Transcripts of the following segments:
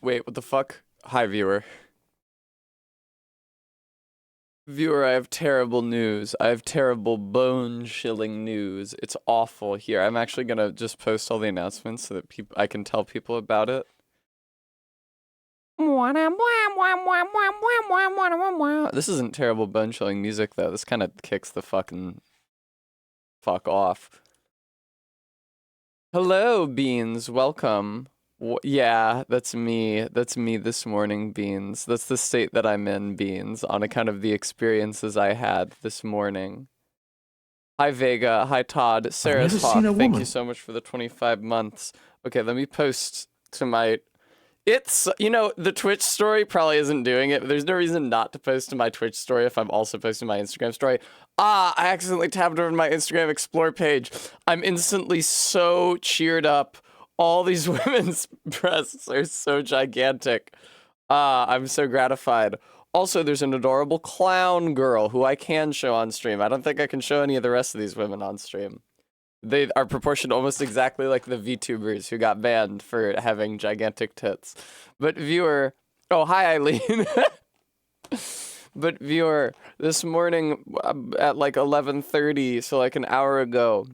Wait, what the fuck? Hi, viewer. Viewer, I have terrible news. I have terrible bone-chilling news. It's awful here. I'm actually gonna just post all the announcements so that I can tell people about it. This isn't terrible bone-chilling music, though. This kind of kicks the fucking fuck off. Hello, Beans. Welcome. Yeah, that's me. That's me this morning, Beans. That's the state that I'm in, Beans, on account of the experiences I had this morning. Hi, Vega. Hi, Todd. Sarah's Hawk. Thank you so much for the 25 months. Okay, let me post to my... It's, you know, the Twitch story probably isn't doing it, but there's no reason not to post to my Twitch story if I'm also posting my Instagram story. I accidentally tabbed over my Instagram Explore page. I'm instantly so cheered up. All these women's breasts are so gigantic. I'm so gratified. Also, there's an adorable clown girl who I can show on stream. I don't think I can show any of the rest of these women on stream. They are proportioned almost exactly like the VTubers who got banned for having gigantic tits. But viewer... Oh, hi, Eileen. But viewer, this morning at like 11:30, so like an hour ago,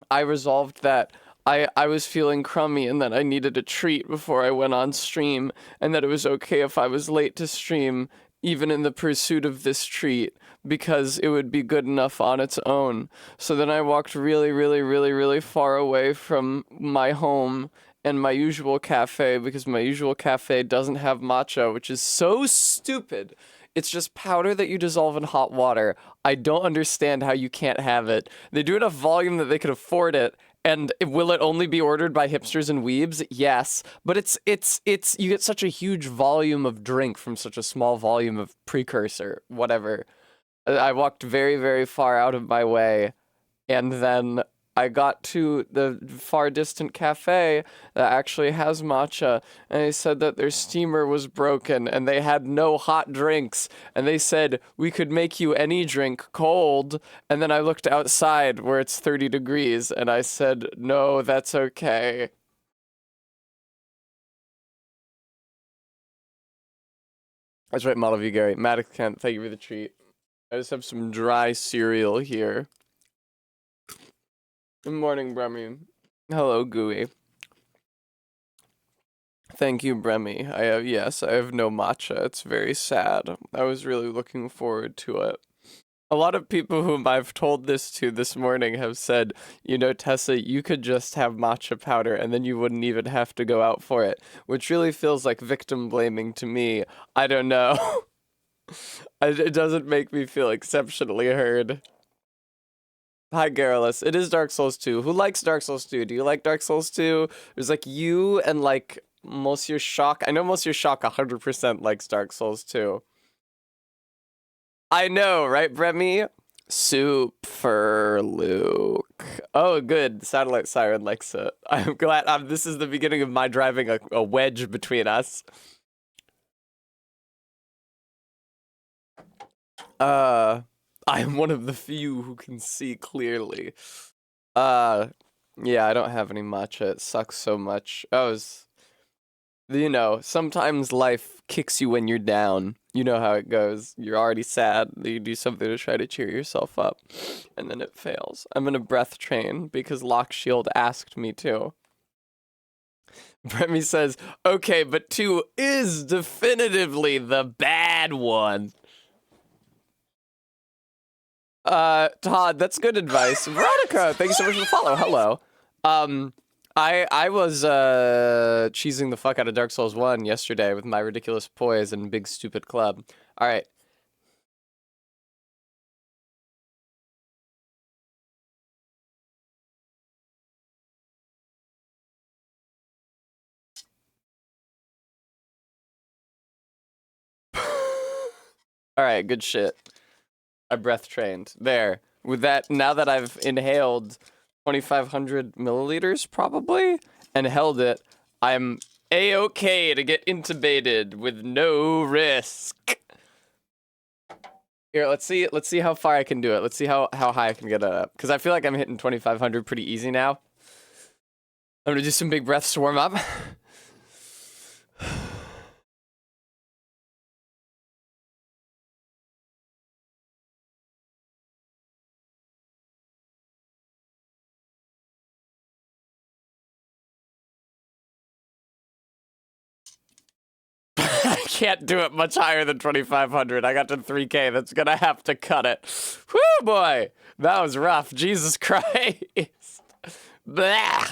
I resolved that I was feeling crummy and that I needed a treat before I went on stream, and that it was okay if I was late to stream, even in the pursuit of this treat, because it would be good enough on its own. So then I walked really, really, really, really far away from my home and my usual cafe, because my usual cafe doesn't have matcha, which is so stupid. It's just powder that you dissolve in hot water. I don't understand how you can't have it. They do enough volume that they could afford it. And will it only be ordered by hipsters and weebs? Yes, but it's you get such a huge volume of drink from such a small volume of precursor, whatever. I walked very, very far out of my way, and then I got to the far distant cafe that actually has matcha, and they said that their steamer was broken and they had no hot drinks, and they said we could make you any drink cold. And then I looked outside where it's 30 degrees and I said, no, that's okay. That's right, Model V Gary. Maddox Kent, thank you for the treat. I just have some dry cereal here. Good morning, Bremy. Hello, Gooey. Thank you, Bremy. I have no matcha. It's very sad. I was really looking forward to it. A lot of people whom I've told this to this morning have said, you know, Tessa, you could just have matcha powder and then you wouldn't even have to go out for it, which really feels like victim blaming to me. I don't know. It doesn't make me feel exceptionally heard. Hi, Garrulus. It is Dark Souls 2. Who likes Dark Souls 2? Do you like Dark Souls 2? There's like you and like Monsieur Shock. I know Monsieur Shock 100% likes Dark Souls 2. I know, right, Bremy? Super Luke. Oh, good. Satellite Siren likes it. I'm glad. This is the beginning of my driving a wedge between us. I am one of the few who can see clearly. Yeah, I don't have any matcha. It sucks so much. You know, sometimes life kicks you when you're down. You know how it goes. You're already sad. You do something to try to cheer yourself up, and then it fails. I'm in a breath train because Lock Shield asked me to. Bremy says, okay, but 2 is definitively the bad one. Todd, that's good advice. Veronica, thank you so much for the follow. Hello. I was cheesing the fuck out of Dark Souls 1 yesterday with my ridiculous poise and big stupid club. All right. All right, good shit. I breath trained. There. With that, now that I've inhaled 2,500 milliliters, probably, and held it, I'm A-okay to get intubated with no risk. Here, let's see how far I can do it. Let's see how high I can get it up. Because I feel like I'm hitting 2,500 pretty easy now. I'm gonna do some big breaths to warm up. can't do it much higher than 2,500. I got to 3K. That's gonna have to cut it. Whoo, boy. That was rough. Jesus Christ. Blah.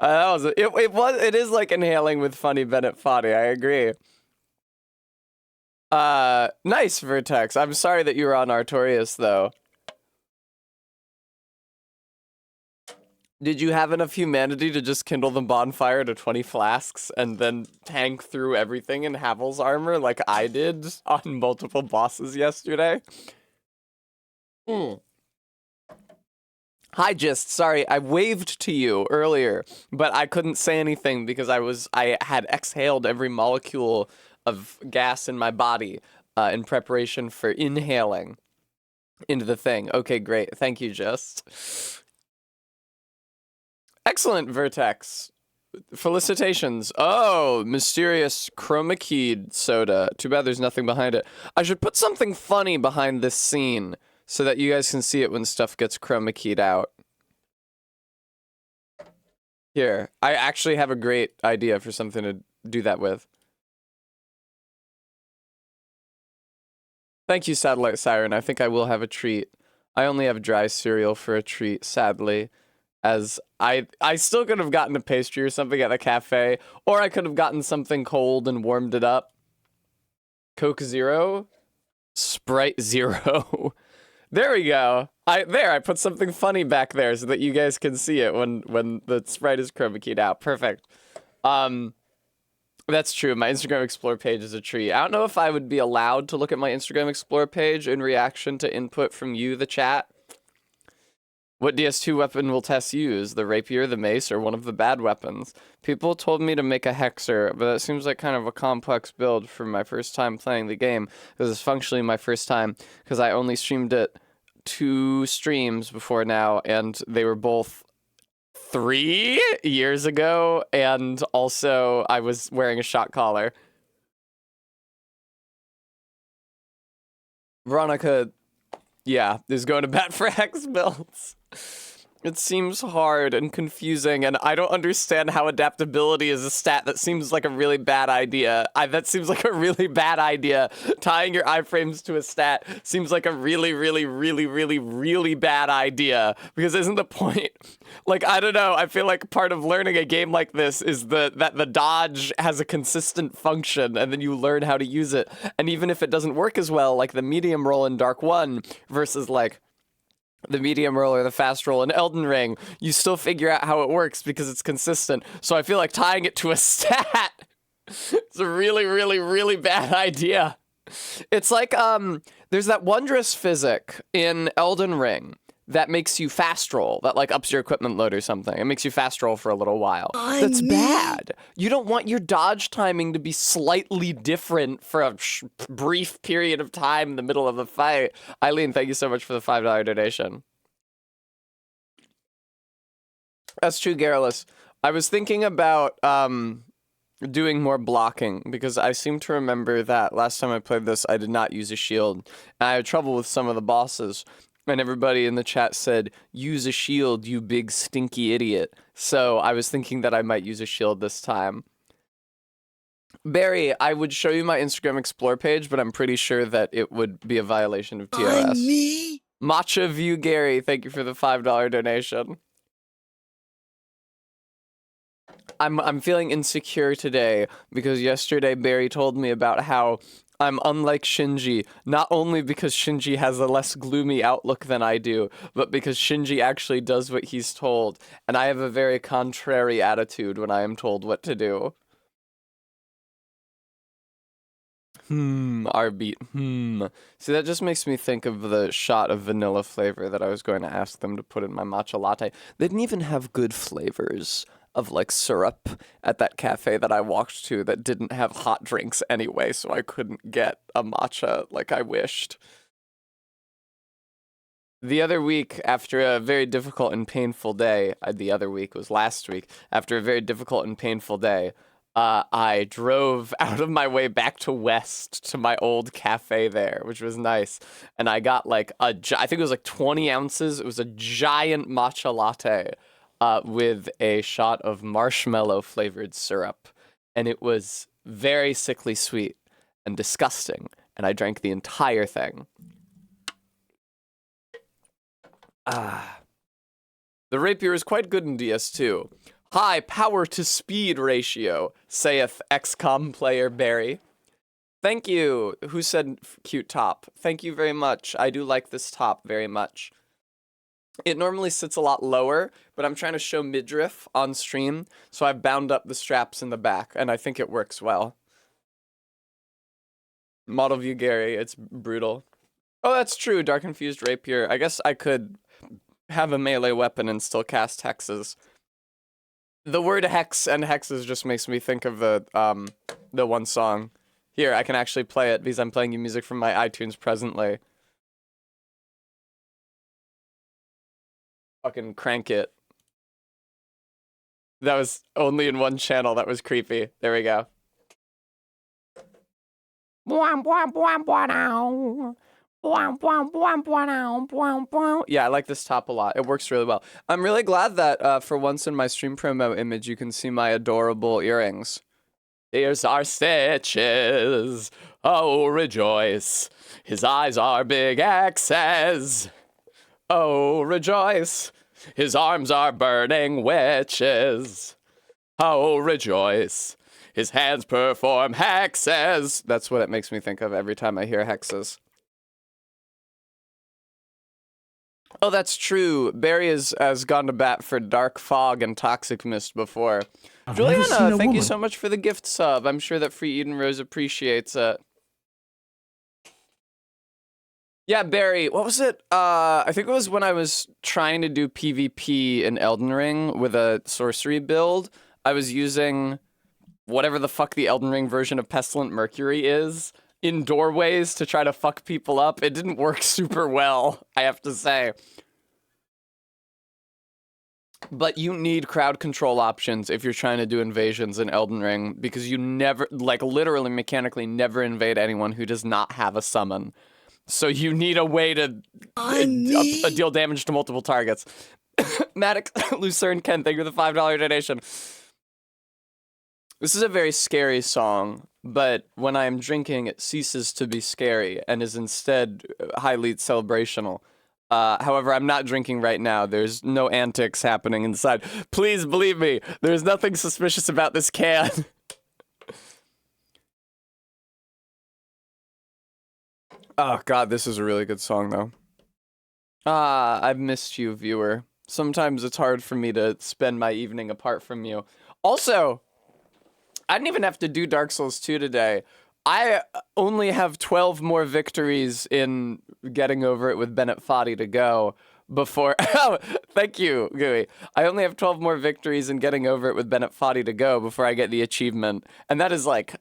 It is like inhaling with funny Bennett Foddy. I agree. Nice, Vertex. I'm sorry that you were on Artorias, though. Did you have enough humanity to just kindle the bonfire to 20 flasks and then tank through everything in Havel's armor like I did on multiple bosses yesterday? Hi, Gist. Sorry, I waved to you earlier, but I couldn't say anything because I had exhaled every molecule of gas in my body in preparation for inhaling into the thing. Okay, great. Thank you, Gist. Excellent, Vertex. Felicitations. Oh, mysterious chroma keyed soda. Too bad there's nothing behind it. I should put something funny behind this scene so that you guys can see it when stuff gets chroma keyed out. Here, I actually have a great idea for something to do that with. Thank you, Satellite Siren. I think I will have a treat. I only have dry cereal for a treat, sadly. As I still could have gotten a pastry or something at the cafe, or I could have gotten something cold and warmed it up. Coke Zero? Sprite Zero. There we go. I put something funny back there so that you guys can see it when the Sprite is chroma keyed out. Perfect. That's true. My Instagram Explorer page is a treat. I don't know if I would be allowed to look at my Instagram Explorer page in reaction to input from you, the chat. What DS2 weapon will Tess use? The rapier, the mace, or one of the bad weapons? People told me to make a hexer, but that seems like kind of a complex build for my first time playing the game. This is functionally my first time, because I only streamed it 2 streams before now, and they were both 3 years ago, and also I was wearing a shot collar. Veronica, yeah, is going to bat for hex builds. It seems hard and confusing, and I don't understand how adaptability is a stat. That seems like a really bad idea. That seems like a really bad idea. Tying your iframes to a stat seems like a really, really, really, really, really bad idea. Because isn't the point... Like, I don't know, I feel like part of learning a game like this is that the dodge has a consistent function, and then you learn how to use it. And even if it doesn't work as well, like the medium roll in Dark 1 versus, like, the medium roll or the fast roll in Elden Ring, you still figure out how it works because it's consistent. So I feel like tying it to a stat is a really, really, really bad idea. It's like, there's that wondrous physic in Elden Ring that makes you fast roll, that like ups your equipment load or something. It makes you fast roll for a little while. That's bad. You don't want your dodge timing to be slightly different for a brief period of time in the middle of a fight. Eileen, thank you so much for the $5 donation. That's true, Garrulus. I was thinking about doing more blocking, because I seem to remember that last time I played this, I did not use a shield. And I had trouble with some of the bosses. And everybody in the chat said, use a shield, you big stinky idiot. So I was thinking that I might use a shield this time. Barry, I would show you my Instagram Explore page, but I'm pretty sure that it would be a violation of TOS. Me? Matcha View Gary, thank you for the $5 donation. I'm feeling insecure today because yesterday Barry told me about how I'm unlike Shinji, not only because Shinji has a less gloomy outlook than I do, but because Shinji actually does what he's told, and I have a very contrary attitude when I am told what to do. R-beat, See, that just makes me think of the shot of vanilla flavor that I was going to ask them to put in my matcha latte. They didn't even have good flavors of like syrup at that cafe that I walked to that didn't have hot drinks anyway, so I couldn't get a matcha like I wished. The other week, after a very difficult and painful day, the other week was last week, after a very difficult and painful day, I drove out of my way back to West to my old cafe there, which was nice. And I got like I think it was like 20 ounces. It was a giant matcha latte with a shot of marshmallow flavored syrup. And it was very sickly sweet and disgusting, and I drank the entire thing. Ah. The rapier is quite good in DS2. High power to speed ratio, saith XCOM player Barry. Thank you. Who said cute top? Thank you very much. I do like this top very much. It normally sits a lot lower, but I'm trying to show midriff on stream, so I've bound up the straps in the back, and I think it works well. Model view Gary, it's brutal. Oh, that's true. Dark Infused Rapier. I guess I could have a melee weapon and still cast hexes. The word hex and hexes just makes me think of the one song. Here, I can actually play it because I'm playing you music from my iTunes presently. Fucking crank it. That was only in one channel. That was creepy. There we go. Yeah, I like this top a lot. It works really well. I'm really glad that for once in my stream promo image, you can see my adorable earrings. Here's our stitches. Oh, rejoice. His eyes are big X's. Oh, rejoice. His arms are burning witches. Oh, rejoice. His hands perform hexes. That's what it makes me think of every time I hear hexes. Oh, that's true. Barry has gone to bat for Dark Fog and Toxic Mist before. Juliana, thank you so much for the gift sub. I'm sure that Free Eden Rose appreciates it. Yeah, Barry, what was it? I think it was when I was trying to do PvP in Elden Ring with a sorcery build. I was using whatever the fuck the Elden Ring version of Pestilent Mercury is in doorways to try to fuck people up. It didn't work super well, I have to say. But you need crowd control options if you're trying to do invasions in Elden Ring, because you never, like literally mechanically never invade anyone who does not have a summon. So you need a way to deal damage to multiple targets. Maddox, Lucerne, Ken, thank you for the $5 donation. This is a very scary song, but when I am drinking, it ceases to be scary and is instead highly celebrational. However, I'm not drinking right now. There's no antics happening inside. Please believe me, there's nothing suspicious about this can. Oh god, this is a really good song though. I've missed you, viewer. Sometimes it's hard for me to spend my evening apart from you. Also, I didn't even have to do Dark Souls 2 today. I only have 12 more victories in getting over it with Bennett Foddy to go before... Oh, thank you, Gooey. I only have 12 more victories in getting over it with Bennett Foddy to go before I get the achievement. And that is like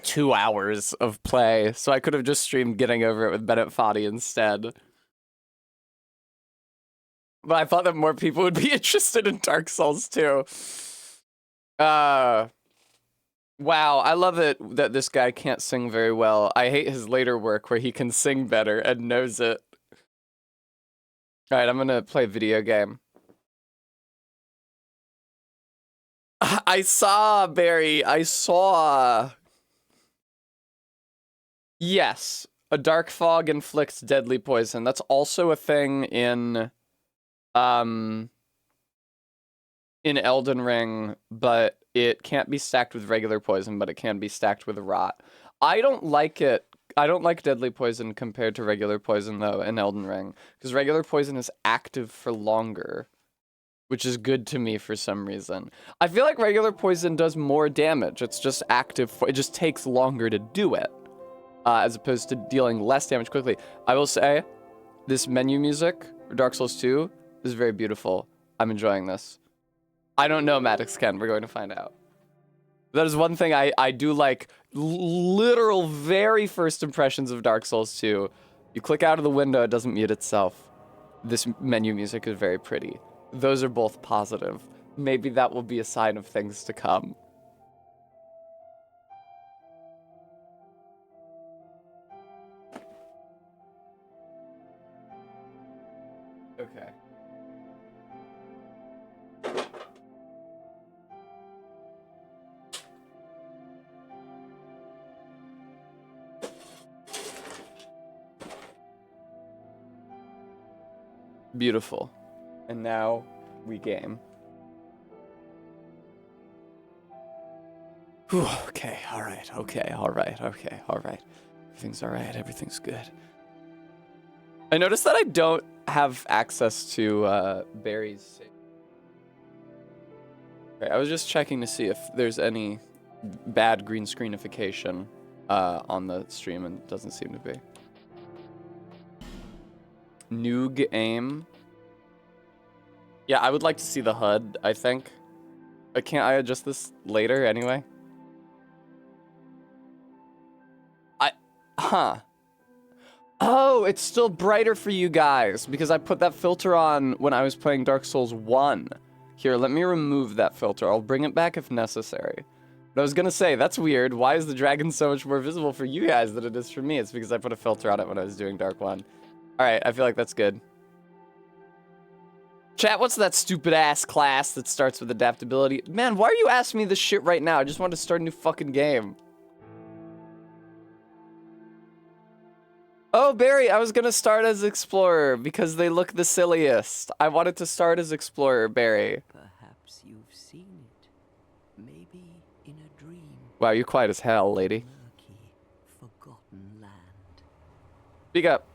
2 hours of play, so I could have just streamed getting over it with Bennett Foddy instead. But I thought that more people would be interested in Dark Souls 2. Wow, I love it that this guy can't sing very well. I hate his later work where he can sing better and knows it. Alright, I'm gonna play video game. I saw, Barry, I saw... Yes, a dark fog inflicts deadly poison. That's also a thing in Elden Ring, but it can't be stacked with regular poison, but it can be stacked with rot. I don't like it. I don't like deadly poison compared to regular poison, though, in Elden Ring, because regular poison is active for longer, which is good to me for some reason. I feel like regular poison does more damage. It's just active. It just takes longer to do it, as opposed to dealing less damage quickly. I will say, this menu music for Dark Souls 2 is very beautiful. I'm enjoying this. I don't know, Maddox Ken. We're going to find out. That is one thing I do like. Literal very first impressions of Dark Souls 2. You click out of the window, it doesn't mute itself. This menu music is very pretty. Those are both positive. Maybe that will be a sign of things to come. Okay. Beautiful. And now we game. Whew, okay, alright, alright. Everything's alright, everything's good. I noticed that I don't have access to Barry's. Okay, I was just checking to see if there's any bad green screenification on the stream, and it doesn't seem to be. Noog aim. Yeah, I would like to see the HUD, I think. Can't I adjust this later anyway? Huh. Oh, it's still brighter for you guys because I put that filter on when I was playing Dark Souls 1. Here, let me remove that filter. I'll bring it back if necessary. But I was gonna say, that's weird. Why is the dragon so much more visible for you guys than it is for me? It's because I put a filter on it when I was doing Dark 1. Alright, I feel like that's good. Chat, what's that stupid ass class that starts with adaptability? Man, why are you asking me this shit right now? I just wanted to start a new fucking game. Oh, Barry, I was gonna start as Explorer because they look the silliest. I wanted to start as Explorer, Barry. Perhaps you've seen it. Maybe in a dream. Wow, you're quiet as hell, lady. Murky, forgotten land. Speak up.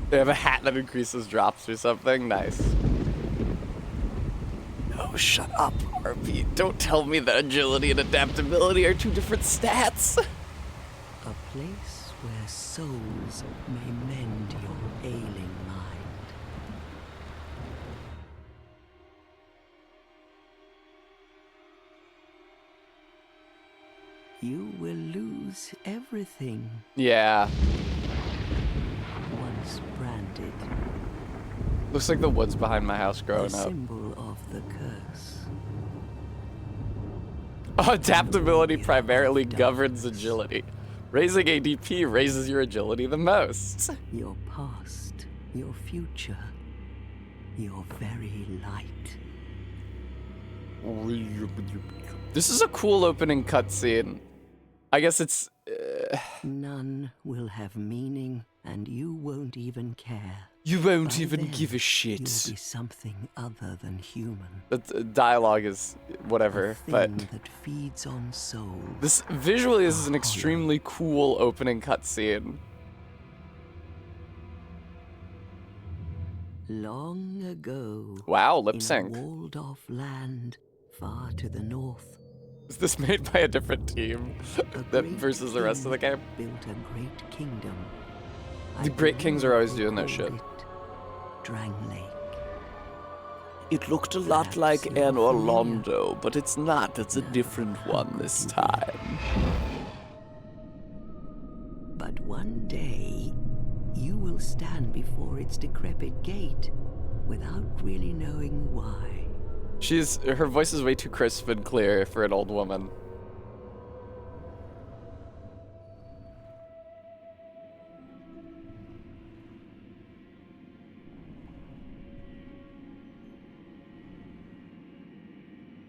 They have a hat that increases drops or something? Nice. Oh, shut up, RP. Don't tell me that agility and adaptability are two different stats. A place where souls may mend your ailing mind. You will lose everything. Yeah. Once branded. Looks like the woods behind my house growing The up. symbol of the curse. Adaptability primarily governs agility. Raising ADP raises your agility the most. Your past, your future, your very light. This is a cool opening cutscene. I guess it's... None will have meaning, and you won't even care. You won't By even then, give a shit. You'll be something other than human. The dialogue is whatever, A thing but that feeds on souls. this visually this is an extremely cool opening cutscene. Long ago, Wow, lip in a sync. walled-off land far to the north, Is this made by a different team a that great versus the rest of the king game? built a great kingdom. The I great kings are always believe doing that they shit. called it Drang Lake. It looked a lot like Perhaps you're Anne Orlando, but it's not. It's a different one this time. But one day, you will stand before its decrepit gate without really knowing why. Her voice is way too crisp and clear for an old woman.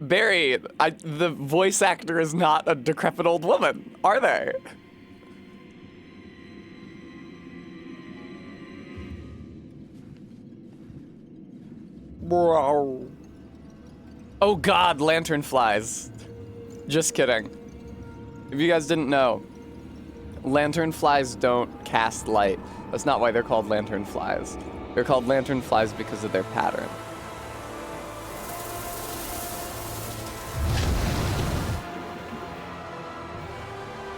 Barry, the voice actor is not a decrepit old woman, are they? Bro. Oh god, lantern flies. Just kidding. If you guys didn't know, lantern flies don't cast light. That's not why they're called lantern flies. They're called lantern flies because of their pattern.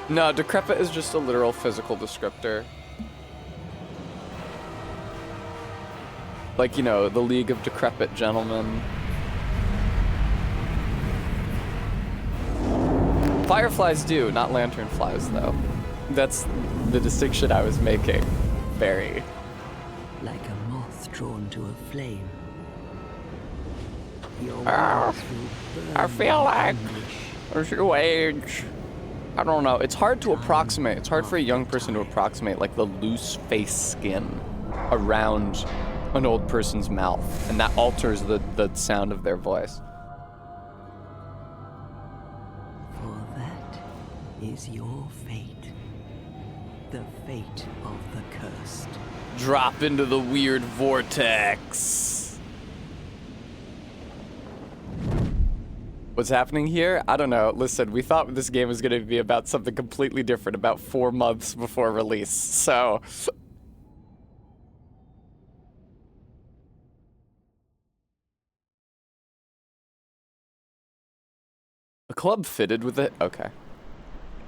No, decrepit is just a literal physical descriptor. Like, you know, the League of Decrepit Gentlemen. Fireflies do, not lanternflies, though. That's the distinction I was making, Barry. Like a moth drawn to a flame. Your wings will burn I feel in like anguish. as you age, I don't know. It's hard to approximate. It's hard for a young person to approximate, like, the loose face skin around an old person's mouth, and that alters the sound of their voice. For that, is your fate. The fate of the cursed. Drop into the weird vortex. What's happening here? I don't know. Listen, we thought this game was going to be about something completely different about 4 months before release, so... A club fitted with it? Okay.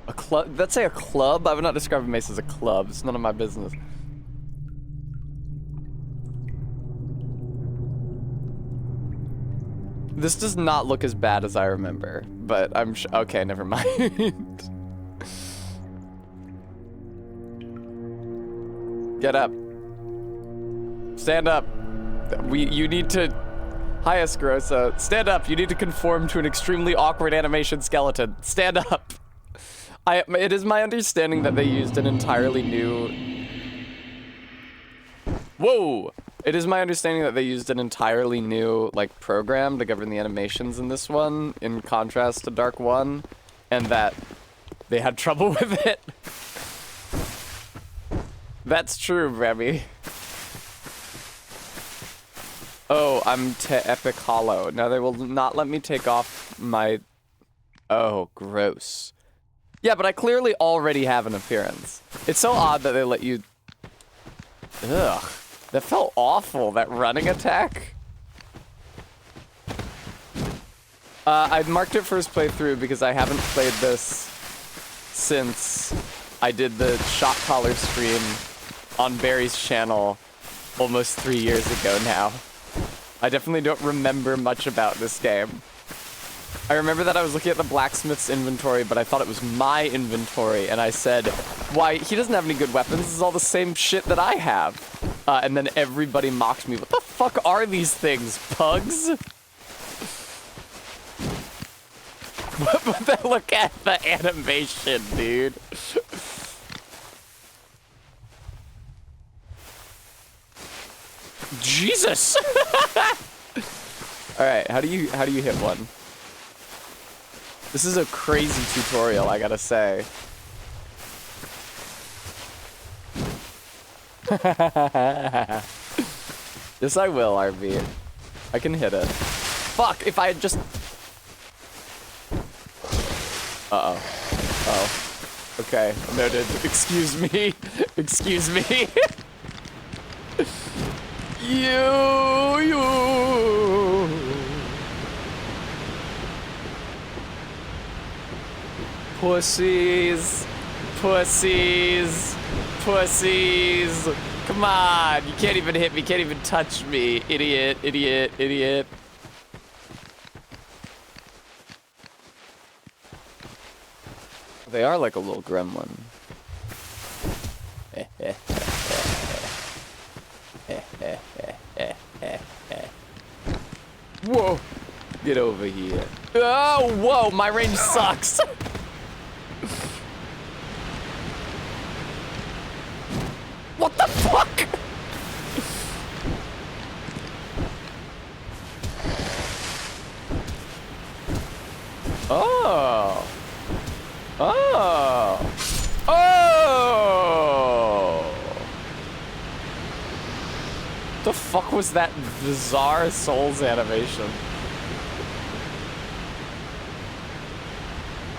A club? Let's say a club? I would not describe a mace as a club. It's none of my business. This does not look as bad as I remember, but I'm okay, never mind. Get up. Stand up. You need to... Hi, Escarosa. Stand up. You need to conform to an extremely awkward animation skeleton. Stand up. It is my understanding that they used an entirely new... Whoa! It is my understanding that they used an entirely new, like, program to govern the animations in this one, in contrast to Dark 1, and that they had trouble with it. That's true, Remy. Oh, I'm to Epic Hollow. Now they will not let me take off my... Oh, gross. Yeah, but I clearly already have an appearance. It's so odd that they let you... Ugh. That felt awful, that running attack. I marked it first playthrough because I haven't played this since I did the Shock Collar stream on Barry's channel almost 3 years ago now. I definitely don't remember much about this game. I remember that I was looking at the blacksmith's inventory, but I thought it was my inventory, and I said, why, he doesn't have any good weapons, this is all the same shit that I have. And then everybody mocked me. What the fuck are these things, pugs? But look at the animation, dude. Jesus! Alright, how do you hit one? This is a crazy tutorial, I gotta say. Yes, I will, RB. I can hit it. Fuck, if I had just... Uh-oh. Oh. Okay, noted. Excuse me. Excuse me. You. Pussies. Pussies. Pussies. Come on. You can't even hit me. Can't even touch me. Idiot. Idiot. Idiot. They are like a little gremlin. Whoa. Get over here. Oh, whoa. My range sucks. What the fuck? Oh. Oh. Oh. The fuck was that bizarre Souls animation?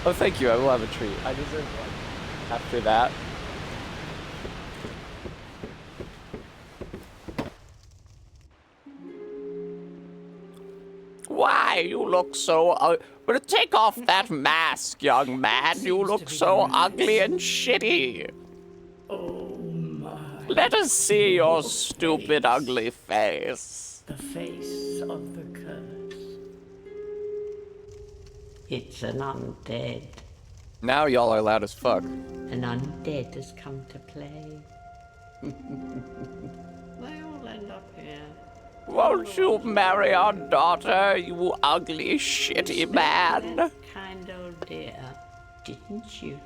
Oh, thank you. I will have a treat. I deserve one. After that. Why? You look so... but take off that mask, young man. You look so ugly and shitty. Oh my. Let us see your stupid, ugly face. The face of the curse. It's an undead. Now y'all are loud as fuck. An undead has come to play. They all end up here. Won't you marry our daughter, you ugly, shitty man? That kind old dear, didn't you?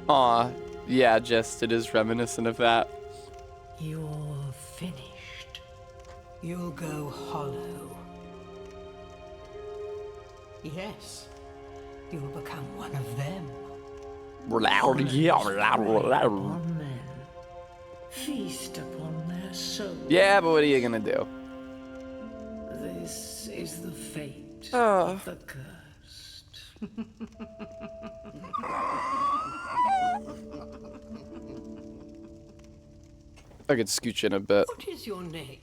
Aw, yeah, just it is reminiscent of that. You're finished. You'll go hollow. Yes, You'll become one of them. Upon them. Feast upon their souls. Yeah, but what are you gonna do? This is the fate Oh. of the cursed. I could scooch in a bit. What is your name?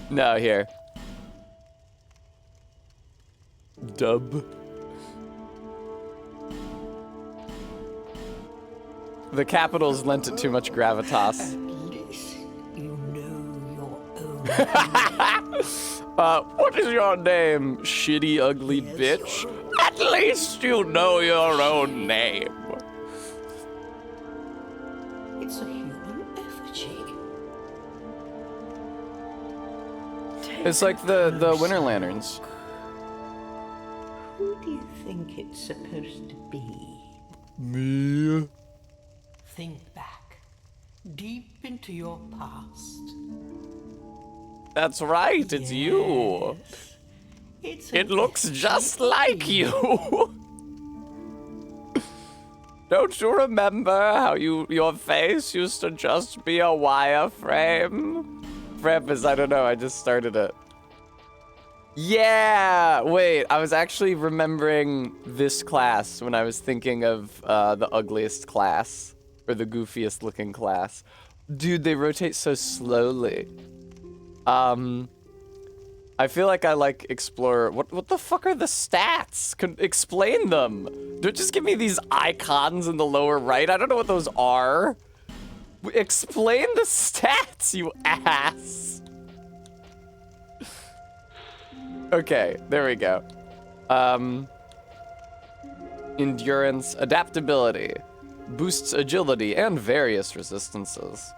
No, here. Dub. The capitals lent it too much gravitas. At least you know your own. What is your name, shitty, ugly bitch? At least you know your own name. It's a human effigy. It's like the Winter Lanterns. Who do you think it's supposed to be? Me. Think back, deep into your past. That's right, it's you. It's It looks just like you. Don't you remember how your face used to just be a wireframe? Preface, I don't know, I just started it. Yeah! Wait, I was actually remembering this class when I was thinking of the ugliest class. Or the goofiest looking class. Dude, they rotate so slowly. I feel like I like Explorer. What the fuck are the stats? Explain them. Don't just give me these icons in the lower right. I don't know what those are. Explain the stats, you ass. Okay, there we go. Endurance, adaptability. Boosts agility and various resistances.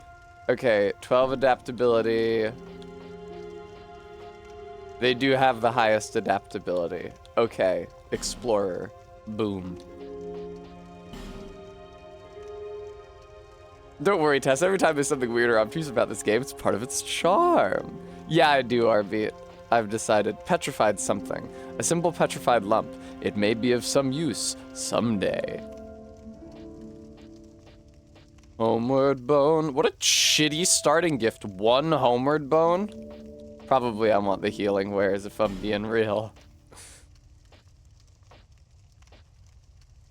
Okay, 12 adaptability. They do have the highest adaptability. Okay, Explorer. Boom. Don't worry, Tess. Every time there's something weird or obtuse about this game, it's part of its charm. Yeah, I do, RB. I've decided. Petrified something. A simple petrified lump. It may be of some use someday. Homeward bone. What a shitty starting gift. 1 homeward bone? Probably I want the healing wares if I'm being real.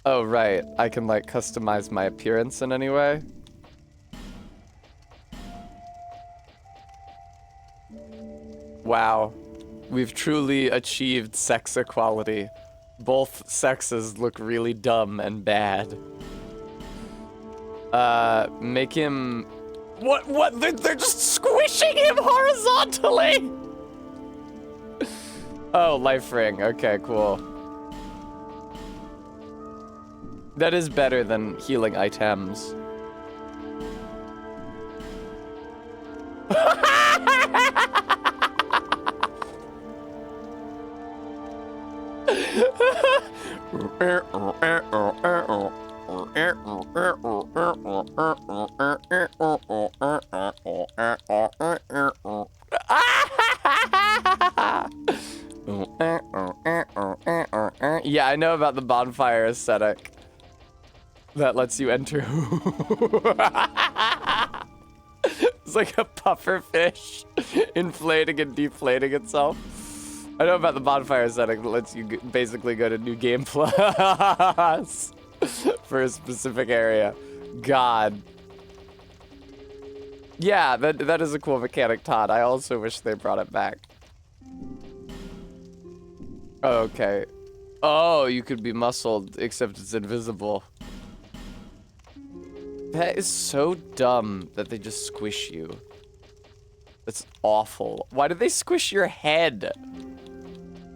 Oh, right. I can, like, customize my appearance in any way. Wow. We've truly achieved sex equality. Both sexes look really dumb and bad. Make him... What? They're just squishing him horizontally! Oh, life ring. Okay, cool. That is better than healing items. Yeah, I know about the bonfire aesthetic. That lets you enter. It's like a puffer fish inflating and deflating itself. I know about the bonfire aesthetic that lets you basically go to New Game Plus for a specific area. God. Yeah, that is a cool mechanic, Todd. I also wish they brought it back. Okay. Oh, you could be muscled, except it's invisible. That is so dumb that they just squish you. That's awful. Why did they squish your head?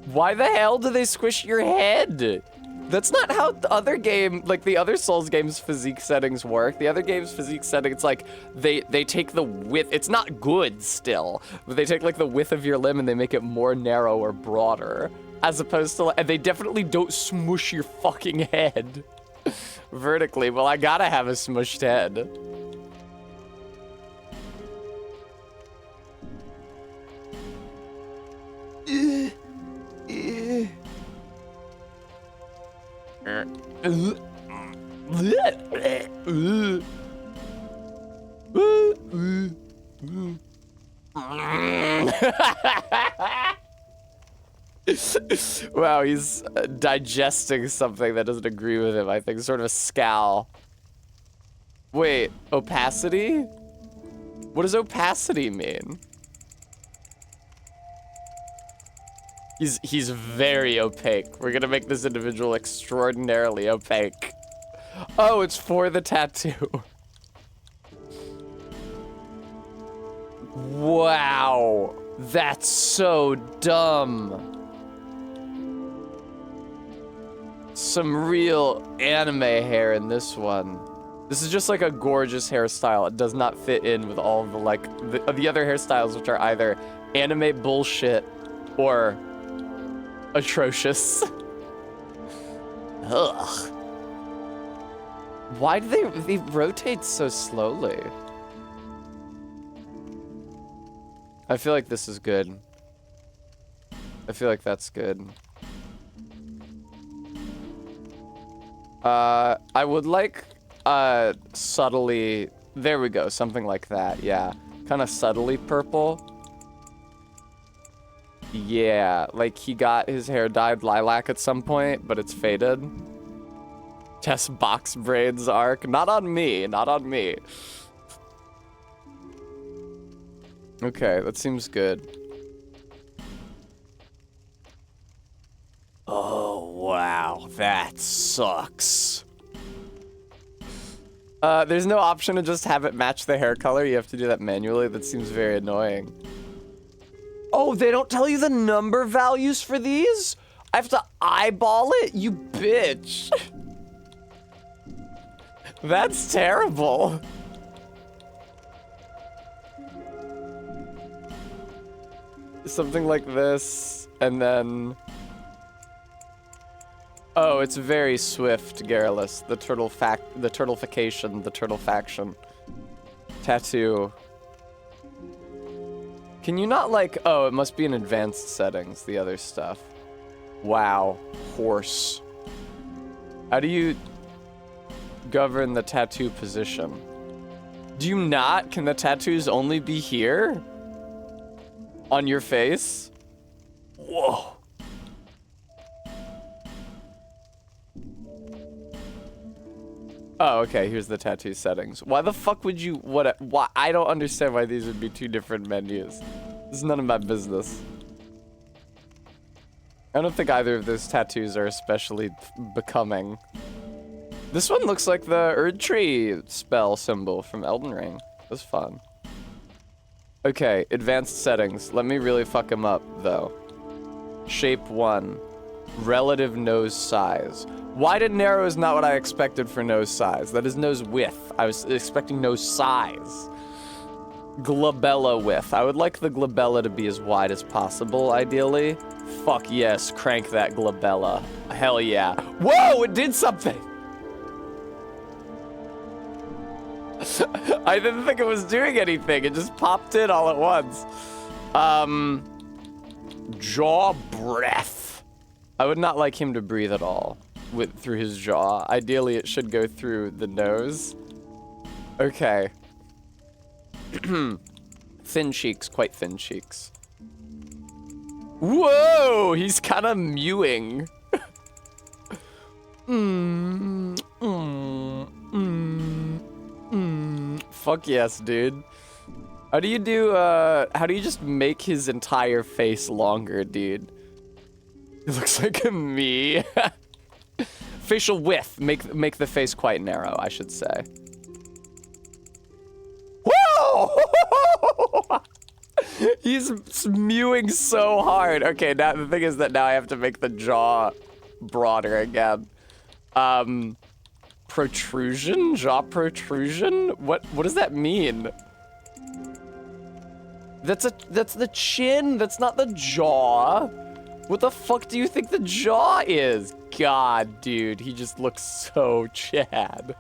Why the hell do they squish your head? That's not how the other game, like the other Souls games physique settings work. The other games physique setting, it's like they take the width, it's not good still, but they take like the width of your limb and they make it more narrow or broader. As opposed to, and they definitely don't smush your fucking head. vertically. Well, I gotta have a smushed head. Wow, he's digesting something that doesn't agree with him, I think. Sort of a scowl. Wait, opacity? What does opacity mean? He's very opaque. We're gonna make this individual extraordinarily opaque. Oh, it's for the tattoo. Wow, that's so dumb. Some real anime hair in this one. This is just like a gorgeous hairstyle. It does not fit in with all of the like the other hairstyles, which are either anime bullshit or atrocious. Ugh. Why do they rotate so slowly? I feel like this is good. I feel like that's good. I would like subtly, there we go, something like that, yeah. Kind of subtly purple. Yeah, like he got his hair dyed lilac at some point, but it's faded. Test box braids arc. Not on me, not on me. Okay, that seems good. Oh, wow, that sucks. There's no option to just have it match the hair color. You have to do that manually. That seems very annoying. Oh, they don't tell you the number values for these? I have to eyeball it? You bitch. That's terrible. Something like this, and then... Oh, it's very swift, Garrulus. The turtleification, the turtle faction. Tattoo. Can you not like, oh, it must be in advanced settings, the other stuff. Wow, horse. How do you govern the tattoo position? Do you not? Can the tattoos only be here? On your face? Whoa. Oh, okay, here's the tattoo settings. Why the fuck would you, why, I don't understand why these would be two different menus. This is none of my business. I don't think either of those tattoos are especially becoming. This one looks like the Erdtree spell symbol from Elden Ring. That's fun. Okay, advanced settings. Let me really fuck him up, though. Shape 1. Relative nose size. Wide and narrow is not what I expected for nose size. That is nose width. I was expecting nose size. Glabella width. I would like the glabella to be as wide as possible, ideally. Fuck yes, crank that glabella. Hell yeah. Whoa, it did something! I didn't think it was doing anything. It just popped in all at once. Jaw breath. I would not like him to breathe at all through his jaw. Ideally, it should go through the nose. Okay. Thin cheeks, quite thin cheeks. Whoa, he's kind of mewing. Fuck yes, dude. How do you just make his entire face longer, dude? It looks like a me. Facial width, make the face quite narrow, I should say. Whoa! He's mewing so hard. Okay, now the thing is that now I have to make the jaw broader again. Protrusion? Jaw protrusion? What does that mean? That's the chin, that's not the jaw. What the fuck do you think the jaw is? god, dude. He just looks so Chad.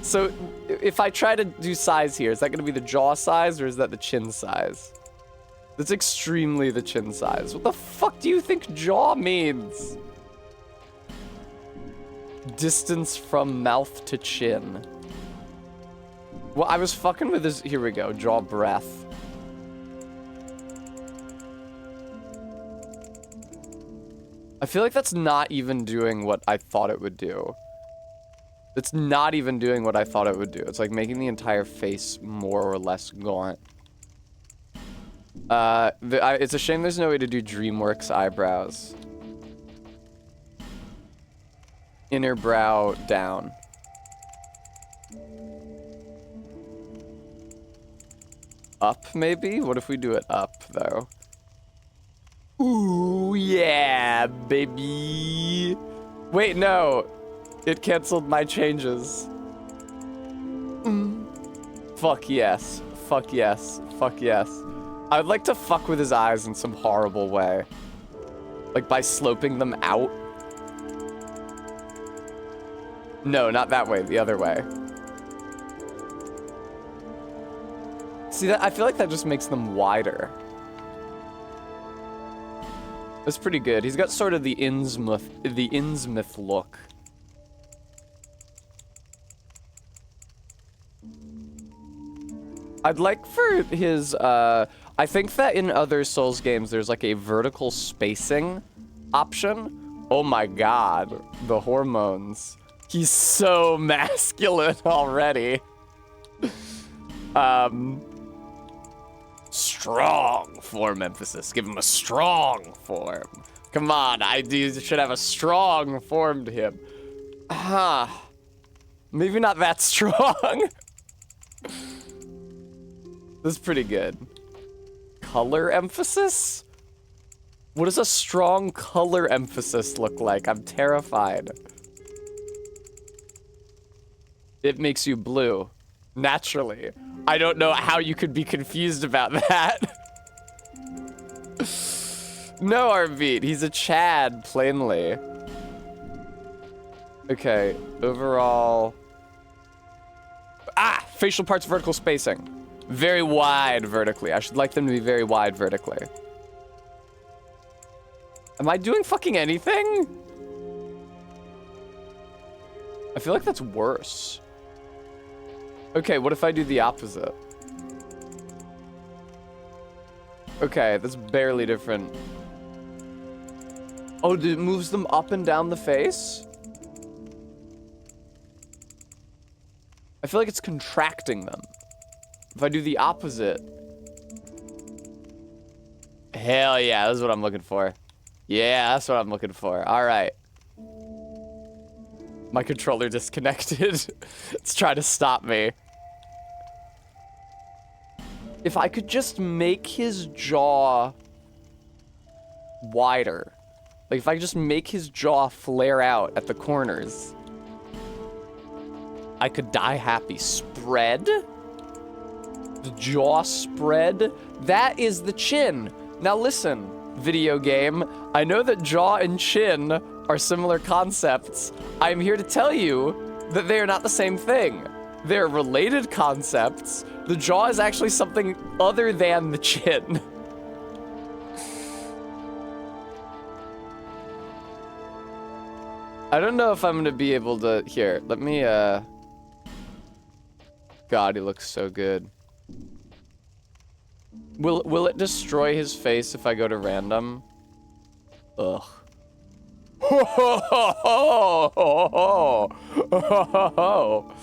So, if I try to do size here, is that going to be the jaw size or is that the chin size? That's extremely the chin size. What the fuck do you think jaw means? Distance from mouth to chin. Well, I was fucking with his... Here we go. Jaw breath. I feel like that's not even doing what I thought it would do. It's not even doing what I thought it would do. It's like making the entire face more or less gaunt. It's a shame there's no way to do DreamWorks eyebrows. Inner brow down. Up, maybe? What if we do it up, though? Ooh, yeah, baby. Wait, no. It canceled my changes. Fuck yes. Fuck yes. Fuck yes. I would like to fuck with his eyes in some horrible way. Like by sloping them out. No, not that way. The other way. See, that I feel like that just makes them wider. That's pretty good. He's got sort of the Innsmouth look. I'd like for his, I think that in other Souls games, there's like a vertical spacing option. Oh my god, the hormones. He's so masculine already. Strong form emphasis. Give him a strong form. Come on, you should have a strong form to him. Maybe not that strong. That's pretty good. Color emphasis? What does a strong color emphasis look like? I'm terrified. It makes you blue. Naturally. I don't know how you could be confused about that. No, Arbeat. He's a Chad, plainly. Okay, overall... Facial parts vertical spacing. Very wide vertically. I should like them to be very wide vertically. Am I doing fucking anything? I feel like that's worse. Okay, what if I do the opposite? Okay, that's barely different. Oh, it moves them up and down the face? I feel like it's contracting them. If I do the opposite... Hell yeah, that's what I'm looking for. Yeah, that's what I'm looking for. All right. My controller disconnected. It's trying to stop me. If I could just make his jaw wider. Like, if I could just make his jaw flare out at the corners. I could die happy. Spread? The jaw spread? That is the chin. Now listen, video game. I know that jaw and chin are similar concepts. I'm here to tell you that they are not the same thing. They're related concepts. The jaw is actually something other than the chin. I don't know if I'm gonna be able to... Here, let me, God, he looks so good. Will it destroy his face if I go to random? Ugh. Ho ho ho ho ho ho ho ho.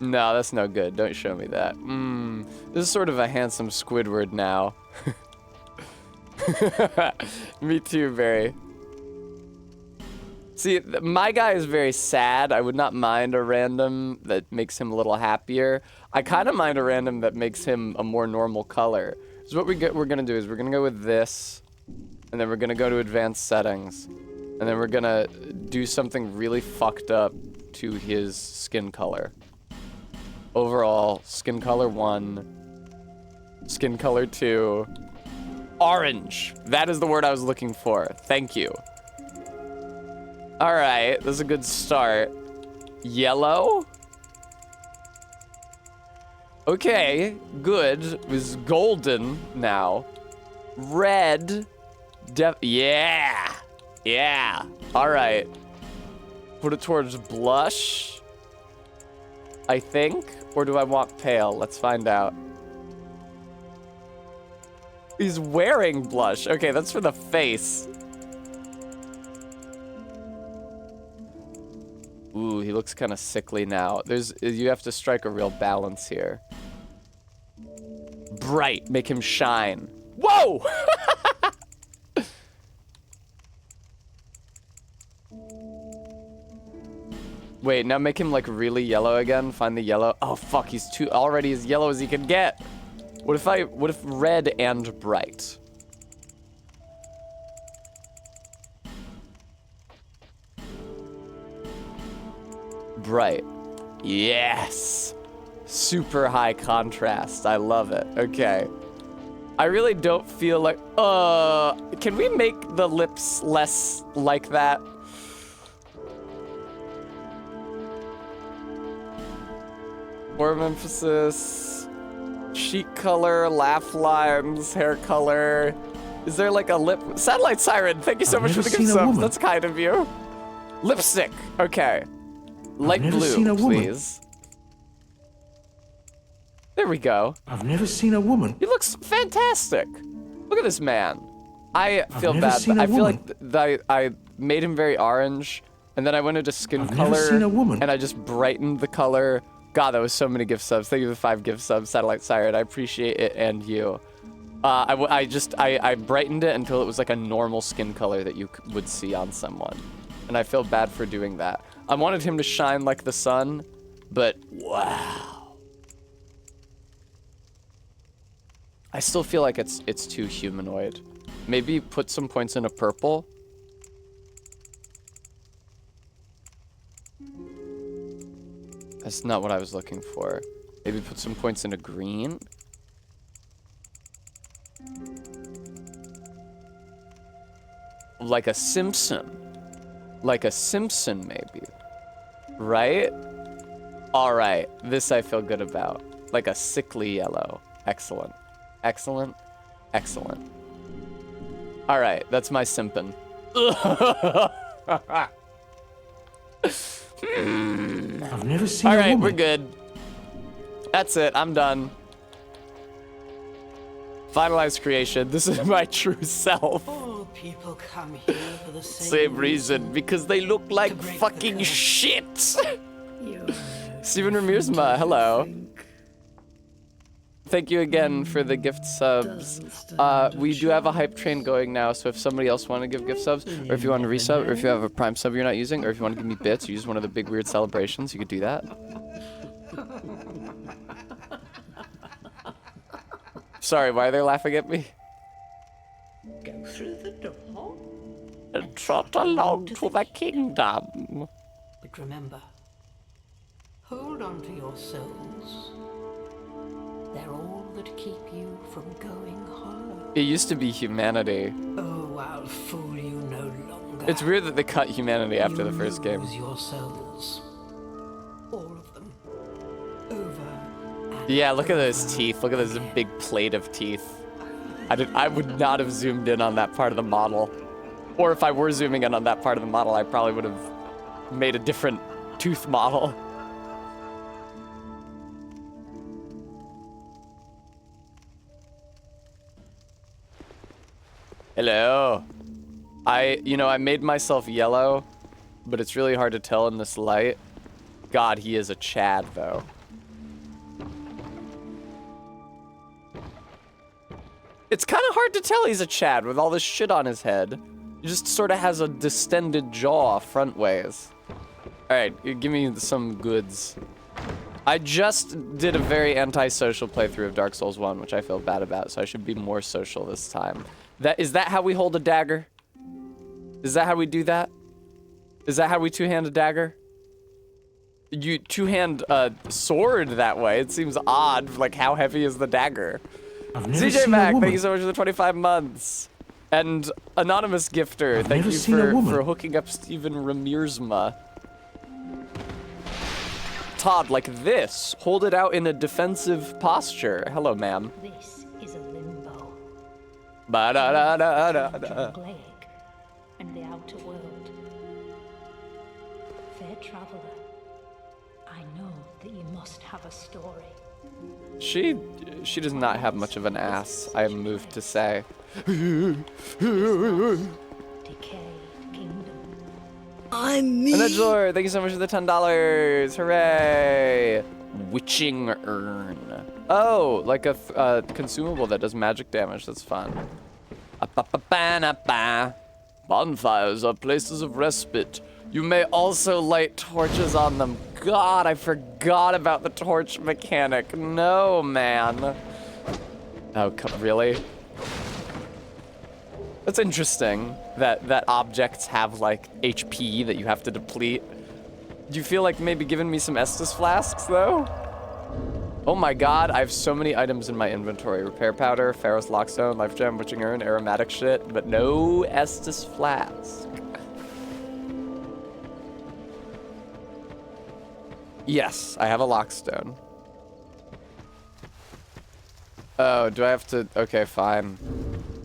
No, that's no good. Don't show me that. This is sort of a handsome Squidward now. Me too, Barry. See, my guy is very sad. I would not mind a random that makes him a little happier. I kind of mind a random that makes him a more normal color. So what we're gonna do is we're gonna go with this, and then we're gonna go to advanced settings, and then we're gonna do something really fucked up to his skin color. Overall, skin color 1, skin color 2. Orange. That is the word I was looking for. Thank you. All right, this is a good start. Yellow. Okay, good. It was golden now. Red. Yeah. Yeah. All right. Put it towards blush, I think. Or do I want pale? Let's find out. He's wearing blush. Okay, that's for the face. Ooh, he looks kind of sickly now. You have to strike a real balance here. Bright, make him shine. Whoa! Wait, now make him like really yellow again. Find the yellow. Oh fuck, he's already as yellow as he can get. What if red and bright? Bright. Yes. Super high contrast. I love it. Okay. I really don't feel like, can we make the lips less like that? More emphasis, cheek color, laugh lines, hair color. Is there like a lip? Satellite Siren, thank you so much for the gift subs. That's kind of you. Lipstick, okay. Light blue, please. There we go. I've never seen a woman. He looks fantastic. Look at this man. I feel bad, but I feel like I made him very orange, and then I went into skin color, never seen a woman. and I just brightened the color. God, that was so many gift subs. Thank you for the 5 gift subs, Satellite Siren. I appreciate it, and you. I brightened it until it was like a normal skin color that you would see on someone. And I feel bad for doing that. I wanted him to shine like the sun, but wow. I still feel like it's too humanoid. Maybe put some points in a purple. That's not what I was looking for. Maybe put some points in a green. Like a Simpson. Like a Simpson, maybe. Right? All right. This I feel good about. Like a sickly yellow. Excellent. Excellent. Excellent. All right. That's my simpin. I've never seen a woman. All right, we're good. That's it. I'm done. Finalized creation. This is my true self. All people come here for the Same reason, because they look like fucking shit. Steven Ramirzma, hello. Thank you again for the gift subs. We do have a hype train going now, so if somebody else want to give gift subs, or if you want to resub, or if you have a Prime sub you're not using, or if you want to give me bits, you use one of the big weird celebrations, you could do that. Sorry, why are they laughing at me? Go through the door. And trot along to the kingdom. But remember, hold on to your souls. They're all that keep you from going hollow. It used to be humanity. Oh, I'll fool you no longer. It's weird that they cut humanity after the first game. Lose your souls. All of them. Over and Yeah, look at over those teeth. Look at this again. big plate of teeth. I would not have zoomed in on that part of the model. Or if I were zooming in on that part of the model, I probably would have made a different tooth model. Hello. I made myself yellow, but it's really hard to tell in this light. God, he is a Chad, though. It's kind of hard to tell he's a Chad with all this shit on his head. He just sort of has a distended jaw front ways. All right, give me some goods. I just did a very antisocial playthrough of Dark Souls 1, which I feel bad about, so I should be more social this time. Is that how we hold a dagger? Is that how we do that? Is that how we two-hand a dagger? You two-hand a sword that way? It seems odd. Like, how heavy is the dagger? I've never CJ seen a Mac, woman. thank you so much for the 25 months. And Anonymous Gifter, I've thank never you seen a woman. for hooking up Steven Ramirzma. Todd, like this. Hold it out in a defensive posture. Hello, ma'am. This is a limbo. Ba-da-da-da-da-da. Glaic and the outer world. Fair traveler, I know that you must have a story. She does not have much of an ass, I am moved to say. Decayed kingdom. I'm me. And Edgelord, thank you so much for the $10. Hooray! Witching Urn. Oh, like a consumable that does magic damage. That's fun. Bonfires are places of respite. You may also light torches on them. God, I forgot about the torch mechanic. No, man. Oh, really? That's interesting that objects have like HP that you have to deplete. Do you feel like maybe giving me some Estus flasks though? Oh my god, I have so many items in my inventory. Repair powder, Pharaoh's Lockstone, Life Gem, Witching Urn, aromatic shit, but no Estus flask. Yes, I have a Lockstone. Oh, do I have to? Okay, fine.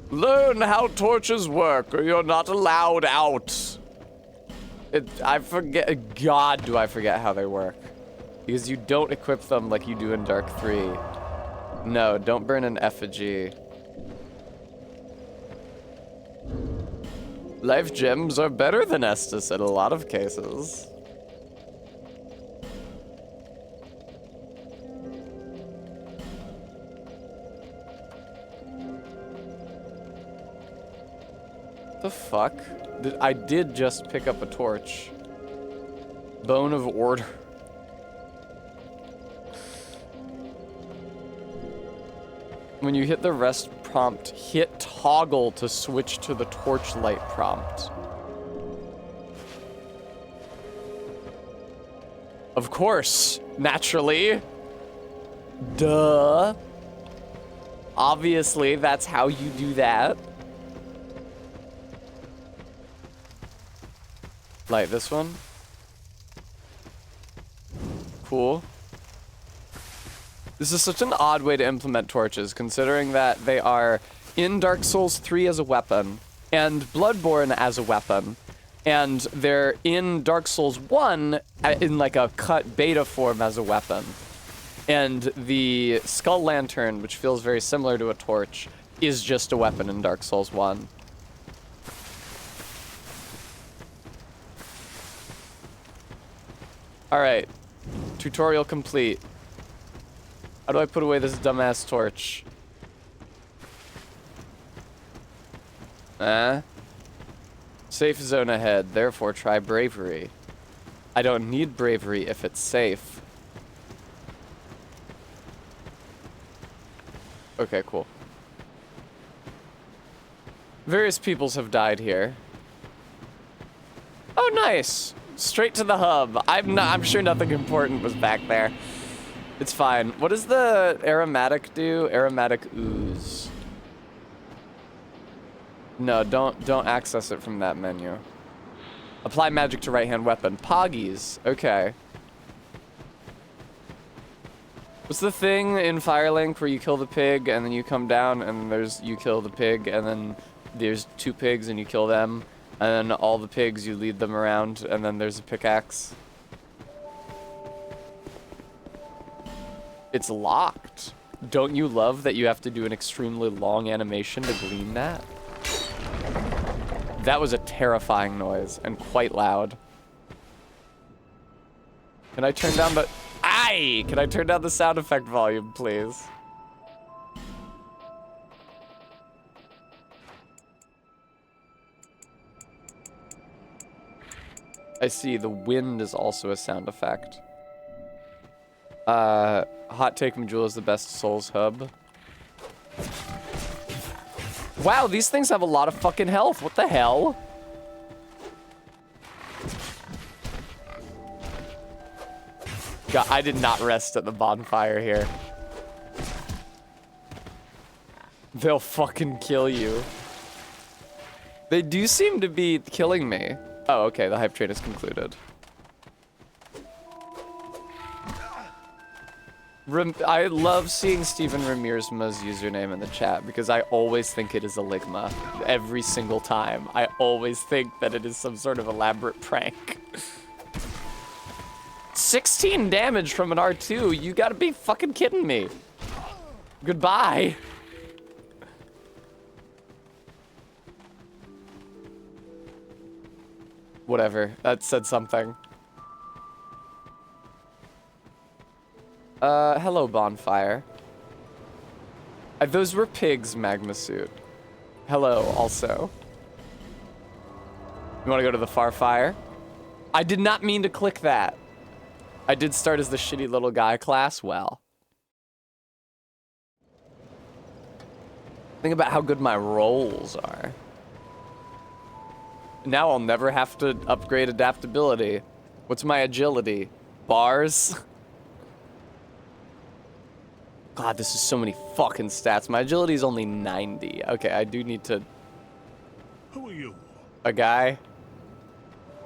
Learn how torches work, or you're not allowed out. I forget. God, do I forget how they work. Because you don't equip them like you do in Dark 3. No, don't burn an effigy. Life gems are better than Estus in a lot of cases. The fuck? I did just pick up a torch. Bone of Order. When you hit the rest prompt, hit toggle to switch to the torchlight prompt. Of course, naturally. Duh. Obviously, that's how you do that. Light this one. Cool. This is such an odd way to implement torches, considering that they are in Dark Souls 3 as a weapon, and Bloodborne as a weapon, and they're in Dark Souls 1 in like a cut beta form as a weapon. And the Skull Lantern, which feels very similar to a torch, is just a weapon in Dark Souls 1. Alright, tutorial complete. How do I put away this dumbass torch? Safe zone ahead, therefore try bravery. I don't need bravery if it's safe. Okay, cool. Various peoples have died here. Oh, nice! Straight to the hub. I'm sure nothing important was back there. It's fine. What does the aromatic do? Aromatic ooze. No, don't access it from that menu. Apply magic to right-hand weapon. Poggies. Okay. What's the thing in Firelink where you kill the pig and then you come down and you kill the pig and then there's two pigs and you kill them and then all the pigs you lead them around and then there's a pickaxe? It's locked. Don't you love that you have to do an extremely long animation to glean that? That was a terrifying noise and quite loud. Can I turn down the... Aye! Can I turn down the sound effect volume, please? I see, the wind is also a sound effect. Hot Take Majula is the best Souls hub. Wow, these things have a lot of fucking health. What the hell? God, I did not rest at the bonfire here. They'll fucking kill you. They do seem to be killing me. Oh, okay, the hype train is concluded. I love seeing Steven Ramirzma's username in the chat because I always think it is a Ligma. Every single time. I always think that it is some sort of elaborate prank. 16 damage from an R2? You gotta be fucking kidding me. Goodbye. Whatever, that said something. Hello, Bonfire. Those were pigs, Magma Suit. Hello, also. You wanna go to the Far Fire? I did not mean to click that. I did start as the shitty little guy class, well. Think about how good my rolls are. Now I'll never have to upgrade adaptability. What's my agility? Bars? God, this is so many fucking stats. My agility is only 90. Okay, I do need to... Who are you? A guy.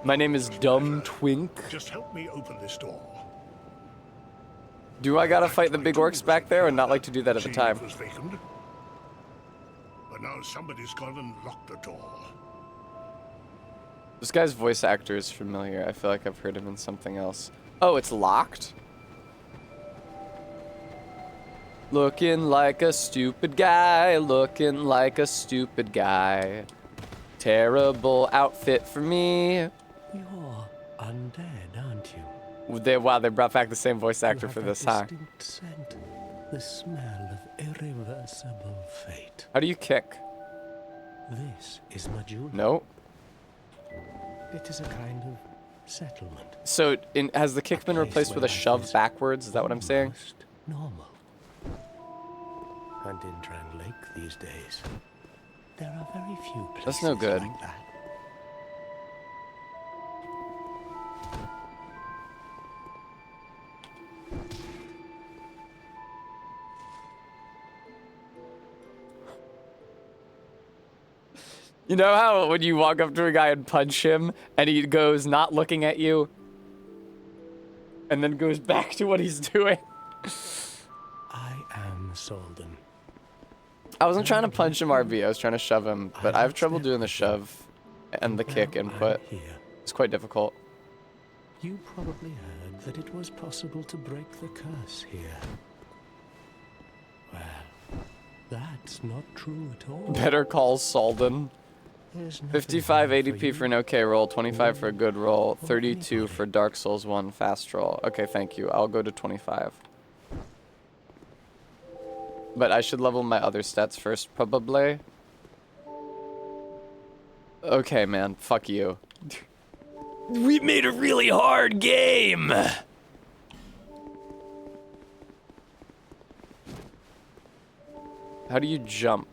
My name is Dumb Twink. Just help me open this door. Do I gotta fight the big orcs back there or not like to do that at the See, time? it was vacant. But now somebody's gone and locked the door. This guy's voice actor is familiar. I feel like I've heard him in something else. Oh, it's locked? Looking like a stupid guy, looking like a stupid guy. Terrible outfit for me. You're undead, aren't you? Wow, they brought back the same voice actor for this, huh? Distinct scent, the smell of irreversible fate. How do you kick? This is Majula. No. It is a kind of settlement. So, has the kick been replaced with a shove backwards? Is that what I'm saying? Almost normal. And in Drang Lake these days, there are very few places That's no good. like that. You know how when you walk up to a guy and punch him, and he goes not looking at you, and then goes back to what he's doing? I am Solden. I wasn't trying to punch him, RB. I was trying to shove him, but I have trouble doing the shove and the kick Now I'm input. here. It's quite difficult. You probably heard that it was possible to break the curse here. Well, that's not true at all. Better call Solden. There's nothing 55 here ADP for you. an okay roll, 25 for a good roll, 32 for Dark Souls 1 fast roll. Okay, thank you. I'll go to 25. But I should level my other stats first, probably. Okay, man. Fuck you. We made a really hard game! How do you jump?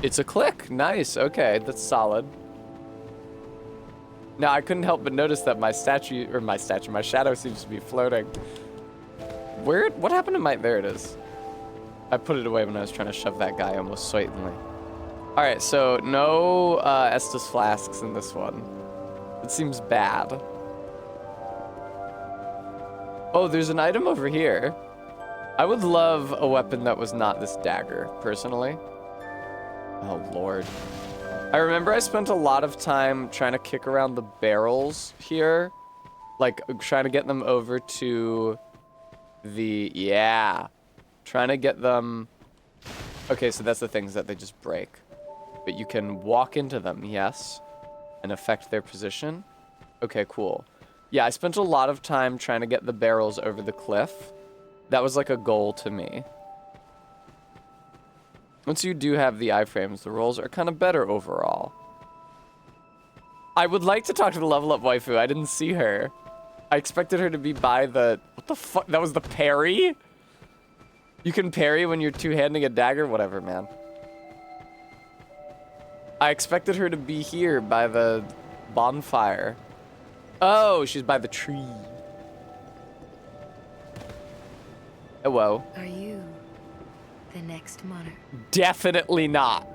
It's a click. Nice. Okay, that's solid. Now, I couldn't help but notice that my shadow seems to be floating. What happened to my, there it is. I put it away when I was trying to shove that guy almost certainly. All right, so no Estus flasks in this one. It seems bad. Oh, there's an item over here. I would love a weapon that was not this dagger, personally. Oh, Lord. I remember I spent a lot of time trying to kick around the barrels here. Like, trying to get them over to the... Yeah. Trying to get them... Okay, so that's the things that they just break. But you can walk into them, yes, and affect their position. Okay, cool. Yeah, I spent a lot of time trying to get the barrels over the cliff. That was like a goal to me. Once you do have the iframes, the rolls are kind of better overall. I would like to talk to the level up waifu. I didn't see her. I expected her to be by the... What the fuck? That was the parry? You can parry when you're two-handing a dagger? Whatever, man. I expected her to be here by the bonfire. Oh, she's by the tree. Hello. Are you The next monarch, Definitely not.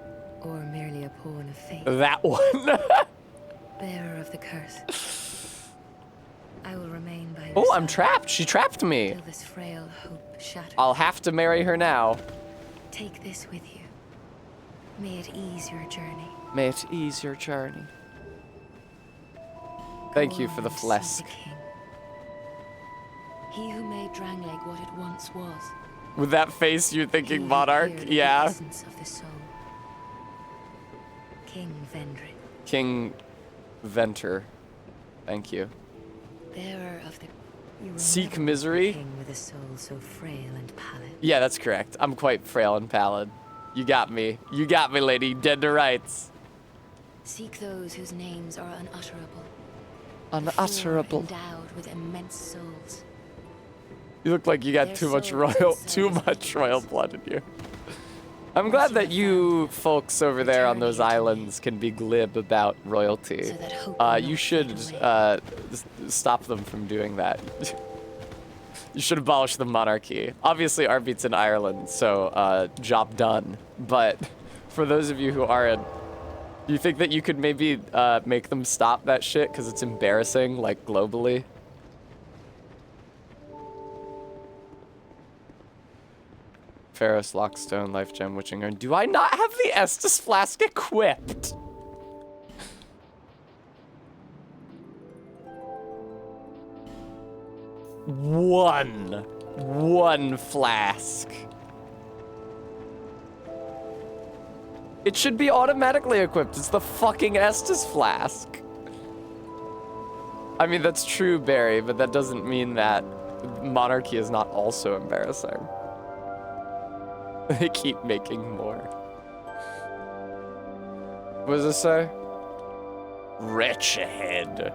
or merely a pawn of fate, That one. bearer of the curse. I will remain by your Oh, I'm side trapped. She trapped me. till this frail hope shatters. I'll have to marry her now. Take this with you. May it ease your journey. May it ease your journey. Thank Go you for the on and see flesk. the king. He who made Drangleic what it once was. With that face, you're He thinking who monarch? peered at the Yeah. essence of the soul. King Vendrick, King Venter. Thank you. bearer of the. You will Seek never meet a misery? King with a soul so frail and pallid. Yeah, that's correct. I'm quite frail and pallid. You got me. You got me, lady. Dead to rights. Seek those whose names are unutterable. The four Unutterable. endowed with immense souls. You look like you got Their too much souls royal, serve too as much beacons. royal blood in you. I'm glad that you folks over there on those Return here to me. islands can be glib about royalty. So that hope will You not should fade away. stop them from doing that. You should abolish the monarchy. Obviously, our beat's in Ireland, so job done. But for those of you who aren't, do you think that you could maybe make them stop that shit because it's embarrassing, like globally? Pharos, Lockstone, Life Gem, Witching Urn. Do I not have the Estus Flask equipped? One flask. It should be automatically equipped. It's the fucking Estus Flask. I mean, that's true, Barry, but that doesn't mean that monarchy is not also embarrassing. They keep making more. What does it say? Wretched.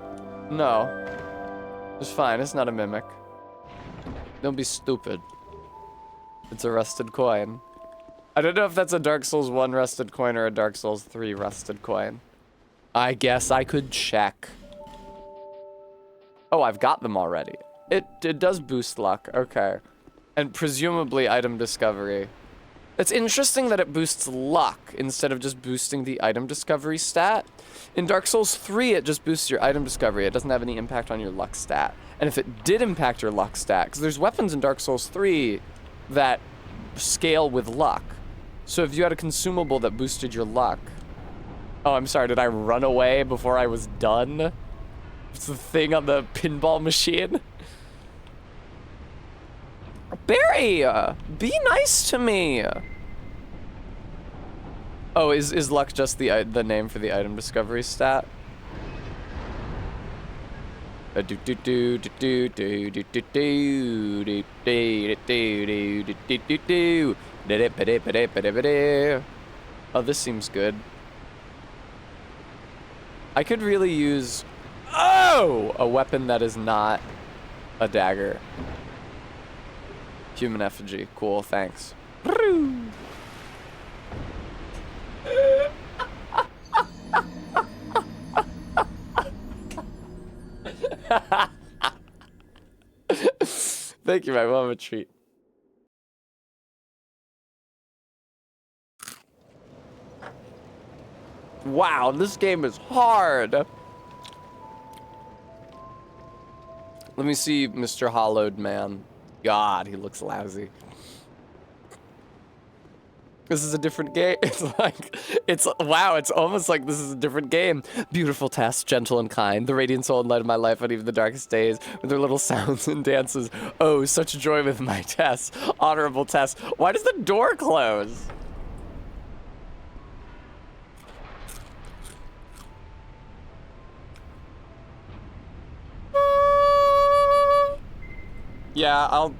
No. It's fine, it's not a mimic. Don't be stupid. It's a rusted coin. I don't know if that's a Dark Souls 1 rusted coin or a Dark Souls 3 rusted coin. I guess I could check. Oh, I've got them already. It does boost luck, okay. And presumably item discovery. It's interesting that it boosts luck instead of just boosting the item discovery stat. In Dark Souls 3, it just boosts your item discovery. It doesn't have any impact on your luck stat. And if it did impact your luck stat, because there's weapons in Dark Souls 3 that scale with luck. So if you had a consumable that boosted your luck. Oh, I'm sorry, did I run away before I was done? It's the thing on the pinball machine. Barry, be nice to me. Oh, is luck just the name for the item discovery stat? Oh, this seems good. I could really use a weapon that is not a dagger. Human effigy. Cool, thanks. Thank you, my mom, a treat. Wow, this game is hard. Let me see Mr. Hollowed Man. God, he looks lousy. This is a different game. Wow, it's almost like this is a different game. Beautiful Tess, gentle and kind, the radiant soul and light of my life on even the darkest days, with her little sounds and dances. Oh, such joy with my Tess, honorable Tess. Why does the door close? Yeah, I'll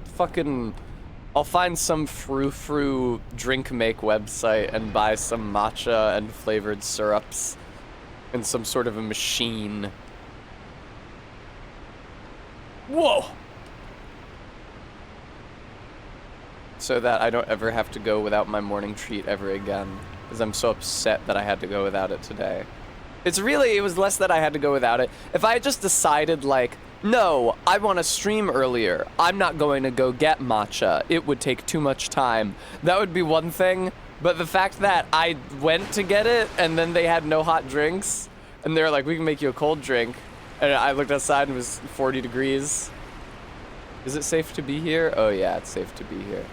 find some frou-frou drink make website and buy some matcha and flavored syrups and some sort of a machine. Whoa! So that I don't ever have to go without my morning treat ever again, because I'm so upset that I had to go without it today. It was less that I had to go without it. If I had just decided, like, No, I want to stream earlier. I'm not going to go get matcha. It would take too much time. That would be one thing, but the fact that I went to get it and then they had no hot drinks and they were like, we can make you a cold drink. And I looked outside and it was 40 degrees. Is it safe to be here? Oh yeah, it's safe to be here.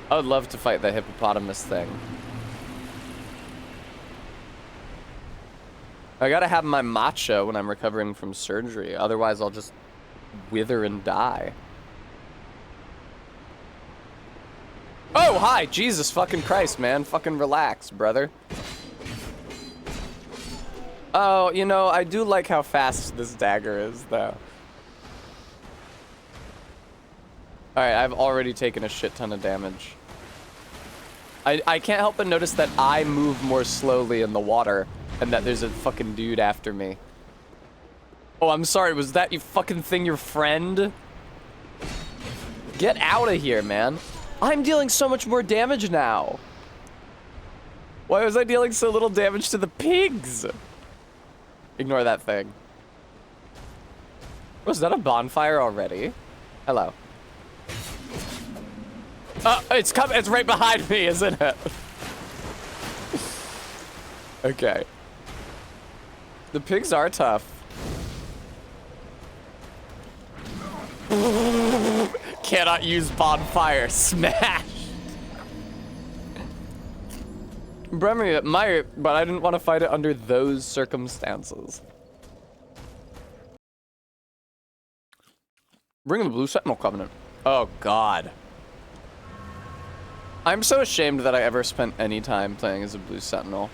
I would love to fight the hippopotamus thing. I gotta have my matcha when I'm recovering from surgery. Otherwise, I'll just wither and die. Oh, hi! Jesus fucking Christ, man. Fucking relax, brother. Oh, you know, I do like how fast this dagger is, though. Alright, I've already taken a shit ton of damage. I can't help but notice that I move more slowly in the water and that there's a fucking dude after me. Oh, I'm sorry, was that you fucking thing your friend? Get out of here, man. I'm dealing so much more damage now. Why was I dealing so little damage to the pigs? Ignore that thing. Was that a bonfire already? Hello. It's right behind me, isn't it? Okay. The pigs are tough. Cannot use bonfire. Smash. Bremer might, but I didn't want to fight it under those circumstances. Bring the Blue Sentinel Covenant. Oh, God. I'm so ashamed that I ever spent any time playing as a Blue Sentinel.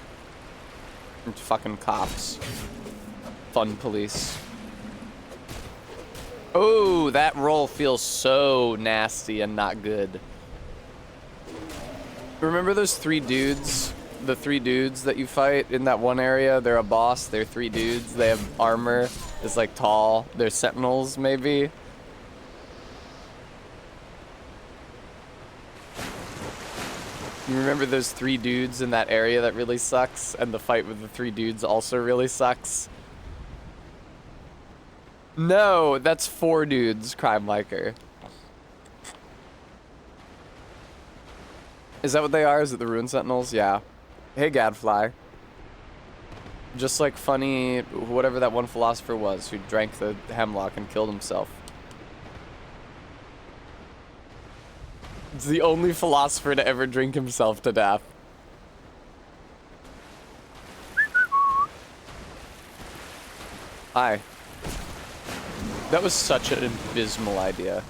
Fucking cops. Fun police. Oh, that roll feels so nasty and not good. Remember those three dudes? The three dudes that you fight in that one area? They're a boss. They're three dudes. They have armor. It's like tall. They're sentinels, maybe. You remember those three dudes in that area that really sucks? And the fight with the three dudes also really sucks? No, that's four dudes, Crime Liker. Is that what they are? Is it the Rune Sentinels? Yeah. Hey, Gadfly. Just like funny, whatever that one philosopher was who drank the hemlock and killed himself. It's the only philosopher to ever drink himself to death. Hi. That was such an abysmal idea.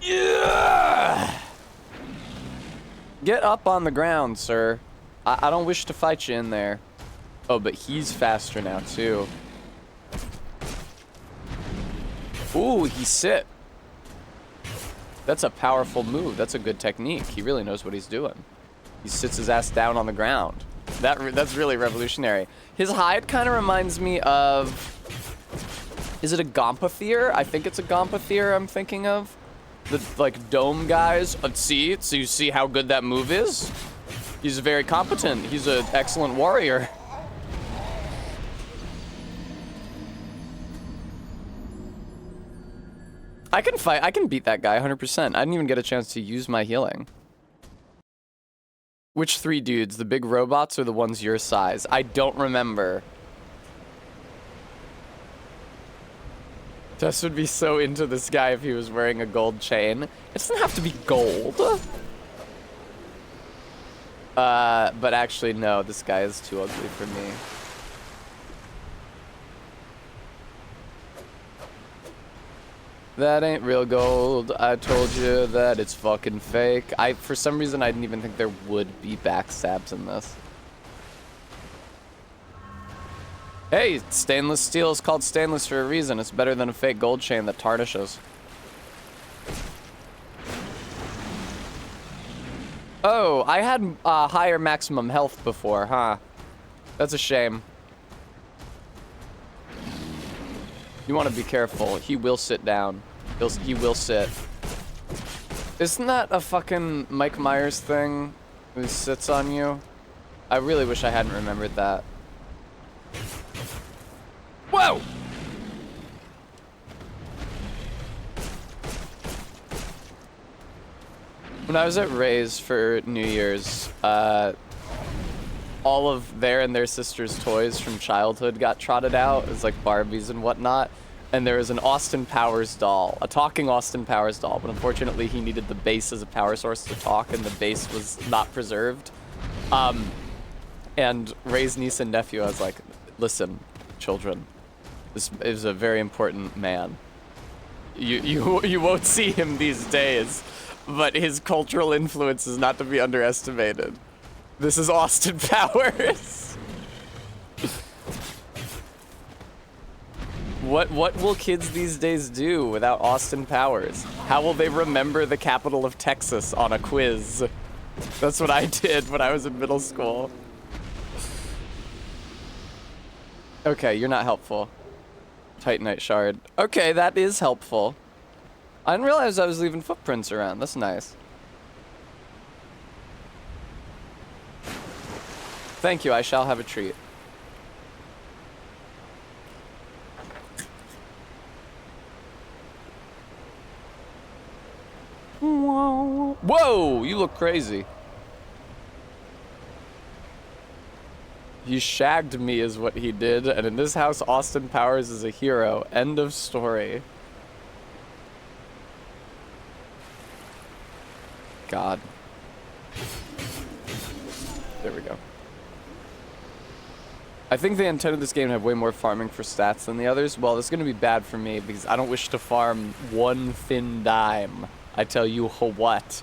Yeah! Get up on the ground, sir. I don't wish to fight you in there. Oh, but he's faster now, too. Ooh, he sit. That's a powerful move. That's a good technique. He really knows what he's doing. He sits his ass down on the ground. That's really revolutionary. His hide kind of reminds me of... Is it a Gompathier? I think it's a Gompathier I'm thinking of. The, like, dome guys. See? So you see how good that move is? He's very competent. He's an excellent warrior. I can fight. I can beat that guy 100%. I didn't even get a chance to use my healing. Which three dudes? The big robots or the ones your size? I don't remember. Tess would be so into this guy if he was wearing a gold chain. It doesn't have to be gold. But actually, no. This guy is too ugly for me. That ain't real gold. I told you that it's fucking fake. For some reason, I didn't even think there would be backstabs in this. Hey, stainless steel is called stainless for a reason. It's better than a fake gold chain that tarnishes. Oh, I had higher maximum health before, huh? That's a shame. You want to be careful. He will sit down. He will sit. Isn't that a fucking Mike Myers thing? Who sits on you? I really wish I hadn't remembered that. Whoa! When I was at Ray's for New Year's, all of their and their sister's toys from childhood got trotted out. It was like Barbies and whatnot. And there was an Austin Powers doll, a talking Austin Powers doll, but unfortunately he needed the base as a power source to talk, and the base was not preserved. And Ray's niece and nephew, I was like, listen, children, this is a very important man. You won't see him these days, but his cultural influence is not to be underestimated. This is Austin Powers. What will kids these days do without Austin Powers? How will they remember the capital of Texas on a quiz? That's what I did when I was in middle school. Okay, you're not helpful. Titanite shard. Okay, that is helpful. I didn't realize I was leaving footprints around. That's nice. Thank you, I shall have a treat. Whoa, you look crazy. He shagged me is what he did, and in this house, Austin Powers is a hero. End of story. God. There we go. I think they intended this game to have way more farming for stats than the others. Well, it's going to be bad for me because I don't wish to farm one thin dime. I tell you what,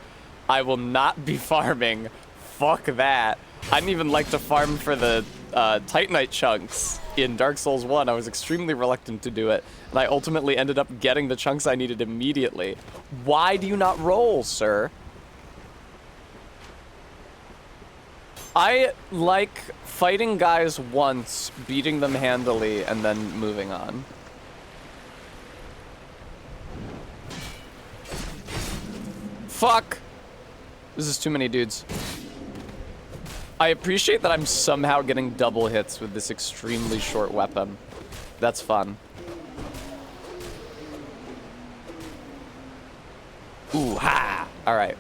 I will not be farming. Fuck that. I didn't even like to farm for the Titanite chunks in Dark Souls 1. I was extremely reluctant to do it, and I ultimately ended up getting the chunks I needed immediately. Why do you not roll, sir? I like fighting guys once, beating them handily, and then moving on. Fuck! This is too many dudes. I appreciate that I'm somehow getting double hits with this extremely short weapon. That's fun. Ooh ha! Alright.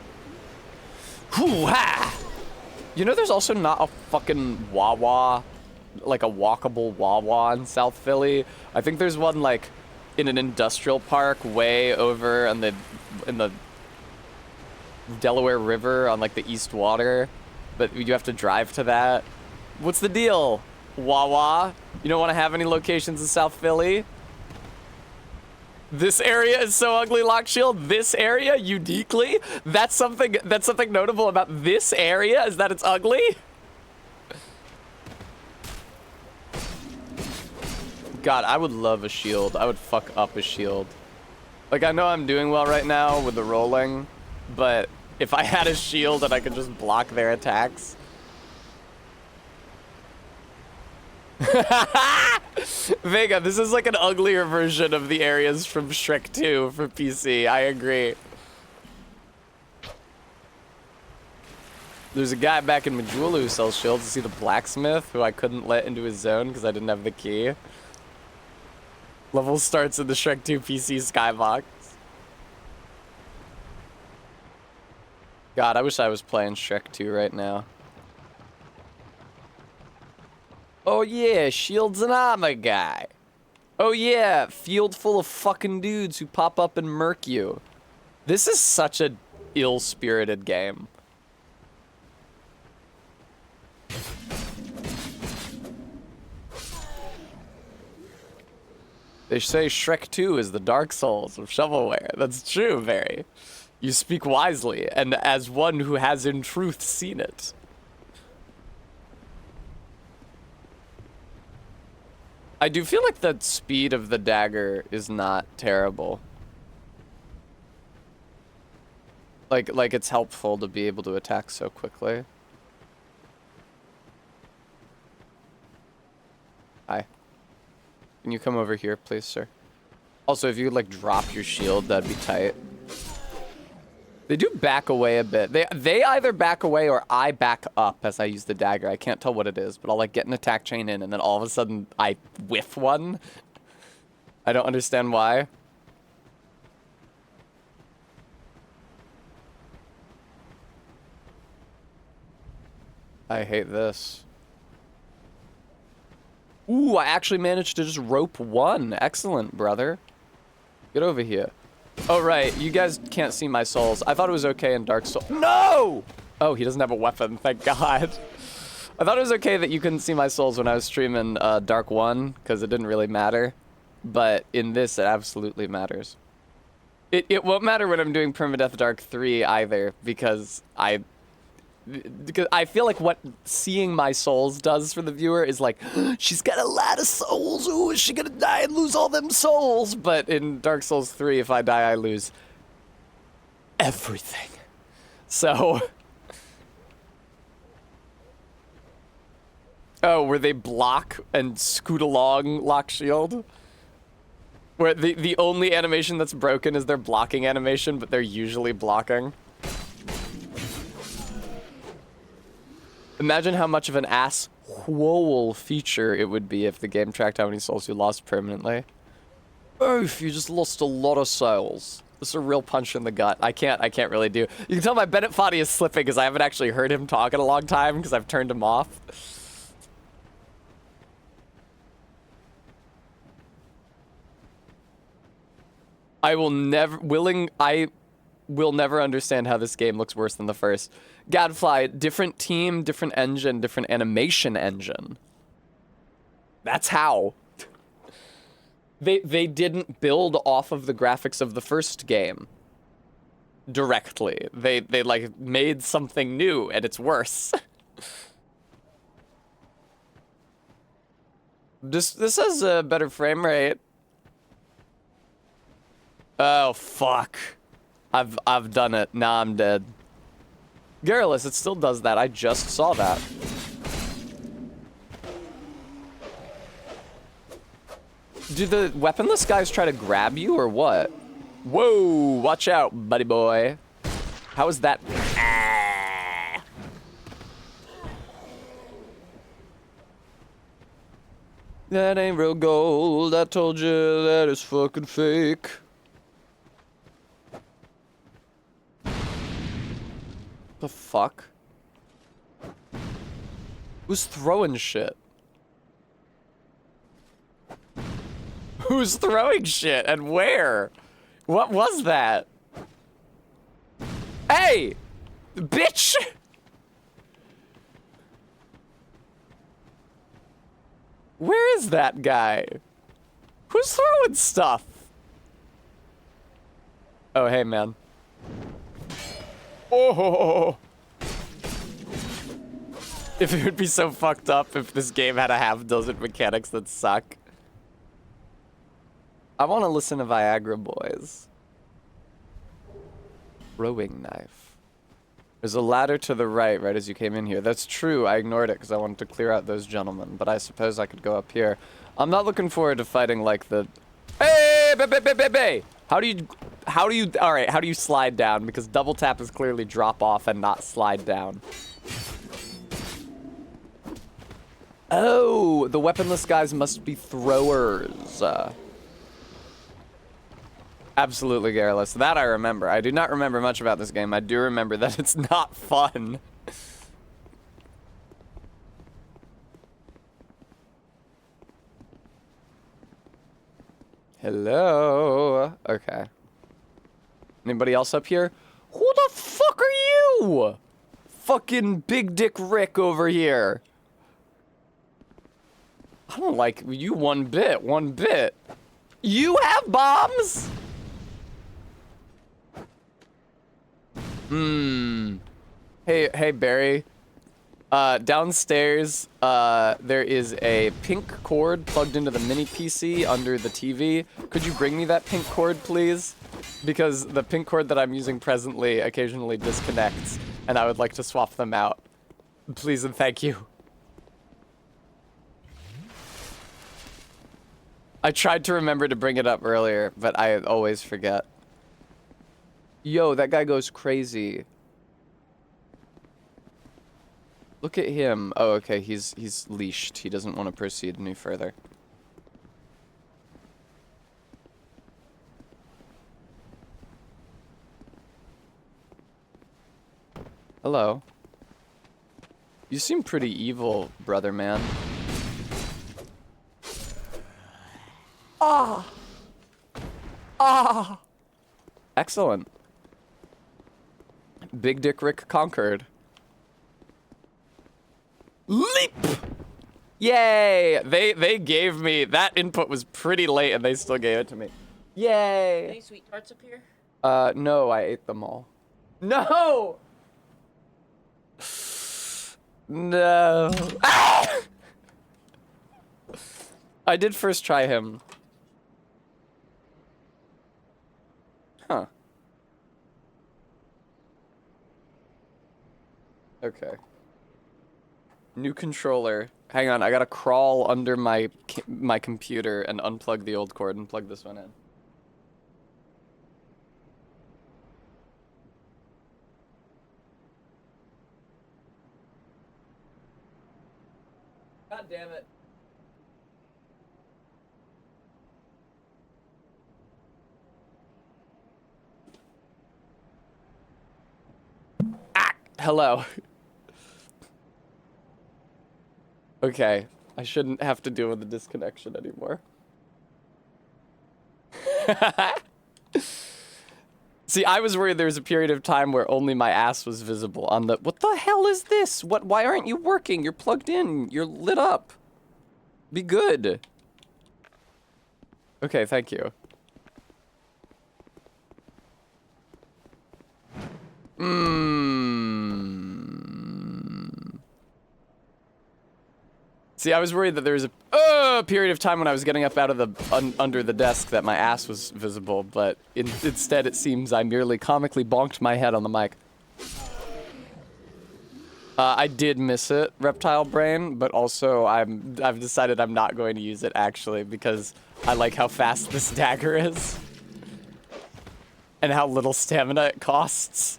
Ooh ha! You know there's also not a fucking Wawa, like a walkable Wawa in South Philly? I think there's one like in an industrial park way over in the Delaware River on like the East Water, but you have to drive to that. What's the deal, Wawa? You don't want to have any locations in South Philly? This area is so ugly, Lockshield. This area, uniquely, that's something notable about this area is that it's ugly. God, I would love a shield. I would fuck up a shield. Like, I know I'm doing well right now with the rolling, but if I had a shield and I could just block their attacks. Vega, this is like an uglier version of the areas from Shrek 2 for PC. I agree. There's a guy back in Majula who sells shields. You see the blacksmith who I couldn't let into his zone because I didn't have the key. Level starts in the Shrek 2 PC skybox. God, I wish I was playing Shrek 2 right now. Oh yeah, shields and armor guy. Oh yeah, field full of fucking dudes who pop up and murk you. This is such a ill-spirited game. They say Shrek 2 is the Dark Souls of shovelware. That's true, very. You speak wisely, and as one who has in truth seen it. I do feel like the speed of the dagger is not terrible. Like it's helpful to be able to attack so quickly. Hi. Can you come over here, please, sir? Also, if you could, like, drop your shield, that'd be tight. They do back away a bit. They either back away or I back up as I use the dagger. I can't tell what it is, but I'll, like, get an attack chain in, and then all of a sudden I whiff one. I don't understand why. I hate this. Ooh, I actually managed to just rope one. Excellent, brother. Get over here. Oh, right. You guys can't see my souls. I thought it was okay in Dark Souls. No! Oh, he doesn't have a weapon. Thank God. I thought it was okay that you couldn't see my souls when I was streaming Dark 1, because it didn't really matter. But in this, it absolutely matters. It won't matter when I'm doing Permadeath Dark 3 either, because I feel like what seeing my souls does for the viewer is like, she's got a lot of souls. Ooh, is she gonna die and lose all them souls? But in Dark Souls 3, if I die, I lose everything. So... Oh, where they block and scoot along lock shield? Where the only animation that's broken is their blocking animation, but they're usually blocking. Imagine how much of an ass-whole feature it would be if the game tracked how many souls you lost permanently. Oof, you just lost a lot of souls. This is a real punch in the gut. I can't really do. You can tell my Bennett Foddy is slipping because I haven't actually heard him talk in a long time because I've turned him off. I will never understand how this game looks worse than the first. Gadfly, different team, different engine, different animation engine. That's how. They didn't build off of the graphics of the first game directly. They like made something new and it's worse. This has a better frame rate. Oh, fuck. I've done it. Nah, I'm dead. Garrulous, it still does that. I just saw that. Do the weaponless guys try to grab you or what? Whoa, watch out, buddy boy. How is that? Ah. That ain't real gold. I told you that is fucking fake. The fuck? Who's throwing shit? Who's throwing shit and where? What was that? Hey! Bitch! Where is that guy? Who's throwing stuff? Oh, hey, man. Oh! If it would be so fucked up if this game had a half-dozen mechanics that suck. I want to listen to Viagra Boys. Throwing knife. There's a ladder to the right as you came in here. That's true, I ignored it because I wanted to clear out those gentlemen, but I suppose I could go up here. I'm not looking forward to fighting like the... Hey, baby! How do you slide down? Because double tap is clearly drop off and not slide down. Oh, the weaponless guys must be throwers. Absolutely, Garrulous. That I remember. I do not remember much about this game. I do remember that it's not fun. Hello? Okay. Anybody else up here? Who the fuck are you? Fucking Big Dick Rick over here. I don't like you one bit. You have bombs? Hey, Barry. Downstairs, there is a pink cord plugged into the mini PC under the TV. Could you bring me that pink cord, please? Because the pink cord that I'm using presently occasionally disconnects, and I would like to swap them out. Please and thank you. I tried to remember to bring it up earlier, but I always forget. Yo, that guy goes crazy. Look at him. Oh, okay, he's leashed. He doesn't want to proceed any further. Hello. You seem pretty evil, brother man. Ah! Ah! Excellent. Big Dick Rick conquered. Leap! Yay! They gave me, that input was pretty late and they still gave it to me. Yay! Any sweet tarts up here? No, I ate them all. No! No. Ah! I did first try him. Huh. Okay. New controller. Hang on, I gotta crawl under my computer and unplug the old cord and plug this one in. God damn it. Ah! Hello. Okay, I shouldn't have to deal with the disconnection anymore. See, I was worried there was a period of time where only my ass was visible on the— what the hell is this? Why aren't you working? You're plugged in. You're lit up. Be good. Okay, thank you. See, I was worried that there was a period of time when I was getting up out of the under the desk that my ass was visible, but instead it seems I merely comically bonked my head on the mic. I did miss it, Reptile Brain, but also I've decided I'm not going to use it actually because I like how fast this dagger is and how little stamina it costs.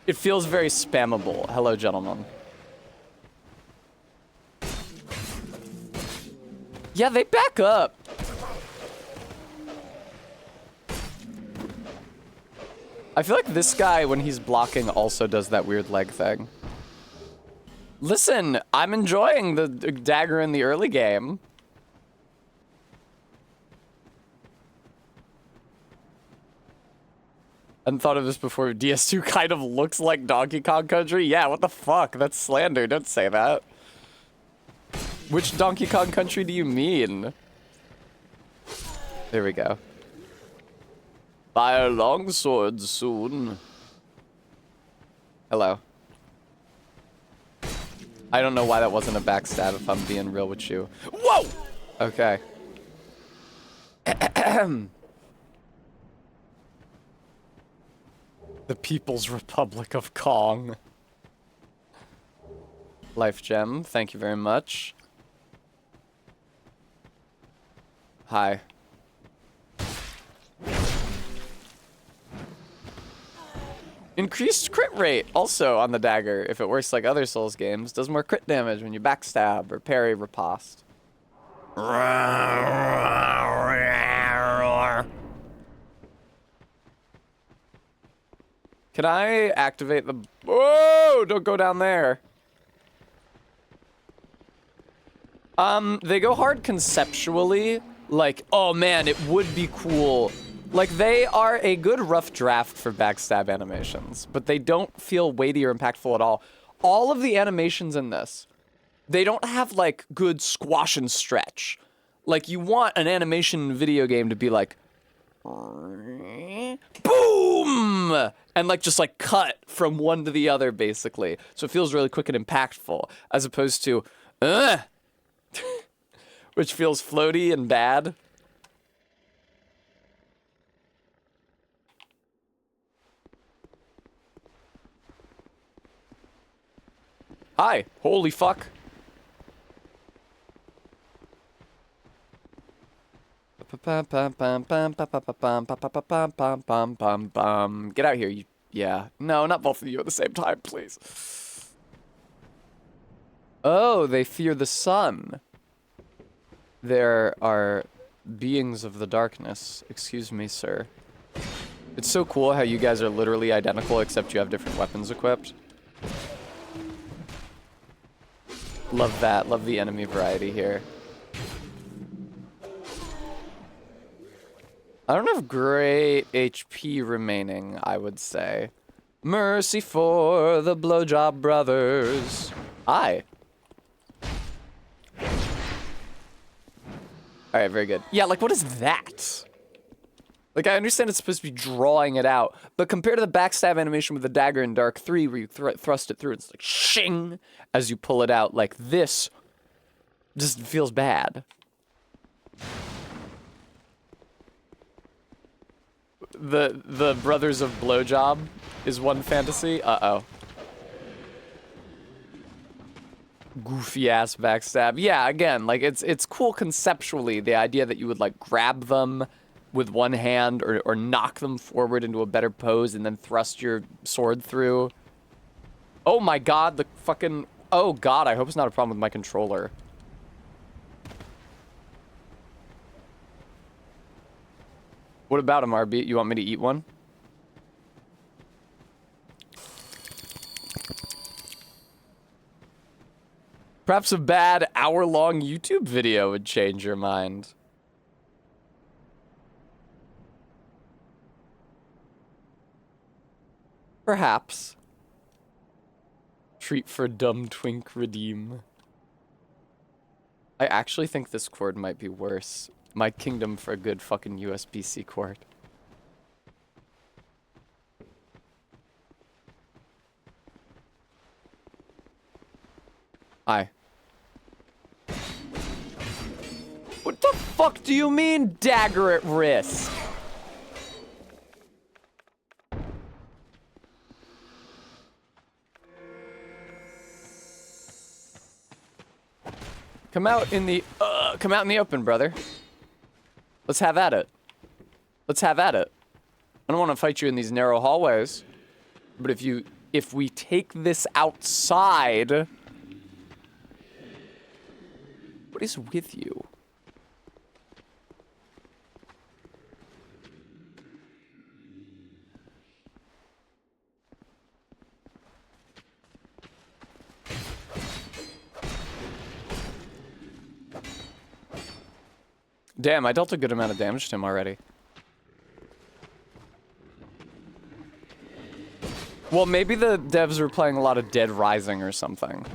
It feels very spammable. Hello, gentlemen. Yeah, they back up. I feel like this guy, when he's blocking, also does that weird leg thing. Listen, I'm enjoying the dagger in the early game. I hadn't thought of this before. DS2 kind of looks like Donkey Kong Country. Yeah, what the fuck? That's slander. Don't say that. Which Donkey Kong Country do you mean? There we go. Fire longsword soon. Hello. I don't know why that wasn't a backstab if I'm being real with you. Whoa! Okay. The People's Republic of Kong. Life gem, thank you very much. Hi. Increased crit rate also on the dagger if it works like other Souls games. Does more crit damage when you backstab or parry riposte. Can I activate the— whoa! Don't go down there. They go hard conceptually. Like, oh man, it would be cool. Like, they are a good rough draft for backstab animations, but they don't feel weighty or impactful at all. All of the animations in this, they don't have, like, good squash and stretch. Like, you want an animation video game to be like, boom! And, like, just, like, cut from one to the other, basically. So it feels really quick and impactful, as opposed to, which feels floaty and bad. Hi. Holy fuck. Get out here, you— yeah. No, not both of you at the same time, please. Oh, they fear the sun. There are beings of the darkness. Excuse me, sir. It's so cool how you guys are literally identical except you have different weapons equipped. Love that. Love the enemy variety here. I don't have great HP remaining, I would say. Mercy for the Blowjob Brothers. Hi. Alright, very good. Yeah, like, what is that? Like, I understand it's supposed to be drawing it out, but compared to the backstab animation with the dagger in Dark 3, where you thrust it through, it's like, shing, as you pull it out. Like, this just feels bad. The Brothers of Blowjob is one fantasy. Uh-oh. Goofy ass backstab. Yeah, again, like it's cool conceptually, the idea that you would like grab them with one hand or knock them forward into a better pose and then thrust your sword through. Oh my god, the fucking... Oh god, I hope it's not a problem with my controller. What about him, RB? You want me to eat one? Perhaps a bad hour-long YouTube video would change your mind. Perhaps. Treat for dumb twink redeem. I actually think this cord might be worse. My kingdom for a good fucking USB-C cord. Hi. What the fuck do you mean, dagger at risk? Come out in the open, brother. Let's have at it. Let's have at it. I don't want to fight you in these narrow hallways, but if we take this outside, what is with you? Damn, I dealt a good amount of damage to him already. Well, maybe the devs were playing a lot of Dead Rising or something.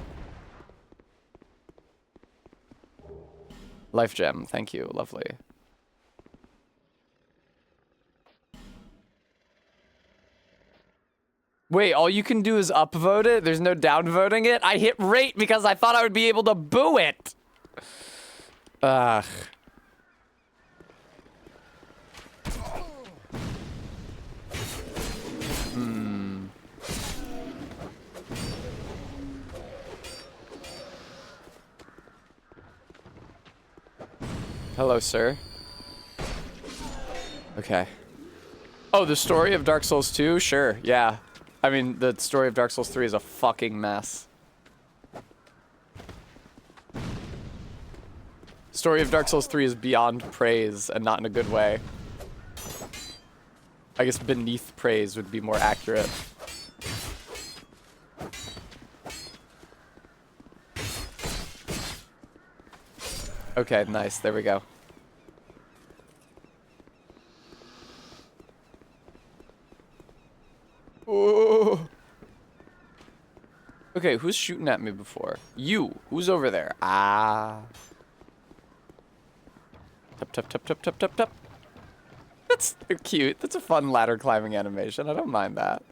Life gem, thank you, lovely. Wait, all you can do is upvote it? There's no downvoting it? I hit rate because I thought I would be able to boo it! Ugh. Hello, sir. Okay. Oh, the story of Dark Souls 2? Sure, yeah. I mean, the story of Dark Souls 3 is a fucking mess. Story of Dark Souls 3 is beyond praise, and not in a good way. I guess beneath praise would be more accurate. Okay, nice. There we go. Oh. Okay, who's shooting at me before? You. Who's over there? Ah. Tup, tup, tup, tup, tup, tup, tup. That's cute. That's a fun ladder climbing animation. I don't mind that.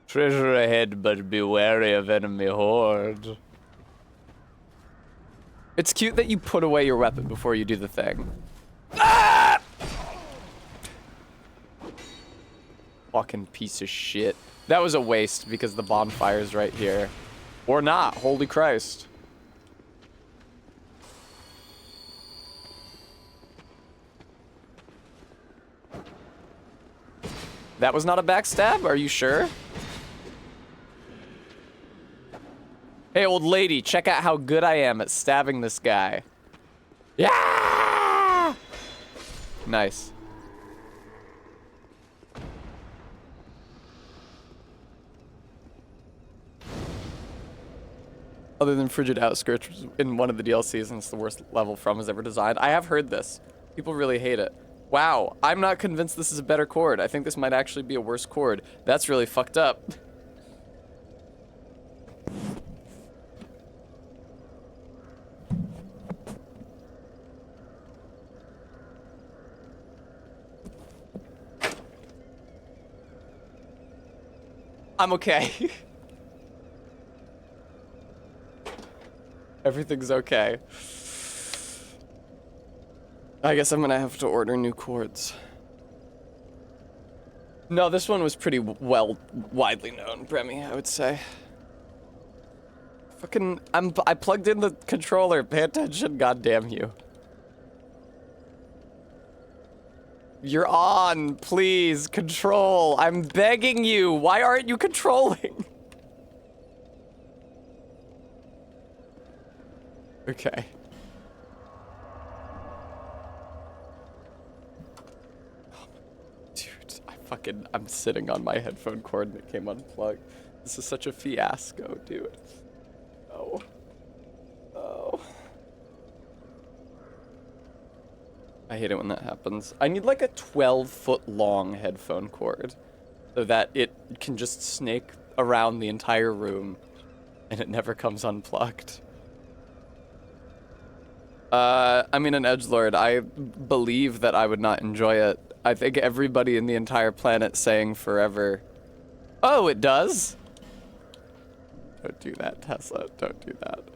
Treasure ahead, but be wary of enemy horde. It's cute that you put away your weapon before you do the thing. Ah! Fucking piece of shit. That was a waste because the bonfire's right here. Or not. Holy Christ. That was not a backstab? Are you sure? Hey, old lady, check out how good I am at stabbing this guy. Yeah! Nice. Other than Frigid Outskirts in one of the DLCs, and it's the worst level From has ever designed. I have heard this. People really hate it. Wow, I'm not convinced this is a better chord. I think this might actually be a worse chord. That's really fucked up. I'm okay. Everything's okay. I guess I'm gonna have to order new chords. No, this one was pretty widely known, Bremy, I would say. Fucking, I plugged in the controller. Pay attention, goddamn you. You're on, please, control. I'm begging you. Why aren't you controlling? Okay. Dude, I'm sitting on my headphone cord and it came unplugged. This is such a fiasco, dude. Oh. Oh. I hate it when that happens. I need like a 12-foot long headphone cord so that it can just snake around the entire room and it never comes unplugged. I mean, an edgelord, I believe that I would not enjoy it. I think everybody in the entire planet saying forever. Oh, it does? Don't do that, Tessa. Don't do that.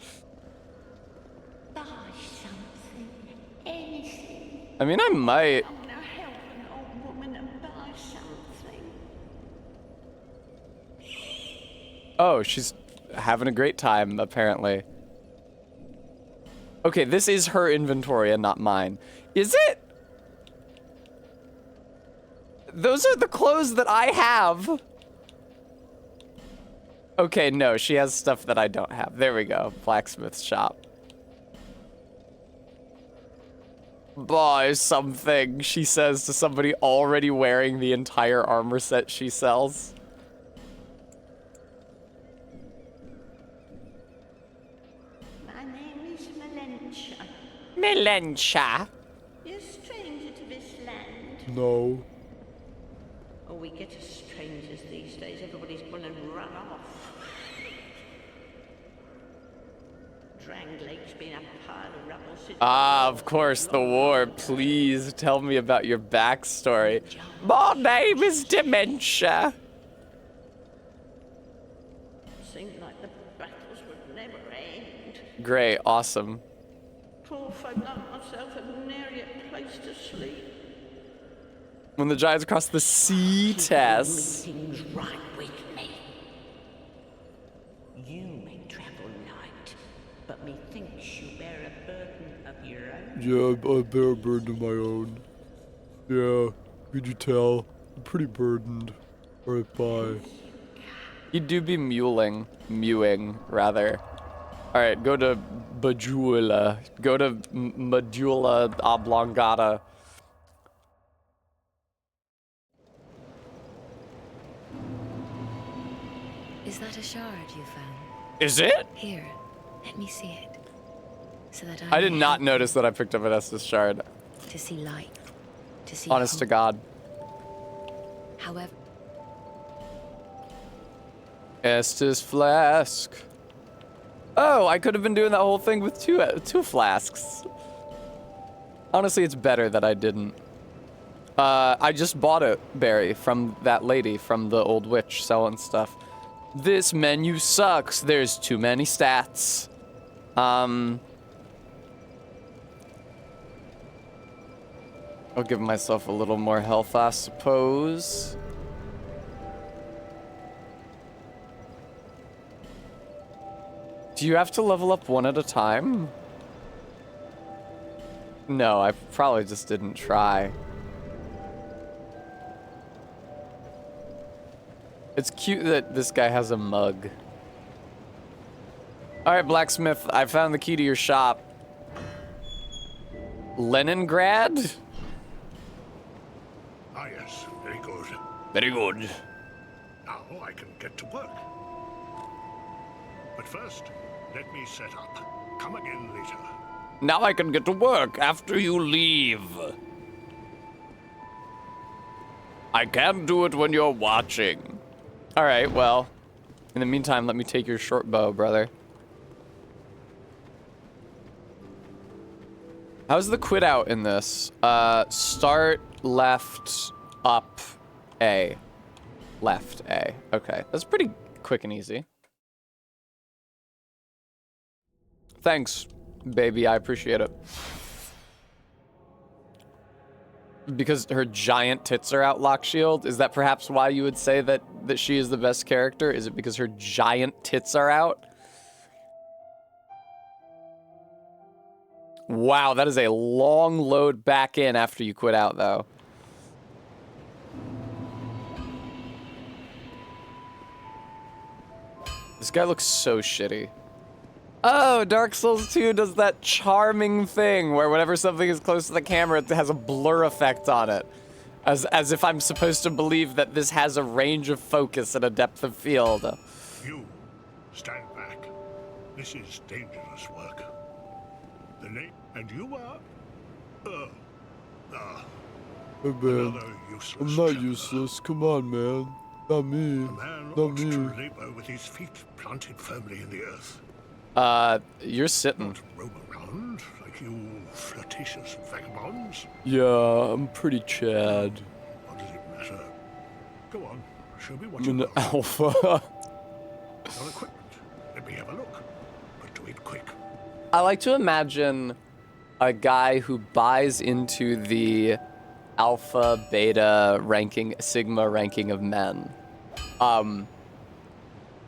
Buy something. Anything. I mean, I might. I want to help an old woman and buy something. Oh, she's having a great time, apparently. Okay, this is her inventory and not mine. Is it? Those are the clothes that I have. Okay, no, she has stuff that I don't have. There we go. Blacksmith shop. Buy something, she says to somebody already wearing the entire armor set she sells. My name is Melentia. Melentia. You're a stranger to this land. No. Oh, we get as strangers these days. Everybody's gone and run off. Dranglake's been a pile of rubble since... Ah, of course, the war. Please tell me about your backstory. My name is Dementia. Seemed like the battles would never end. Great, awesome. Poor folk like myself have nary a place to sleep. When the giants cross the sea, Tess. Things right with me. You may travel light, but methinks you bear a burden of your own. Yeah, I bear a burden of my own. Yeah, could you tell? I'm pretty burdened. Alright, bye. You do be mewing, rather. Alright, go to Bajula. Go to Medulla Oblongata. Is that a shard you found? Is it? Here, let me see it. So that I did may not help notice that I picked up an Estus shard. to see light, to see Honest to hope. God. However, Estus flask. Oh, I could have been doing that whole thing with two flasks. Honestly, it's better that I didn't. I just bought it, Barry, from that lady from the old witch selling stuff. This menu sucks. There's too many stats. I'll give myself a little more health, I suppose. Do you have to level up one at a time? No, I probably just didn't try. It's cute that this guy has a mug. Alright, blacksmith, I found the key to your shop. Leningrad? Ah, yes, very good. Very good. Now I can get to work. But first, Let me set up. Come again later. Now I can get to work after you leave. I can't do it when you're watching. All right, well, in the meantime, let me take your short bow, brother. How's the quit out in this? Start left, up, A. Left, A. Okay, that's pretty quick and easy. Thanks, baby, I appreciate it. Because her giant tits are out, Lock Shield? Is that perhaps why you would say that she is the best character? Is it because her giant tits are out? Wow, that is a long load back in after you quit out, though. This guy looks so shitty. Oh, Dark Souls 2 does that charming thing where whenever something is close to the camera, it has a blur effect on it. As if I'm supposed to believe that this has a range of focus and a depth of field. You, stand back. This is dangerous work. The name, and you are? Hey, Another useless I'm not traveler. useless. Come on, man. Not me. A man Not ought me. to labor with his feet planted firmly in the earth. You're sitting. Not roam around like you flirtatious vagabonds. Yeah, I'm pretty Chad. What does it matter? Go on, show me what I'm you an know. alpha. Your equipment. Let me have a look. But do it quick. I like to imagine a guy who buys into the alpha, beta ranking, sigma ranking of men.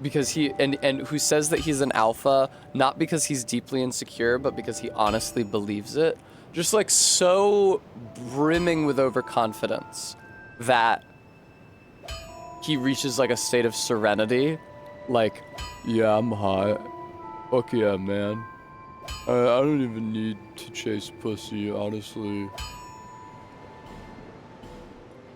Because and who says that he's an alpha, not because he's deeply insecure, but because he honestly believes it. Just like so brimming with overconfidence that he reaches like a state of serenity. Like, yeah, I'm hot. Fuck yeah, man. I don't even need to chase pussy, honestly.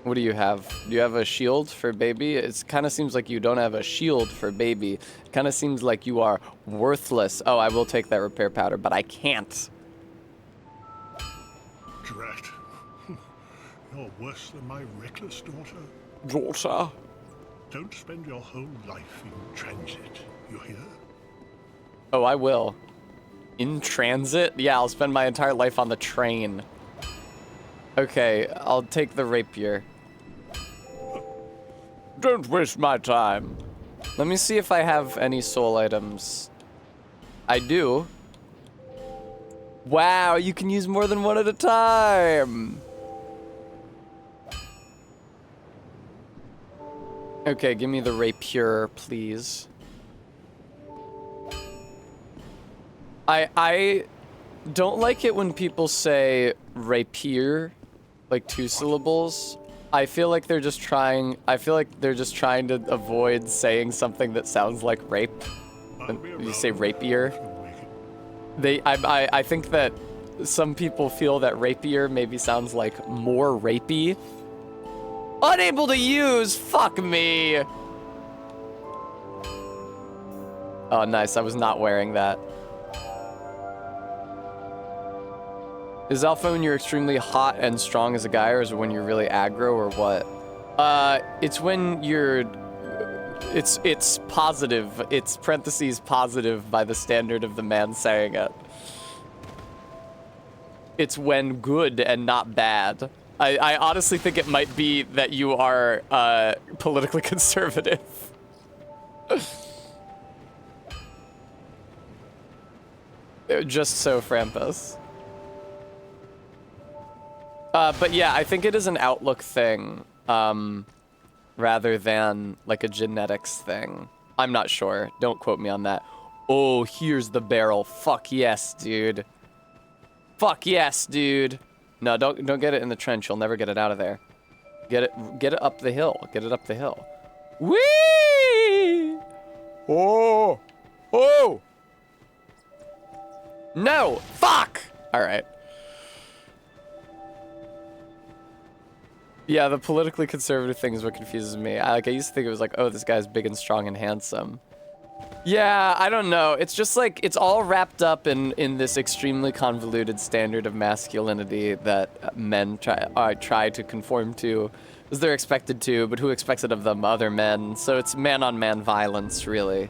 What do you have? Do you have a shield for baby? It kind of seems like you don't have a shield for baby. It kind of seems like you are worthless. Oh, I will take that repair powder, but I can't. Drat. You're worse than my reckless daughter. Daughter? Don't spend your whole life in transit, you hear? Oh, I will. In transit? Yeah, I'll spend my entire life on the train. Okay, I'll take the rapier. Don't waste my time. Let me see if I have any soul items. I do. Wow, you can use more than one at a time. Okay, give me the rapier, please. I don't like it when people say rapier, like 2 syllables. I feel like they're just trying to avoid saying something that sounds like rape. You say rapier. I think that some people feel that rapier maybe sounds like more rapey. Unable to use, fuck me. Oh, nice, I was not wearing that. Is alpha when you're extremely hot and strong as a guy, or is it when you're really aggro, or what? It's when you're... It's positive. It's parentheses positive by the standard of the man saying it. It's when good and not bad. I honestly think it might be that you are politically conservative. Just so, Frampus. But yeah, I think it is an outlook thing, rather than like a genetics thing. I'm not sure. Don't quote me on that. Oh, here's the barrel. Fuck yes, dude. Fuck yes, dude. No, don't get it in the trench. You'll never get it out of there. Get it up the hill. Get it up the hill. Whee! Oh! Oh! No! Fuck! All right. Yeah, the politically conservative thing is what confuses me. I used to think it was like, oh, this guy's big and strong and handsome. Yeah, I don't know. It's just like it's all wrapped up in this extremely convoluted standard of masculinity that men try to conform to, as they're expected to, but who expects it of them? Other men. So it's man-on-man violence, really.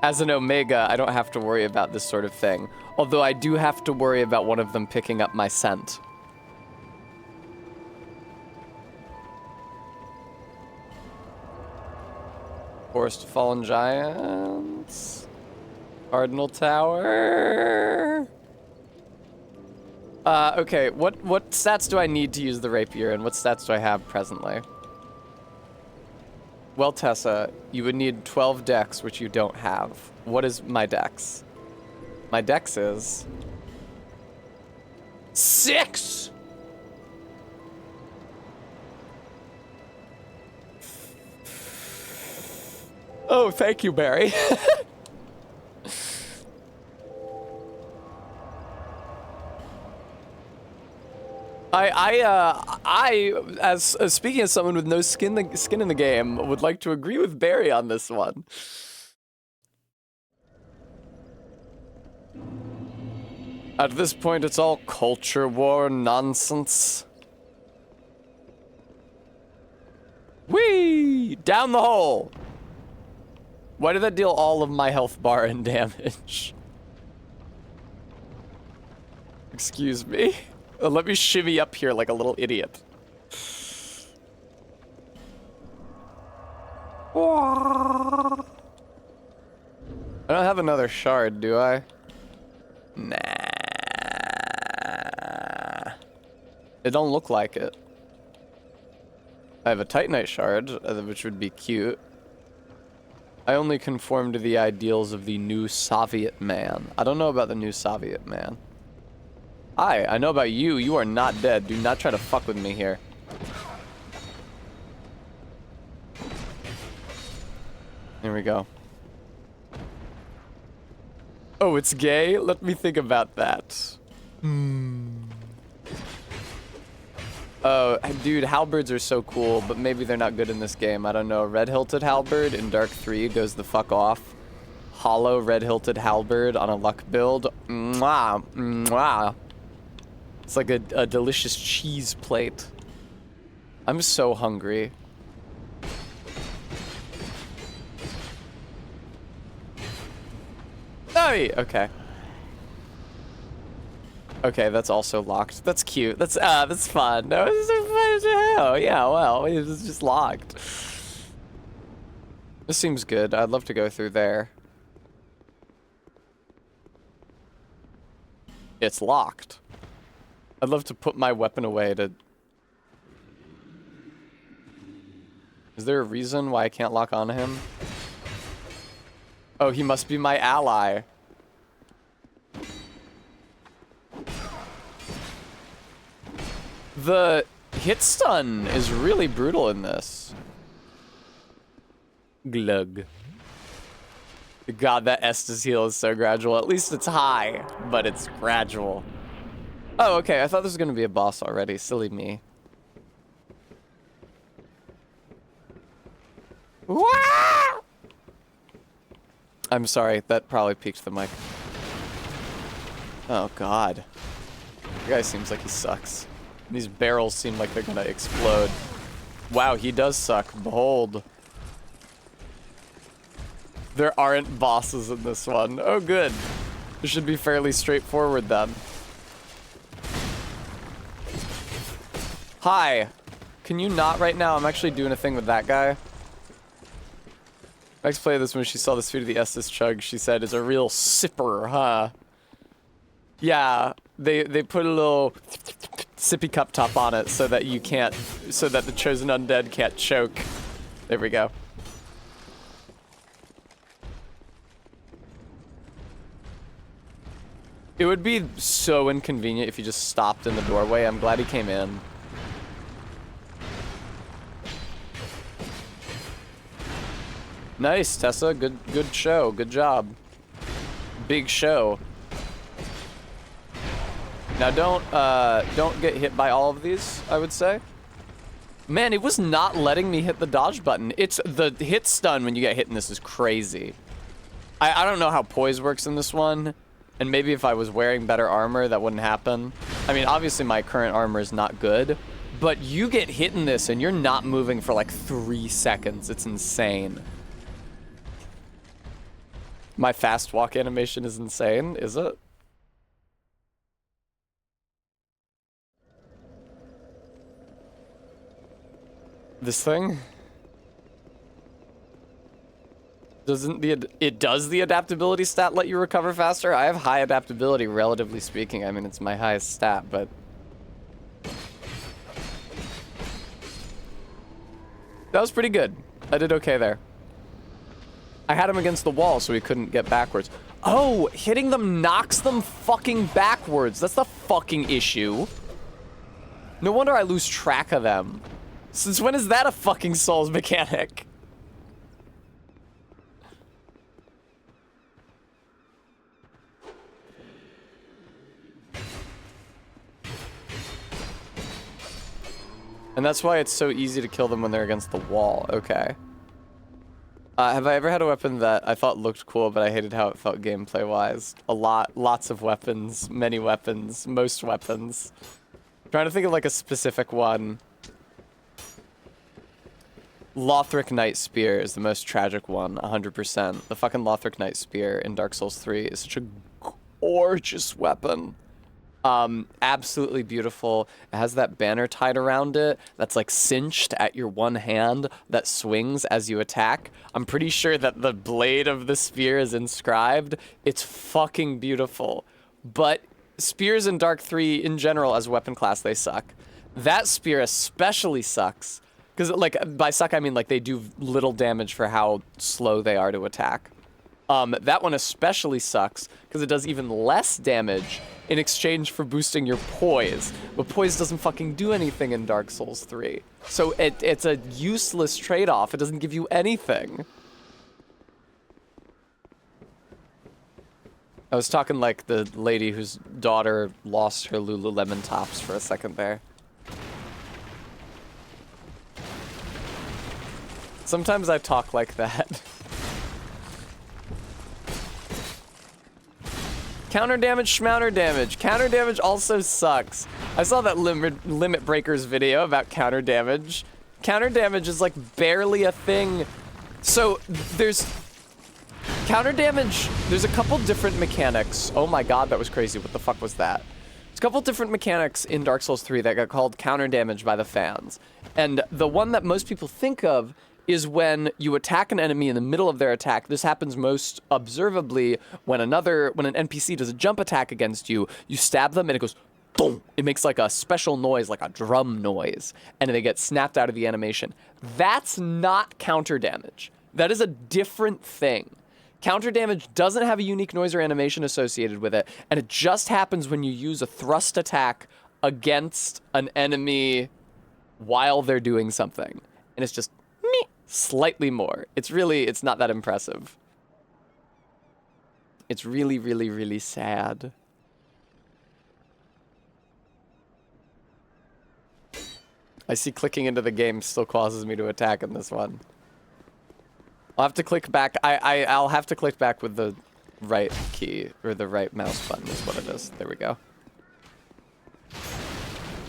As an Omega, I don't have to worry about this sort of thing. Although I do have to worry about one of them picking up my scent. Forest of Fallen Giants. Cardinal Tower. Okay, what stats do I need to use the rapier, and what stats do I have presently? Well, Tessa, you would need 12 dex, which you don't have. What is my dex? My dex is 6! Oh, thank you, Barry. As speaking as someone with no skin in the game, would like to agree with Barry on this one. At this point, it's all culture war nonsense. Whee! Down the hole! Why did that deal all of my health bar and damage? Excuse me? Let me shimmy up here like a little idiot. I don't have another shard, do I? Nah. It don't look like it. I have a Titanite shard, which would be cute. I only conform to the ideals of the new Soviet man. I don't know about the new Soviet man. Hi, I know about you. You are not dead. Do not try to fuck with me here. Here we go. Oh, it's gay? Let me think about that. Oh, dude, halberds are so cool, but maybe they're not good in this game. I don't know. Red-hilted halberd in Dark 3 goes the fuck off. Hollow red-hilted halberd on a luck build. Mwah, mwah. It's like a delicious cheese plate. I'm so hungry. Hey, okay. Okay, that's also locked. That's cute. That's fun. No, it's so fun as hell. Yeah, well, it's just locked. This seems good. I'd love to go through there. It's locked. I'd love to put my weapon away to... Is there a reason why I can't lock onto him? Oh, he must be my ally. The hit stun is really brutal in this. Glug. God, that Estus heal is so gradual. At least it's high, but it's gradual. Oh, okay. I thought this was going to be a boss already. Silly me. Wah! I'm sorry. That probably peaked the mic. Oh, God. The guy seems like he sucks. These barrels seem like they're going to explode. Wow, he does suck. Behold. There aren't bosses in this one. Oh, good. It should be fairly straightforward then. Hi. Can you not right now? I'm actually doing a thing with that guy. Max played this when she saw the speed of the Estus chug. She said, "It's a real sipper, huh?" Yeah, they put a little sippy cup top on it so that you can't, so that the chosen undead can't choke. There we go. It would be so inconvenient if you just stopped in the doorway. I'm glad he came in. Nice, Tessa. Good show. Good job. Big show. Now don't get hit by all of these, I would say. Man, it was not letting me hit the dodge button. It's the hit stun when you get hit in this is crazy. I don't know how poise works in this one. And maybe if I was wearing better armor, that wouldn't happen. I mean, obviously my current armor is not good. But you get hit in this and you're not moving for like 3 seconds. It's insane. My fast walk animation is insane, is it? This thing? Doesn't it does the adaptability stat let you recover faster? I have high adaptability, relatively speaking. I mean, it's my highest stat, but... That was pretty good. I did okay there. I had him against the wall, so he couldn't get backwards. Oh, hitting them knocks them fucking backwards. That's the fucking issue. No wonder I lose track of them. Since when is that a fucking Souls mechanic? And that's why it's so easy to kill them when they're against the wall. Okay. Have I ever had a weapon that I thought looked cool, but I hated how it felt gameplay-wise? Lots of weapons, many weapons, most weapons. I'm trying to think of like a specific one. Lothric Knight Spear is the most tragic one, 100%. The fucking Lothric Knight Spear in Dark Souls 3 is such a gorgeous weapon. Absolutely beautiful. It has that banner tied around it that's like cinched at your one hand that swings as you attack. I'm pretty sure that the blade of the spear is inscribed. It's fucking beautiful. But spears in Dark 3 in general as a weapon class, they suck. That spear especially sucks. Because, like, by suck, I mean, like, they do little damage for how slow they are to attack. That one especially sucks, because it does even less damage in exchange for boosting your poise. But poise doesn't fucking do anything in Dark Souls 3. So it's a useless trade-off. It doesn't give you anything. I was talking like the lady whose daughter lost her Lululemon tops for a second there. Sometimes I talk like that. Counter damage, schmouter damage. Counter damage also sucks. I saw that Limit Breakers video about counter damage. Counter damage is like barely a thing. So there's counter damage. There's a couple different mechanics. Oh my god, that was crazy. What the fuck was that? There's a couple different mechanics in Dark Souls 3 that got called counter damage by the fans. And the one that most people think of is when you attack an enemy in the middle of their attack. This happens most observably when an NPC does a jump attack against you, you stab them and it goes boom. It makes like a special noise, like a drum noise, and they get snapped out of the animation. That's not counter damage. That is a different thing. Counter damage doesn't have a unique noise or animation associated with it, and it just happens when you use a thrust attack against an enemy while they're doing something. And it's just slightly more. It's not that impressive. It's really, really, really sad. I see clicking into the game still causes me to attack in this one. I'll have to click back. I'll have to click back with the right key, or the right mouse button is what it is. There we go.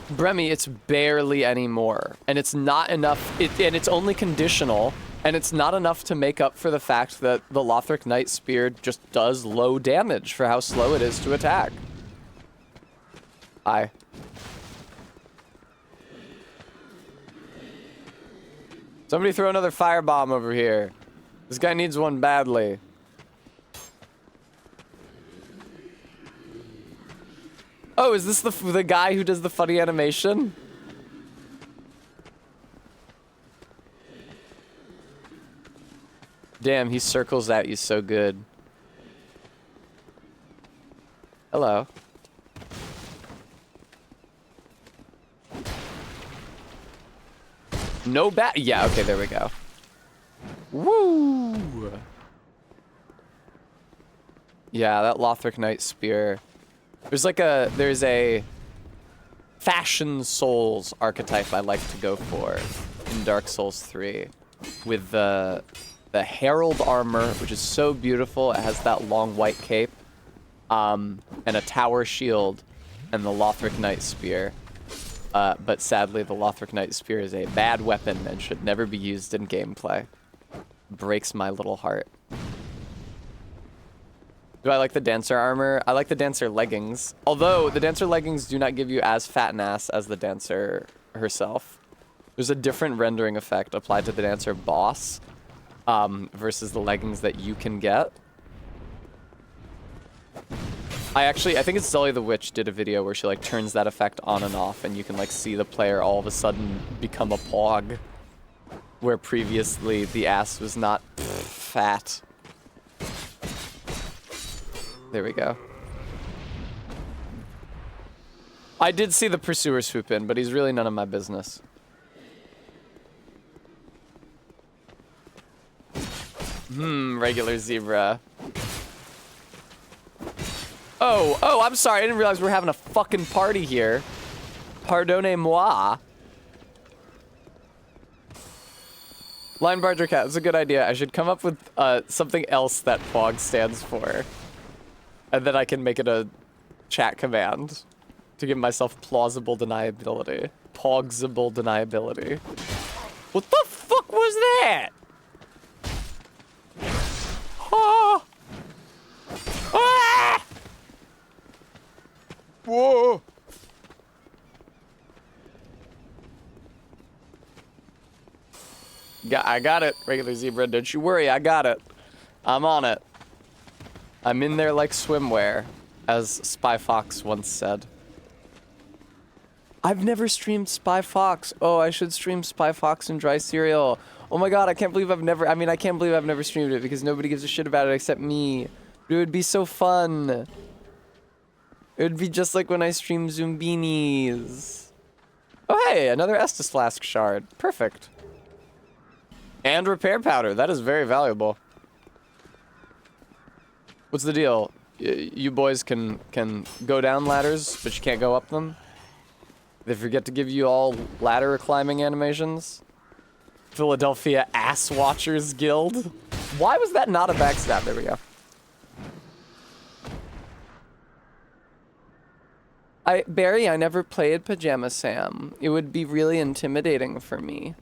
Bremy, it's barely any more, and it's not enough, and it's only conditional, and it's not enough to make up for the fact that the Lothric Knight Spear just does low damage for how slow it is to attack. Hi. Somebody throw another firebomb over here. This guy needs one badly. Oh, is this the guy who does the funny animation? Damn, he circles at you so good. Hello. No bat. Yeah, okay, there we go. Woo! Yeah, that Lothric Knight Spear. There's a fashion souls archetype I like to go for in Dark Souls 3 with the Herald armor, which is so beautiful. It has that long white cape, and a tower shield, and the Lothric Knight Spear. But sadly, the Lothric Knight Spear is a bad weapon and should never be used in gameplay. Breaks my little heart. Do I like the Dancer armor? I like the Dancer leggings. Although, the Dancer leggings do not give you as fat an ass as the Dancer herself. There's a different rendering effect applied to the Dancer boss versus the leggings that you can get. I think it's Sully the Witch did a video where she like turns that effect on and off, and you can like see the player all of a sudden become a pog, where previously the ass was not fat. There we go. I did see the Pursuer swoop in, but he's really none of my business. Regular zebra. Oh, I'm sorry. I didn't realize we were having a fucking party here. Pardonnez-moi. Line Barger Cat, that's a good idea. I should come up with something else that POG stands for. And then I can make it a chat command to give myself plausible deniability. Pogsible deniability. What the fuck was that? Ah! Ah! Whoa! I got it, regular zebra. Don't you worry, I got it. I'm on it. I'm in there like swimwear, as Spy Fox once said. I've never streamed Spy Fox. Oh, I should stream Spy Fox and Dry Cereal. Oh my god, I can't believe I've never streamed it because nobody gives a shit about it except me. It would be so fun. It would be just like when I stream Zoombinis. Oh hey, another Estus Flask shard. Perfect. And repair powder. That is very valuable. What's the deal? You boys can go down ladders, but you can't go up them? They forget to give you all ladder climbing animations? Philadelphia Ass Watchers Guild? Why was that not a backstab? There we go. Barry, I never played Pajama Sam. It would be really intimidating for me.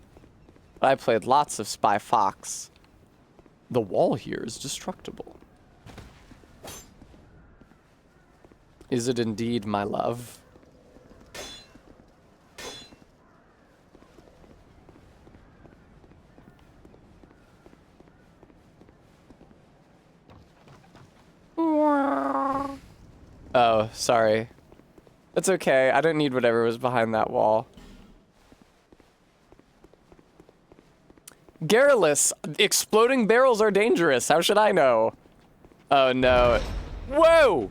But I played lots of Spy Fox. The wall here is destructible. Is it indeed, my love? Oh, sorry. It's okay. I don't need whatever was behind that wall. Garrulous! Exploding barrels are dangerous. How should I know? Oh, no. Whoa!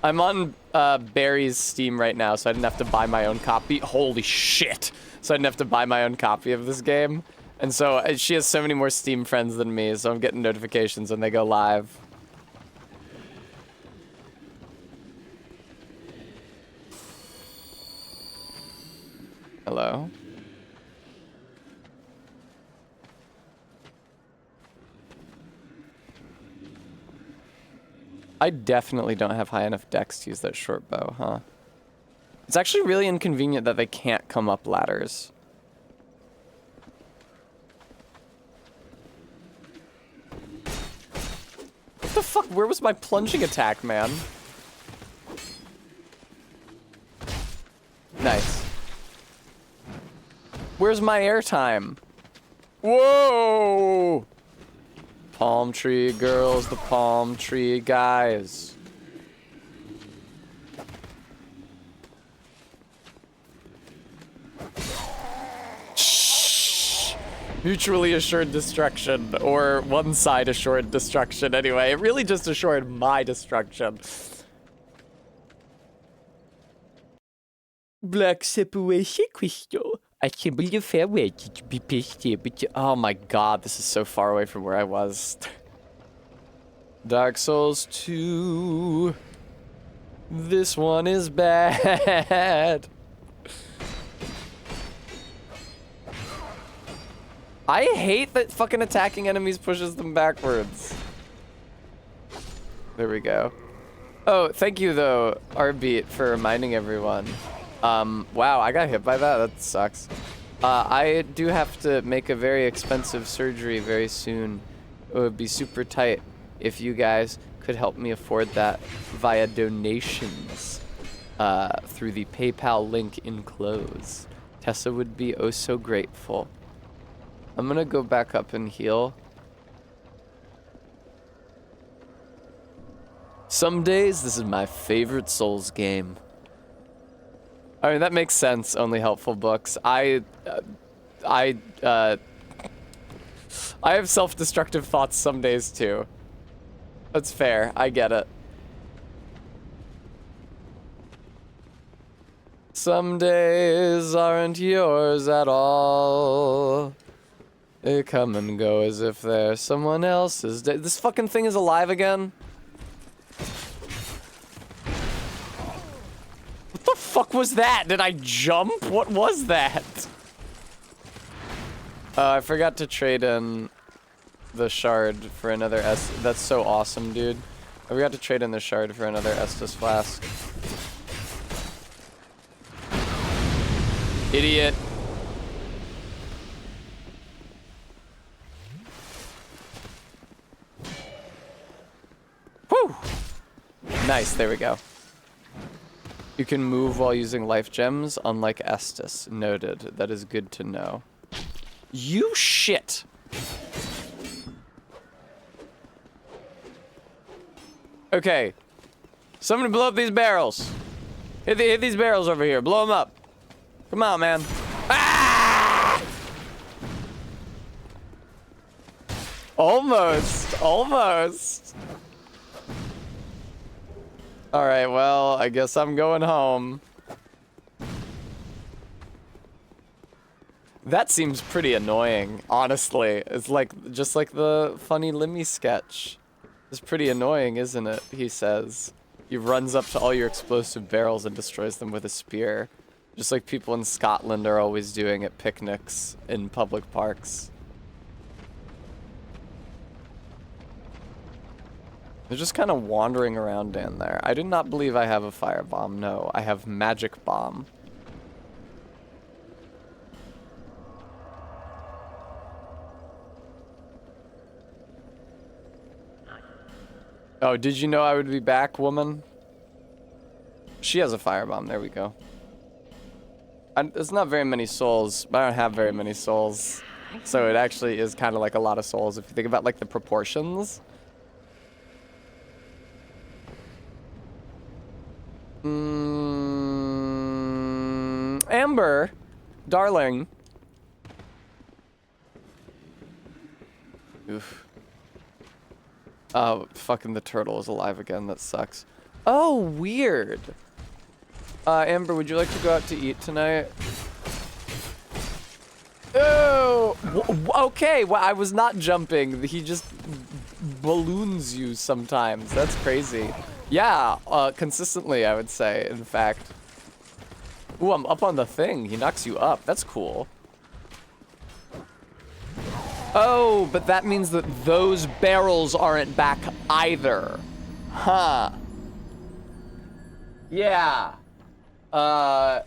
I'm on Barry's Steam right now, so I didn't have to buy my own copy. Holy shit! So I didn't have to buy my own copy of this game. And so she has so many more Steam friends than me, so I'm getting notifications when they go live. Hello? I definitely don't have high enough dex to use that short bow, huh? It's actually really inconvenient that they can't come up ladders. What the fuck? Where was my plunging attack, man? Nice. Where's my airtime? Whoa! Palm tree girls, the palm tree guys. Shh. Mutually assured destruction, or one side assured destruction anyway. It really just assured my destruction. Black separation crystal. I can't believe fair way to be pissed here, but oh my god, this is so far away from where I was. Dark Souls 2. This one is bad. I hate that fucking attacking enemies pushes them backwards. There we go. Oh, thank you though, Arbeat, for reminding everyone. Wow, I got hit by that. That sucks. I do have to make a very expensive surgery very soon. It would be super tight if you guys could help me afford that via donations through the PayPal link enclosed. Tessa would be oh so grateful. I'm gonna go back up and heal. Some days, this is my favorite Souls game. I mean, that makes sense, only helpful books. I have self-destructive thoughts some days too. That's fair, I get it. Some days aren't yours at all. They come and go as if they're someone else's day. This fucking thing is alive again? What the fuck was that? Did I jump? What was that? I forgot to trade in the shard for another S. That's so awesome, dude. I forgot to trade in the shard for another Estus flask. Idiot. Whew! Nice, there we go. You can move while using life gems, unlike Estus. Noted. That is good to know. You shit! Okay. Somebody blow up these barrels. Hit these barrels over here. Blow them up. Come on, man. Ah! Almost. Almost. Alright, well, I guess I'm going home. That seems pretty annoying, honestly. It's like, just like the funny Limmy sketch. It's pretty annoying, isn't it? He says. He runs up to all your explosive barrels and destroys them with a spear. Just like people in Scotland are always doing at picnics in public parks. They're just kind of wandering around down there. I do not believe I have a firebomb. No, I have magic bomb. Oh, did you know I would be back, woman? She has a firebomb. There we go. There's not very many souls. I don't have very many souls. So it actually is kind of like a lot of souls if you think about like the proportions. Amber, darling. Oof. Oh, fucking the turtle is alive again. That sucks. Oh, weird. Amber, would you like to go out to eat tonight? Oh, okay. Well, I was not jumping. He just balloons you sometimes. That's crazy. Yeah, consistently, I would say, in fact. Ooh, I'm up on the thing. He knocks you up. That's cool. Oh, but that means that those barrels aren't back either. Huh. Yeah. Huh.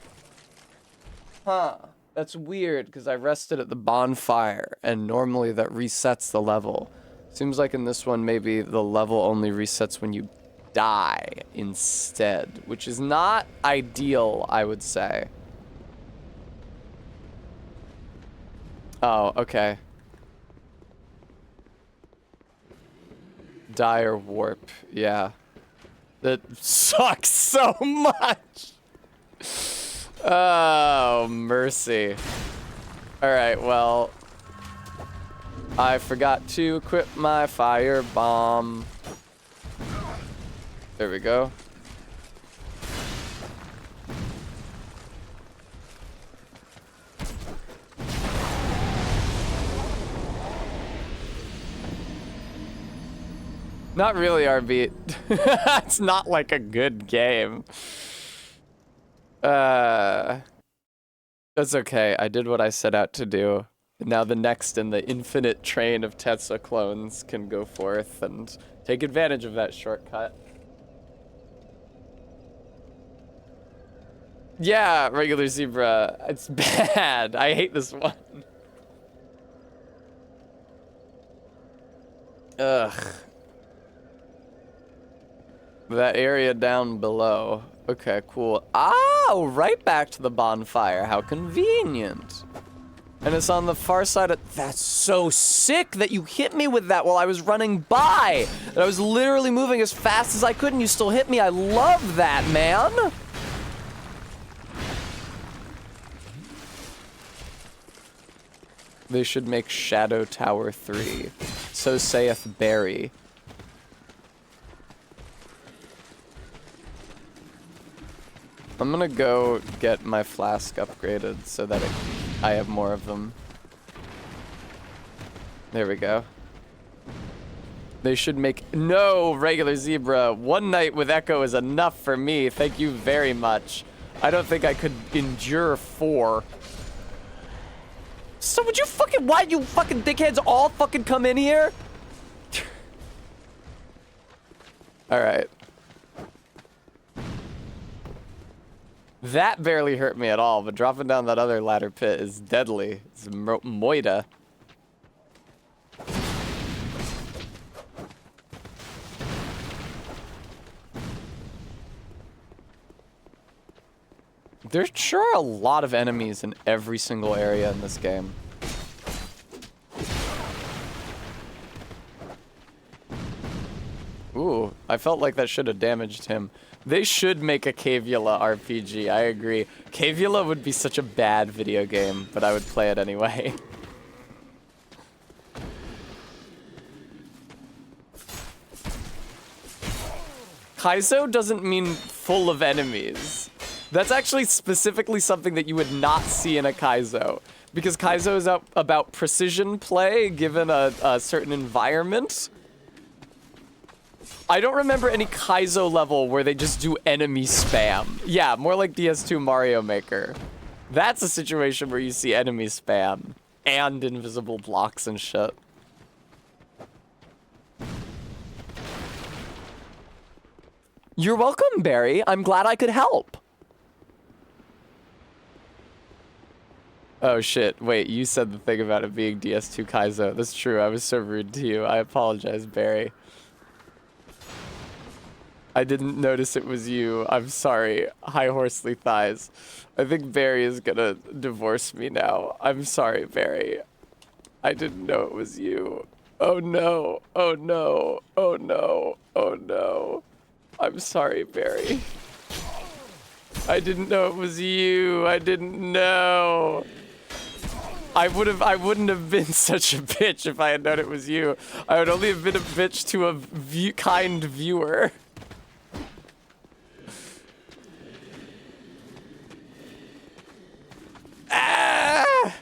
That's weird, because I rested at the bonfire, and normally that resets the level. Seems like in this one, maybe the level only resets when you die instead, which is not ideal, I would say. Oh, okay. Dire warp, yeah. That sucks so much! Oh, mercy. Alright, well, I forgot to equip my fire bomb. There we go. Not really, RB. It's not like a good game. That's okay. I did what I set out to do. Now the next in the infinite train of Tetsa clones can go forth and take advantage of that shortcut. Yeah, regular zebra. It's bad. I hate this one. Ugh. That area down below. Okay, cool. Oh, right back to the bonfire. How convenient. And it's on the far side of... That's so sick that you hit me with that while I was running by. And I was literally moving as fast as I could and you still hit me. I love that, man. They should make Shadow Tower 3. So saith Barry. I'm gonna go get my flask upgraded so that I have more of them. There we go. They should make... No, regular zebra. One night with Echo is enough for me. Thank you very much. I don't think I could endure 4. So would you fucking... Why you fucking dickheads all fucking come in here? Alright. That barely hurt me at all, but dropping down that other ladder pit is deadly. It's Moida. There sure are a lot of enemies in every single area in this game. Ooh, I felt like that should have damaged him. They should make a Cavula RPG, I agree. Cavula would be such a bad video game, but I would play it anyway. Kaizo doesn't mean full of enemies. That's actually specifically something that you would not see in a Kaizo. Because Kaizo is about precision play given a certain environment. I don't remember any Kaizo level where they just do enemy spam. Yeah, more like DS2 Mario Maker. That's a situation where you see enemy spam and invisible blocks and shit. You're welcome, Barry. I'm glad I could help. Oh shit, wait, you said the thing about it being DS2 Kaizo. That's true, I was so rude to you. I apologize, Barry. I didn't notice it was you. I'm sorry. High Horsely Thighs. I think Barry is gonna divorce me now. I'm sorry, Barry. I didn't know it was you. Oh no. Oh no. Oh no. Oh no. I'm sorry, Barry. I didn't know it was you. I didn't know. I wouldn't have been such a bitch if I had known it was you. I would only have been a bitch to a kind viewer. Ah!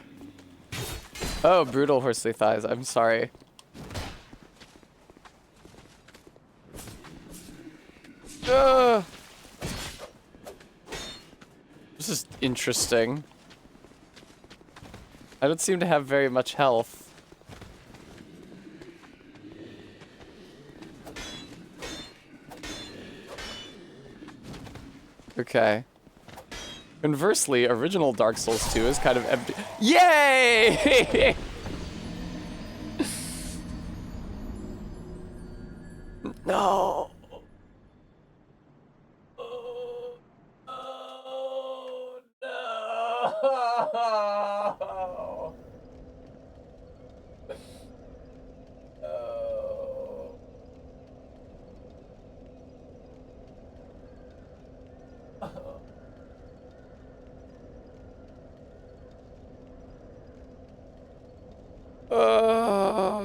Oh, brutal Horsely Thighs. I'm sorry. This is interesting. I don't seem to have very much health. Okay. Conversely, original Dark Souls 2 is kind of empty. Yay! No. Oh,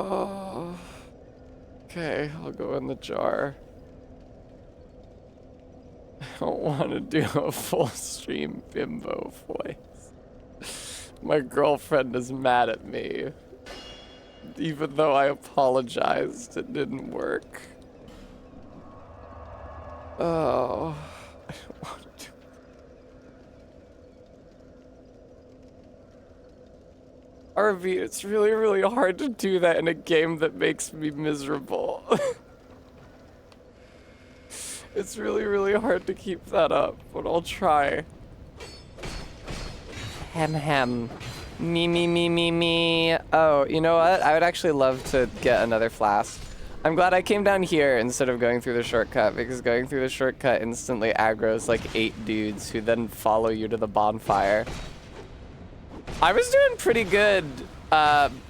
no. Okay, I'll go in the jar. I don't want to do a full stream bimbo voice. My girlfriend is mad at me. even though I apologized, it didn't work. Oh, I don't want to. RV, it's really, really hard to do that in a game that makes me miserable. It's really, really hard to keep that up, but I'll try. Hem. Me. Oh, you know what? I would actually love to get another flask. I'm glad I came down here instead of going through the shortcut, because going through the shortcut instantly aggroes like 8 dudes who then follow you to the bonfire. I was doing pretty good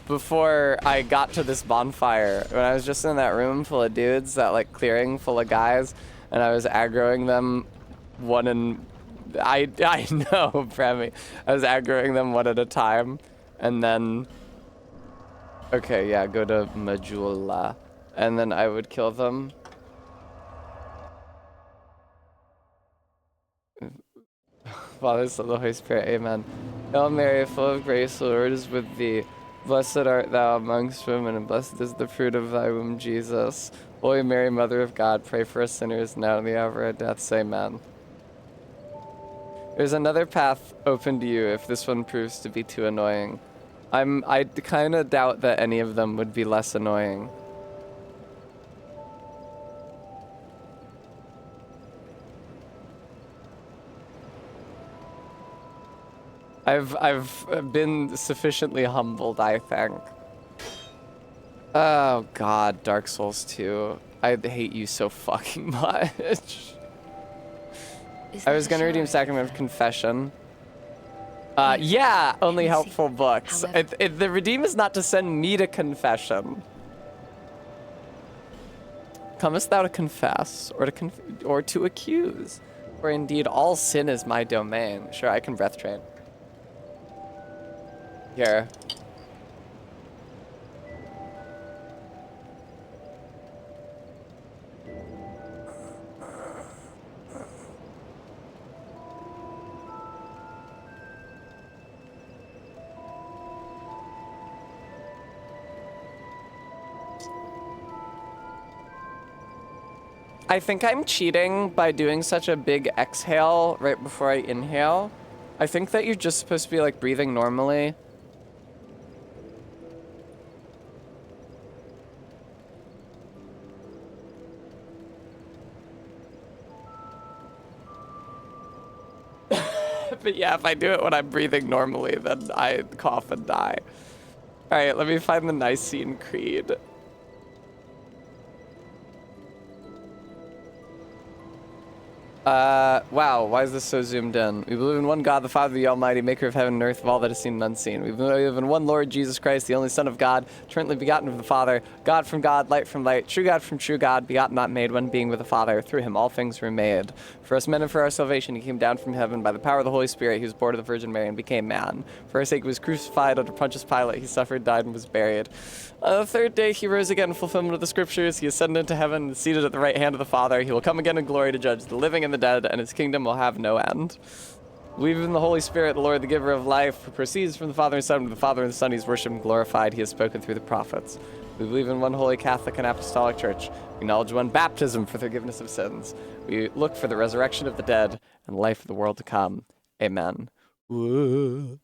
before I got to this bonfire. When I was just in that room full of dudes, that like clearing full of guys, and I was aggroing them one and I know, Premi. I was aggroing them one at a time, and then okay, yeah, go to Majula, and then I would kill them. Father, Son, the Holy Spirit, amen. Hail Mary, full of grace, the Lord is with thee. Blessed art thou amongst women, and blessed is the fruit of thy womb, Jesus. Holy Mary, Mother of God, pray for us sinners now and the hour of our death. Amen. There's another path open to you if this one proves to be too annoying. I kind of doubt that any of them would be less annoying. I've been sufficiently humbled, I think. Oh God, Dark Souls 2. I hate you so fucking much. I was gonna redeem Sacrament of Confession. Yeah, only helpful books. The redeem is not to send me to confession. Comest thou to confess, or to accuse? For indeed all sin is my domain. Sure, I can breath train. Here. I think I'm cheating by doing such a big exhale right before I inhale. I think that you're just supposed to be like breathing normally. But yeah, if I do it when I'm breathing normally, then I cough and die. All right, let me find the Nicene Creed. Wow, why is this so zoomed in? We believe in one God, the Father, the Almighty, maker of heaven and earth, of all that is seen and unseen. We believe in one Lord, Jesus Christ, the only Son of God, eternally begotten of the Father, God from God, light from light, true God from true God, begotten, not made, one being with the Father. Through him all things were made. For us men and for our salvation, he came down from heaven by the power of the Holy Spirit. He was born of the Virgin Mary and became man. For our sake he was crucified under Pontius Pilate. He suffered, died, and was buried. On the third day he rose again in fulfillment of the scriptures. He ascended into heaven and is seated at the right hand of the Father. He will come again in glory to judge the living and the dead, and his kingdom will have no end. Believe in the Holy Spirit, the Lord, the giver of life, who proceeds from the Father and Son. With the Father and the Son he is worshipped and glorified. He has spoken through the prophets. We believe in one holy Catholic and Apostolic Church. We acknowledge one baptism for the forgiveness of sins. We look for the resurrection of the dead and life of the world to come. Amen. Whoa.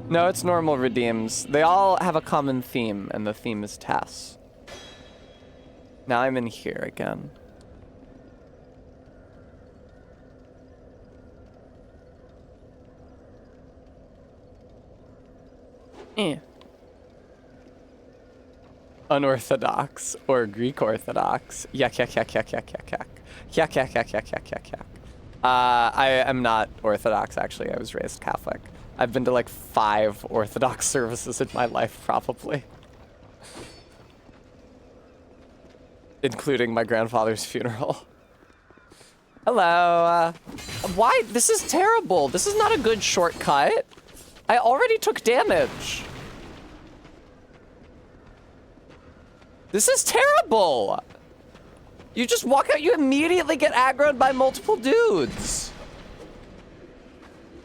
No, it's normal redeems. They all have a common theme, and the theme is Tess. Now I'm in here again. Unorthodox or Greek Orthodox. Yak. I am not Orthodox, actually. I was raised Catholic. I've been to like 5 Orthodox services in my life, probably. Including my grandfather's funeral. Hello. Why? This is terrible. This is not a good shortcut. I already took damage. This is terrible. You just walk out, you immediately get aggroed by multiple dudes.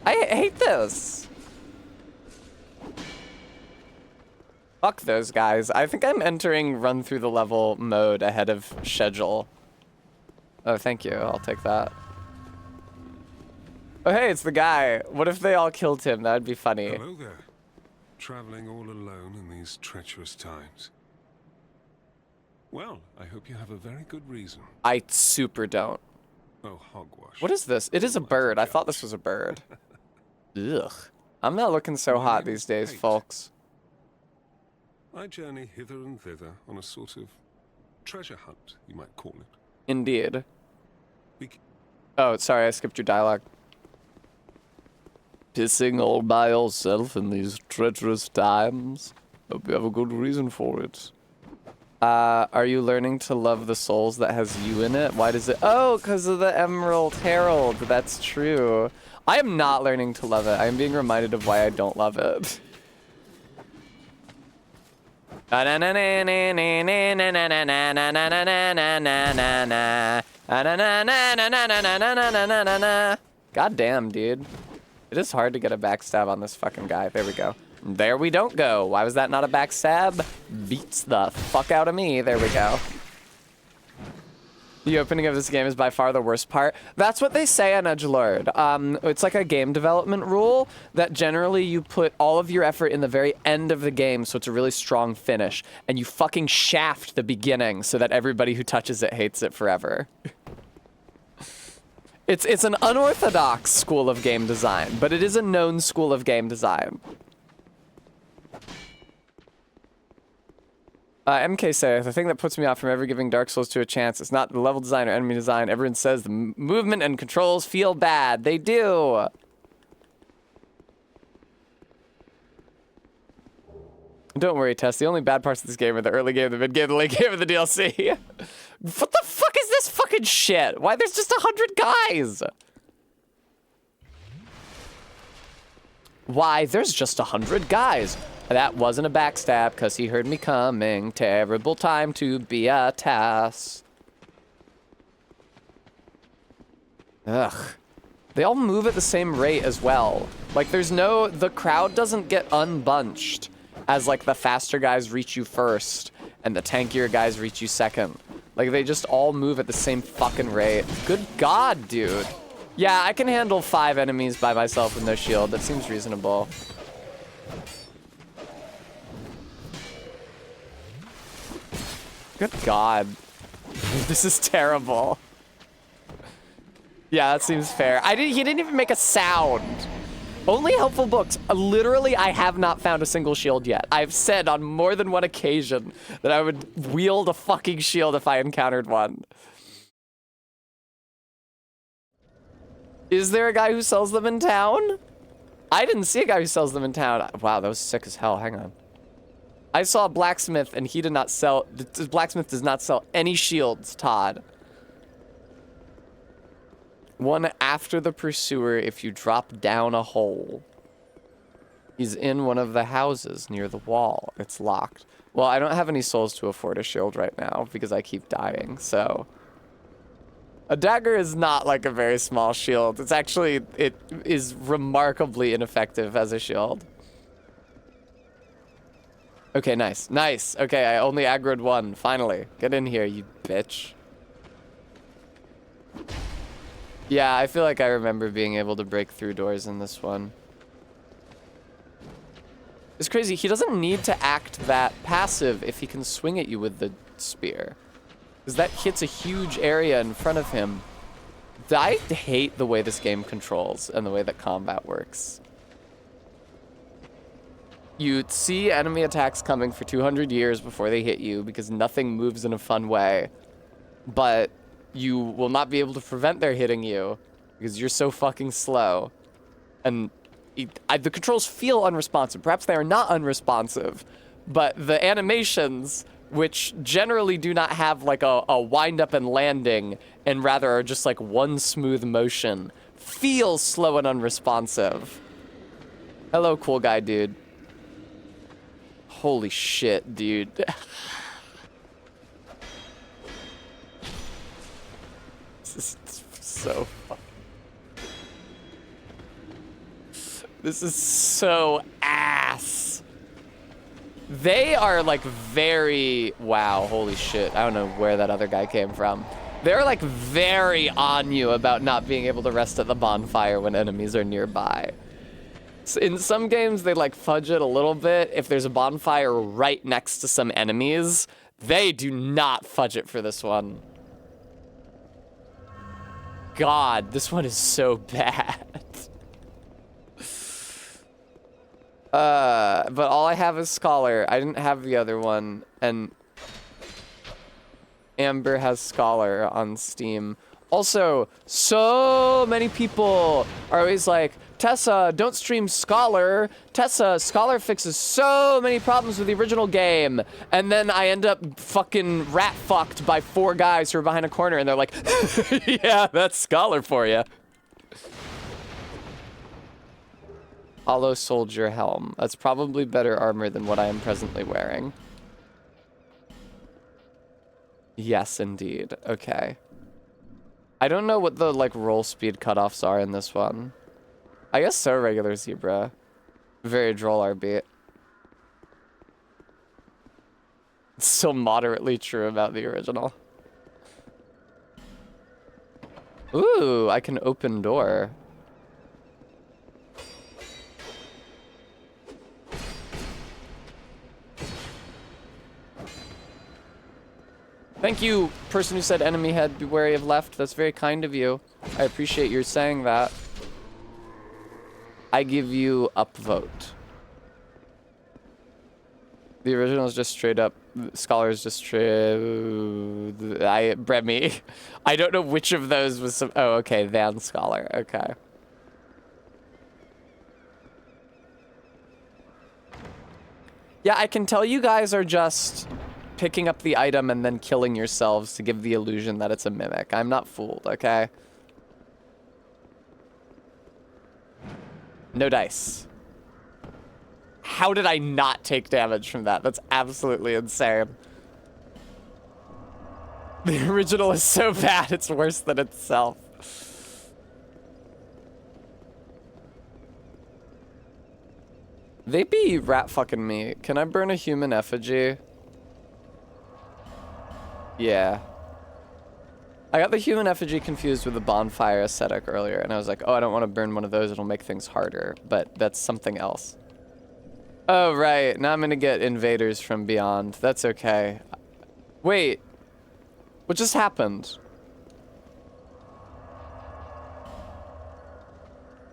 I hate this. Fuck those guys. I think I'm entering run through the level mode ahead of schedule. Oh, thank you. I'll take that. Oh, hey, it's the guy. What if they all killed him? That'd be funny. Hello there. Traveling all alone in these treacherous times. Well, I hope you have a very good reason. I super don't. Oh, hogwash. What is this? It is a bird. I thought this was a bird. Ugh. I'm not looking so hot these days, folks. I journey hither and thither on a sort of treasure hunt, you might call it. Indeed. Bec- Oh, sorry, I skipped your dialogue. Pissing all by yourself in these treacherous times. Hope you have a good reason for it. Are you learning to love the souls that has you in it? Why does it? Oh, because of the Emerald Herald. That's true. I am not learning to love it. I am being reminded of why I don't love it. God damn, dude. It is hard to get a backstab on this fucking guy. There we go. There we don't go. Why was that not a backstab? Beats the fuck out of me. There we go. The opening of this game is by far the worst part. That's what they say on Edgelord. It's like a game development rule that generally you put all of your effort in the very end of the game, so it's a really strong finish, and you fucking shaft the beginning so that everybody who touches it hates it forever. It's an unorthodox school of game design, but it is a known school of game design. MK says, the thing that puts me off from ever giving Dark Souls 2 a chance is not the level design or enemy design. Everyone says the movement and controls feel bad. They do. Don't worry, Tess. The only bad parts of this game are the early game, the mid game, the late game, and the DLC. What the fuck is this fucking shit? Why there's just 100 guys? Why there's just 100 guys? That wasn't a backstab, because he heard me coming. Terrible time to be a Tess. Ugh. They all move at the same rate as well. Like, the crowd doesn't get unbunched as, like, the faster guys reach you first and the tankier guys reach you second. Like, they just all move at the same fucking rate. Good God, dude. Yeah, I can handle 5 enemies by myself with no shield. That seems reasonable. Good God. This is terrible. Yeah, that seems fair. He didn't even make a sound. Only helpful books. Literally, I have not found a single shield yet. I've said on more than one occasion that I would wield a fucking shield if I encountered one. Is there a guy who sells them in town? I didn't see a guy who sells them in town. Wow, that was sick as hell. Hang on. I saw a blacksmith and he did not sell. The blacksmith does not sell any shields, Todd. One after the pursuer if you drop down a hole. He's in one of the houses near the wall. It's locked. Well, I don't have any souls to afford a shield right now because I keep dying, so. A dagger is not like a very small shield. It's actually, it is remarkably ineffective as a shield. Okay, nice. Nice. Okay, I only aggroed one. Finally. Get in here, you bitch. Yeah, I feel like I remember being able to break through doors in this one. It's crazy. He doesn't need to act that passive if he can swing at you with the spear. Because that hits a huge area in front of him. I hate the way this game controls and the way that combat works. You see enemy attacks coming for 200 years before they hit you because nothing moves in a fun way. But you will not be able to prevent their hitting you because you're so fucking slow. And the controls feel unresponsive. Perhaps they are not unresponsive, but the animations, which generally do not have like a wind up and landing and rather are just like one smooth motion, feel slow and unresponsive. Hello, cool guy, dude. Holy shit, dude. This is so fucking... This is so ass. They are like very, wow, holy shit. I don't know where that other guy came from. They're like very on you about not being able to rest at the bonfire when enemies are nearby. So in some games, they like fudge it a little bit. If there's a bonfire right next to some enemies, they do not fudge it for this one. God, this one is so bad. But all I have is Scholar. I didn't have the other one, and Amber has Scholar on Steam. Also, so many people are always like, Tessa, don't stream Scholar. Tessa, Scholar fixes so many problems with the original game. And then I end up fucking rat fucked by 4 guys who are behind a corner, and they're like, yeah, that's Scholar for you. Hollow Soldier Helm. That's probably better armor than what I am presently wearing. Yes, indeed. Okay. I don't know what the, like, roll speed cutoffs are in this one. I guess so, regular Zebra. Very droll RB. It's still moderately true about the original. Ooh, I can open door. Thank you, person who said enemy head, be wary of left. That's very kind of you. I appreciate your saying that. I give you upvote. The original is just straight up. Scholar is just straight. Bremy. I don't know which of those was some. Oh, okay. Than Scholar. Okay. Yeah, I can tell you guys are just picking up the item and then killing yourselves to give the illusion that it's a mimic. I'm not fooled, okay? No dice. How did I not take damage from that? That's absolutely insane. The original is so bad, it's worse than itself. They be rat fucking me. Can I burn a human effigy? Yeah. I got the human effigy confused with the bonfire aesthetic earlier, and I was like, oh, I don't want to burn one of those, it'll make things harder, but that's something else. Oh, right, now I'm gonna get invaders from beyond. That's okay. Wait, what just happened?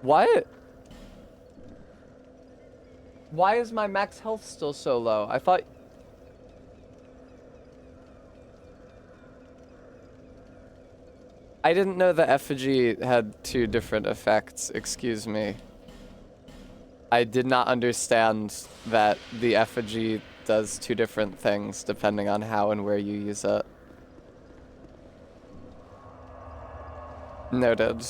What? Why is my max health still so low? I thought... I didn't know the effigy had 2 different effects, excuse me. I did not understand that the effigy does 2 different things depending on how and where you use it. Noted.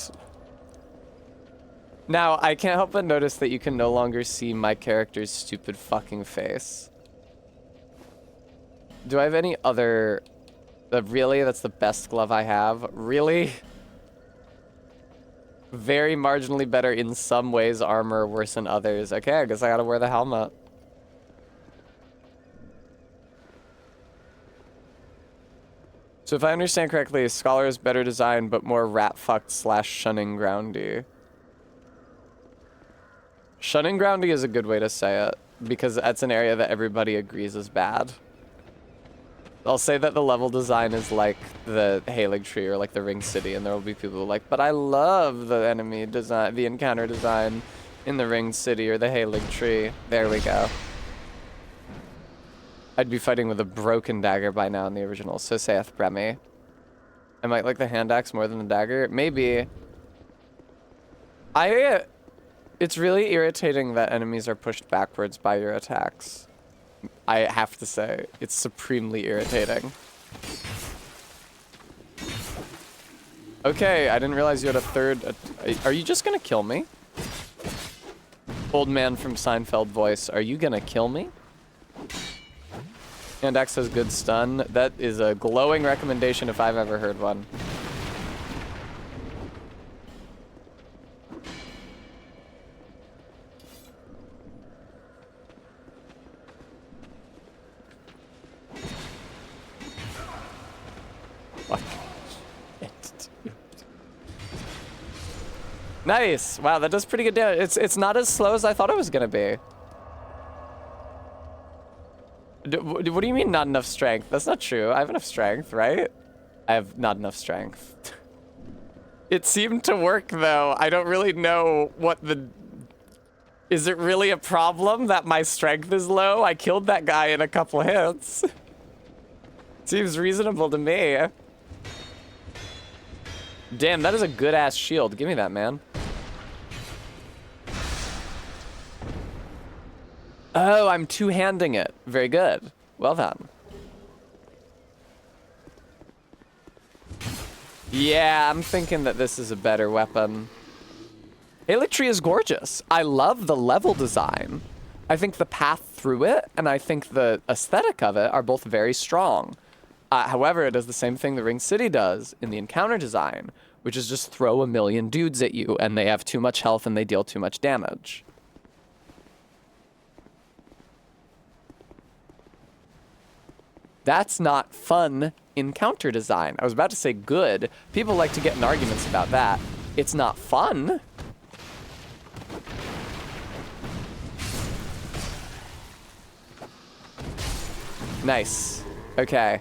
Now, I can't help but notice that you can no longer see my character's stupid fucking face. Do I have any other... really? That's the best glove I have? Really? Very marginally better in some ways, armor worse in others. Okay, I guess I gotta wear the helmet. So if I understand correctly, Scholar is better designed, but more rat-fucked / shunning groundy. Shunning groundy is a good way to say it, because that's an area that everybody agrees is bad. I'll say that the level design is like the Halig Tree or like the Ring City, and there will be people who are like, but I love the enemy design, the encounter design in the Ring City or the Halig Tree. There we go. I'd be fighting with a broken dagger by now in the original, so saith Bremy. I might like the hand axe more than the dagger. Maybe. It's really irritating that enemies are pushed backwards by your attacks. I have to say, it's supremely irritating. Okay, I didn't realize you had a third... Are you just gonna kill me? Old man from Seinfeld voice, are you gonna kill me? Hand axe has good stun. That is a glowing recommendation if I've ever heard one. fuck. Nice. Wow, that does pretty good damage. It's not as slow as I thought it was gonna be. What do you mean not enough strength? That's not true. I have enough strength, right? I have not enough strength. It seemed to work though. I don't really know what the... Is it really a problem that my strength is low? I killed that guy in a couple hits. Seems reasonable to me. Damn, that is a good ass shield. Give me that, man. Oh, I'm two-handing it. Very good. Well done. Yeah, I'm thinking that this is a better weapon. Haligtree is gorgeous. I love the level design. I think the path through it and I think the aesthetic of it are both very strong. However, it does the same thing the Ring City does in the encounter design, which is just throw a million dudes at you and they have too much health and they deal too much damage. That's not fun encounter design. I was about to say good. People like to get in arguments about that. It's not fun. Nice. Okay.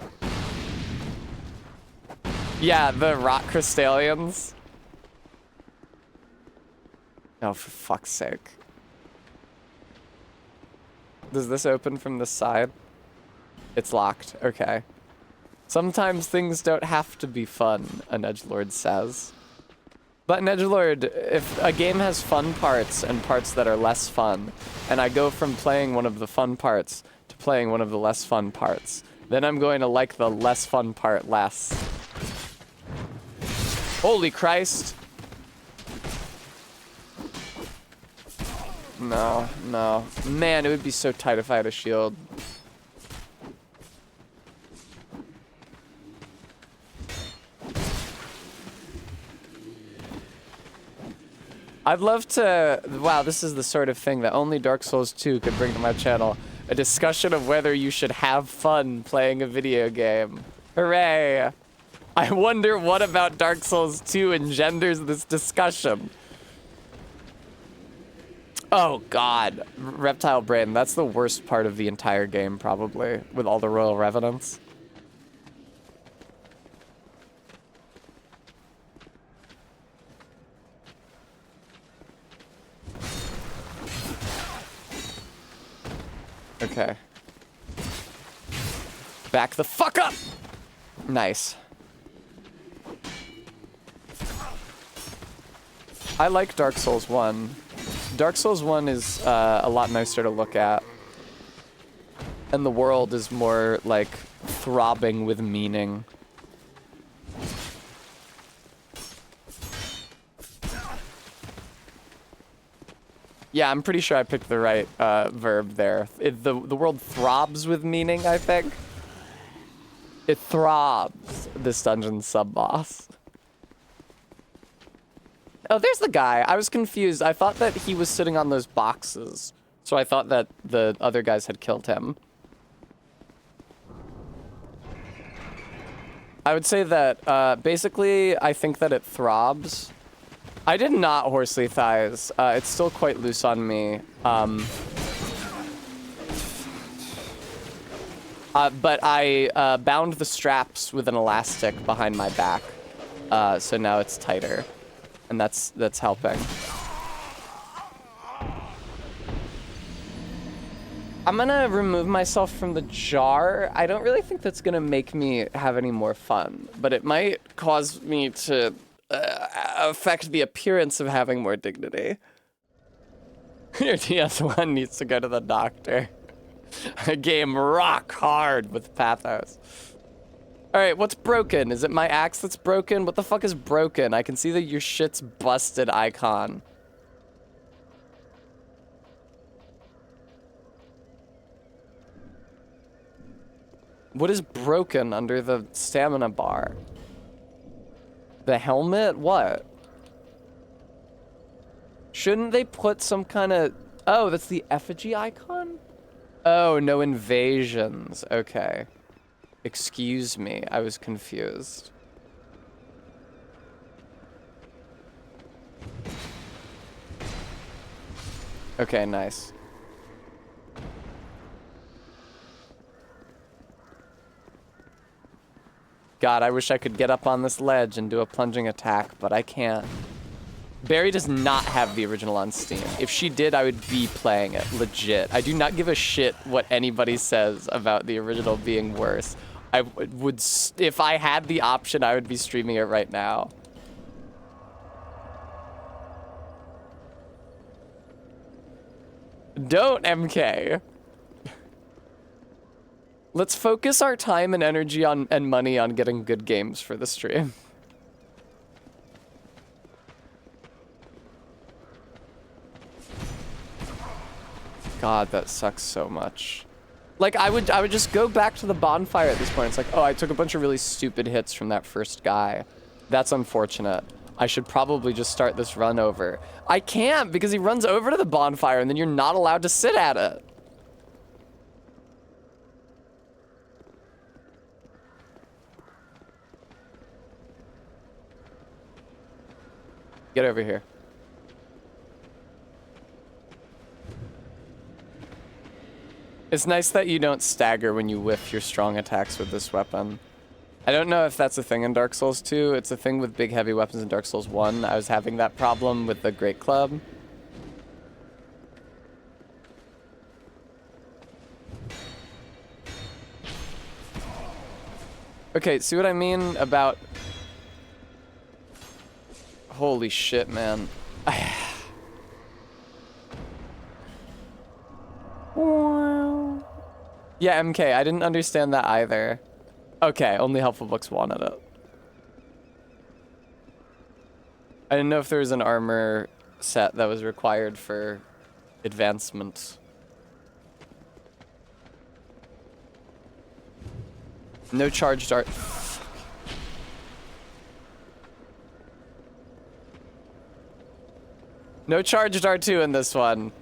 Yeah, the rock crystallians. Oh, for fuck's sake. Does this open from the side? It's locked. Okay. Sometimes things don't have to be fun, an edgelord says. But an edgelord, if a game has fun parts and parts that are less fun, and I go from playing one of the fun parts to playing one of the less fun parts, then I'm going to like the less fun part less. Holy Christ. No, no. Man, it would be so tight if I had a shield. I'd love to... Wow, this is the sort of thing that only Dark Souls 2 could bring to my channel. A discussion of whether you should have fun playing a video game. Hooray! I wonder what about Dark Souls 2 engenders this discussion. Oh god, Reptile Brain, that's the worst part of the entire game probably, with all the Royal Revenants. Okay. Back the fuck up! Nice. I like Dark Souls 1. Dark Souls 1 is a lot nicer to look at. And the world is more, like, throbbing with meaning. Yeah, I'm pretty sure I picked the right verb there. The world throbs with meaning, I think. It throbs, this dungeon sub-boss. Oh, there's the guy. I was confused. I thought that he was sitting on those boxes. So I thought that the other guys had killed him. I would say that, basically, I think that it throbs. I did not horsely thighs. It's still quite loose on me. But I bound the straps with an elastic behind my back. So now it's tighter. And that's helping. I'm gonna remove myself from the jar. I don't really think that's gonna make me have any more fun, but it might cause me to affect the appearance of having more dignity. Your DS1 needs to go to the doctor. A game rock hard with pathos. Alright, what's broken? Is it my axe that's broken? What the fuck is broken? I can see that your shit's busted icon. What is broken under the stamina bar? The helmet? What? Shouldn't they put some kind of... Oh, that's the effigy icon? Oh, no invasions. Okay. Excuse me, I was confused. Okay, nice. God, I wish I could get up on this ledge and do a plunging attack, but I can't. Barry does not have the original on Steam. If she did, I would be playing it, legit. I do not give a shit what anybody says about the original being worse. I would, if I had the option, I would be streaming it right now. Don't, MK. Let's focus our time and energy on and money on getting good games for the stream. God, that sucks so much. Like, I would just go back to the bonfire at this point. It's like, oh, I took a bunch of really stupid hits from that first guy. That's unfortunate. I should probably just start this run over. I can't, because he runs over to the bonfire and then you're not allowed to sit at it. Get over here. It's nice that you don't stagger when you whiff your strong attacks with this weapon. I don't know if that's a thing in Dark Souls 2. It's a thing with big heavy weapons in Dark Souls 1. I was having that problem with the Great Club. Okay, see what I mean about... Holy shit, man. Yeah, MK, I didn't understand that either. Okay, only Helpful Books wanted it. I didn't know if there was an armor set that was required for advancement. No charged art. No charged R2 in this one.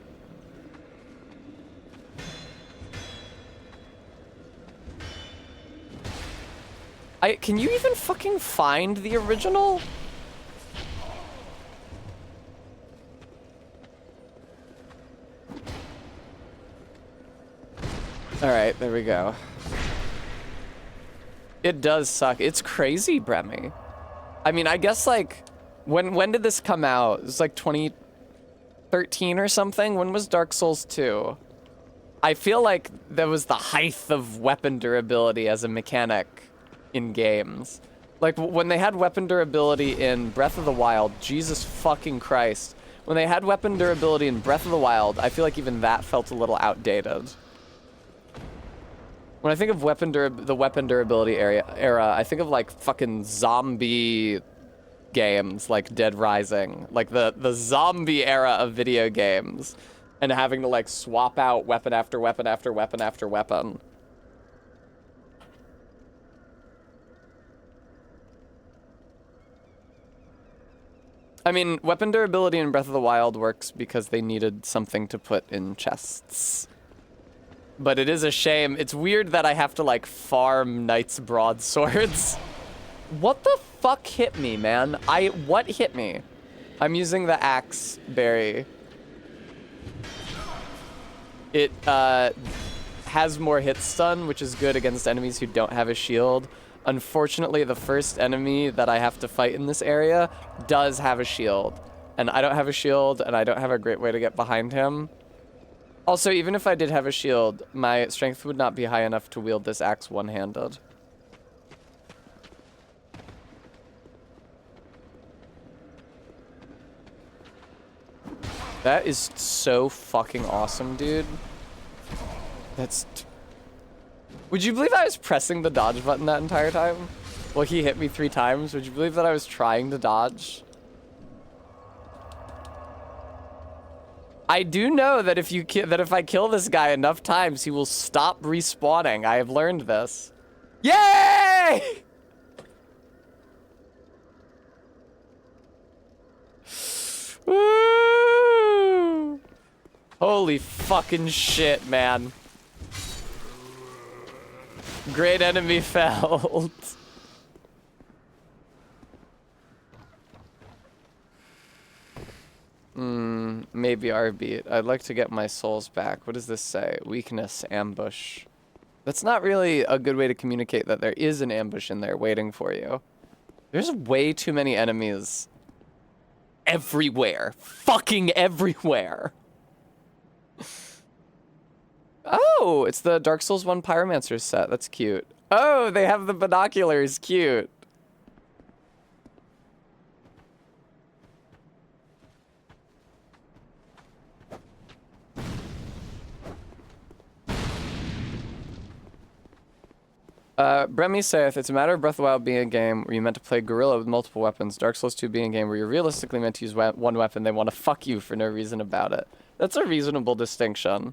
Can you even fucking find the original? Alright, there we go. It does suck. It's crazy, Bremy. I mean, I guess, like, when did this come out? It was like 2013 or something? When was Dark Souls 2? I feel like that was the height of weapon durability as a mechanic in games. Like, when they had weapon durability in Breath of the Wild, Jesus fucking Christ. When they had weapon durability in Breath of the Wild, I feel like even that felt a little outdated. When I think of the weapon durability era, I think of, like, fucking zombie games, like Dead Rising. Like, the zombie era of video games. And having to, like, swap out weapon after weapon after weapon after weapon. I mean, weapon durability in Breath of the Wild works because they needed something to put in chests. But it is a shame. It's weird that I have to, like, farm Knight's Broadswords. What the fuck hit me, man? What hit me? I'm using the axe, Barry. It, has more hit stun, which is good against enemies who don't have a shield. Unfortunately, the first enemy that I have to fight in this area does have a shield. And I don't have a shield, and I don't have a great way to get behind him. Also, even if I did have a shield, my strength would not be high enough to wield this axe one-handed. That is so fucking awesome, dude. Would you believe I was pressing the dodge button that entire time? Well, he hit me 3 times. Would you believe that I was trying to dodge? I do know that if I kill this guy enough times, he will stop respawning. I have learned this. Yay! Woo! Holy fucking shit, man. Great enemy felled. Maybe R-beat. I'd like to get my souls back. What does this say? Weakness, ambush. That's not really a good way to communicate that there is an ambush in there waiting for you. There's way too many enemies. Everywhere. Fucking everywhere. Oh, it's the Dark Souls 1 Pyromancer set. That's cute. Oh, they have the binoculars. Cute. Bremy saith, it's a matter of Breath of the Wild being a game where you're meant to play guerrilla with multiple weapons. Dark Souls 2 being a game where you're realistically meant to use one weapon. They want to fuck you for no reason about it. That's a reasonable distinction.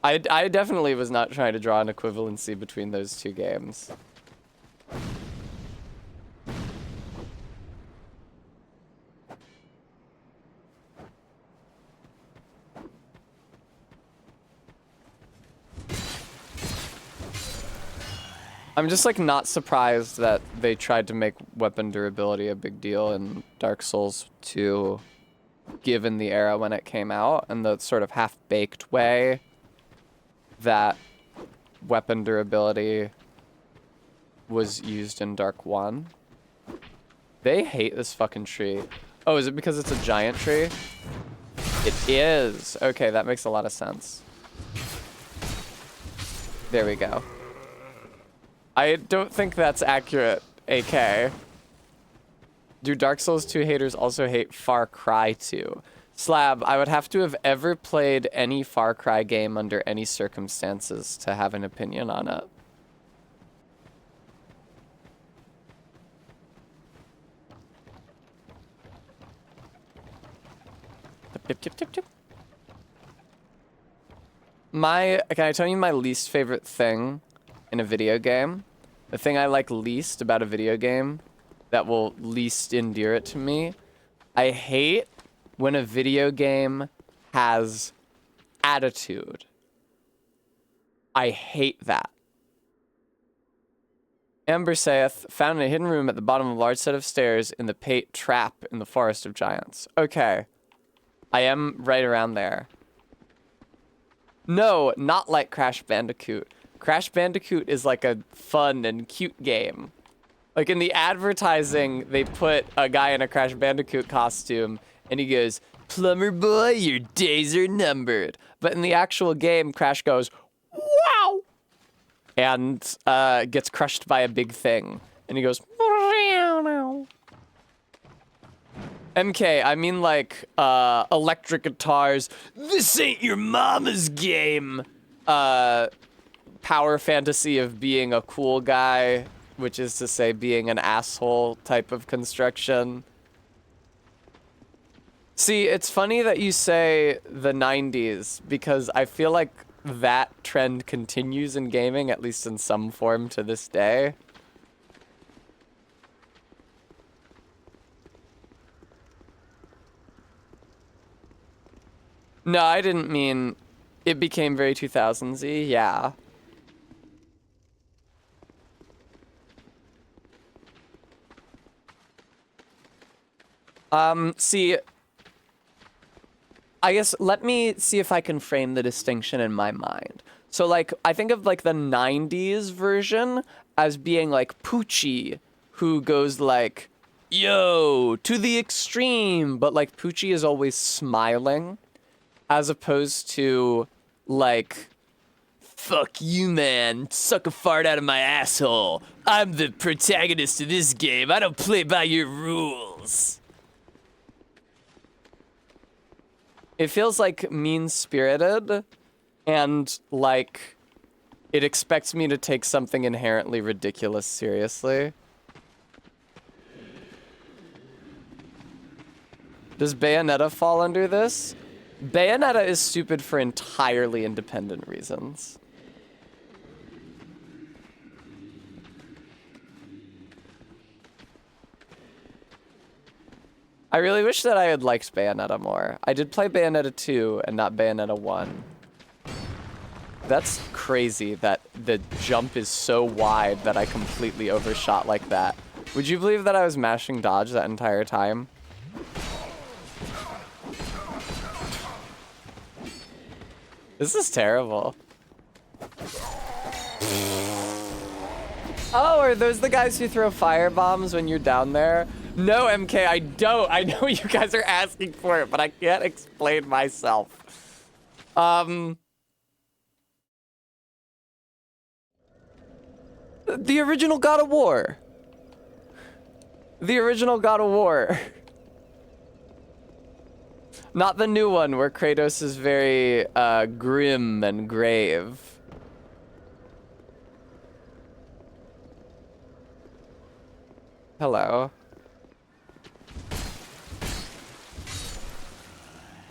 I definitely was not trying to draw an equivalency between those two games. I'm just like not surprised that they tried to make weapon durability a big deal in Dark Souls 2, given the era when it came out and the sort of half-baked way that weapon durability was used in Dark 1. They hate this fucking tree. Oh, is it because it's a giant tree? It is. Okay, that makes a lot of sense. There we go. I don't think that's accurate, AK. Do Dark Souls 2 haters also hate Far Cry 2? Slab, I would have to have ever played any Far Cry game under any circumstances to have an opinion on it. Can I tell you my least favorite thing in a video game? The thing I like least about a video game that will least endear it to me. I hate when a video game has attitude. I hate that. Amber saith, found in a hidden room at the bottom of a large set of stairs in the Pate Trap in the Forest of Giants. Okay. I am right around there. No, not like Crash Bandicoot. Crash Bandicoot is like a fun and cute game. Like in the advertising, they put a guy in a Crash Bandicoot costume and he goes, "Plumber boy, your days are numbered." But in the actual game, Crash goes, "Wow!" and gets crushed by a big thing. And he goes, MK, I mean like electric guitars. This ain't your mama's game. Power fantasy of being a cool guy, which is to say being an asshole type of construction. See, it's funny that you say the 90s because I feel like that trend continues in gaming, at least in some form to this day. No, I didn't mean it became very 2000s-y, yeah. See, I guess let me see if I can frame the distinction in my mind. So like, I think of like the 90s version as being like Poochie, who goes like, yo, to the extreme, but like Poochie is always smiling, as opposed to like, fuck you, man, suck a fart out of my asshole. I'm the protagonist of this game. I don't play by your rules. It feels like mean-spirited, and like it expects me to take something inherently ridiculous seriously. Does Bayonetta fall under this? Bayonetta is stupid for entirely independent reasons. I really wish that I had liked Bayonetta more. I did play Bayonetta 2 and not Bayonetta 1. That's crazy that the jump is so wide that I completely overshot like that. Would you believe that I was mashing dodge that entire time? This is terrible. Oh, are those the guys who throw fire bombs when you're down there? No, MK, I don't. I know you guys are asking for it, but I can't explain myself. The original God of War. The original God of War. Not the new one where Kratos is very grim and grave. Hello.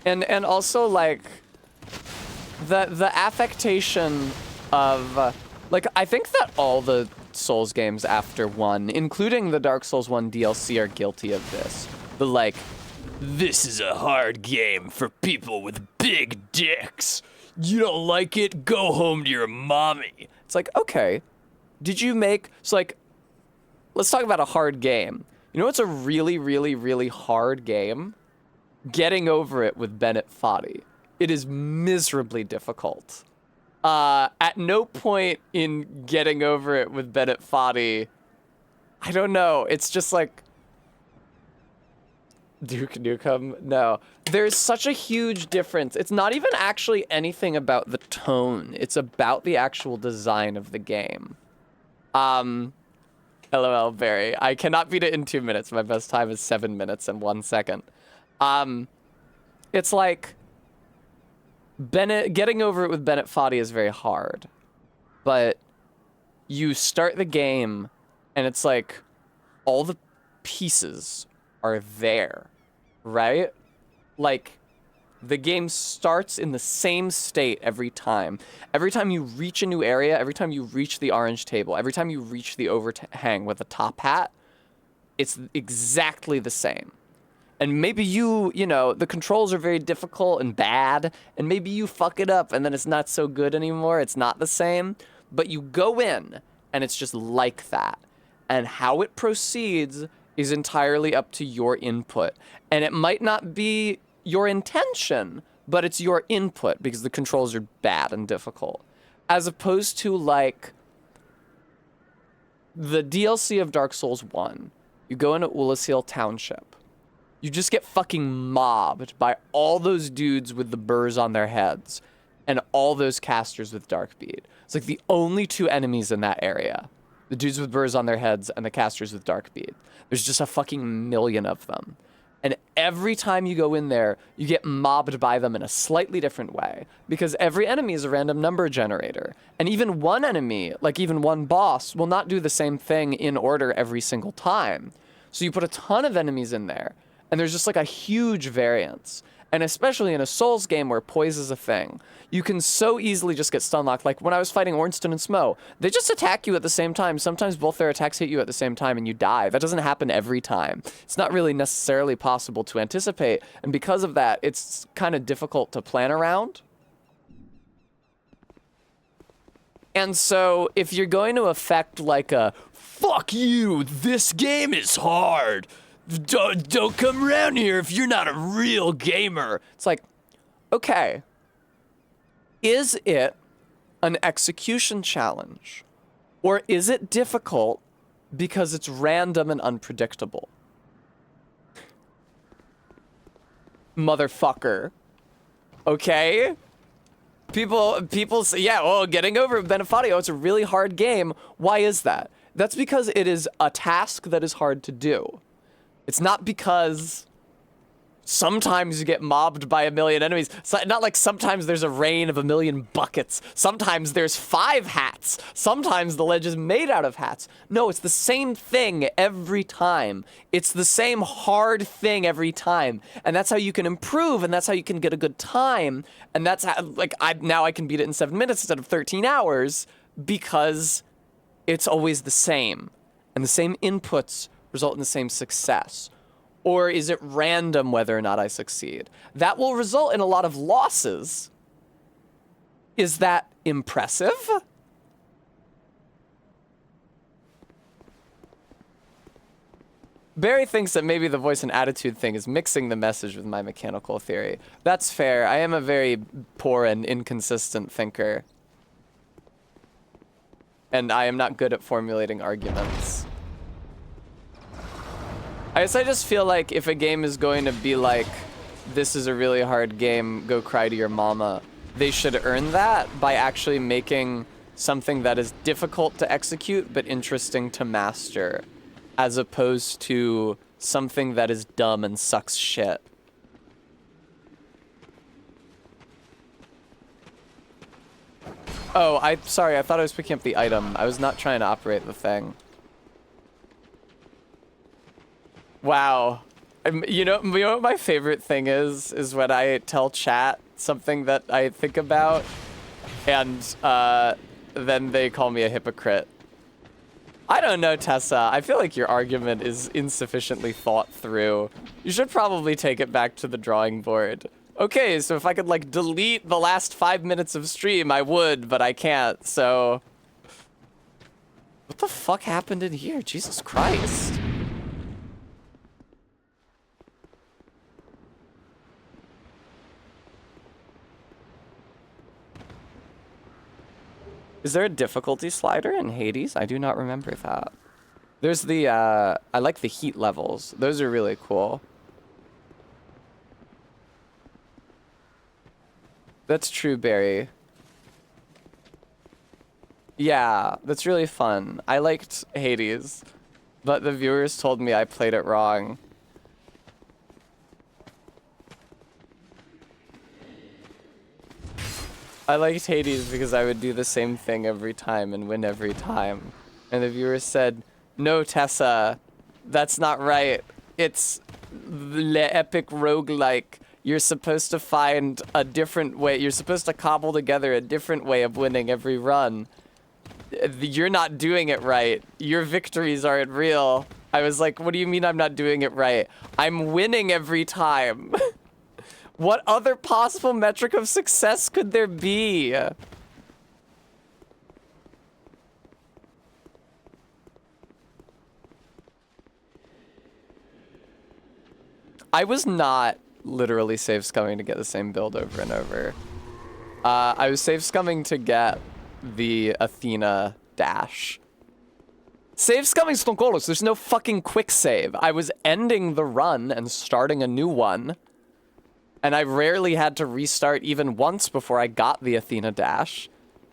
And also like the affectation of like I think that all the Souls games after 1, including the Dark Souls 1 DLC, are guilty of this. The like, this is a hard game for people with big dicks. You don't like it? Go home to your mommy. It's like, okay, did you make, so like, let's talk about a hard game. You know what's a really, really, really hard game? Getting Over It with Bennett Foddy. It is miserably difficult. At no point in Getting Over It with Bennett Foddy, I don't know, it's just like, Duke Nukem? No. There's such a huge difference. It's not even actually anything about the tone. It's about the actual design of the game. LOL, Barry. I cannot beat it in 2 minutes. My best time is 7 minutes and 1 second. It's like, Getting Over It with Bennett Foddy is very hard. But you start the game, and it's like, all the pieces are there, right? Like, the game starts in the same state every time. Every time you reach a new area, every time you reach the orange table, every time you reach the overhang with the top hat, it's exactly the same. And maybe you know, the controls are very difficult and bad, and maybe you fuck it up and then it's not so good anymore, it's not the same, but you go in and it's just like that. And how it proceeds is entirely up to your input. And it might not be your intention, but it's your input because the controls are bad and difficult. As opposed to like the DLC of Dark Souls 1, you go into Ulasil Township. You just get fucking mobbed by all those dudes with the burrs on their heads and all those casters with Darkbead. It's like the only 2 enemies in that area. The dudes with burrs on their heads and the casters with Darkbead. There's just a fucking million of them. And every time you go in there, you get mobbed by them in a slightly different way. Because every enemy is a random number generator. And even one enemy, like even one boss, will not do the same thing in order every single time. So you put a ton of enemies in there. And there's just like a huge variance. And especially in a Souls game where poise is a thing, you can so easily just get stun locked. Like when I was fighting Ornstein and Smo, they just attack you at the same time. Sometimes both their attacks hit you at the same time and you die. That doesn't happen every time. It's not really necessarily possible to anticipate. And because of that, it's kind of difficult to plan around. And so if you're going to affect like a, fuck you, this game is hard. Don't come around here if you're not a real gamer. It's like, okay, is it an execution challenge? Or is it difficult because it's random and unpredictable? Motherfucker. Okay? People say, yeah, well, Getting Over it, Bennett Foddy, it's a really hard game. Why is that? That's because it is a task that is hard to do. It's not because sometimes you get mobbed by a million enemies. It's not like sometimes there's a rain of a million buckets. Sometimes there's 5 hats. Sometimes the ledge is made out of hats. No, it's the same thing every time. It's the same hard thing every time. And that's how you can improve, and that's how you can get a good time. And that's how, like, now I can beat it in 7 minutes instead of 13 hours because it's always the same. And the same inputs result in the same success? Or is it random whether or not I succeed? That will result in a lot of losses. Is that impressive? Barry thinks that maybe the voice and attitude thing is mixing the message with my mechanical theory. That's fair. I am a very poor and inconsistent thinker. And I am not good at formulating arguments. I guess I just feel like if a game is going to be like, this is a really hard game, go cry to your mama, they should earn that by actually making something that is difficult to execute but interesting to master, as opposed to something that is dumb and sucks shit. Oh, sorry, I thought I was picking up the item. I was not trying to operate the thing. Wow. You know what my favorite thing is when I tell chat something that I think about, and then they call me a hypocrite. I don't know, Tessa. I feel like your argument is insufficiently thought through. You should probably take it back to the drawing board. Okay, so if I could, like, delete the last 5 minutes of stream, I would, but I can't, so... What the fuck happened in here? Jesus Christ. Is there a difficulty slider in Hades? I do not remember that. There's the, I like the heat levels. Those are really cool. That's true, Barry. Yeah, that's really fun. I liked Hades, but the viewers told me I played it wrong. I liked Hades because I would do the same thing every time and win every time. And the viewers said, no, Tessa, that's not right. It's the epic roguelike. You're supposed to find a different way. You're supposed to cobble together a different way of winning every run. You're not doing it right. Your victories aren't real. I was like, what do you mean I'm not doing it right? I'm winning every time. What other possible metric of success could there be? I was not literally save scumming to get the same build over and over. I was save scumming to get the Athena dash. Save scumming Stonkolos, there's no fucking quick save. I was ending the run and starting a new one. And I rarely had to restart even once before I got the Athena dash.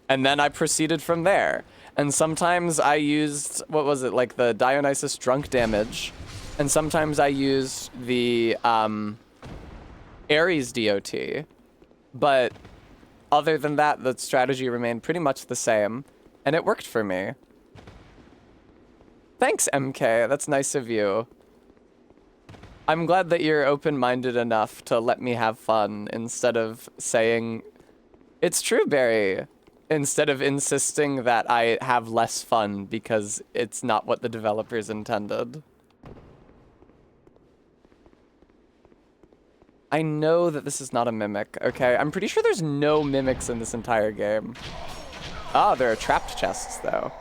And then I proceeded from there. And sometimes I used, what was it, like the Dionysus drunk damage. And sometimes I used the Ares DOT. But other than that, the strategy remained pretty much the same. And it worked for me. Thanks, MK. That's nice of you. I'm glad that you're open-minded enough to let me have fun instead of saying, it's true, Barry, instead of insisting that I have less fun because it's not what the developers intended. I know that this is not a mimic, okay? I'm pretty sure there's no mimics in this entire game. Ah, there are trapped chests, though.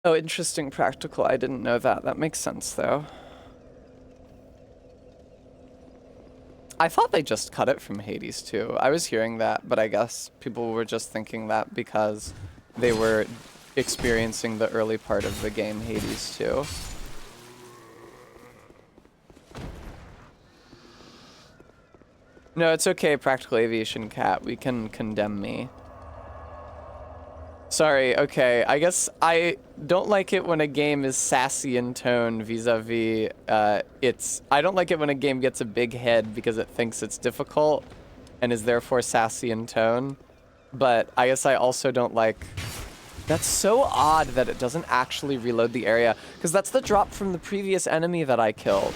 Oh, interesting practical. I didn't know that. That makes sense, though. I thought they just cut it from Hades, too. I was hearing that, but I guess people were just thinking that because they were experiencing the early part of the game Hades, too. No, it's okay, Practical Aviation Cat. We can condemn me. Sorry, okay. I guess I don't like it when a game is sassy in tone vis-a-vis I don't like it when a game gets a big head because it thinks it's difficult and is therefore sassy in tone. But I guess I also don't like... That's so odd that it doesn't actually reload the area, because that's the drop from the previous enemy that I killed.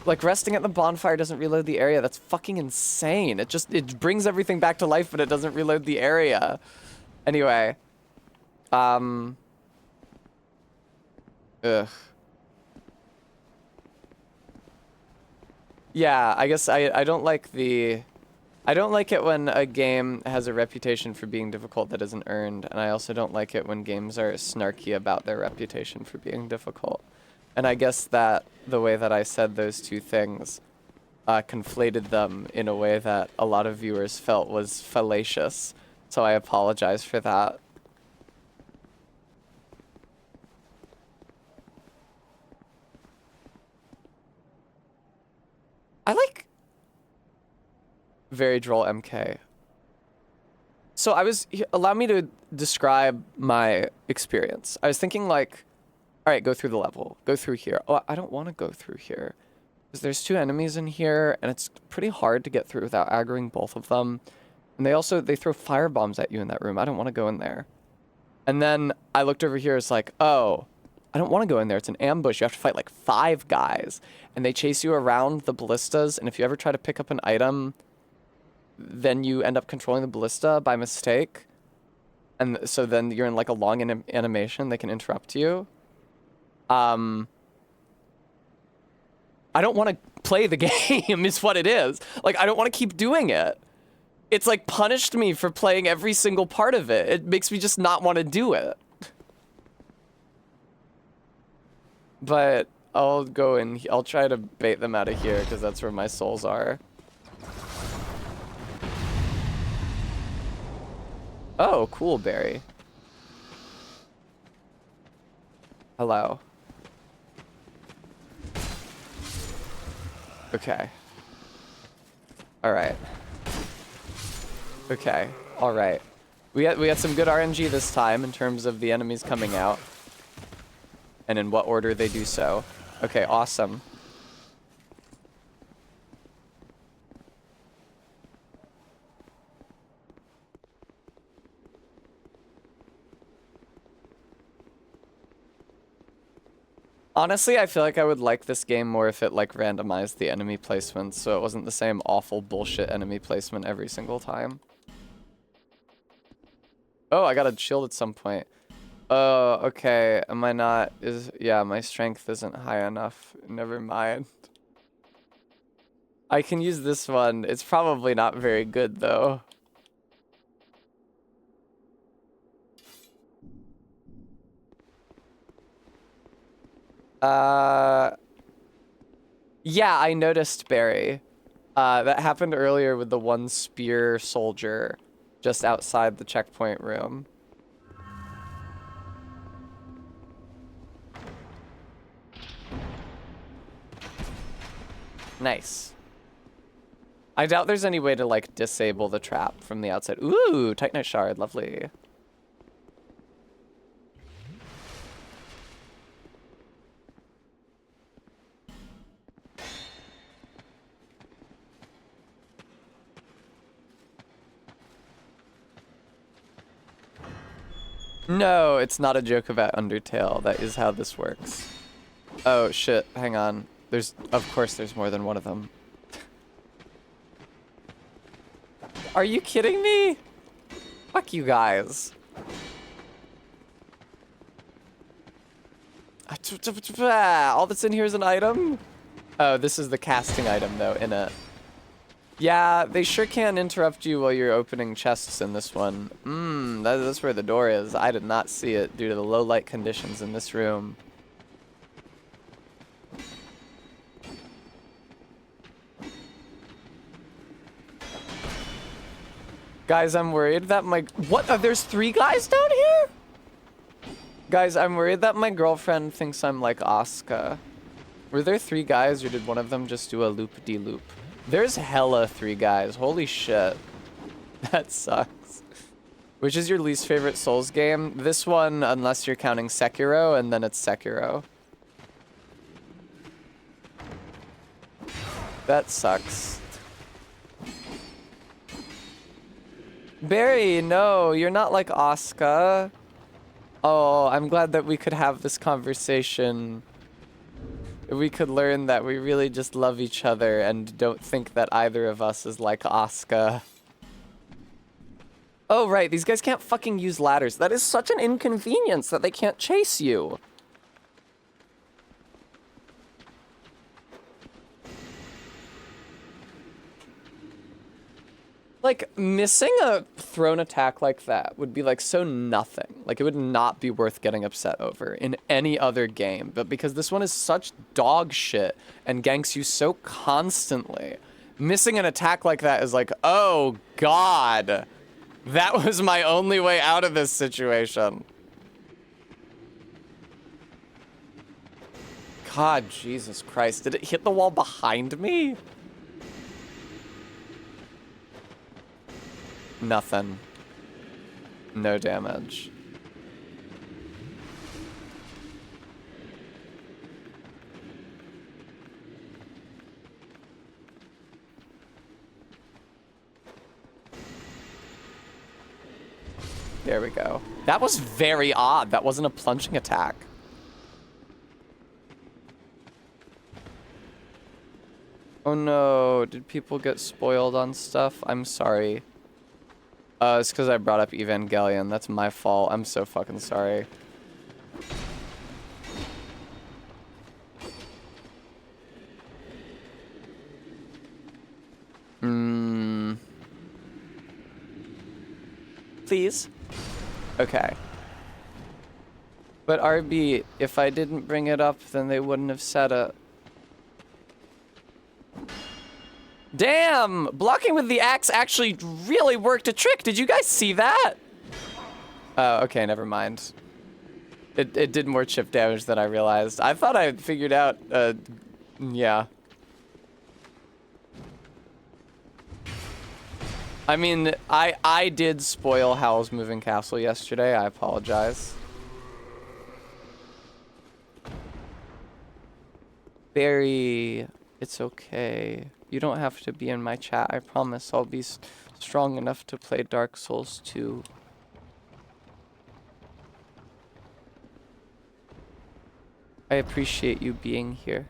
Like, resting at the bonfire doesn't reload the area. That's fucking insane. It brings everything back to life, but it doesn't reload the area. Anyway. Ugh. Yeah, I guess I don't like the... I don't like it when a game has a reputation for being difficult that isn't earned, and I also don't like it when games are snarky about their reputation for being difficult. And I guess that the way that I said those two things conflated them in a way that a lot of viewers felt was fallacious. So I apologize for that. I like Very Droll MK. So allow me to describe my experience. I was thinking like, all right, go through the level, go through here. Oh, I don't want to go through here because there's two enemies in here and it's pretty hard to get through without aggroing both of them. And they throw fire bombs at you in that room. I don't want to go in there. And then I looked over here, it's like, oh, I don't want to go in there. It's an ambush. You have to fight like 5 guys. And they chase you around the ballistas. And if you ever try to pick up an item, then you end up controlling the ballista by mistake. And so then you're in like a long animation. They can interrupt you. I don't want to play the game is what it is. Like, I don't want to keep doing it. It's like punished me for playing every single part of it. It makes me just not want to do it. But I'll go in. I'll try to bait them out of here because that's where my souls are. Oh, cool, Barry. Hello. Okay. All right. Okay. All right. We had some good RNG this time in terms of the enemies coming out. And in what order they do so. Okay, awesome. Honestly, I feel like I would like this game more if it like randomized the enemy placements so it wasn't the same awful bullshit enemy placement every single time. Oh, I got a shield at some point. Oh, okay. Am I not? Yeah, my strength isn't high enough. Never mind. I can use this one. It's probably not very good though. Yeah, I noticed, Barry. That happened earlier with the one spear soldier just outside the checkpoint room. Nice. I doubt there's any way to like disable the trap from the outside. Ooh, Titanite shard, lovely. No, it's not a joke about Undertale. That is how this works. Oh shit, hang on. Of course there's more than one of them. Are you kidding me? Fuck you guys. All that's in here is an item? Oh, this is the casting item though, in it. Yeah, they sure can interrupt you while you're opening chests in this one. That's where the door is. I did not see it due to the low light conditions in this room. Guys, I'm worried that what? There's 3 guys down here? Guys, I'm worried that my girlfriend thinks I'm like Asuka. Were there 3 guys or did one of them just do a loop-de-loop? There's hella 3 guys. Holy shit. That sucks. Which is your least favorite Souls game? This one, unless you're counting Sekiro, and then it's Sekiro. That sucks. Barry, no, you're not like Asuka. Oh, I'm glad that we could have this conversation. We could learn that we really just love each other and don't think that either of us is like Asuka. Oh, right, these guys can't fucking use ladders. That is such an inconvenience that they can't chase you. Like, missing a thrown attack like that would be, like, so nothing. Like, it would not be worth getting upset over in any other game. But because this one is such dog shit and ganks you so constantly, missing an attack like that is like, oh, God. That was my only way out of this situation. God, Jesus Christ. Did it hit the wall behind me? Nothing. No damage. There we go. That was very odd. That wasn't a plunging attack. Oh no, did people get spoiled on stuff? I'm sorry. It's because I brought up Evangelion. That's my fault. I'm so fucking sorry. Please? Okay. But RB, if I didn't bring it up, then they wouldn't have said it. Damn! Blocking with the axe actually really worked a trick. Did you guys see that? Oh, okay, never mind. It did more chip damage than I realized. I thought I had figured out, yeah. I mean, I did spoil Howl's Moving Castle yesterday. I apologize. Barry, it's okay. You don't have to be in my chat. I promise I'll be strong enough to play Dark Souls 2. I appreciate you being here.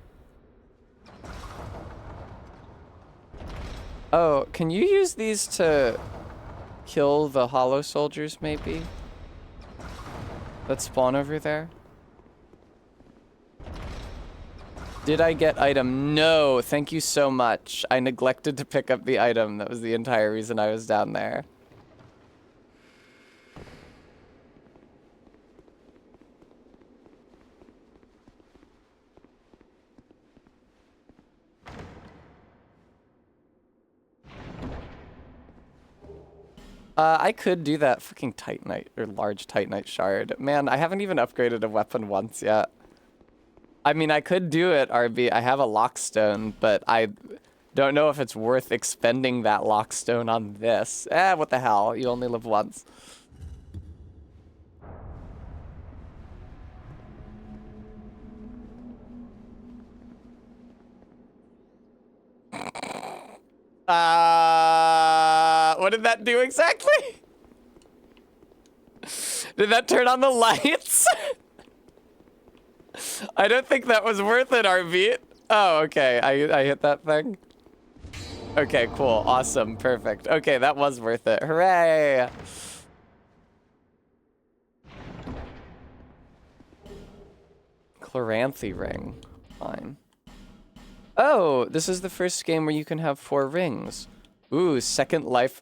Oh, can you use these to kill the hollow soldiers, maybe? That spawn over there? Did I get item? No, thank you so much. I neglected to pick up the item. That was the entire reason I was down there. I could do that fucking Titanite, or large Titanite shard. Man, I haven't even upgraded a weapon once yet. I mean, I could do it, RB. I have a lockstone, but I don't know if it's worth expending that lockstone on this. What the hell? You only live once. What did that do exactly? Did that turn on the lights? I don't think that was worth it, RB. Oh, okay. I hit that thing. Okay, cool. Awesome. Perfect. Okay, that was worth it. Hooray! Chloranthy ring. Fine. Oh, this is the first game where you can have 4 rings. Ooh, second life.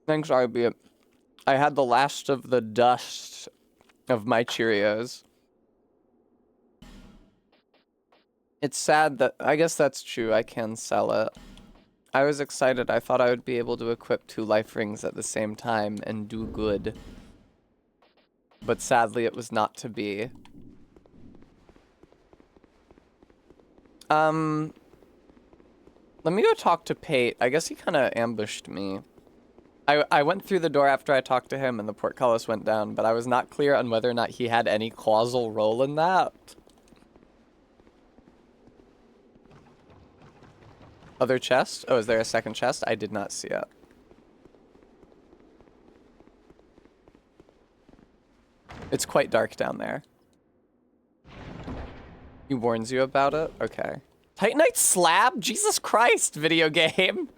Thanks, RB. I had the last of the dust of my Cheerios. It's sad that, I guess that's true, I can sell it. I was excited. I thought I would be able to equip 2 life rings at the same time and do good. But sadly, it was not to be. Let me go talk to Pate. I guess he kind of ambushed me. I went through the door after I talked to him and the portcullis went down, but I was not clear on whether or not he had any causal role in that. Other chest? Oh, is there a second chest? I did not see it. It's quite dark down there. He warns you about it? Okay. Titanite slab? Jesus Christ, video game.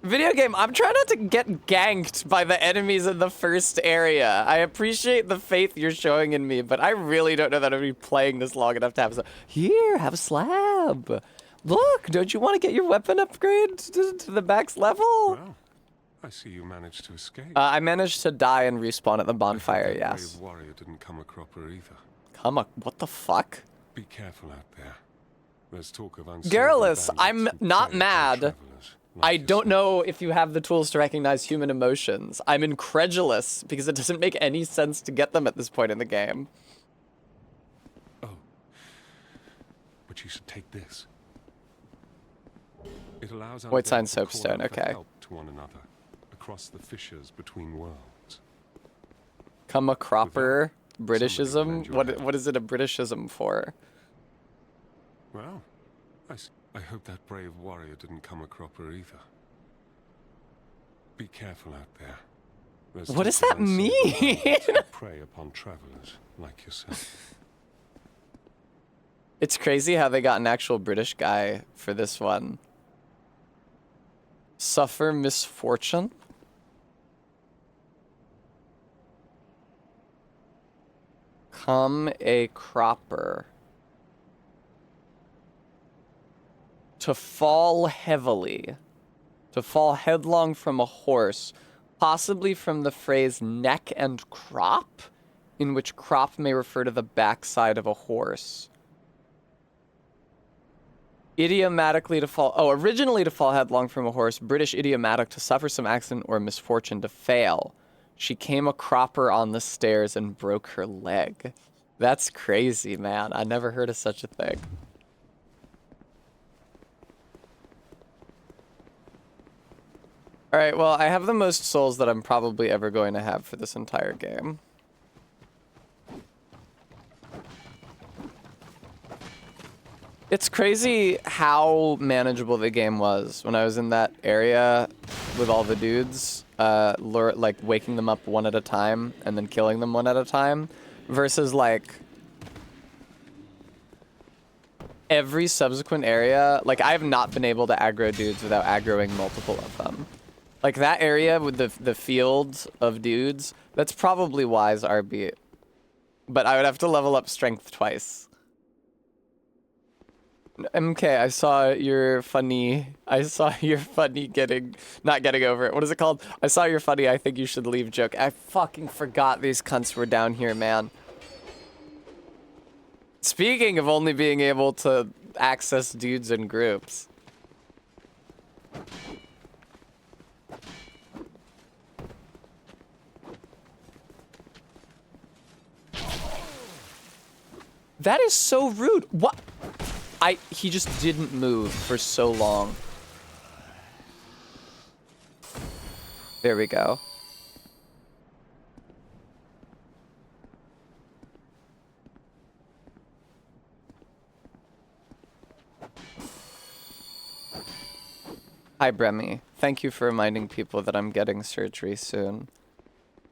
Video game, I'm trying not to get ganked by the enemies in the first area. I appreciate the faith you're showing in me, but I really don't know that I'll be playing this long enough to have some. Here, have a slab. Look, don't you want to get your weapon upgrade to the max level? Well, I see you managed to escape. I managed to die and respawn at the I hope bonfire, that yes. brave warrior didn't come a cropper either. What the fuck? Be careful out there. There's talk of Garrulus, I'm not mad. I don't know if you have the tools to recognize human emotions. I'm incredulous because it doesn't make any sense to get them at this point in the game. Oh. But you should take this. It allows White sign undead to call soapstone, out for okay. help to one another across the fissures between worlds. Come a cropper, Somebody lend Britishism? your What hand. is it a Britishism for? Well, I hope that brave warrior didn't come a cropper either. Be careful out there. There's What does talk of that unseen mean? bandits who prey upon travelers like yourself. It's crazy how they got an actual British guy for this one. Suffer misfortune? Come a cropper. To fall heavily. To fall headlong from a horse. Possibly from the phrase neck and crop, in which crop may refer to the backside of a horse. Idiomatically to fall, originally to fall headlong from a horse, British idiomatic to suffer some accident or misfortune, to fail. She came a cropper on the stairs and broke her leg. That's crazy, man. I never heard of such a thing. Alright, well, I have the most souls that I'm probably ever going to have for this entire game. It's crazy how manageable the game was when I was in that area with all the dudes, like waking them up one at a time and then killing them one at a time, versus like every subsequent area. Like, I have not been able to aggro dudes without aggroing multiple of them. Like that area with the field of dudes, that's probably wise RB. But I would have to level up strength twice. MK, I saw your funny not getting over it. What is it called? I saw your funny I think you should leave joke. I fucking forgot these cunts were down here, man. Speaking of only being able to access dudes in groups. That is so rude. What? He just didn't move for so long. There we go. Hi, Bremy. Thank you for reminding people that I'm getting surgery soon.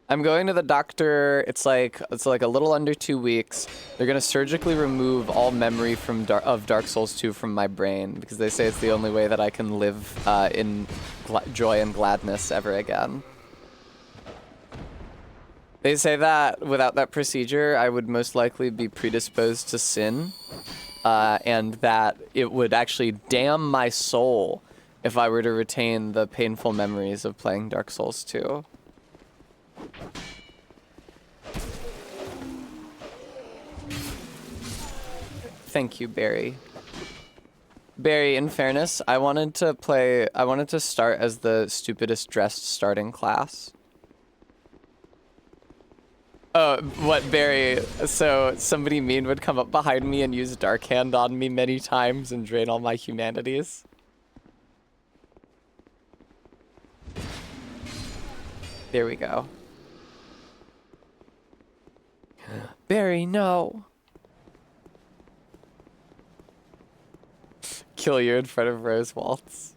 I'm going to the doctor. It's like a little under 2 weeks. They're gonna surgically remove all memory of Dark Souls 2 from my brain because they say it's the only way that I can live in joy and gladness ever again. They say that without that procedure, I would most likely be predisposed to sin, and that it would actually damn my soul if I were to retain the painful memories of playing Dark Souls 2. Thank you, Barry. Barry, in fairness, I wanted to start as the stupidest dressed starting class. Oh, what, Barry? So somebody mean would come up behind me and use Dark Hand on me many times and drain all my humanities? There we go. Barry, no. Kill you in front of Rose Waltz.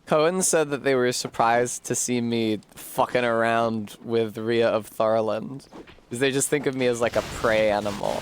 Cohen said that they were surprised to see me fucking around with Rhea of Thorland, because they just think of me as like a prey animal.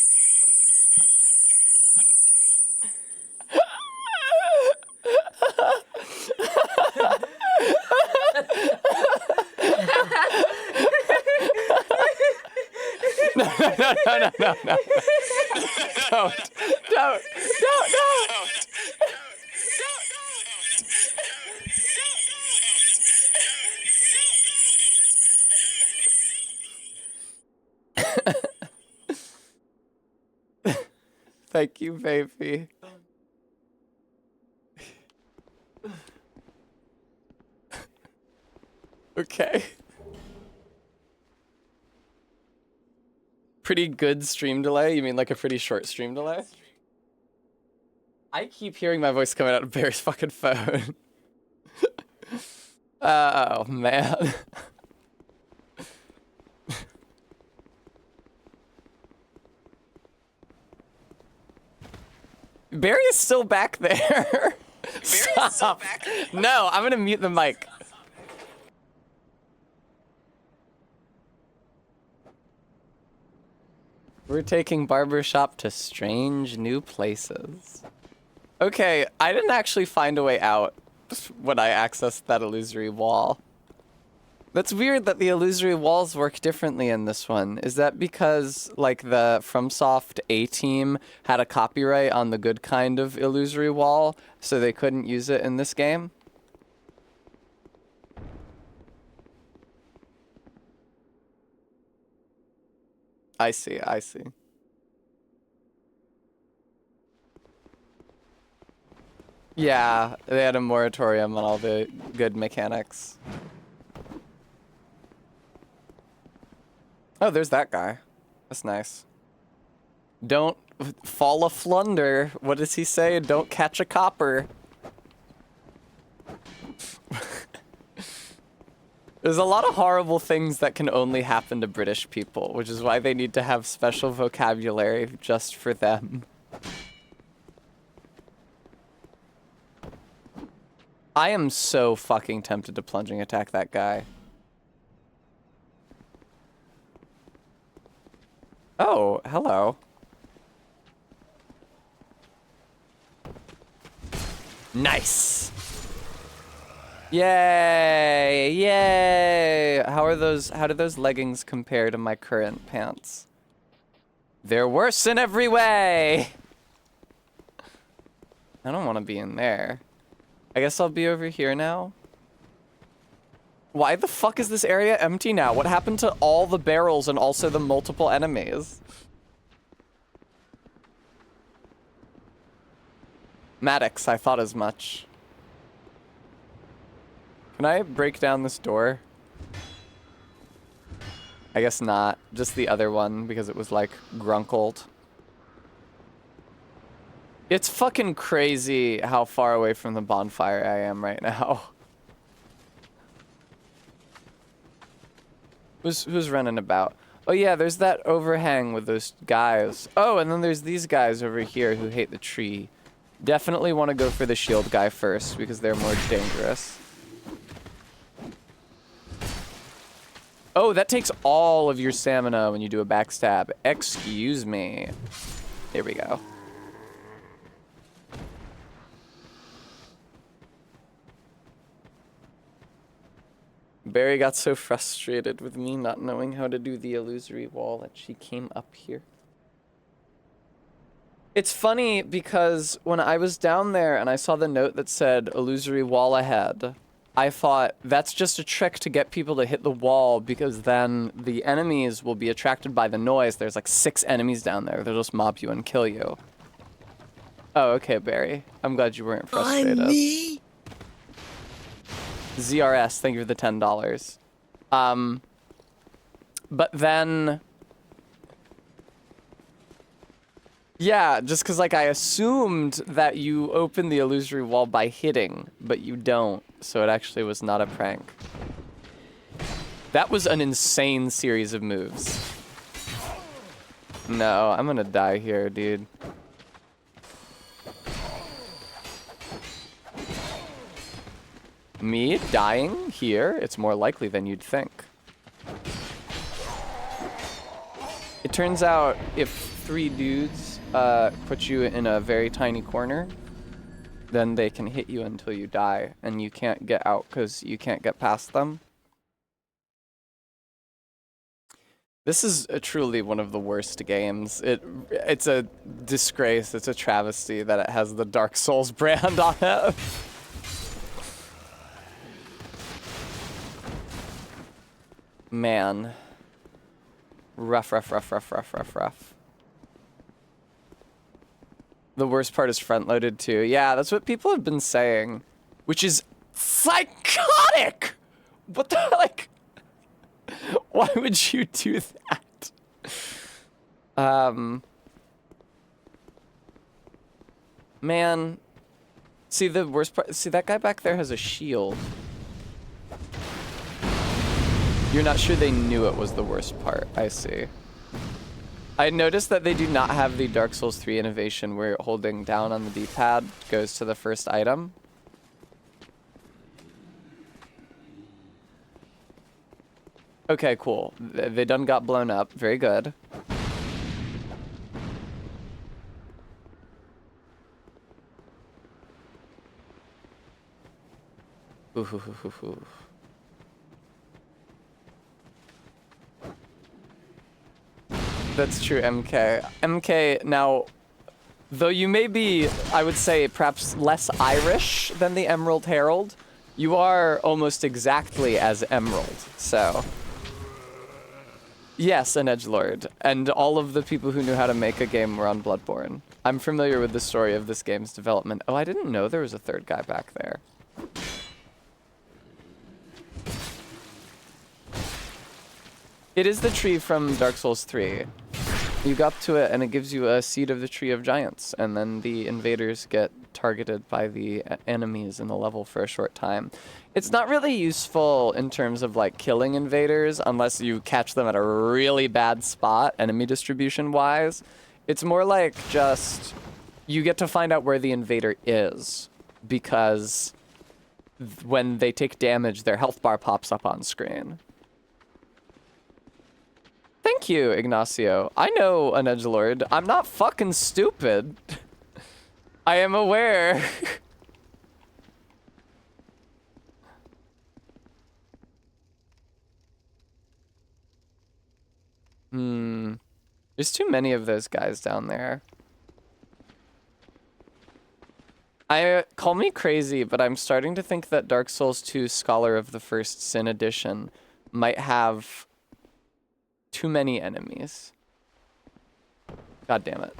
No, no, no, no, no, no. Don't. Thank you, baby. Okay. Pretty good stream delay? You mean like a pretty short stream delay? I keep hearing my voice coming out of Barry's fucking phone. Oh, man. Barry is still back there. Stop. No, I'm gonna mute the mic. We're taking Barbershop to strange new places. Okay, I didn't actually find a way out when I accessed that illusory wall. That's weird that the illusory walls work differently in this one. Is that because, like, the FromSoft A-team had a copyright on the good kind of illusory wall, so they couldn't use it in this game? I see, I see. Yeah, they had a moratorium on all the good mechanics. Oh, there's that guy. That's nice. Don't fall a flunder. What does he say? Don't catch a copper. There's a lot of horrible things that can only happen to British people, which is why they need to have special vocabulary just for them. I am so fucking tempted to plunging attack that guy. Oh, hello. Nice. Yay! Yay! How do those leggings compare to my current pants? They're worse in every way. I don't want to be in there. I guess I'll be over here now. Why the fuck is this area empty now? What happened to all the barrels and also the multiple enemies? Maddox, I thought as much. Can I break down this door? I guess not. Just the other one because it was like grunkled. It's fucking crazy how far away from the bonfire I am right now. Who's running about? Oh yeah, there's that overhang with those guys. Oh, and then there's these guys over here who hate the tree. Definitely want to go for the shield guy first because they're more dangerous. Oh, that takes all of your stamina when you do a backstab. Excuse me. Here we go. Barry got so frustrated with me not knowing how to do the illusory wall that she came up here. It's funny because when I was down there and I saw the note that said illusory wall ahead, I thought that's just a trick to get people to hit the wall because then the enemies will be attracted by the noise. There's like 6 enemies down there. They'll just mob you and kill you. Oh, okay, Barry. I'm glad you weren't frustrated. I'm me? ZRS, thank you for the $10. But then... Yeah, just because like I assumed that you open the illusory wall by hitting, but you don't, so it actually was not a prank. That was an insane series of moves. No, I'm gonna die here, dude. Me dying here? It's more likely than you'd think. It turns out if 3 dudes put you in a very tiny corner, then they can hit you until you die, and you can't get out because you can't get past them. This is truly one of the worst games. It's a disgrace. It's a travesty that it has the Dark Souls brand on it. Man. Rough, rough, rough, rough, rough, rough, rough. The worst part is front-loaded too. Yeah, that's what people have been saying, which is psychotic! What the, like, why would you do that? Man, see the worst part, see that guy back there has a shield. You're not sure they knew it was the worst part, I see. I noticed that they do not have the Dark Souls 3 innovation where holding down on the D-pad goes to the first item. Okay, cool. They done got blown up. Very good. Ooh. That's true, MK. MK, now, though you may be, I would say, perhaps less Irish than the Emerald Herald, you are almost exactly as Emerald, so... Yes, an edgelord, and all of the people who knew how to make a game were on Bloodborne. I'm familiar with the story of this game's development. Oh, I didn't know there was a third guy back there. It is the tree from Dark Souls 3. You go up to it and it gives you a seed of the Tree of Giants, and then the invaders get targeted by the enemies in the level for a short time. It's not really useful in terms of like killing invaders unless you catch them at a really bad spot, enemy distribution wise. It's more like just you get to find out where the invader is, because when they take damage, their health bar pops up on screen. Thank you, Ignacio. I know an edgelord. I'm not fucking stupid. I am aware. There's too many of those guys down there. Call me crazy, but I'm starting to think that Dark Souls 2 Scholar of the First Sin Edition might have too many enemies. God damn it.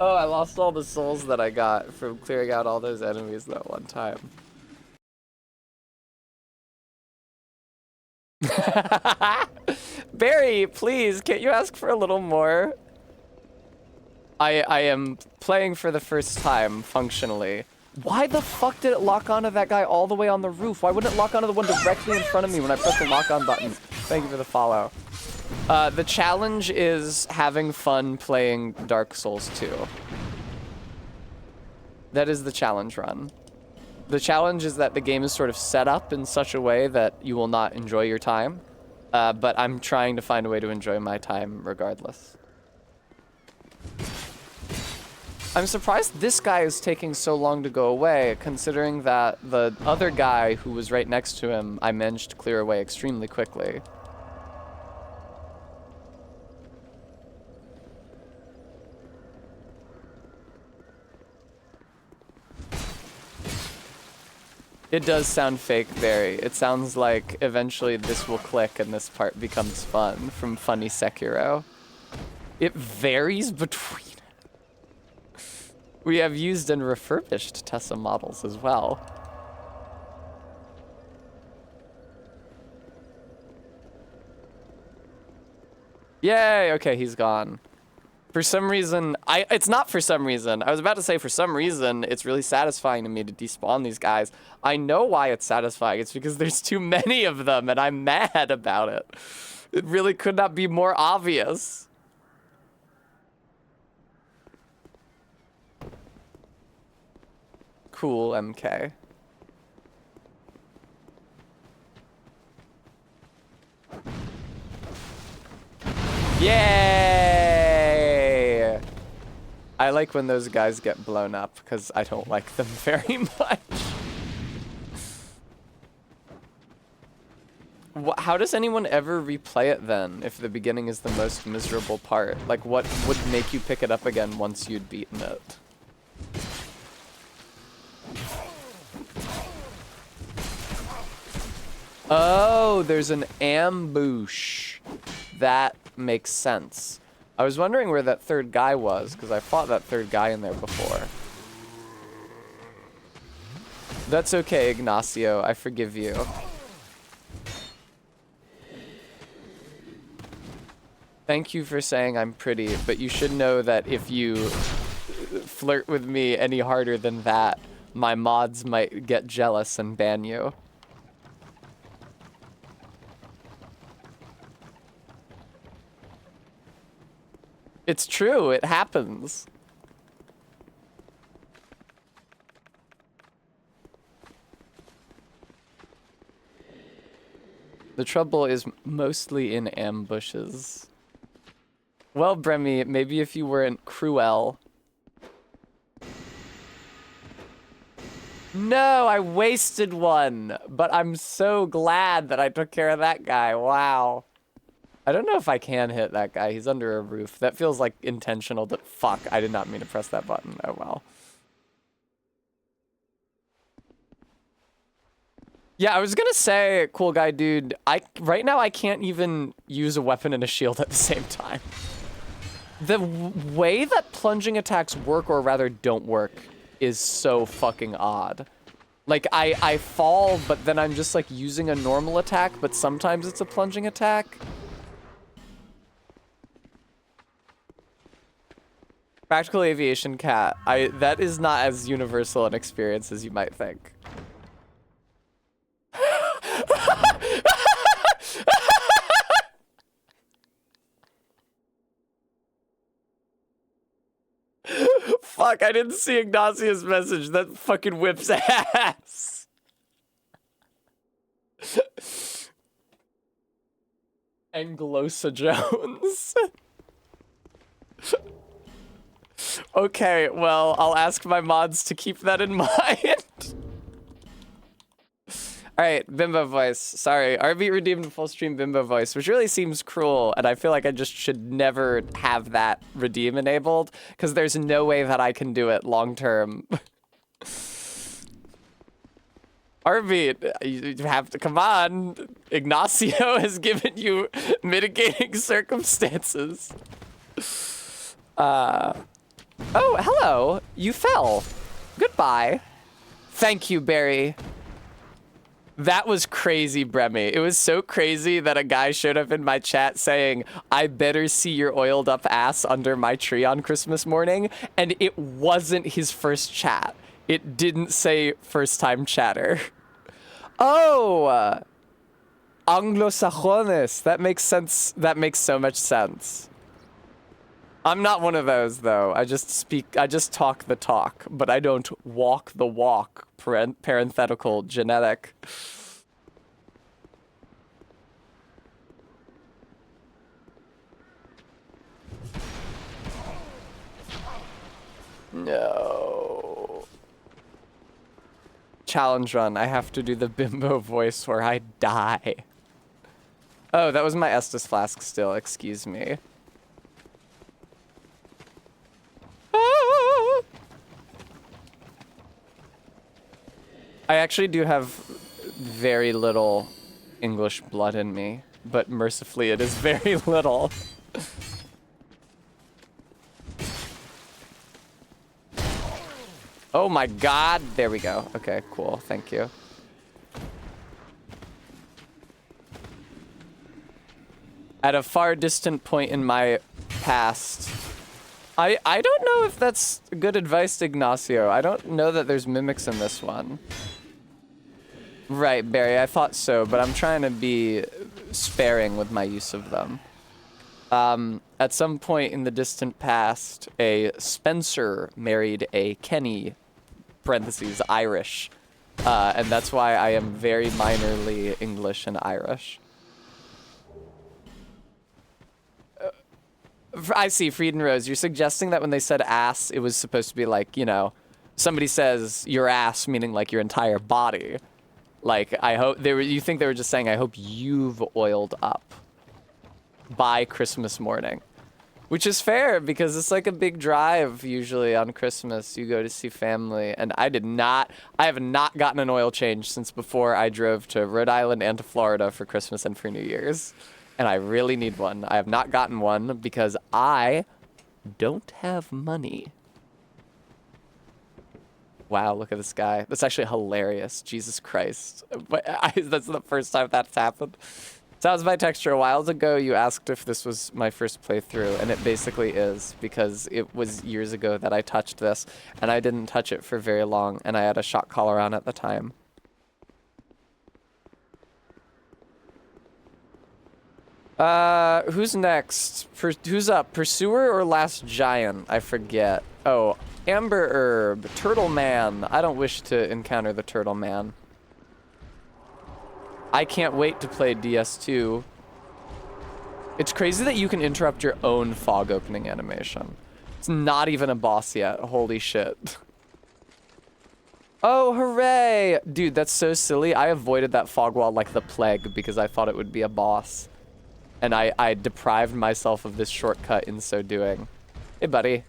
Oh, I lost all the souls that I got from clearing out all those enemies that one time. Barry, please, can't you ask for a little more? I am playing for the first time, functionally. Why the fuck did it lock onto that guy all the way on the roof? Why wouldn't it lock onto the one directly in front of me when I press the lock-on button? Thank you for the follow. The challenge is having fun playing Dark Souls 2. That is the challenge run. The challenge is that the game is sort of set up in such a way that you will not enjoy your time. But I'm trying to find a way to enjoy my time regardless. I'm surprised this guy is taking so long to go away, considering that the other guy who was right next to him, I managed to clear away extremely quickly. It does sound fake, Barry. It sounds like eventually this will click and this part becomes fun from Funny Sekiro. It varies between... We have used and refurbished Tessa models as well. Yay, okay, he's gone. For some reason, it's not for some reason. I was about to say for some reason, it's really satisfying to me to despawn these guys. I know why it's satisfying. It's because there's too many of them and I'm mad about it. It really could not be more obvious. Cool, MK. Yay! I like when those guys get blown up because I don't like them very much. How does anyone ever replay it then if the beginning is the most miserable part? Like, what would make you pick it up again once you'd beaten it? Oh, there's an ambush. That makes sense. I was wondering where that third guy was, because I fought that third guy in there before. That's okay, Ignacio. I forgive you. Thank you for saying I'm pretty, but you should know that if you flirt with me any harder than that, my mods might get jealous and ban you. It's true, it happens. The trouble is mostly in ambushes. Well, Bremy, maybe if you weren't cruel. No, I wasted one, but I'm so glad that I took care of that guy. Wow. I don't know if I can hit that guy. He's under a roof. That feels like intentional. Fuck, I did not mean to press that button. Oh well. Yeah, I was gonna say, cool guy dude, right now I can't even use a weapon and a shield at the same time. The way that plunging attacks work, or rather don't work, is so fucking odd. Like, I fall, but then I'm just like using a normal attack, but sometimes it's a plunging attack. Practical Aviation Cat, that is not as universal an experience as you might think. Fuck, I didn't see Ignacio's message. That fucking whips ass. Anglosa Jones. Okay, well, I'll ask my mods to keep that in mind. Alright, Bimbo voice. Sorry, RB redeemed full stream Bimbo voice, which really seems cruel, and I feel like I just should never have that redeem enabled, because there's no way that I can do it long term. RB, you have to, come on. Ignacio has given you mitigating circumstances. Oh, hello. You fell. Goodbye. Thank you, Barry. That was crazy, Bremy. It was so crazy that a guy showed up in my chat saying, I better see your oiled up ass under my tree on Christmas morning. And it wasn't his first chat. It didn't say first time chatter. Oh, Anglo-Sajones. That makes sense. That makes so much sense. I'm not one of those, though. I just talk the talk, but I don't walk the walk. Parenthetical genetic. No. Challenge run. I have to do the Bimbo voice where I die. Oh, that was my Estus flask still. Excuse me. I actually do have very little English blood in me, but mercifully it is very little. Oh my god, there we go. Okay, cool, thank you. At a far distant point in my past, I don't know if that's good advice, Ignacio. I don't know that there's mimics in this one. Right, Barry, I thought so, but I'm trying to be sparing with my use of them. At some point in the distant past, a Spencer married a Kenny, parentheses, Irish. And that's why I am very minorly English and Irish. I see, Frieden Rose, you're suggesting that when they said ass, it was supposed to be like, you know, somebody says your ass, meaning like your entire body. Like, I hope you think they were just saying, I hope you've oiled up by Christmas morning. Which is fair, because it's like a big drive usually on Christmas. You go to see family, and I have not gotten an oil change since before I drove to Rhode Island and to Florida for Christmas and for New Year's. And I really need one. I have not gotten one because I don't have money. Wow, look at this guy. That's actually hilarious. Jesus Christ. That's the first time that's happened. So that was my texture. A while ago, you asked if this was my first playthrough, and it basically is, because it was years ago that I touched this, and I didn't touch it for very long, and I had a shock collar on at the time. Who's next? Who's up? Pursuer or Last Giant? I forget. Oh, Amber Herb, Turtle Man. I don't wish to encounter the Turtle Man. I can't wait to play DS2. It's crazy that you can interrupt your own fog opening animation. It's not even a boss yet. Holy shit. Oh, hooray! Dude, that's so silly. I avoided that fog wall like the plague because I thought it would be a boss. And I deprived myself of this shortcut in so doing. Hey, buddy.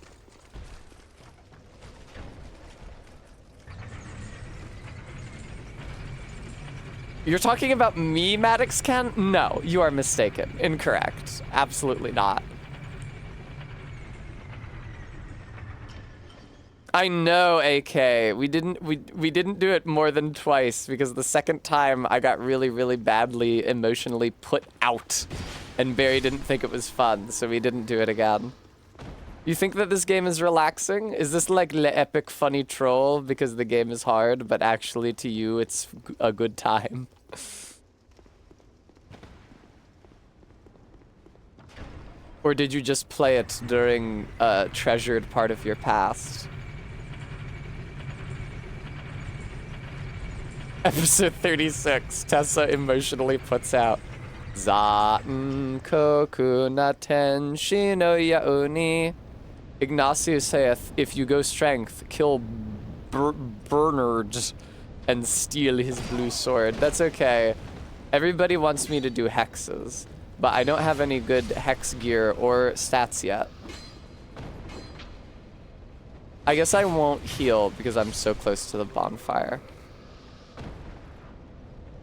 You're talking about me, Maddox Ken? No, you are mistaken. Incorrect. Absolutely not. I know, AK. We didn't do it more than twice because the second time I got really, really badly emotionally put out. And Barry didn't think it was fun, so we didn't do it again. You think that this game is relaxing? Is this like Le Epic Funny Troll because the game is hard, but actually to you it's a good time? Or did you just play it during a treasured part of your past? Episode 36, Tessa emotionally puts out Zaten koku na tenshi no yaoni Ignacio saith, if you go strength, kill Bernard and steal his blue sword. That's okay. Everybody wants me to do hexes, but I don't have any good hex gear or stats yet. I guess I won't heal because I'm so close to the bonfire.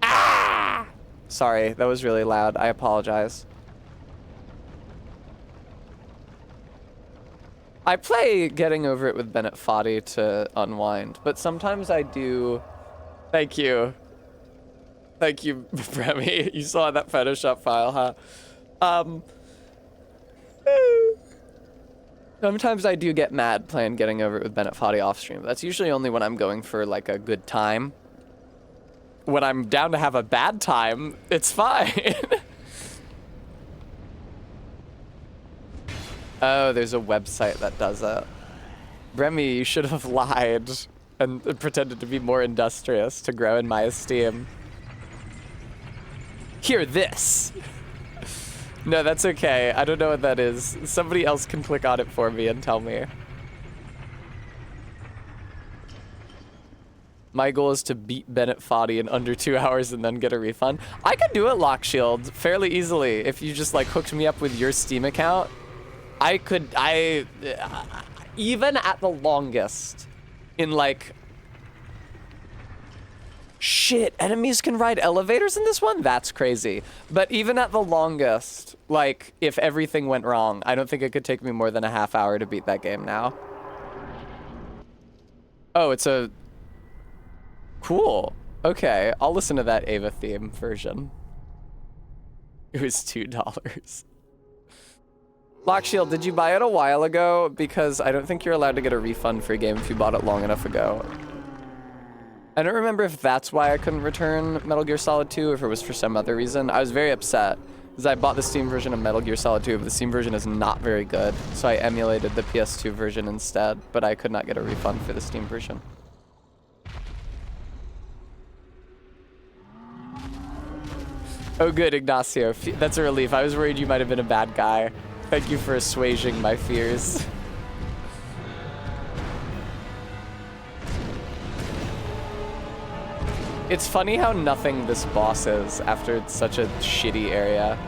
Ah! Sorry, that was really loud. I apologize. I play Getting Over It with Bennett Foddy to unwind, but sometimes I do... Thank you. Thank you, Remy. You saw that Photoshop file, huh? Sometimes I do get mad playing Getting Over It with Bennett Foddy off stream. That's usually only when I'm going for like a good time. When I'm down to have a bad time, it's fine. Oh, there's a website that does it. Remy, you should have lied and pretended to be more industrious to grow in my esteem. Hear this. No, that's okay. I don't know what that is. Somebody else can click on it for me and tell me. My goal is to beat Bennett Foddy in under 2 hours and then get a refund. I could do it, Lockshield, fairly easily. If you just like hooked me up with your Steam account, even at the longest, in like, shit, enemies can ride elevators in this one? That's crazy. But even at the longest, like, if everything went wrong, I don't think it could take me more than a half hour to beat that game now. Oh, it's a... Cool. Okay, I'll listen to that Ava theme version. It was $2. Lockshield, did you buy it a while ago? Because I don't think you're allowed to get a refund for a game if you bought it long enough ago. I don't remember if that's why I couldn't return Metal Gear Solid 2 or if it was for some other reason. I was very upset because I bought the Steam version of Metal Gear Solid 2, but the Steam version is not very good. So I emulated the PS2 version instead, but I could not get a refund for the Steam version. Oh good, Ignacio. That's a relief. I was worried you might have been a bad guy. Thank you for assuaging my fears. It's funny how nothing this boss is after it's such a shitty area.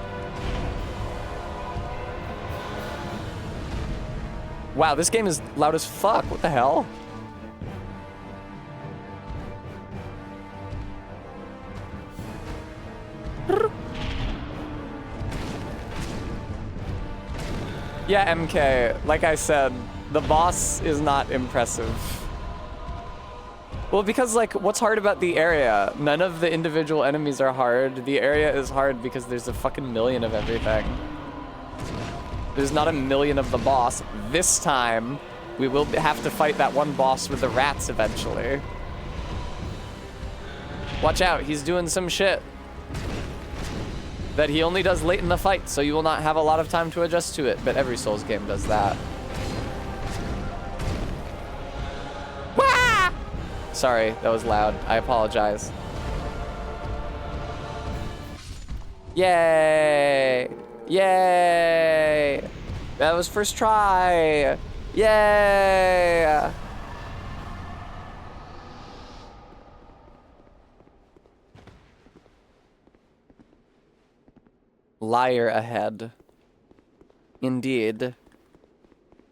Wow, this game is loud as fuck. What the hell? Yeah, MK, like I said, the boss is not impressive. Well, because, like, what's hard about the area? None of the individual enemies are hard. The area is hard because there's a fucking million of everything. There's not a million of the boss. This time, we will have to fight that one boss with the rats eventually. Watch out, he's doing some shit that he only does late in the fight, so you will not have a lot of time to adjust to it, but every Souls game does that. Wah! Sorry, that was loud. I apologize. Yay! Yay! That was first try! Yay! Liar ahead. Indeed.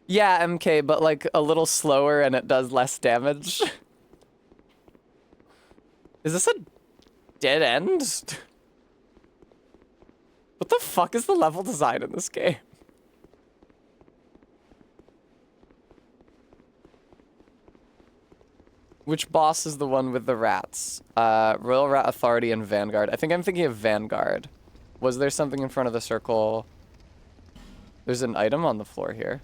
Yeah, MK, but like a little slower and it does less damage. Is this a dead end? What the fuck is the level design in this game? Which boss is the one with the rats? Royal Rat Authority and Vanguard. I think I'm thinking of Vanguard. Was there something in front of the circle? There's an item on the floor here.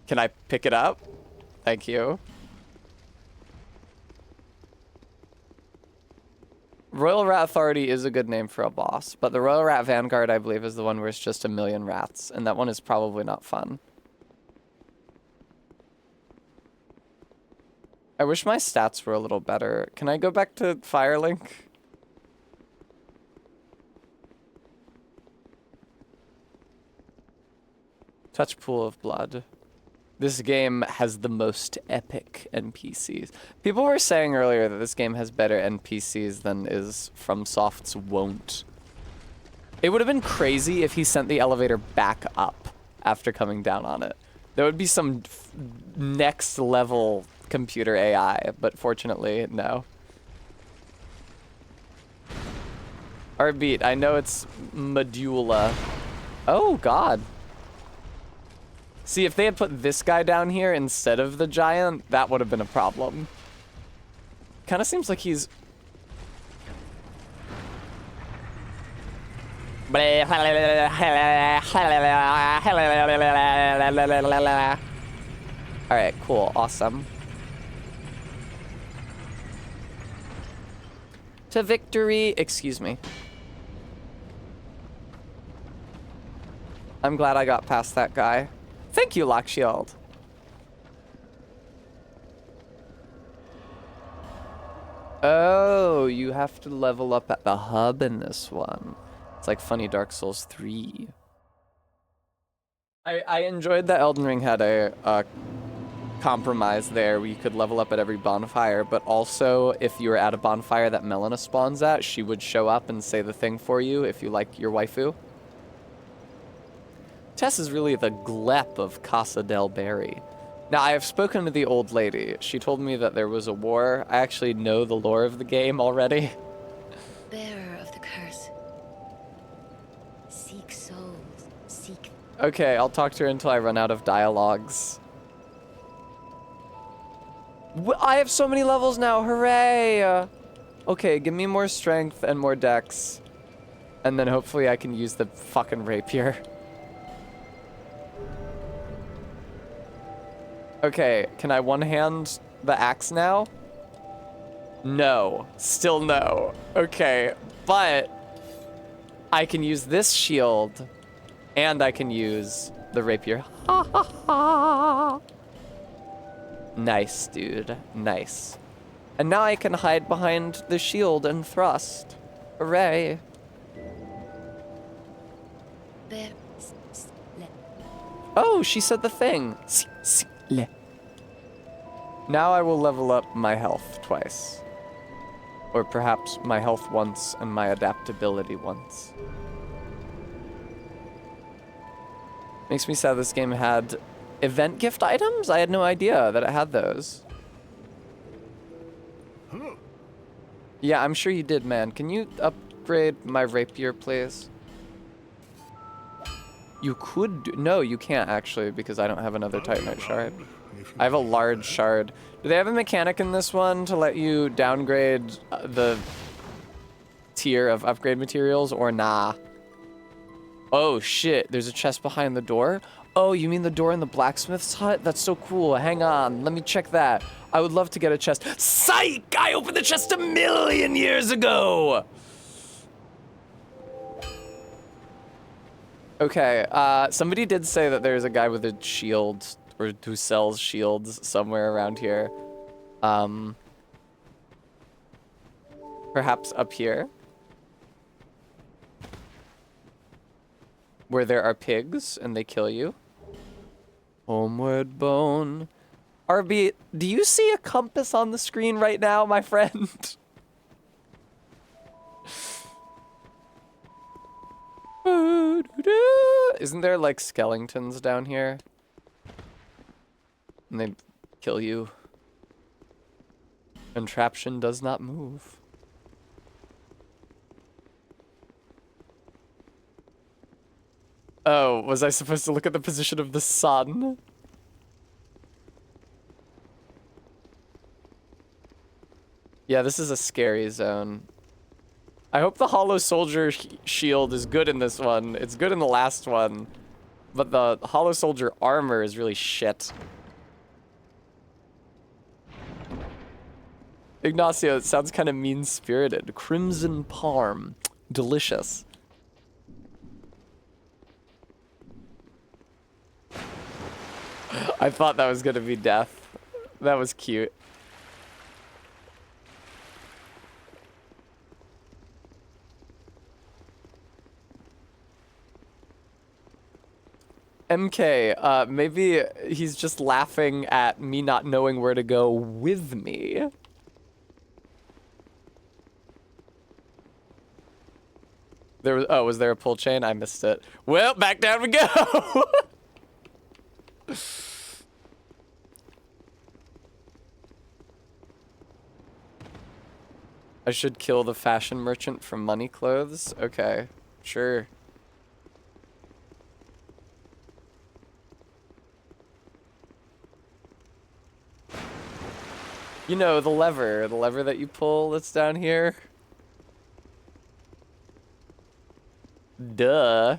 Can I pick it up? Thank you. Royal Rat Authority is a good name for a boss, but the Royal Rat Vanguard, I believe, is the one where it's just a million rats, and that one is probably not fun. I wish my stats were a little better. Can I go back to Firelink? Touch Pool of Blood. This game has the most epic NPCs. People were saying earlier that this game has better NPCs than is FromSoft's Won't. It would have been crazy if he sent the elevator back up after coming down on it. There would be some next level computer AI, but fortunately, no. Arbeat, I know it's Medulla. Oh, God. See, if they had put this guy down here instead of the giant, that would have been a problem. Kind of seems like he's... Alright, cool, awesome. To victory, excuse me. I'm glad I got past that guy. Thank you, Lockshield. Oh, you have to level up at the hub in this one. It's like funny Dark Souls 3. I enjoyed that Elden Ring had a compromise there where you could level up at every bonfire, but also if you were at a bonfire that Melina spawns at, she would show up and say the thing for you if you like your waifu. Tess is really the Glep of Casa del Berry. Now, I have spoken to the old lady. She told me that there was a war. I actually know the lore of the game already. Bearer of the curse. Seek souls. Seek. Okay, I'll talk to her until I run out of dialogues. I have so many levels now, hooray! Okay, give me more strength and more dex. And then hopefully I can use the fucking rapier. Okay, can I one-hand the axe now? No. Still no. Okay, but I can use this shield and I can use the rapier. Ha ha ha! Nice, dude. Nice. And now I can hide behind the shield and thrust. Hooray. Oh, she said the thing. Now I will level up my health twice. Or perhaps my health once and my adaptability once. Makes me sad this game had event gift items? I had no idea that it had those. Hello. Yeah, I'm sure you did, man. Can you upgrade my rapier, please? You could do... No, you can't, actually, because I don't have another Titanite shard. I have a large shard. Do they have a mechanic in this one to let you downgrade the tier of upgrade materials, or nah? Oh, shit. There's a chest behind the door? Oh, you mean the door in the blacksmith's hut? That's so cool. Hang on. Let me check that. I would love to get a chest. Psych! I opened the chest 1,000,000 years ago! Okay, somebody did say that there's a guy with a shield, or who sells shields somewhere around here. Perhaps up here? Where there are pigs and they kill you. Homeward bone. RB, do you see a compass on the screen right now, my friend? Isn't there like skeletons down here? And they kill you. Contraption does not move. Oh, was I supposed to look at the position of the sun? Yeah, this is a scary zone. I hope the Hollow Soldier shield is good in this one. It's good in the last one. But the Hollow Soldier armor is really shit. Ignacio, it sounds kind of mean-spirited. Crimson Parm. Delicious. I thought that was gonna be death. That was cute. MK, maybe he's just laughing at me not knowing where to go with me. There was, oh, was there a pull chain? I missed it. Well, back down we go. I should kill the fashion merchant from Money Clothes? Okay, sure. You know, the lever that you pull that's down here. Duh.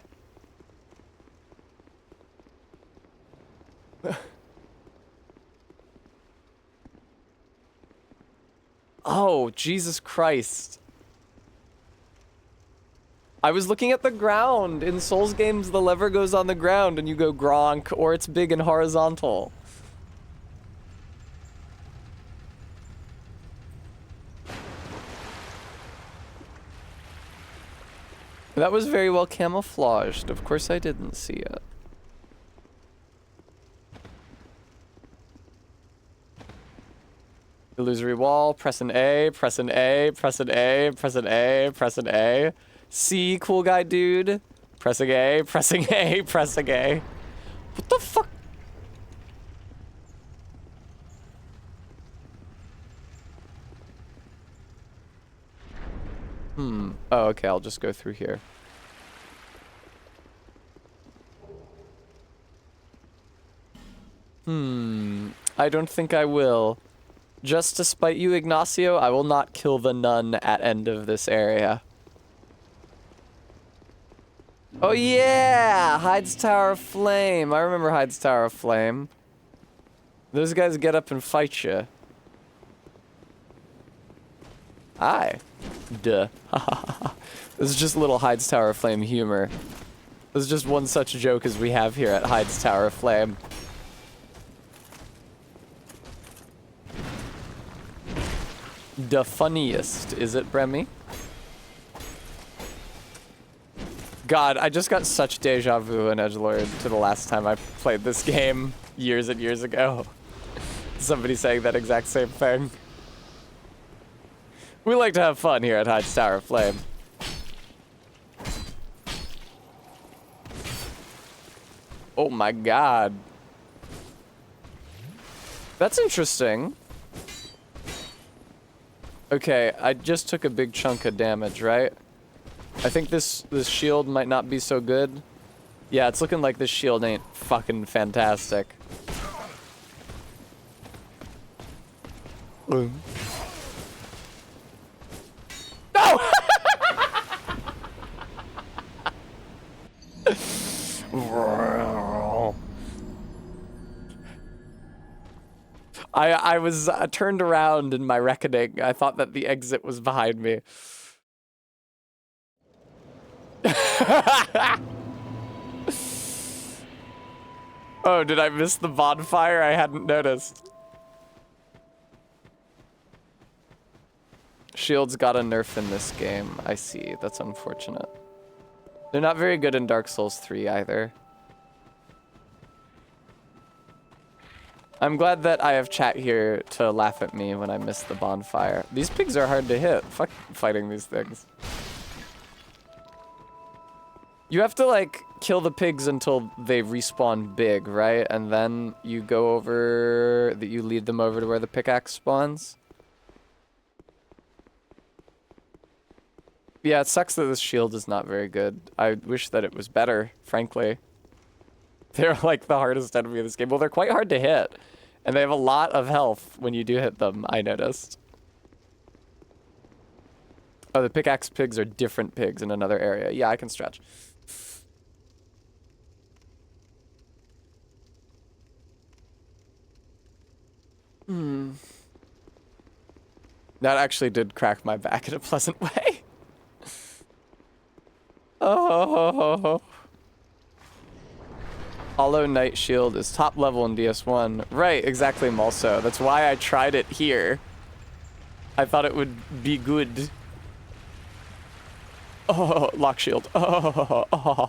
Oh, Jesus Christ. I was looking at the ground. In Souls games, the lever goes on the ground and you go Gronk, or it's big and horizontal. That was very well camouflaged. Of course I didn't see it. Illusory wall, press an A, press an A, press an A, press an A, press an A. C, cool guy dude. Pressing A, pressing A, pressing A. What the fuck? Oh, okay, I'll just go through here. I don't think I will. Just to spite you, Ignacio, I will not kill the nun at end of this area. Oh yeah! Hyde's Tower of Flame. I remember Hyde's Tower of Flame. Those guys get up and fight you. Aye. Duh. This is just a little Hyde's Tower of Flame humor. This is just one such joke as we have here at Hyde's Tower of Flame. The funniest, is it, Bremy? God, I just got such deja vu in Edgelord to the last time I played this game years and years ago. Somebody saying that exact same thing. We like to have fun here at Hyde's Tower of Flame. Oh my god. That's interesting. Okay, I just took a big chunk of damage, right? I think this shield might not be so good. Yeah, it's looking like this shield ain't fucking fantastic. No! I was turned around in my reckoning. I thought that the exit was behind me. Oh, did I miss the bonfire? I hadn't noticed. Shields got a nerf in this game. I see. That's unfortunate. They're not very good in Dark Souls 3 either. I'm glad that I have chat here to laugh at me when I miss the bonfire. These pigs are hard to hit. Fuck fighting these things. You have to, like, kill the pigs until they respawn big, right? And then you go over... you lead them over to where the pickaxe spawns. Yeah, it sucks that this shield is not very good. I wish that it was better, frankly. They're, like, the hardest enemy of this game. Well, they're quite hard to hit. And they have a lot of health when you do hit them, I noticed. Oh, the pickaxe pigs are different pigs in another area. Yeah, I can stretch. That actually did crack my back in a pleasant way. Oh. Hollow Knight Shield is top level in DS1. Right, exactly, Malso. That's why I tried it here. I thought it would be good. Oh, lock shield. Oh.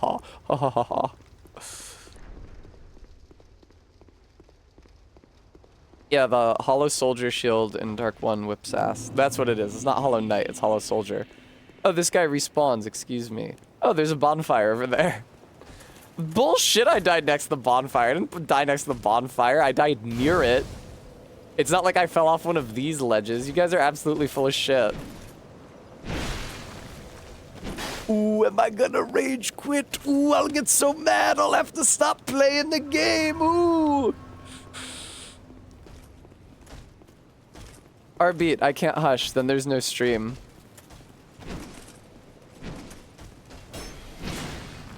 Yeah, the Hollow Soldier shield in Dark 1 whips ass. That's what it is. It's not Hollow Knight, it's Hollow Soldier. Oh, this guy respawns, excuse me. Oh, there's a bonfire over there. Bullshit, I died next to the bonfire. I didn't die next to the bonfire, I died near it. It's not like I fell off one of these ledges. You guys are absolutely full of shit. Ooh, am I gonna rage quit? Ooh, I'll get so mad I'll have to stop playing the game. Ooh. Arbeat, I can't hush, then there's no stream.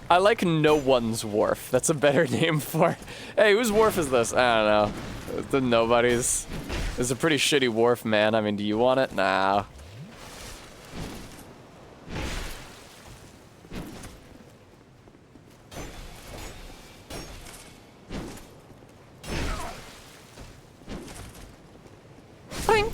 I like No One's Wharf. That's a better name for it. Hey, whose wharf is this? I don't know. The nobody's. It's a pretty shitty wharf, man. I mean, do you want it? Nah. Boink.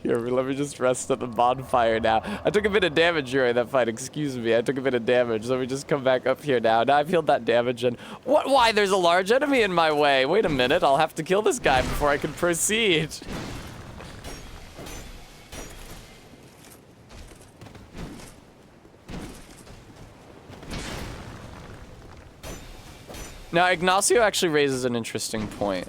Here, let me just rest at the bonfire now. I took a bit of damage during that fight, excuse me. I took a bit of damage. Let me just come back up here now. Now I've healed that damage and... What? Why? There's a large enemy in my way. Wait a minute. I'll have to kill this guy before I can proceed. Now, Ignacio actually raises an interesting point.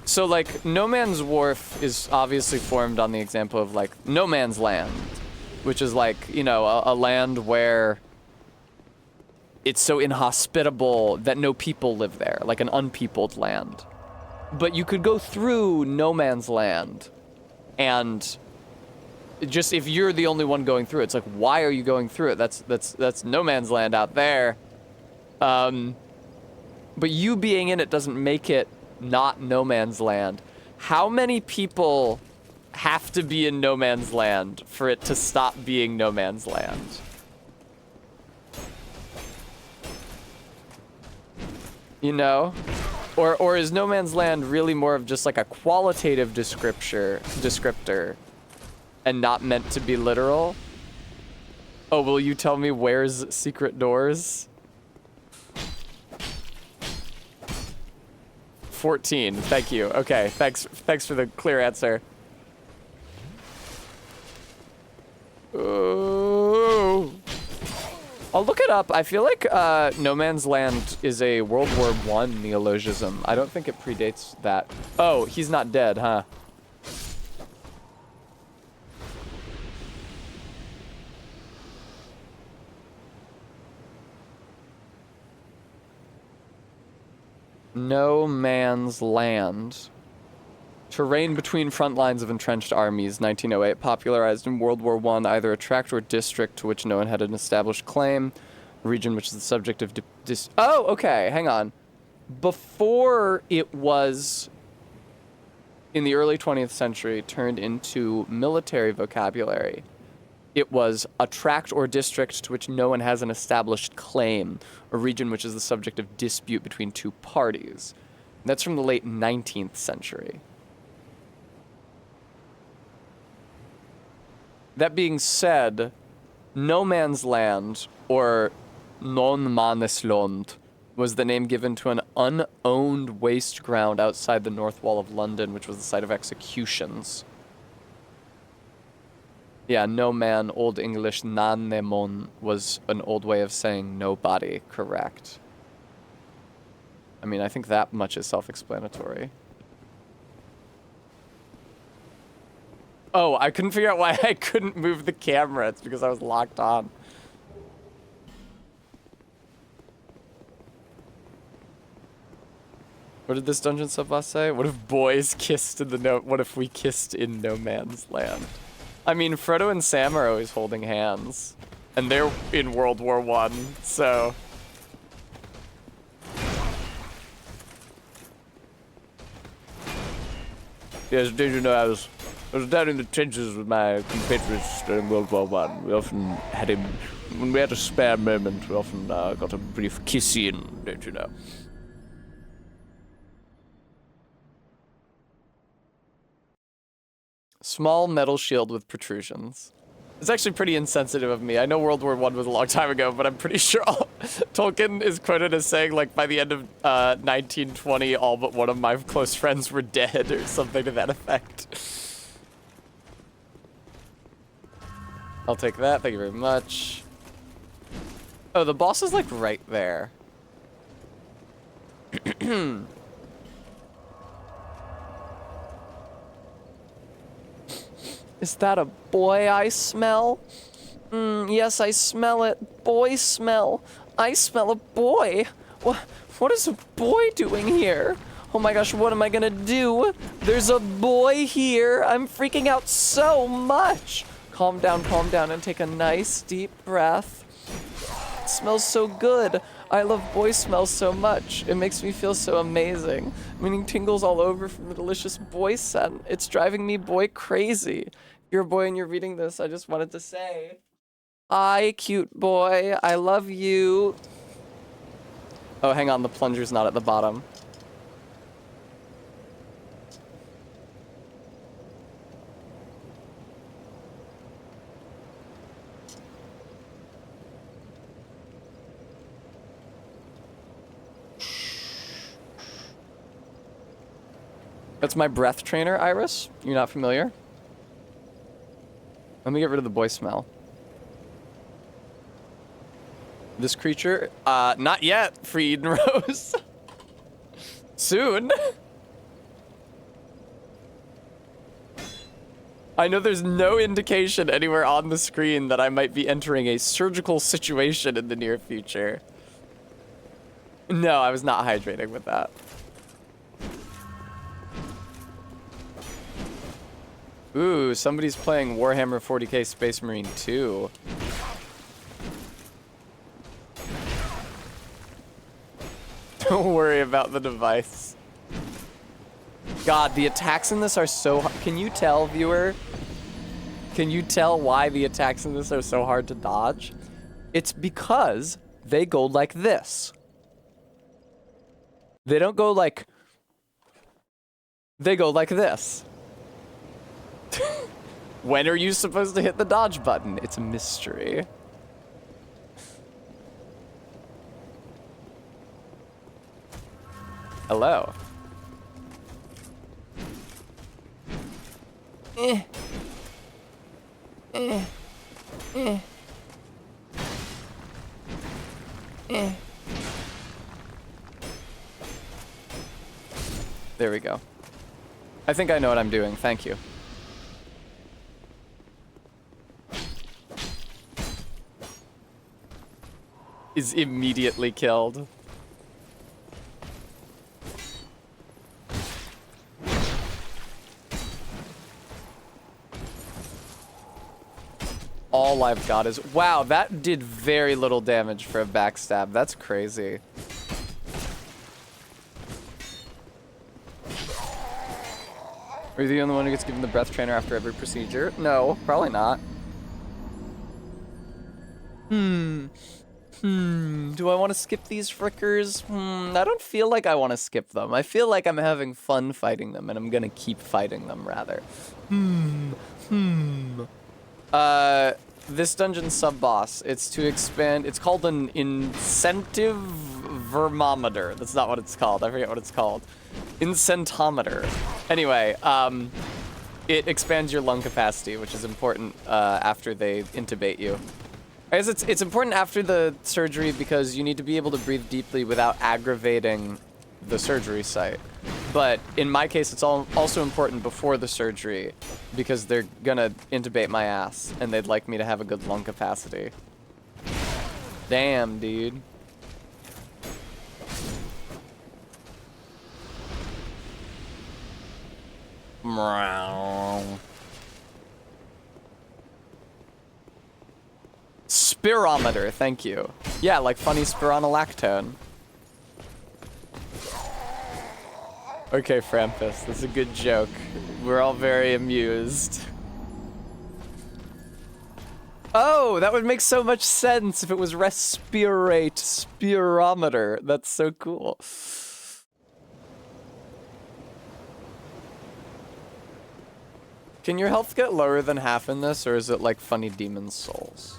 So, like, No Man's Wharf is obviously formed on the example of, like, No Man's Land, which is, like, you know, a land where it's so inhospitable that no people live there, like an unpeopled land. But you could go through No Man's Land, and just if you're the only one going through it, it's like, why are you going through it? That's No Man's Land out there. But you being in it doesn't make it not No Man's Land. How many people have to be in No Man's Land for it to stop being No Man's Land? You know? Or is No Man's Land really more of just like a qualitative descriptor and not meant to be literal? Oh, will you tell me where's Secret Doors? 14, thank you. Okay, thanks for the clear answer. Ooh. I'll look it up. I feel like No Man's Land is a World War I neologism. I don't think it predates that. Oh, he's not dead, huh? No Man's Land. Terrain between front lines of entrenched armies, 1908. Popularized in World War I, either a tract or district to which no one had an established claim. A region which is the subject of oh, okay, hang on. Before it was, in the early 20th century, turned into military vocabulary, it was a tract or district to which no one has an established claim, a region which is the subject of dispute between two parties. And that's from the late 19th century. That being said, No Man's Land, or Non Mannes Land, was the name given to an unowned waste ground outside the north wall of London, which was the site of executions. Yeah, no man, Old English, nan nemon, was an old way of saying nobody, correct. I mean, I think that much is self-explanatory. Oh, I couldn't figure out why I couldn't move the camera. It's because I was locked on. What did this dungeon sub-boss say? What if boys kissed in the what if we kissed in No Man's Land? I mean, Frodo and Sam are always holding hands. And they're in World War I, so... Yes, did you know I was down in the trenches with my compatriots during World War I. We often had him, when we had a spare moment, we often got a brief kiss in, don't you know? Small metal shield with protrusions. It's actually pretty insensitive of me. I know World War I was a long time ago, but I'm pretty sure Tolkien is quoted as saying, like, by the end of 1920, all but one of my close friends were dead, or something to that effect. I'll take that. Thank you very much. Oh, the boss is, like, right there. Is that a boy I smell? Yes, I smell it. Boy smell. I smell a boy. What is a boy doing here? Oh my gosh, what am I gonna do? There's a boy here. I'm freaking out so much. Calm down, and take a nice deep breath. It smells so good. I love boy smells so much. It makes me feel so amazing. I'm getting tingles all over from the delicious boy scent. It's driving me boy crazy. If you're a boy and you're reading this, I just wanted to say, hi, cute boy. I love you. Oh, hang on. The plunger's not at the bottom. That's my breath trainer, Iris. You're not familiar? Let me get rid of the boy smell. This creature, not yet, Free Eden Rose. Soon. I know there's no indication anywhere on the screen that I might be entering a surgical situation in the near future. No, I was not hydrating with that. Ooh, somebody's playing Warhammer 40k Space Marine 2. Don't worry about the device. God, the attacks in this are so hard. Can you tell, viewer? Can you tell why the attacks in this are so hard to dodge? It's because they go like this. They don't go like... They go like this. When are you supposed to hit the dodge button? It's a mystery. Hello. There we go. I think I know what I'm doing. Thank you. Is immediately killed. All I've got is... Wow, that did very little damage for a backstab. That's crazy. Are you the only one who gets given the breath trainer after every procedure? No, probably not. Do I want to skip these frickers? I don't feel like I want to skip them. I feel like I'm having fun fighting them, and I'm gonna keep fighting them, rather. This dungeon sub-boss, it's to expand... It's called an incentive vermometer. That's not what it's called. I forget what it's called. Incentometer. Anyway, it expands your lung capacity, which is important after they intubate you. I guess it's important after the surgery because you need to be able to breathe deeply without aggravating the surgery site. But in my case, it's also important before the surgery because they're gonna intubate my ass and they'd like me to have a good lung capacity. Damn, dude. Spirometer, thank you. Yeah, like funny spironolactone. Okay, Frampus, that's a good joke. We're all very amused. Oh, that would make so much sense if it was respirate spirometer. That's so cool. Can your health get lower than half in this, or is it like Funny Demon's Souls?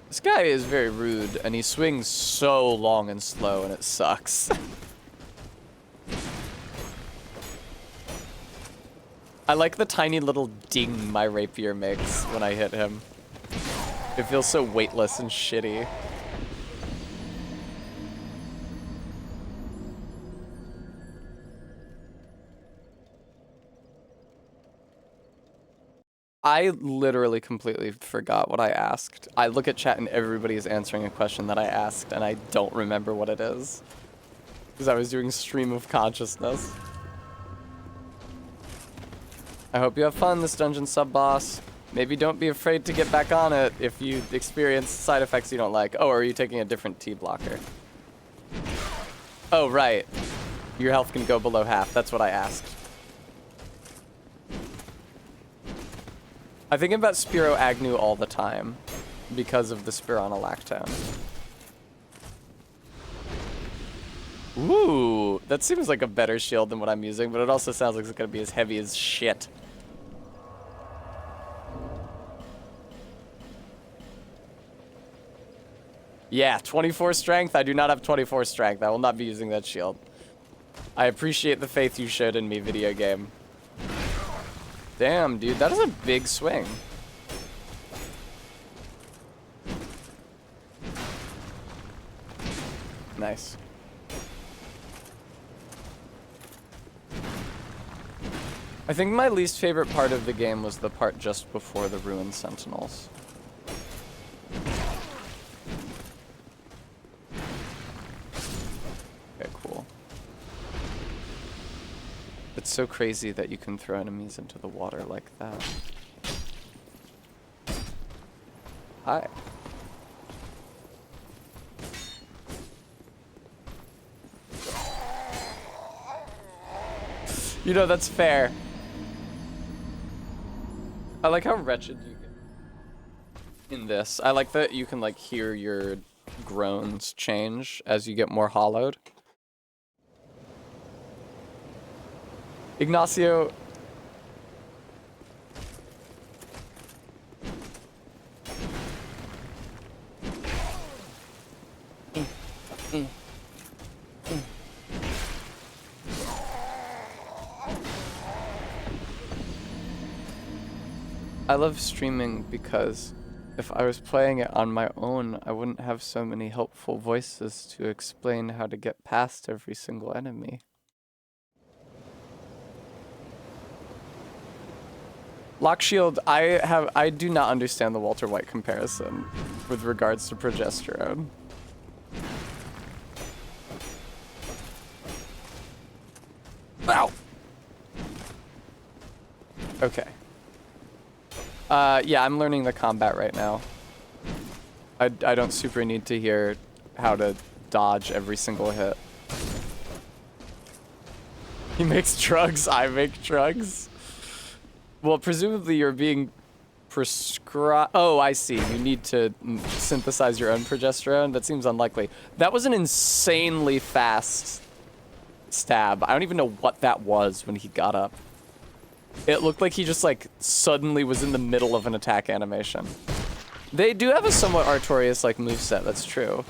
This guy is very rude, and he swings so long and slow, and it sucks. I like the tiny little ding my rapier makes when I hit him. It feels so weightless and shitty. I literally completely forgot what I asked. I look at chat and everybody is answering a question that I asked, and I don't remember what it is. Because I was doing stream of consciousness. I hope you have fun this dungeon sub-boss. Maybe don't be afraid to get back on it if you experience side effects you don't like. Oh, or are you taking a different T blocker? Oh, right. Your health can go below half. That's what I asked. I think about Spiro Agnew all the time because of the Spironolactone. Ooh, that seems like a better shield than what I'm using, but it also sounds like it's gonna be as heavy as shit. Yeah, 24 strength. I do not have 24 strength. I will not be using that shield. I appreciate the faith you showed in me, video game. Damn, dude, that is a big swing. Nice. I think my least favorite part of the game was the part just before the Ruined Sentinels. Okay, cool. It's so crazy that you can throw enemies into the water like that. Hi. You know, that's fair. I like how wretched you get in this. I like that you can like hear your groans change as you get more hollowed. Ignacio. I love streaming because if I was playing it on my own, I wouldn't have so many helpful voices to explain how to get past every single enemy. Lock Shield, I do not understand the Walter White comparison with regards to progesterone. Ow! Okay. Yeah, I'm learning the combat right now. I don't super need to hear how to dodge every single hit. He makes drugs, I make drugs. Well, presumably you're being prescribed. Oh, I see. You need to synthesize your own progesterone. That seems unlikely. That was an insanely fast stab. I don't even know what that was when he got up. It looked like he just like suddenly was in the middle of an attack animation. They do have a somewhat Artorias like moveset, that's true.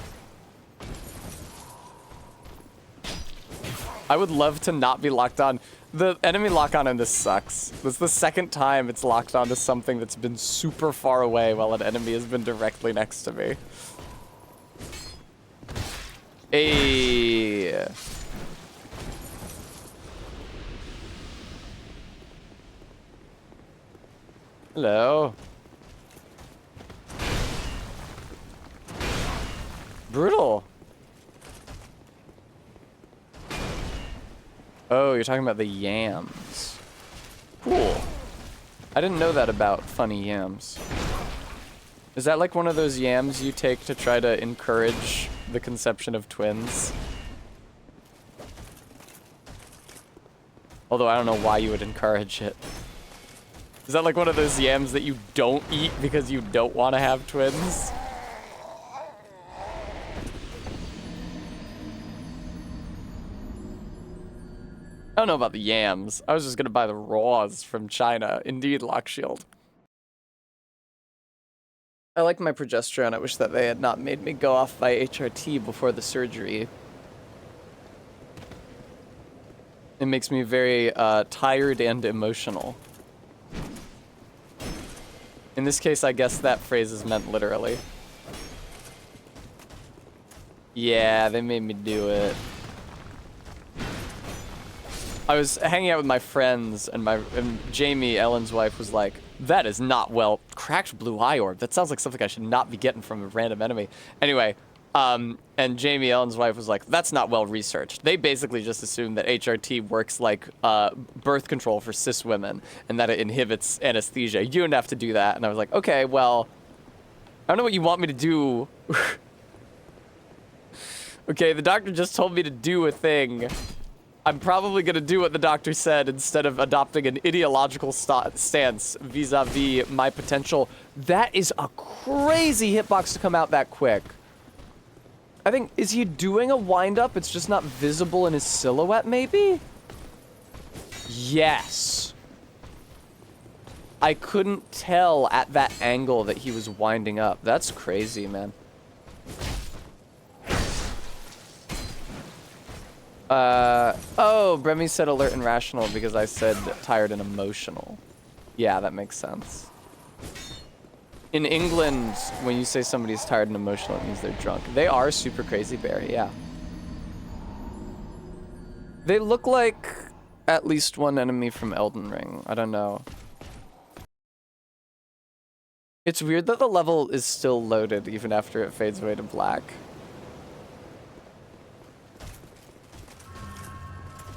I would love to not be locked on. The enemy lock-on in this sucks. This is the second time it's locked onto something that's been super far away while an enemy has been directly next to me. Hey. Hello. Brutal. Oh, you're talking about the yams. Cool. I didn't know that about funny yams. Is that like one of those yams you take to try to encourage the conception of twins? Although I don't know why you would encourage it. Is that like one of those yams that you don't eat because you don't want to have twins? don't know about the yams. I was just gonna buy the raws from China. Indeed, Lockshield. I like my progesterone. I wish that they had not made me go off by HRT before the surgery. It makes me very tired and emotional. In this case, I guess that phrase is meant literally. Yeah, they made me do it. I was hanging out with my friends, and Jamie, Ellen's wife, was like, "That is not well. Cracked blue eye orb. That sounds like something I should not be getting from a random enemy." Anyway, and Jamie, Ellen's wife, was like, "That's not well researched." They basically just assume that HRT works like birth control for cis women, and that it inhibits anesthesia. You don't have to do that. And I was like, okay, well, I don't know what you want me to do. Okay, the doctor just told me to do a thing. I'm probably going to do what the doctor said instead of adopting an ideological stance vis-a-vis my potential. That is a crazy hitbox to come out that quick. I think, is he doing a wind-up? It's just not visible in his silhouette, maybe? Yes. I couldn't tell at that angle that he was winding up. That's crazy, man. Oh, Bremy said alert and rational because I said tired and emotional. Yeah, that makes sense. In England, when you say somebody's tired and emotional, it means they're drunk. They are super crazy, Barry, yeah. They look like at least one enemy from Elden Ring. I don't know. It's weird that the level is still loaded even after it fades away to black.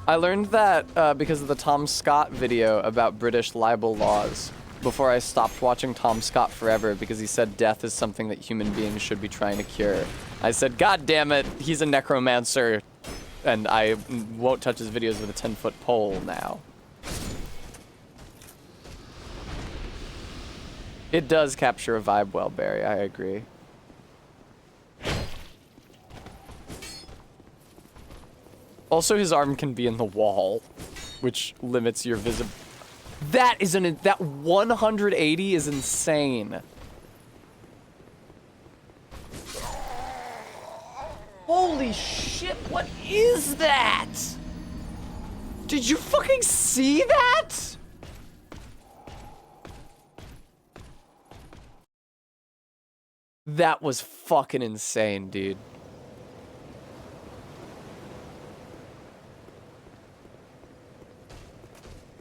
I learned that because of the Tom Scott video about British libel laws before I stopped watching Tom Scott forever because he said death is something that human beings should be trying to cure. I said, God damn it, he's a necromancer, and I won't touch his videos with a 10-foot pole now. It does capture a vibe well, Barry, I agree. Also, his arm can be in the wall, which limits your visibility. That 180 is insane. Holy shit, what is that? Did you fucking see that? That was fucking insane, dude.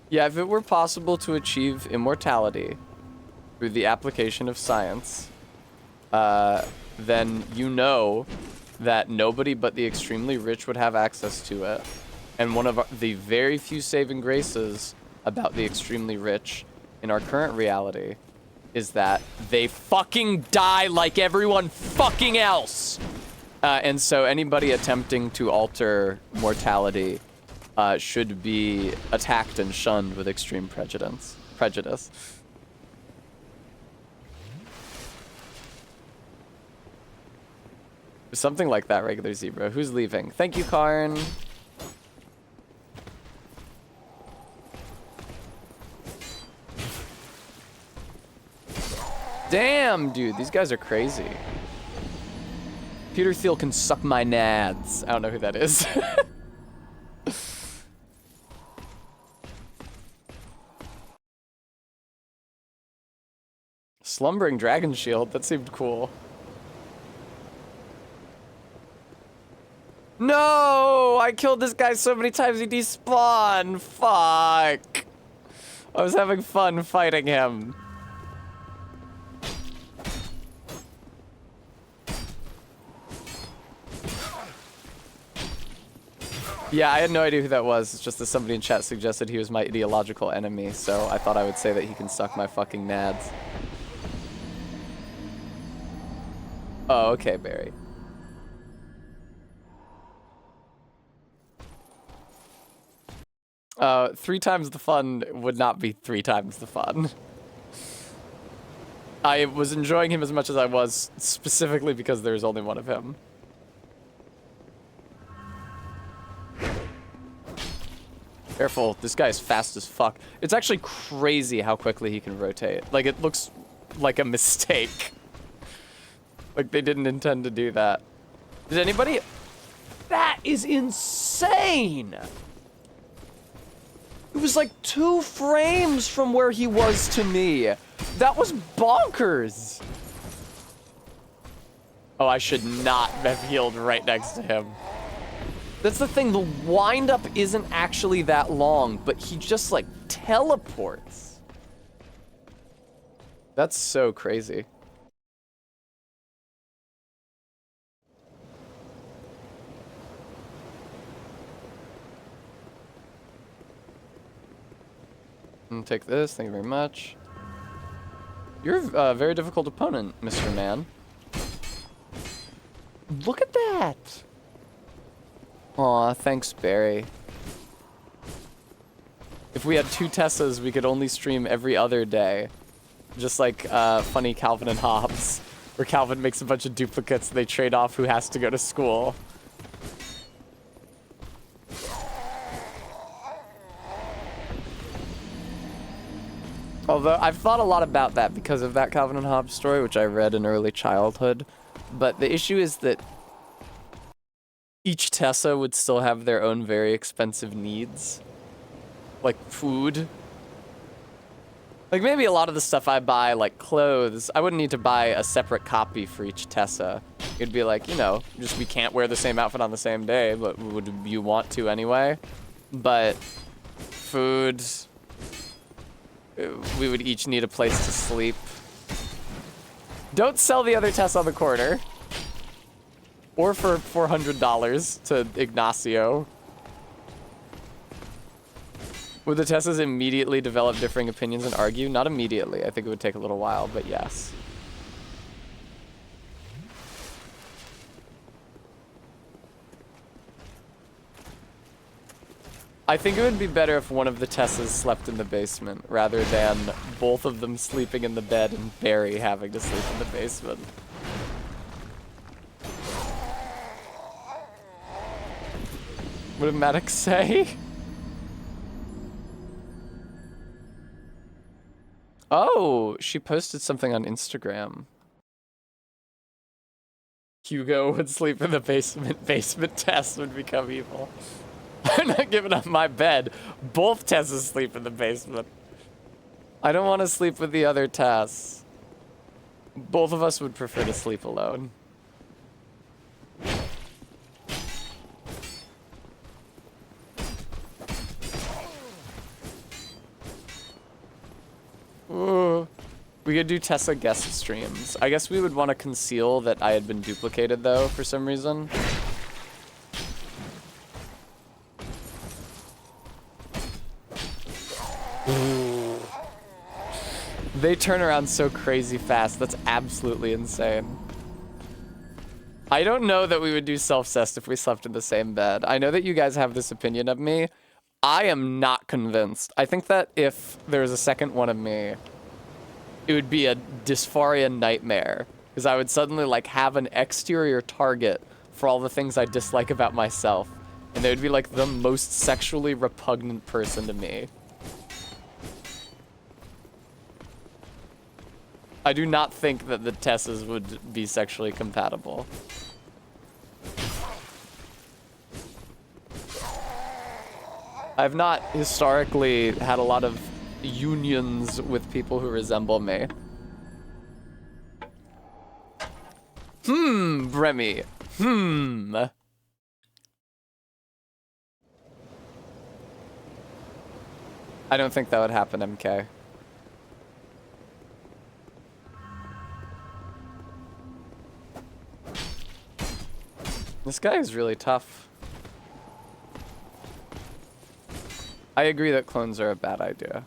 Yeah, if it were possible to achieve immortality through the application of science, then you know that nobody but the extremely rich would have access to it. And one of the very few saving graces about the extremely rich in our current reality is that they fucking die like everyone fucking else. And so anybody attempting to alter mortality should be attacked and shunned with extreme prejudice. Something like that, regular zebra. Who's leaving? Thank you, Karn. Damn, dude, these guys are crazy. Peter Thiel can suck my nads. I don't know who that is. Slumbering Dragon Shield, that seemed cool. No! I killed this guy so many times he despawned! Fuck! I was having fun fighting him. Yeah, I had no idea who that was. It's just that somebody in chat suggested he was my ideological enemy, so I thought I would say that he can suck my fucking nads. Oh, okay, Barry. Three times the fun would not be 3 times the fun. I was enjoying him as much as I was, specifically because there's only one of him. Careful, this guy's fast as fuck. It's actually crazy how quickly he can rotate. Like, it looks like a mistake. Like, they didn't intend to do that. Did anybody... That is insane! It was like 2 frames from where he was to me. That was bonkers! Oh, I should not have healed right next to him. That's the thing, the wind-up isn't actually that long, but he just, like, teleports. That's so crazy. Take this, thank you very much. You're a very difficult opponent, Mr. Man. Look at that! Aw, thanks, Barry. If we had 2 Tessas, we could only stream every other day. Just like funny Calvin and Hobbes, where Calvin makes a bunch of duplicates and they trade off who has to go to school. Although, I've thought a lot about that because of that Calvin and Hobbes story, which I read in early childhood. But the issue is that each Tessa would still have their own very expensive needs. Like food. Like maybe a lot of the stuff I buy, like clothes, I wouldn't need to buy a separate copy for each Tessa. It'd be like, you know, just we can't wear the same outfit on the same day, but would you want to anyway? But food, we would each need a place to sleep. Don't sell the other Tessa on the corner. Or for $400 to Ignacio. Would the Tessas immediately develop differing opinions and argue? Not immediately. I think it would take a little while, but yes. I think it would be better if one of the Tessas slept in the basement rather than both of them sleeping in the bed and Barry having to sleep in the basement. What did Maddox say? Oh, she posted something on Instagram. Hugo would sleep in the basement. Basement Tess would become evil. I'm not giving up my bed. Both Tesses sleep in the basement. I don't want to sleep with the other Tess. Both of us would prefer to sleep alone. We could do Tessa guest streams. I guess we would want to conceal that I had been duplicated, though, for some reason. Ooh. They turn around so crazy fast. That's absolutely insane. I don't know that we would do self-cest if we slept in the same bed. I know that you guys have this opinion of me. I am not convinced. I think that if there was a second one of me, it would be a dysphoria nightmare. Because I would suddenly like have an exterior target for all the things I dislike about myself. And they would be like the most sexually repugnant person to me. I do not think that the Tessas would be sexually compatible. I've not historically had a lot of unions with people who resemble me. Bremy. I don't think that would happen, MK. This guy is really tough. I agree that clones are a bad idea.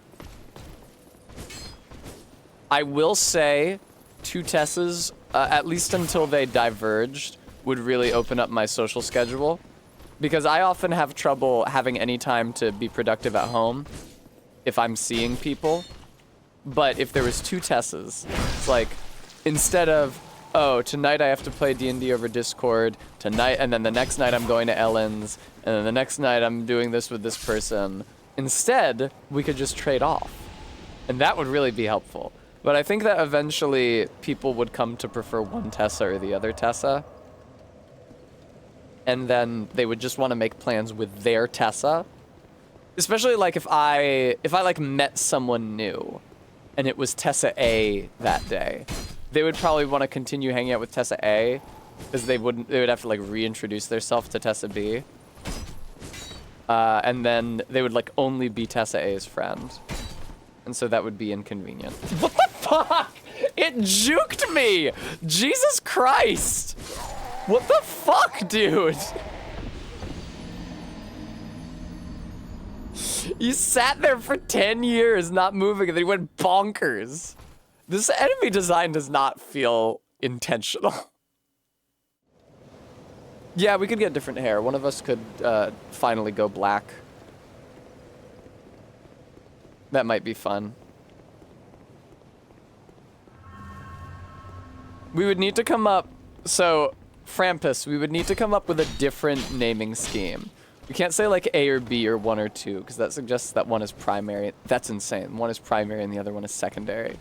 I will say 2 Tessas, at least until they diverged, would really open up my social schedule. Because I often have trouble having any time to be productive at home if I'm seeing people. But if there was 2 Tessas, it's like, instead of, oh, tonight I have to play D&D over Discord, tonight, and then the next night I'm going to Ellen's, and then the next night I'm doing this with this person, Instead, we could just trade off. And that would really be helpful. But I think that eventually people would come to prefer one Tessa or the other Tessa. And then they would just want to make plans with their Tessa. Especially like if I like met someone new and it was Tessa A that day, they would probably want to continue hanging out with Tessa A because they would have to like reintroduce themselves to Tessa B. And then they would like only be Tessa A's friend. And so that would be inconvenient. What the fuck? It juked me! Jesus Christ! What the fuck, dude? You sat there for 10 years not moving and then you went bonkers. This enemy design does not feel intentional. Yeah, we could get different hair. One of us could finally go black. That might be fun. We would need to come up... So, Frampus, we would need to come up with a different naming scheme. We can't say like A or B or 1 or 2, because that suggests that one is primary. That's insane. One is primary and the other one is secondary.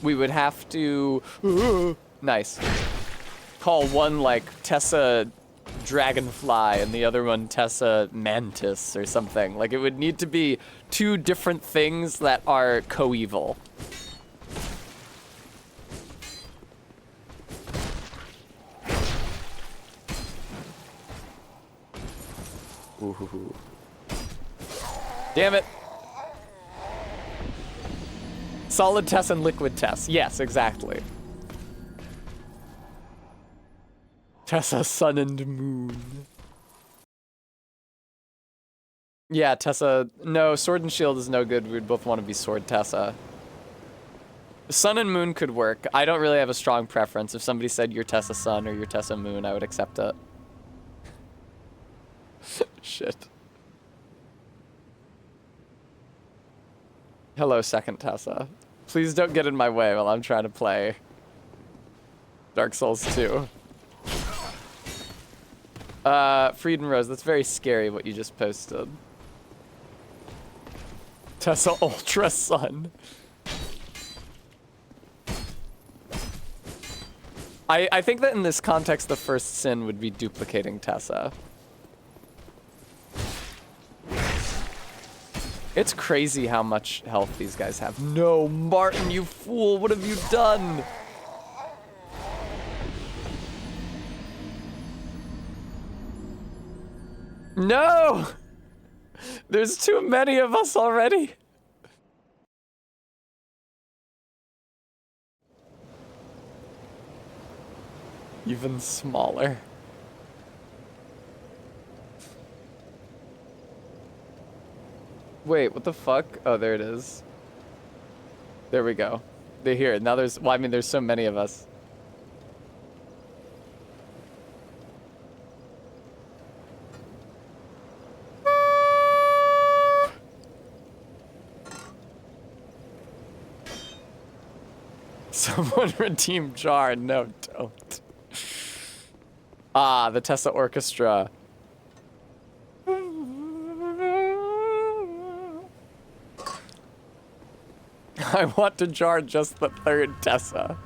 We would have to... Nice. Call one like Tessa Dragonfly and the other one Tessa Mantis or something. Like it would need to be 2 different things that are coeval. Ooh. Damn it. Solid Tess and liquid Tess. Yes, exactly. Tessa, Sun and Moon. Yeah, Tessa. No, Sword and Shield is no good. We'd both want to be Sword Tessa. Sun and Moon could work. I don't really have a strong preference. If somebody said you're Tessa Sun or you're Tessa Moon, I would accept it. Shit. Hello, second Tessa. Please don't get in my way while I'm trying to play Dark Souls 2. Frieden Rose, that's very scary what you just posted. Tessa Ultra Sun. I think that in this context, the first sin would be duplicating Tessa. It's crazy how much health these guys have. No, Martin, you fool, what have you done? No! There's too many of us already. Even smaller. Wait, what the fuck? Oh, there it is. There we go. They're here. Now there's, well, I mean, there's so many of us. Someone redeem Jar. No, don't. Ah, the Tessa Orchestra. I want to jar just the third Tessa.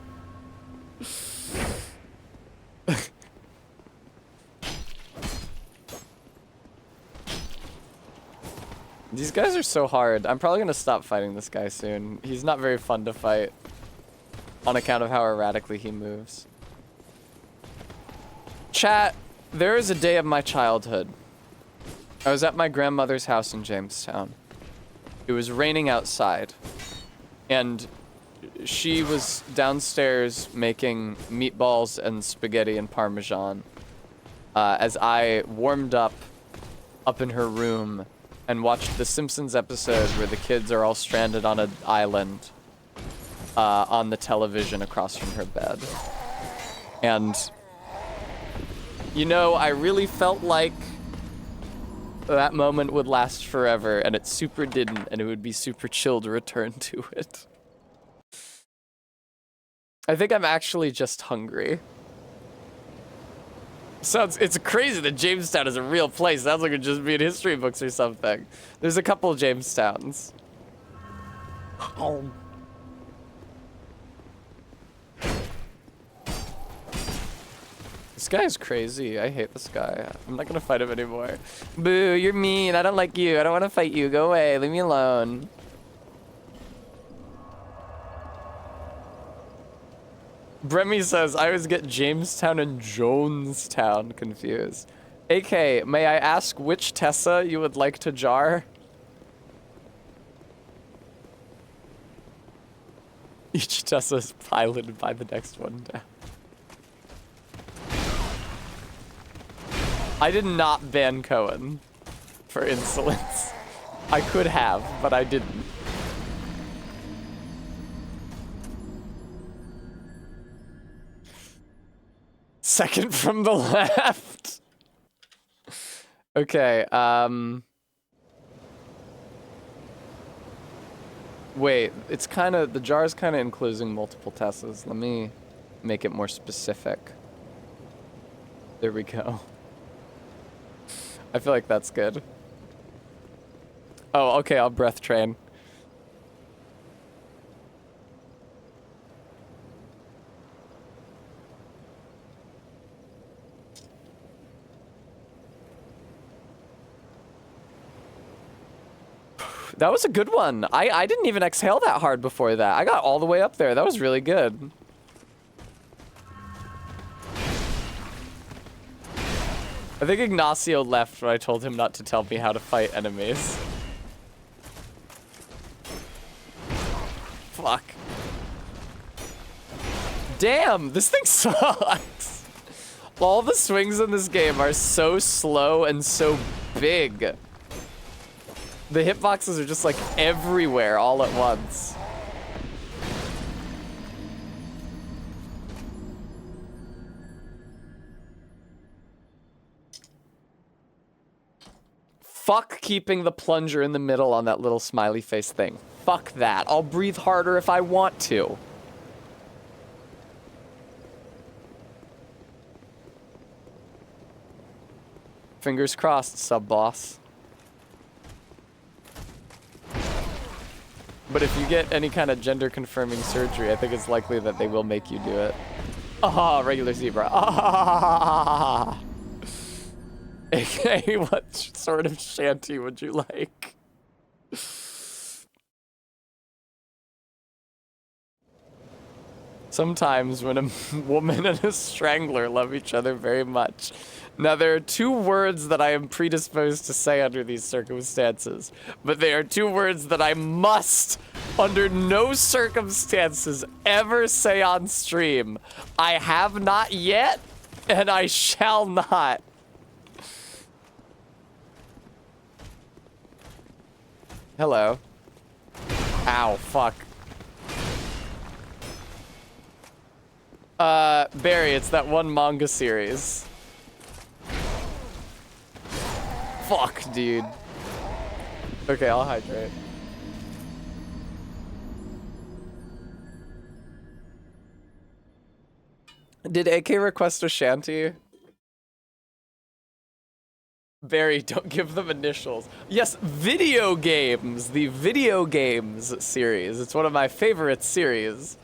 These guys are so hard. I'm probably gonna stop fighting this guy soon. He's not very fun to fight on account of how erratically he moves. Chat, there is a day of my childhood. I was at my grandmother's house in Jamestown. It was raining outside. And she was downstairs making meatballs and spaghetti and Parmesan as I warmed up in her room and watched the Simpsons episode where the kids are all stranded on an island on the television across from her bed. And, you know, I really felt like that moment would last forever, and it super didn't, and it would be super chill to return to it. I think I'm actually just hungry. It's crazy that Jamestown is a real place. Sounds like it just be in history books or something. There's a couple of Jamestowns. This guy's crazy. I hate this guy. I'm not gonna fight him anymore. Boo, you're mean. I don't like you. I don't want to fight you. Go away. Leave me alone. Bremy says, I always get Jamestown and Jonestown confused. AK, may I ask which Tessa you would like to jar? Each Tessa is piloted by the next one down. I did not ban Cohen for insolence. I could have, but I didn't. Second from the left. Okay, wait, it's kind of, the jar's kind of enclosing multiple Tessas. Let me make it more specific. There we go. I feel like that's good. Oh, okay, I'll breath train. That was a good one. I didn't even exhale that hard before that. I got all the way up there. That was really good. I think Ignacio left when I told him not to tell me how to fight enemies. Fuck. Damn, this thing sucks. All the swings in this game are so slow and so big. The hitboxes are just like everywhere all at once. Fuck keeping the plunger in the middle on that little smiley face thing. Fuck that. I'll breathe harder if I want to. Fingers crossed, sub-boss. But if you get any kind of gender-confirming surgery, I think it's likely that they will make you do it. Ah, regular zebra. Ah. Okay, what sort of shanty would you like? Sometimes when a woman and a strangler love each other very much. Now, there are two words that I am predisposed to say under these circumstances, but they are two words that I must, under no circumstances, ever say on stream. I have not yet, and I shall not. Hello. Ow, fuck. Barry, it's that one manga series. Fuck, dude. Okay, I'll hydrate. Did AK request a shanty? Barry, don't give them initials. Yes, video games. The video games series. It's one of my favorite series.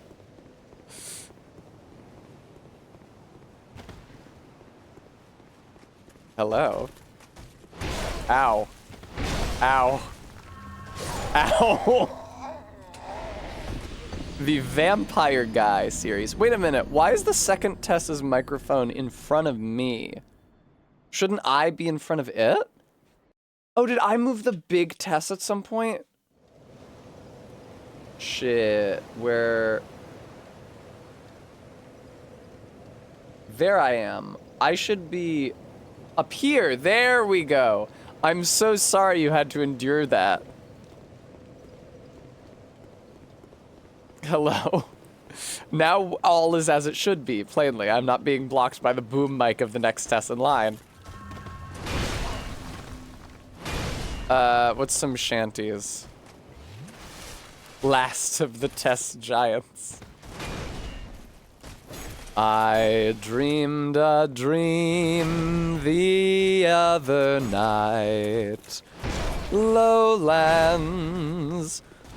Hello. Ow. Ow. Ow. The Vampire Guy series. Wait a minute. Why is the second Tessa's microphone in front of me? Shouldn't I be in front of it? Oh, did I move the big Tess at some point? Shit. Where? There I am. I should be up here. There we go. I'm so sorry you had to endure that. Hello. Now all is as it should be, plainly. I'm not being blocked by the boom mic of the next Tess in line. What's some shanties? Last of the Tess giants. I dreamed a dream the other night. Lowlands,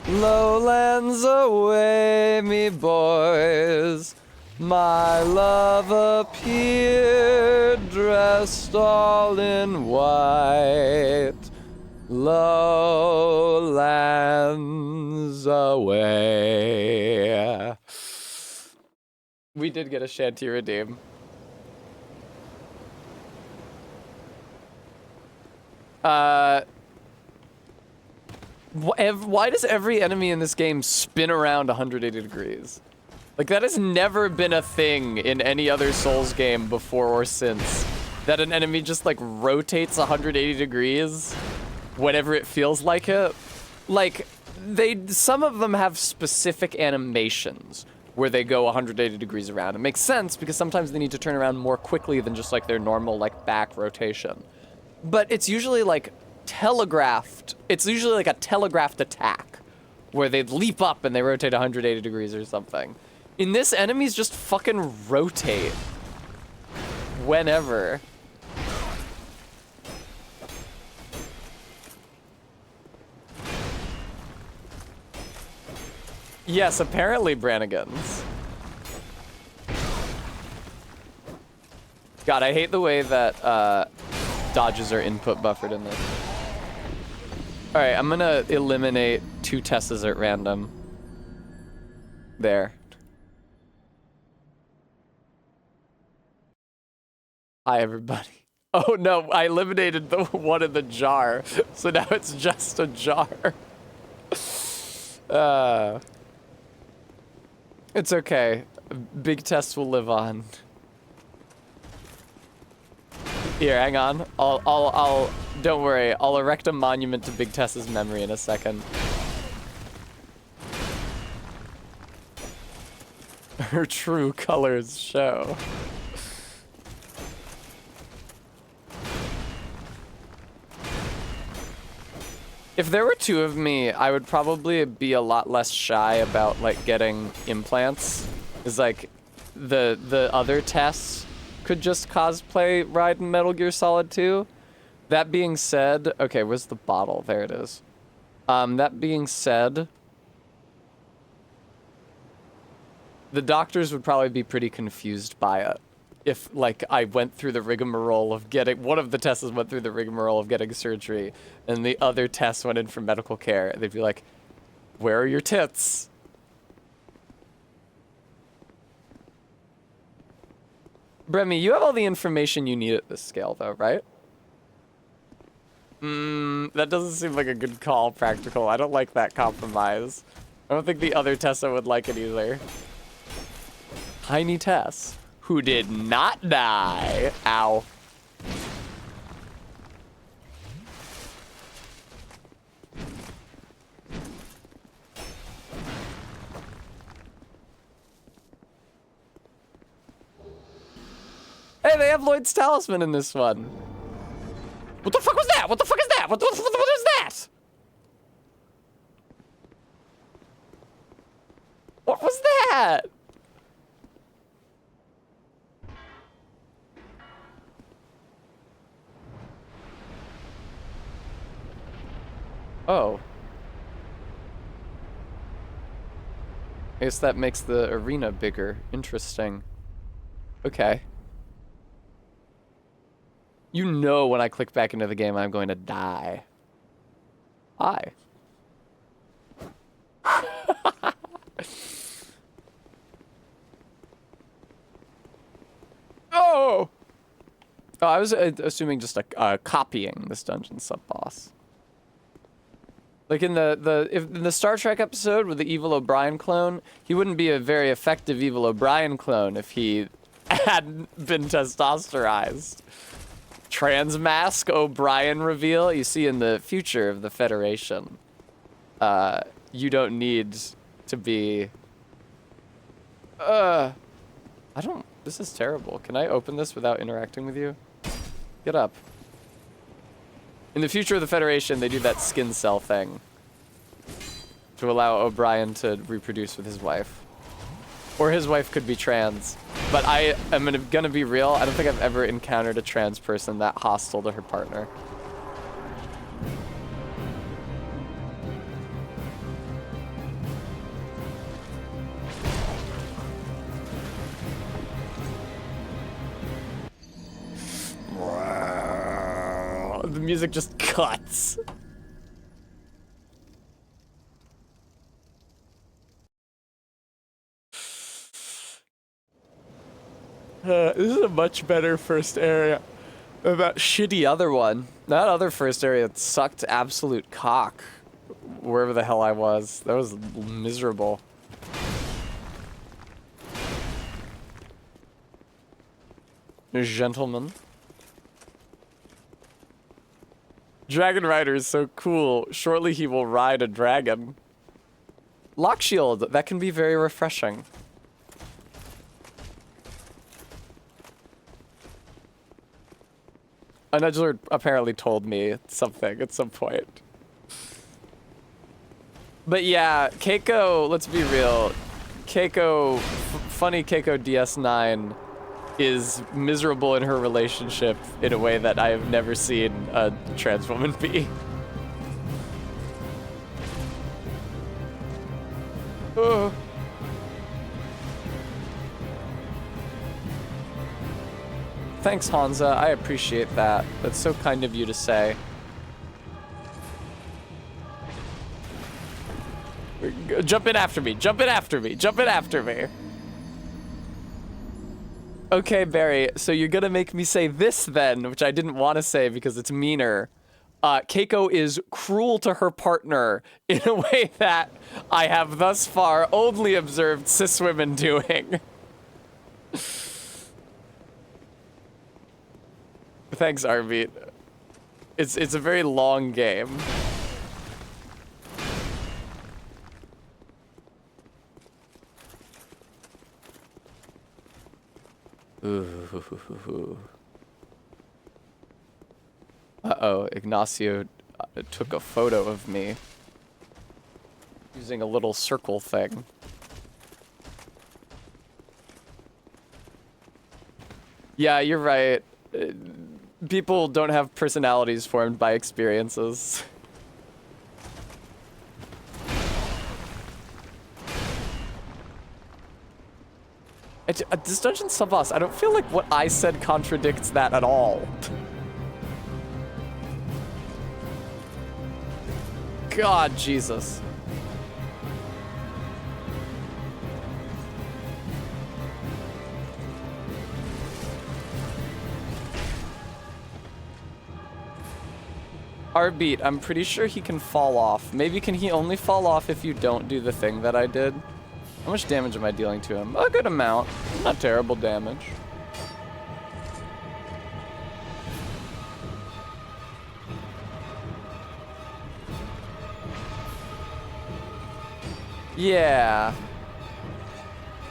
lowlands away, me boys. My love appeared dressed all in white. Lowlands away. We did get a shanty redeem. Why does every enemy in this game spin around 180 degrees? Like, that has never been a thing in any other Souls game before or since. That an enemy just, like, rotates 180 degrees whenever it feels like it. Like, some of them have specific animations where they go 180 degrees around. It makes sense because sometimes they need to turn around more quickly than just, like, their normal, like, back rotation. But it's usually, like, telegraphed. It's usually, like, a telegraphed attack where they leap up and they rotate 180 degrees or something. In this, enemies just fucking rotate. Whenever. Yes, apparently Brannigans. God, I hate the way that dodges are input buffered in this. Alright, I'm gonna eliminate 2 Tessas at random. There. Hi, everybody. Oh no, I eliminated the one in the jar, so now it's just a jar. It's okay. Big Tess will live on. Here, hang on. Don't worry. I'll erect a monument to Big Tess's memory in a second. Her true colors show. If there were 2 of me, I would probably be a lot less shy about, like, getting implants. It's like, the other Tess could just cosplay Raiden Metal Gear Solid 2. That being said, okay, where's the bottle? There it is. That being said, the doctors would probably be pretty confused by it. If, like, I went through the rigmarole of getting... One of the Tessas went through the rigmarole of getting surgery, and the other Tess went in for medical care. They'd be like, where are your tits? Bremy, you have all the information you need at this scale, though, right? That doesn't seem like a good call, Practical. I don't like that compromise. I don't think the other Tessa would like it either. Tiny Tess, who did not die. Ow. Hey, they have Lloyd's Talisman in this one. What the fuck was that? What the fuck is that? What is that? What was that? Oh. I guess that makes the arena bigger. Interesting. Okay. You know when I click back into the game, I'm going to die. Hi. Oh! Oh, I was assuming just copying this dungeon sub-boss. Like in in the Star Trek episode with the Evil O'Brien clone, he wouldn't be a very effective Evil O'Brien clone if he hadn't been testosterized. Transmask O'Brien reveal you see in the future of the Federation. You don't need to be... This is terrible. Can I open this without interacting with you? Get up. In the future of the Federation, they do that skin cell thing to allow O'Brien to reproduce with his wife. Or his wife could be trans. But I am gonna be real. I don't think I've ever encountered a trans person that hostile to her partner. The music just cuts. This is a much better first area than that shitty other one. That other first area sucked absolute cock. Wherever the hell I was. That was miserable. Gentlemen. Dragon Rider is so cool. Shortly he will ride a dragon. Lock shield, that can be very refreshing. A Nudgelord apparently told me something at some point. But yeah, Keiko, let's be real. Keiko, funny Keiko DS9 is miserable in her relationship in a way that I have never seen a trans woman be. Oh. Thanks, Hansa. I appreciate that. That's so kind of you to say. Jump in after me. Jump in after me. Jump in after me. Okay, Barry, so you're gonna make me say this then, which I didn't want to say because it's meaner. Keiko is cruel to her partner in a way that I have thus far only observed cis women doing. Thanks, Arbeat. It's a very long game. Ooh. Uh-oh, Ignacio took a photo of me using a little circle thing. Yeah, you're right. People don't have personalities formed by experiences. This dungeon sub-boss, I don't feel like what I said contradicts that at all. God, Jesus. Arbeat, I'm pretty sure he can fall off. Maybe can he only fall off if you don't do the thing that I did? How much damage am I dealing to him? A good amount. Not terrible damage. Yeah.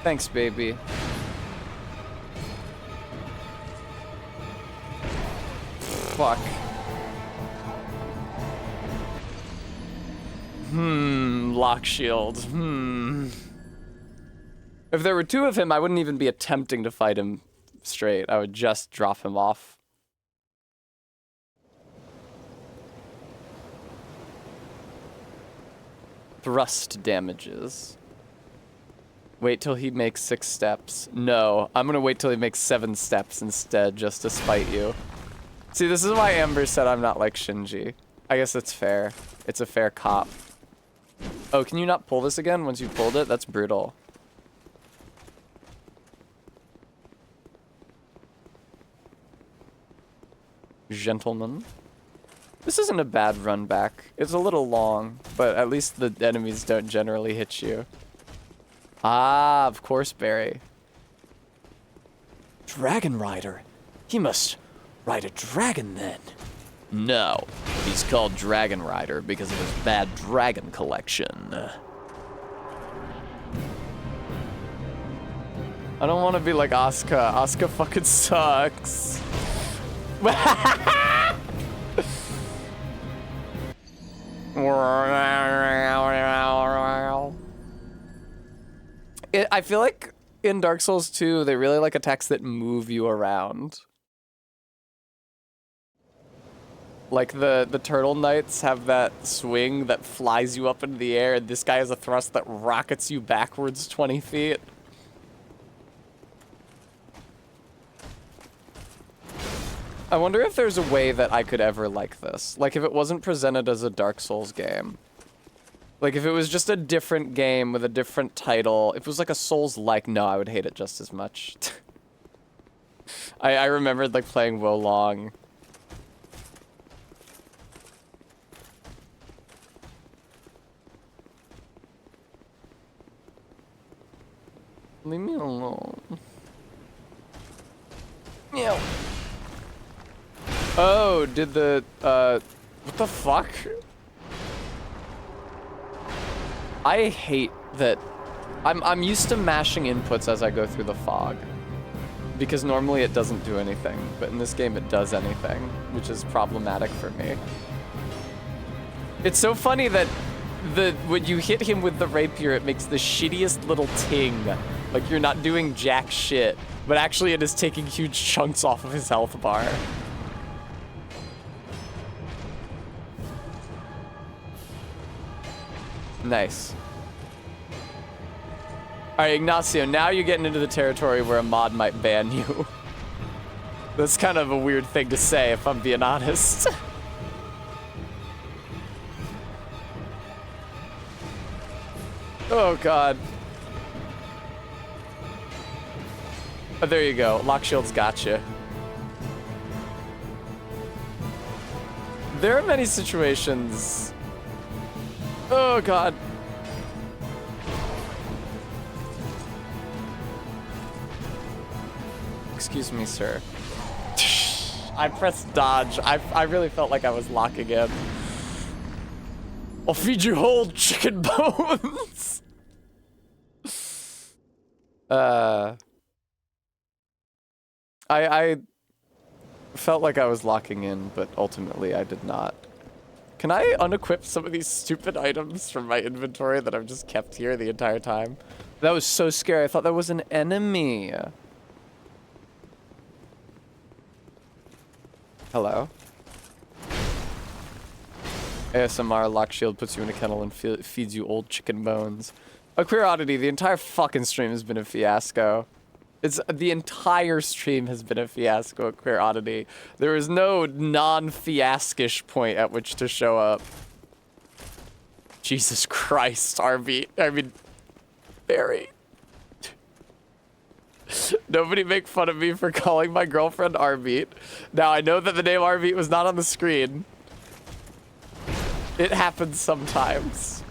Thanks, baby. Fuck. Lock shield. If there were two of him, I wouldn't even be attempting to fight him straight. I would just drop him off. Thrust damages. Wait till he makes 6 steps. No, I'm gonna wait till he makes 7 steps instead, just to spite you. See, this is why Amber said I'm not like Shinji. I guess it's fair. It's a fair cop. Oh, can you not pull this again once you pulled it? That's brutal. Gentlemen. This isn't a bad run back. It's a little long, but at least the enemies don't generally hit you. Ah, of course, Barry. Dragon Rider. He must ride a dragon then. No, he's called Dragon Rider because of his bad dragon collection. I don't want to be like Asuka. Asuka fucking sucks. I feel like in Dark Souls 2, they really like attacks that move you around. Like the Turtle Knights have that swing that flies you up into the air, and this guy has a thrust that rockets you backwards 20 feet. I wonder if there's a way that I could ever like this. Like if it wasn't presented as a Dark Souls game. Like if it was just a different game with a different title. If it was like a Souls-like, no, I would hate it just as much. I remembered like playing Wo Long. Leave me alone. Meow. Oh, did the, what the fuck? I hate that. I'm used to mashing inputs as I go through the fog. Because normally it doesn't do anything, but in this game it does anything, which is problematic for me. It's so funny that when you hit him with the rapier, it makes the shittiest little ting. Like you're not doing jack shit, but actually it is taking huge chunks off of his health bar. Nice. Alright, Ignacio, now you're getting into the territory where a mod might ban you. That's kind of a weird thing to say, if I'm being honest. Oh, God. Oh, there you go. Lock Shield's gotcha. There are many situations... Oh, God. Excuse me, sir. I pressed dodge. I really felt like I was locking in. I'll feed you whole chicken bones. I felt like I was locking in, but ultimately I did not. Can I unequip some of these stupid items from my inventory that I've just kept here the entire time? That was so scary. I thought that was an enemy. Hello? ASMR lock shield puts you in a kennel and feeds you old chicken bones. A Queer Oddity, the entire fucking stream has been a fiasco. The entire stream has been a fiasco at Queer Oddity. There is no non-fiaskish point at which to show up. Jesus Christ, RB. I mean, Barry. Nobody make fun of me for calling my girlfriend Arbeat. Now, I know that the name Arbeat was not on the screen. It happens sometimes.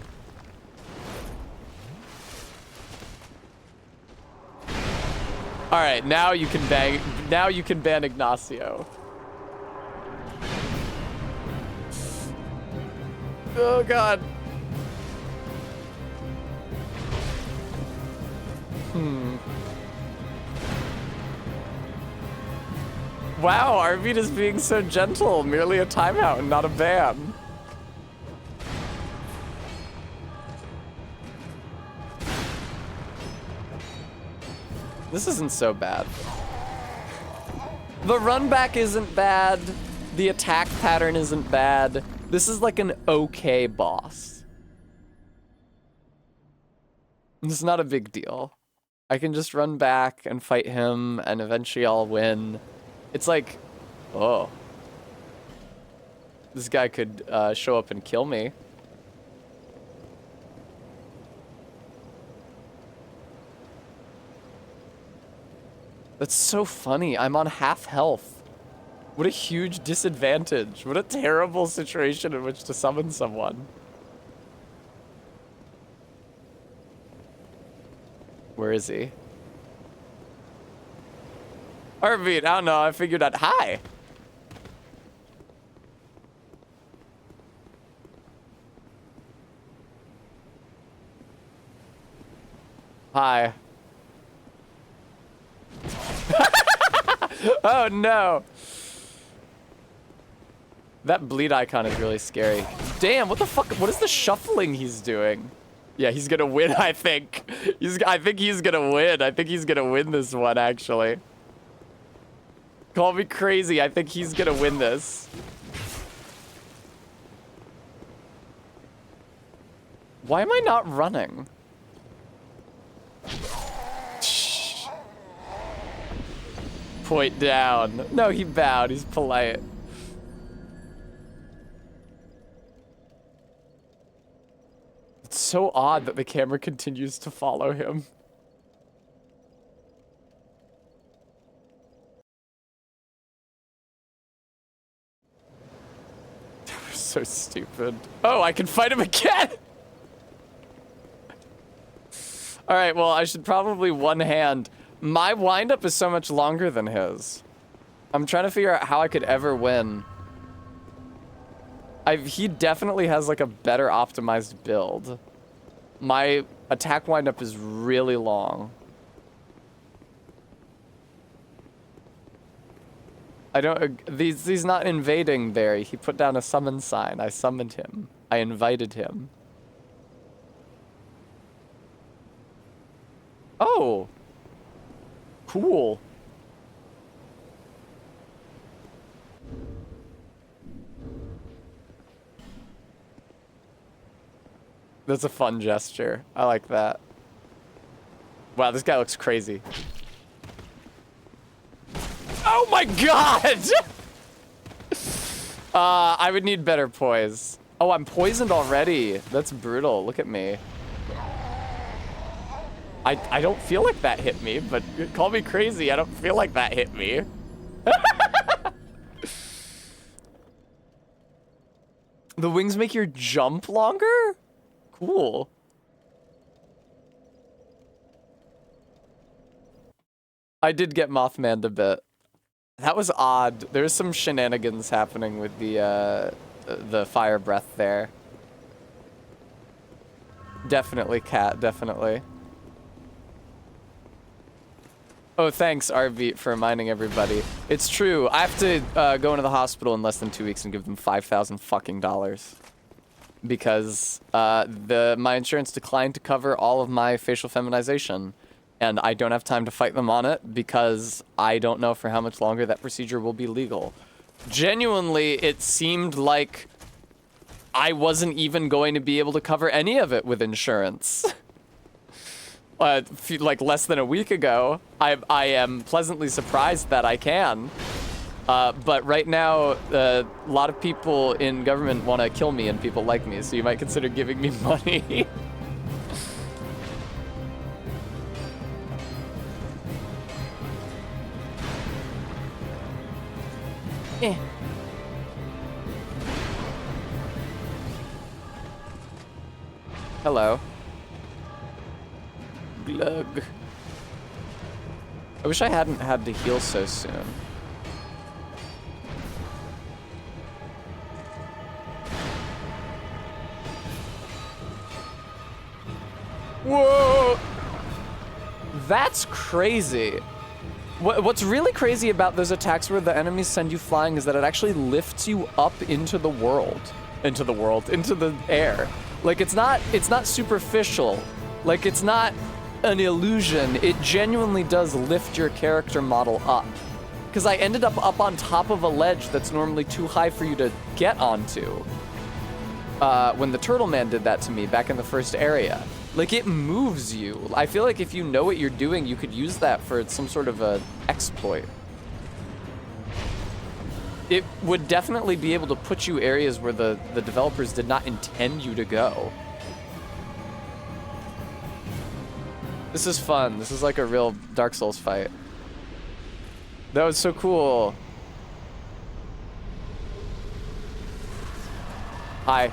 All right, now you can ban Ignacio. Oh, God. Wow, Arbeat is being so gentle. Merely a timeout and not a ban. This isn't so bad. The run back isn't bad. The attack pattern isn't bad. This is like an okay boss. It's not a big deal. I can just run back and fight him and eventually I'll win. It's like, oh. This guy could show up and kill me. That's so funny. I'm on half health. What a huge disadvantage. What a terrible situation in which to summon someone. Where is he? Arbeat, I don't know. I figured out. Hi. Hi. Oh no. That bleed icon is really scary. Damn, what the fuck? What is the shuffling he's doing? Yeah, he's gonna win, I think. I think he's gonna win. I think he's gonna win this one, actually. Call me crazy. I think he's gonna win this. Why am I not running? Point down. No, he bowed. He's polite. It's so odd that the camera continues to follow him. That was so stupid. Oh, I can fight him again! Alright, well, I should probably one hand. My windup is so much longer than his. I'm trying to figure out how I could ever win. He definitely has like a better optimized build. My attack windup is really long. I don't, he's not invading there. He put down a summon sign. I summoned him. I invited him. Oh. Cool. That's a fun gesture. I like that. Wow, this guy looks crazy. Oh my god! I would need better poise. Oh, I'm poisoned already. That's brutal. Look at me. I don't feel like that hit me, but call me crazy. I don't feel like that hit me. The wings make your jump longer? Cool. I did get Mothman a bit. That was odd. There's some shenanigans happening with the fire breath there. Definitely, Cat. Definitely. Oh, thanks, Arbeat, for reminding everybody. It's true. I have to go into the hospital in less than 2 weeks and give them $5,000 fucking dollars. Because my insurance declined to cover all of my facial feminization. And I don't have time to fight them on it because I don't know for how much longer that procedure will be legal. Genuinely, it seemed like I wasn't even going to be able to cover any of it with insurance. Like less than a week ago. I am pleasantly surprised that I can. But right now, a lot of people in government want to kill me and people like me, so you might consider giving me money. Eh. Hello. Glug. I wish I hadn't had to heal so soon. Whoa! That's crazy. What's really crazy about those attacks where the enemies send you flying is that it actually lifts you up into the world. Into the air. Like, it's not superficial. Like, it's not an illusion. It genuinely does lift your character model up. Because I ended up on top of a ledge that's normally too high for you to get onto. When the Turtle Man did that to me back in the first area. Like, it moves you. I feel like if you know what you're doing, you could use that for some sort of a exploit. It would definitely be able to put you areas where the developers did not intend you to go. This is fun. This is like a real Dark Souls fight. That was so cool. Hi.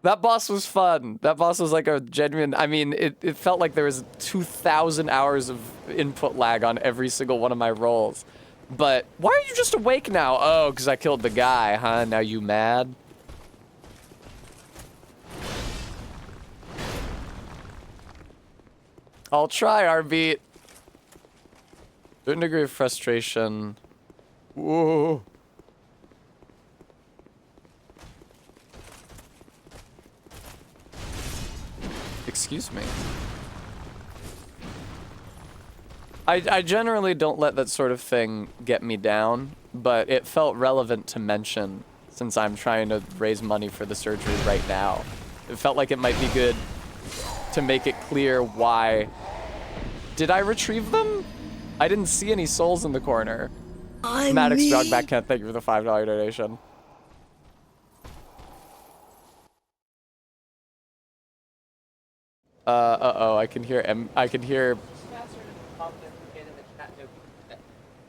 That boss was fun. That boss was like a genuine, I mean, it felt like there was 2,000 hours of input lag on every single one of my rolls. But why are you just awake now? Oh, because I killed the guy, huh? Now you mad? I'll try, R-Beat. Certain degree of frustration. Whoa. Excuse me. I generally don't let that sort of thing get me down, but it felt relevant to mention since I'm trying to raise money for the surgery right now. It felt like it might be good to make it clear why. Did I retrieve them? I didn't see any souls in the corner. Maddox Jogback Kent, thank you for the $5 donation. Uh-oh, I can hear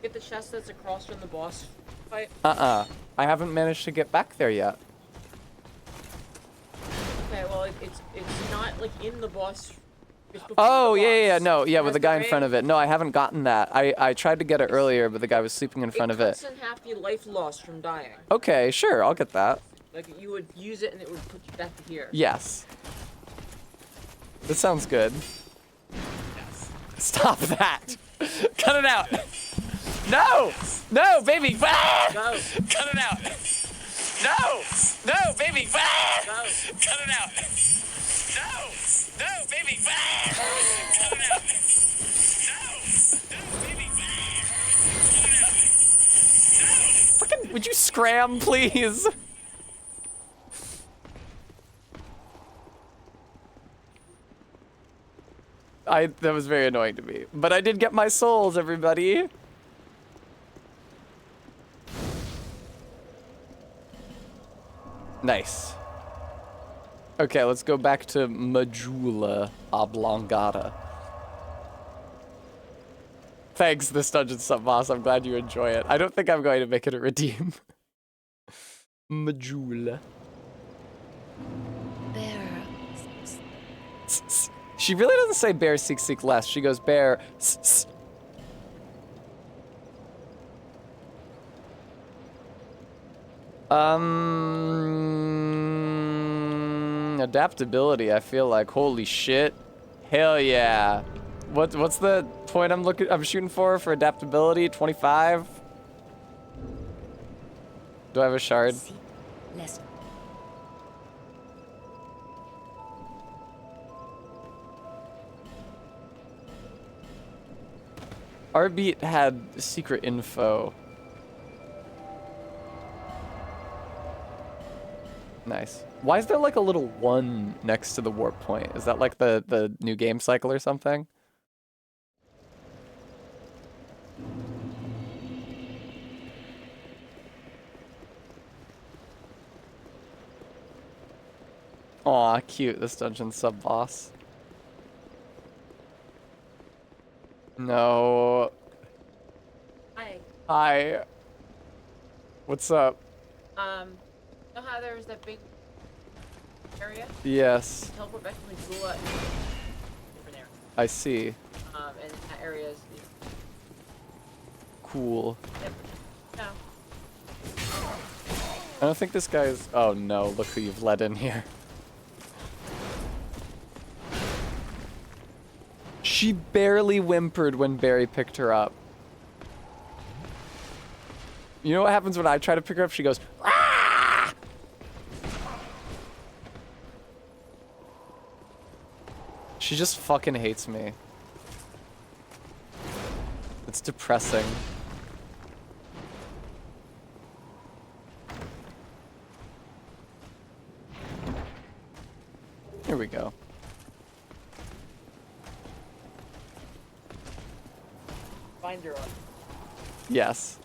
Get the chest that's across from the boss fight. I haven't managed to get back there yet. Okay, well it's not like in the boss. Oh yeah, no, yeah, with the guy in front of it. No, I haven't gotten that. I tried to get it earlier, but the guy was sleeping in front of it. It cuts in half the life lost from dying. Okay, sure, I'll get that. Like you would use it and it would put you back to here. Yes. That sounds good. Yes. Stop that! Cut it out! No! No, baby! Ah! Go. Cut it out! No! No, baby! Ah! Go. Cut it out! No! No, baby! Ah! Cut it out! No! No, baby! Ah! Cut it out! No! Fucking, would you scram, please? That was very annoying to me. But I did get my souls, everybody. Nice. Okay, let's go back to Majula Oblongata. Thanks, this dungeon sub boss. I'm glad you enjoy it. I don't think I'm going to make it a redeem. Majula. Bear. She really doesn't say bear seek seek less. She goes bear adaptability, I feel like. Holy shit. Hell yeah. What's the point I'm shooting for adaptability? 25? Do I have a shard? Less. R-Beat had secret info. Nice. Why is there like a little 1 next to the warp point? Is that like the new game cycle or something? Aw, cute, this dungeon sub-boss. No. Hi. Hi. What's up? Know how there was that big area? Yes. Teleport back to the Gula over there. I see. And that area is Cool. Yep. No. I don't think this guy's... Oh no, look who you've let in here. She barely whimpered when Barry picked her up. You know what happens when I try to pick her up? She goes, "Ah!" She just fucking hates me. It's depressing. Here we go. Find your own. Yes.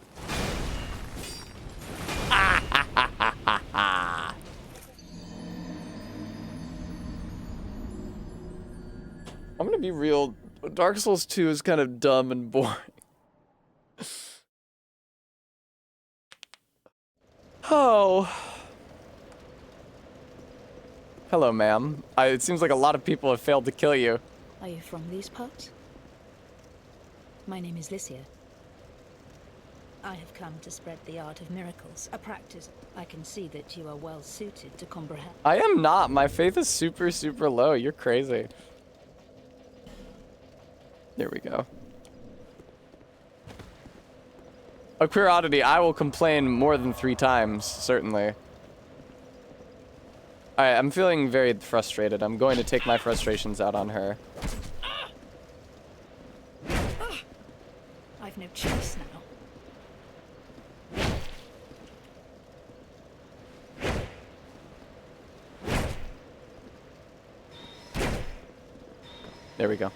I'm gonna be real. Dark Souls 2 is kind of dumb and boring. Oh. Hello, ma'am. It seems like a lot of people have failed to kill you. Are you from these parts? My name is Lycia. I have come to spread the art of miracles, a practice I can see that you are well suited to comprehend. I am not. My faith is super, super low. You're crazy. There we go. A queer oddity, I will complain more than 3 times, certainly. Alright, I'm feeling very frustrated. I'm going to take my frustrations out on her. I've no choice now. There we go.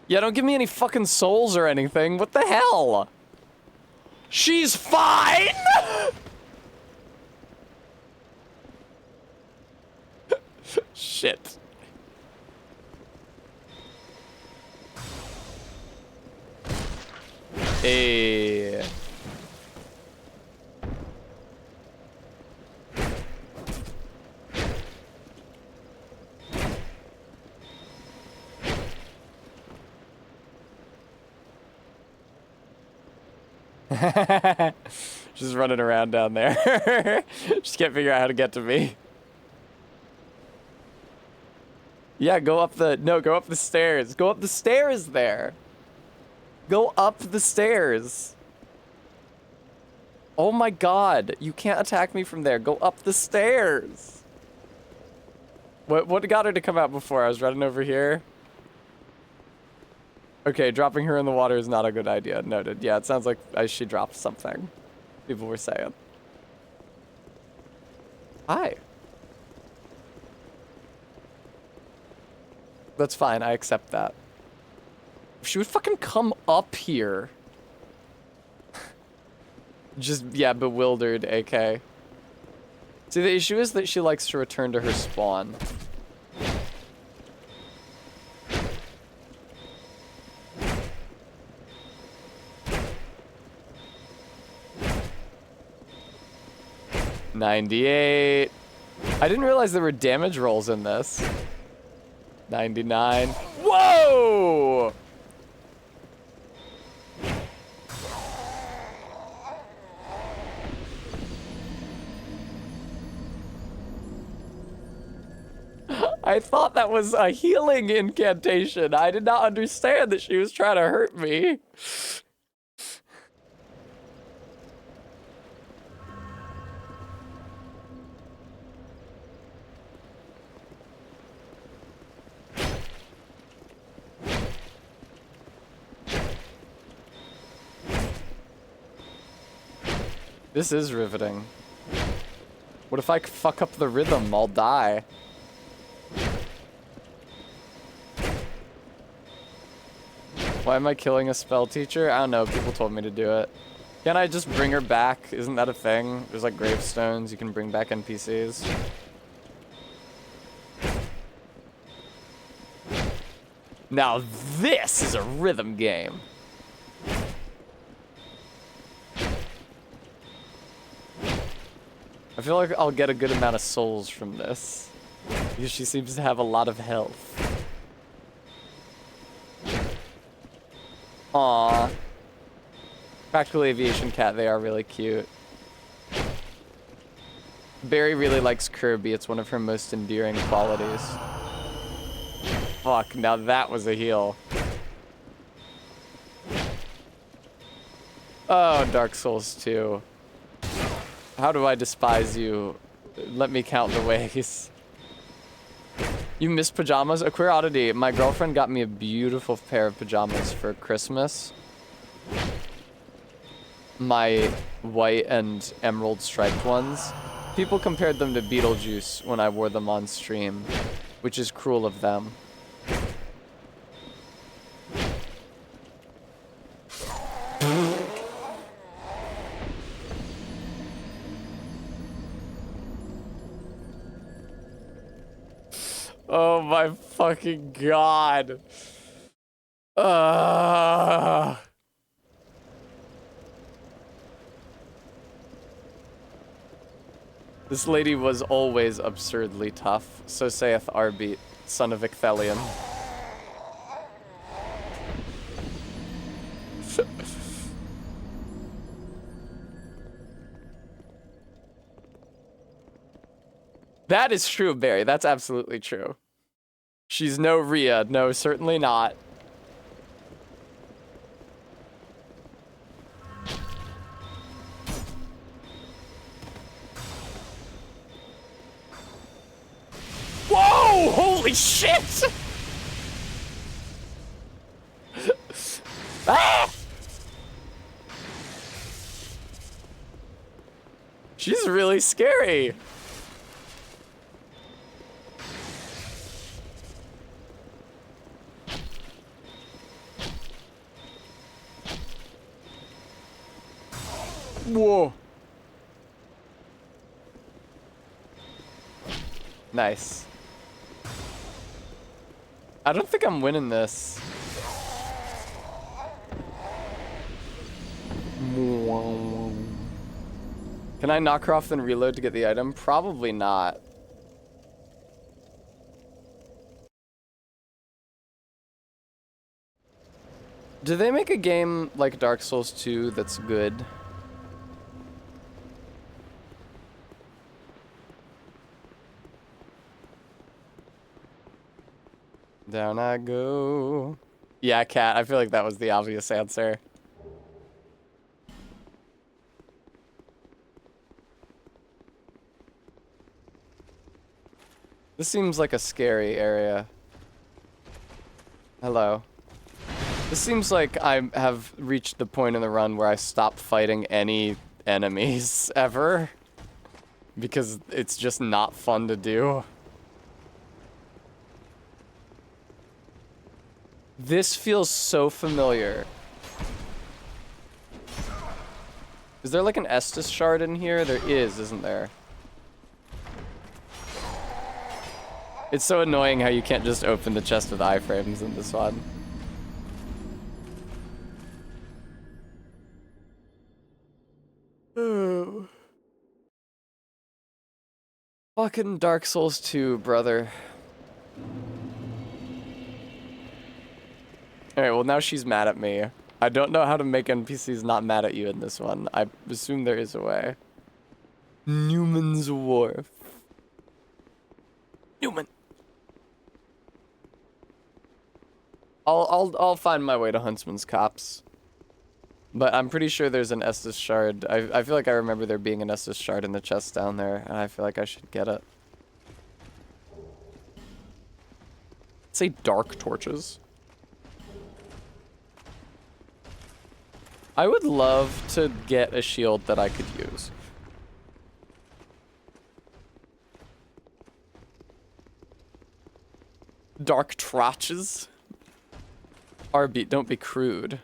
Yeah, don't give me any fucking souls or anything. What the hell? She's fine! Shit. Hey. Just running around down there. Just can't figure out how to get to me. Yeah, go up the... No, go up the stairs. Go up the stairs there. Go up the stairs. Oh my god. You can't attack me from there. Go up the stairs. What got her to come out before? I was running over here. Okay, dropping her in the water is not a good idea. Noted. Yeah, it sounds like she dropped something. People were saying. Hi. That's fine. I accept that. If she would fucking come up here. Just, yeah, bewildered, AK. See, the issue is that she likes to return to her spawn. $98. I didn't realize there were damage rolls in this. 99. Whoa! I thought that was a healing incantation. I did not understand that she was trying to hurt me. This is riveting. What if I fuck up the rhythm? I'll die. Why am I killing a spell teacher? I don't know. People told me to do it. Can't I just bring her back? Isn't that a thing? There's like gravestones. You can bring back NPCs. Now this is a rhythm game. I feel like I'll get a good amount of souls from this. Because she seems to have a lot of health. Aww. Practical Aviation Cat, they are really cute. Barry really likes Kirby. It's one of her most endearing qualities. Fuck, now that was a heal. Oh, Dark Souls 2. How do I despise you? Let me count the ways. You miss pajamas? A queer oddity. My girlfriend got me a beautiful pair of pajamas for Christmas. My white and emerald striped ones. People compared them to Beetlejuice when I wore them on stream, which is cruel of them. Oh my fucking god. This lady was always absurdly tough, so saith Arbeat, son of Icthelion. That is true, Barry. That's absolutely true. She's no Rhea. No, certainly not. Whoa! Holy shit! Ah! She's really scary. Whoa. Nice. I don't think I'm winning this. Can I knock her off then reload to get the item? Probably not. Do they make a game like Dark Souls 2 that's good? Down I go. Yeah, cat. I feel like that was the obvious answer. This seems like a scary area. Hello. This seems like I have reached the point in the run where I stop fighting any enemies ever. Because it's just not fun to do. This feels so familiar. Is there like an Estus shard in here? There is, isn't there? It's so annoying how you can't just open the chest with iframes in this one. Oh. Fucking Dark Souls 2, brother. Alright, well now she's mad at me. I don't know how to make NPCs not mad at you in this one. I assume there is a way. Newman's Wharf. Newman. I'll find my way to Huntsman's Copse. But I'm pretty sure there's an Estus shard. I feel like I remember there being an Estus shard in the chest down there, and I feel like I should get it. Say dark torches. I would love to get a shield that I could use. Dark trotches. RB, don't be crude.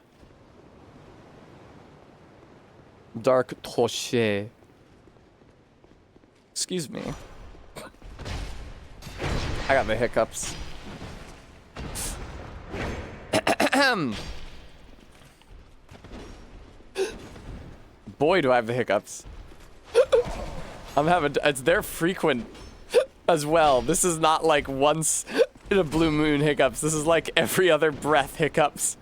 Dark torche. Excuse me. I got the hiccups. Boy, do I have the hiccups. They're frequent as well. This is not like once in a blue moon hiccups. This is like every other breath hiccups.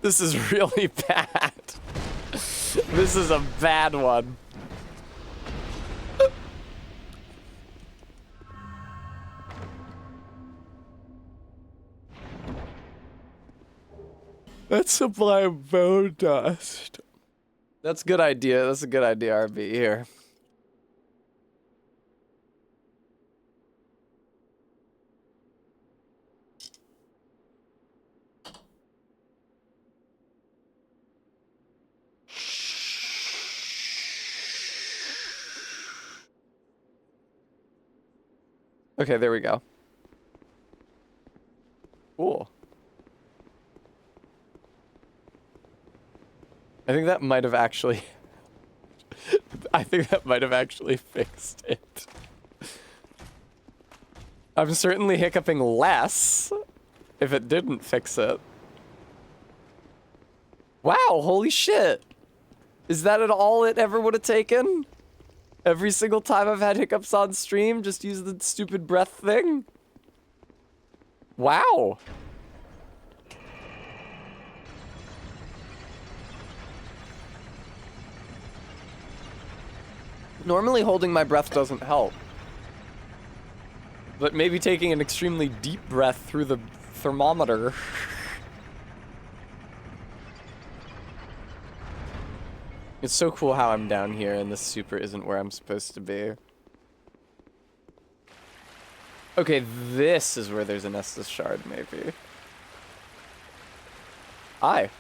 This is really bad. This is a bad one. Let's supply bone dust. That's a good idea. That's a good idea, RB. Here. Okay, there we go. Cool. I think that might have actually... I think that might have actually fixed it. I'm certainly hiccuping less if it didn't fix it. Wow, holy shit. Is that at all it ever would have taken? Every single time I've had hiccups on stream, just use the stupid breath thing? Wow. Normally holding my breath doesn't help. But maybe taking an extremely deep breath through the thermometer. It's so cool how I'm down here and this super isn't where I'm supposed to be. Okay, this is where there's an Estus shard, maybe. Hi.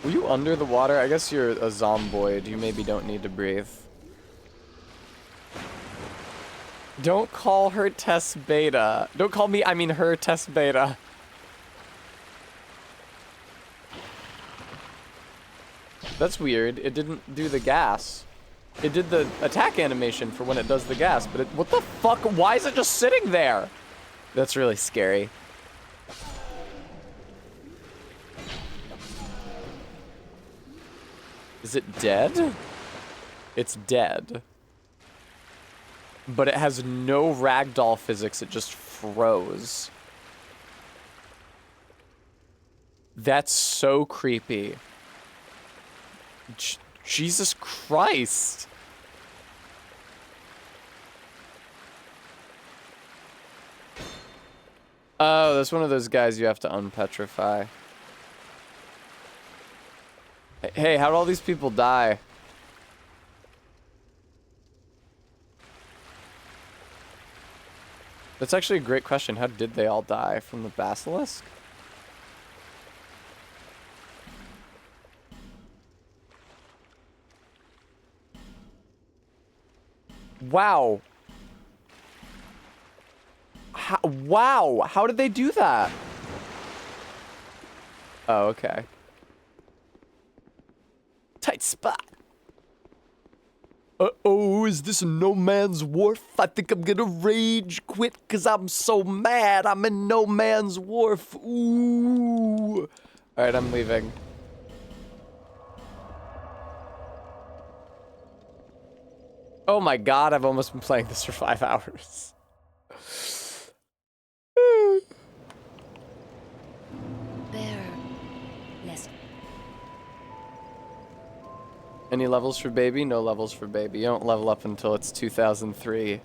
Were you under the water? I guess you're a zomboid. You maybe don't need to breathe. Don't call her Tess Beta. Don't call me, I mean her Tess Beta. That's weird. It didn't do the gas. It did the attack animation for when it does the gas, but what the fuck? Why is it just sitting there? That's really scary. Is it dead? It's dead. But it has no ragdoll physics, it just froze. That's so creepy. Jesus Christ. Oh, that's one of those guys you have to unpetrify. Hey, how'd all these people die? That's actually a great question. How did they all die? From the basilisk? Wow. Wow. How did they do that? Oh, okay. Tight spot. Uh-oh, is this no man's wharf? I think I'm gonna rage quit because I'm so mad. I'm in no man's wharf. Ooh. All right, I'm leaving. Oh my god, I've almost been playing this for 5 hours. Any levels for baby? No levels for baby. You don't level up until it's 2003.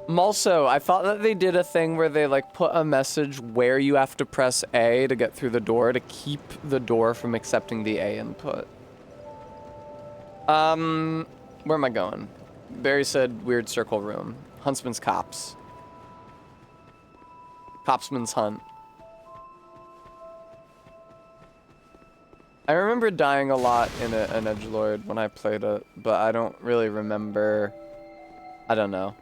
Also, I thought that they did a thing where they like put a message where you have to press A to get through the door to keep the door from accepting the A input. Where am I going? Barry said weird circle room. Huntsman's Cops. Copsman's Hunt. I remember dying a lot in an edgelord when I played it, but I don't really remember. I don't know.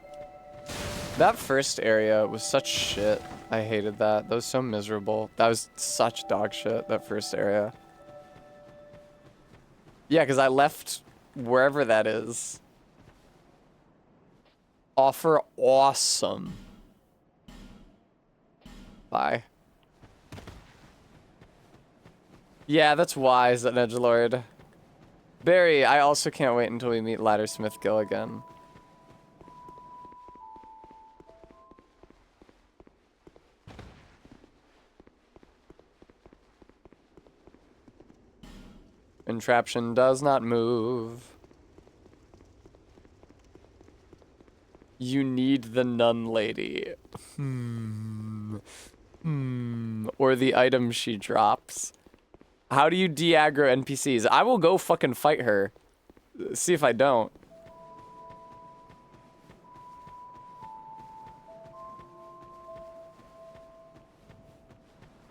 That first area was such shit. I hated that. That was so miserable. That was such dog shit, that first area. Yeah, because I left wherever that is. Offer awesome. Bye. Yeah, that's wise, an edgelord. Barry, I also can't wait until we meet Laddersmith Gill again. Entraption does not move. You need the nun lady. Or the item she drops. How do you de-aggro NPCs? I will go fucking fight her. See if I don't.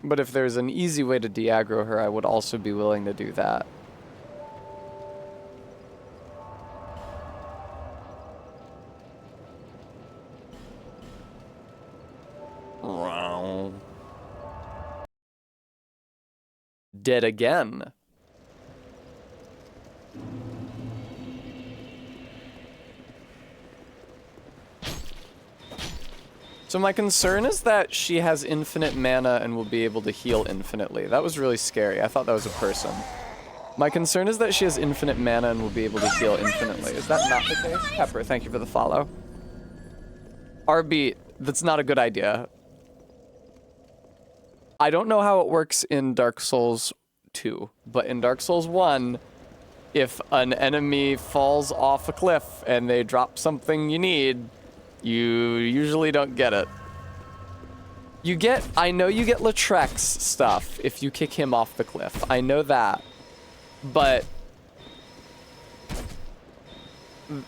But if there's an easy way to de-aggro her, I would also be willing to do that. Dead again. So my concern is that she has infinite mana and will be able to heal infinitely. That was really scary. I thought that was a person. My concern is that she has infinite mana and will be able to heal infinitely. Is that not the case? Pepper, thank you for the follow. RB, that's not a good idea. I don't know how it works in Dark Souls 2. But in Dark Souls 1, if an enemy falls off a cliff and they drop something you need, you usually don't get it. I know you get Lautrec's stuff if you kick him off the cliff. I know that. But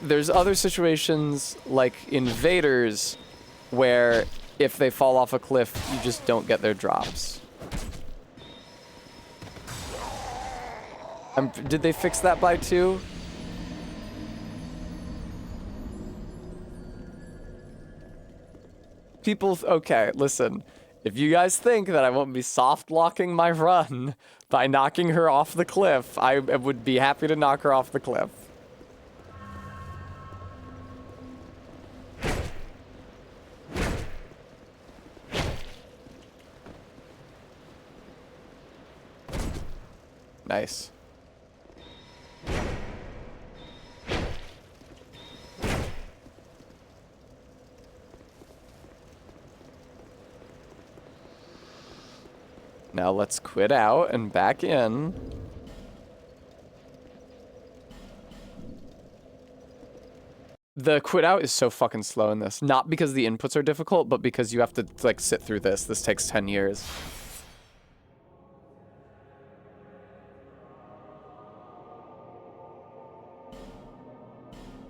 there's other situations like Invaders where if they fall off a cliff, you just don't get their drops. Did they fix that by 2? Okay, listen. If you guys think that I won't be soft locking my run by knocking her off the cliff, I would be happy to knock her off the cliff. Nice. Now let's quit out and back in. The quit out is so fucking slow in this. Not because the inputs are difficult, but because you have to like sit through this. This takes 10 years.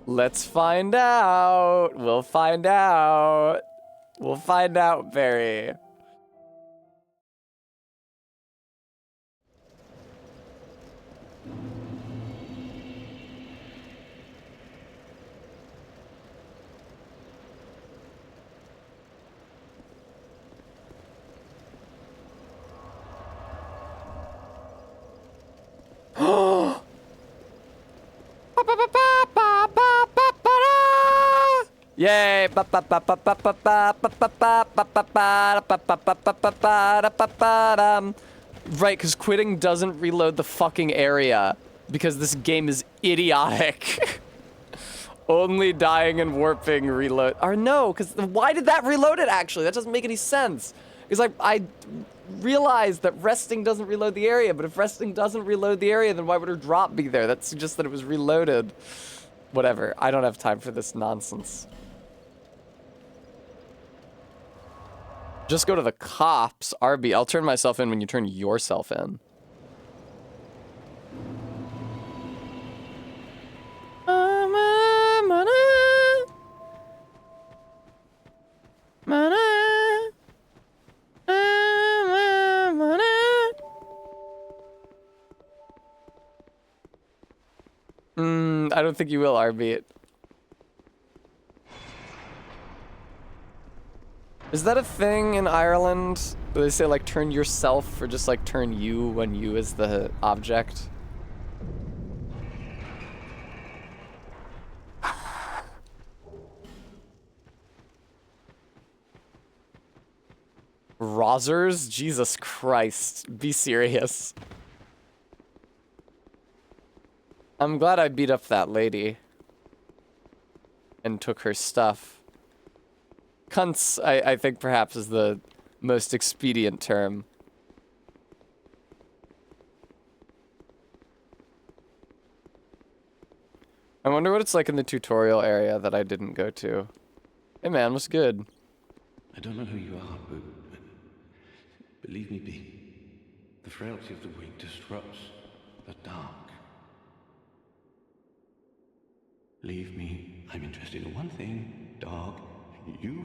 Let's find out. We'll find out. We'll find out, Barry. Yay! Right, because quitting doesn't reload the fucking area. Because this game is idiotic. Only dying and warping reload. Or no, because why did that reload it actually? That doesn't make any sense. Because I realized that resting doesn't reload the area, but if resting doesn't reload the area, then why would her drop be there? That suggests that it was reloaded. Whatever, I don't have time for this nonsense. Just go to the cops, RB. I'll turn myself in when you turn yourself in. I don't think you will, RB. Is that a thing in Ireland? Where they say like turn yourself or just like turn you when you is the object? Rozzers? Jesus Christ. Be serious. I'm glad I beat up that lady. And took her stuff. Cunts, I think perhaps is the most expedient term. I wonder what it's like in the tutorial area that I didn't go to. Hey man, what's good? I don't know who you are, but leave me be. The frailty of the weak disrupts the dark. Leave me. I'm interested in one thing, dog.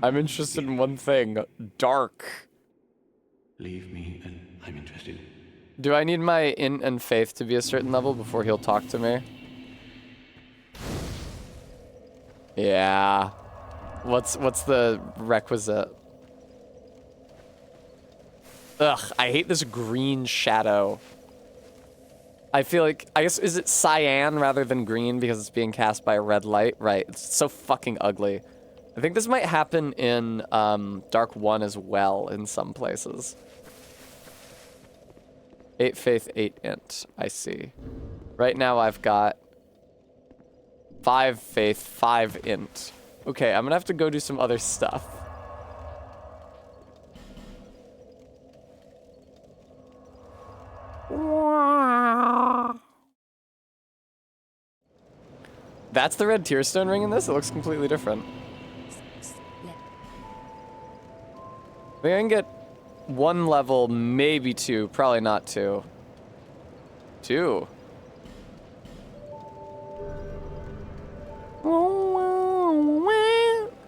I'm interested in one thing, dark. Leave me, and I'm interested. Do I need my int and faith to be a certain level before he'll talk to me? Yeah. What's the requisite? Ugh, I hate this green shadow. I feel like, I guess, is it cyan rather than green because it's being cast by a red light? Right, it's so fucking ugly. I think this might happen in Dark 1 as well in some places. 8 faith, 8 int, I see. Right now I've got 5 faith, 5 int. Okay, I'm gonna have to go do some other stuff. That's the red tearstone ring in this? It looks completely different. I think I can get 1 level, maybe 2. Probably not 2. 2.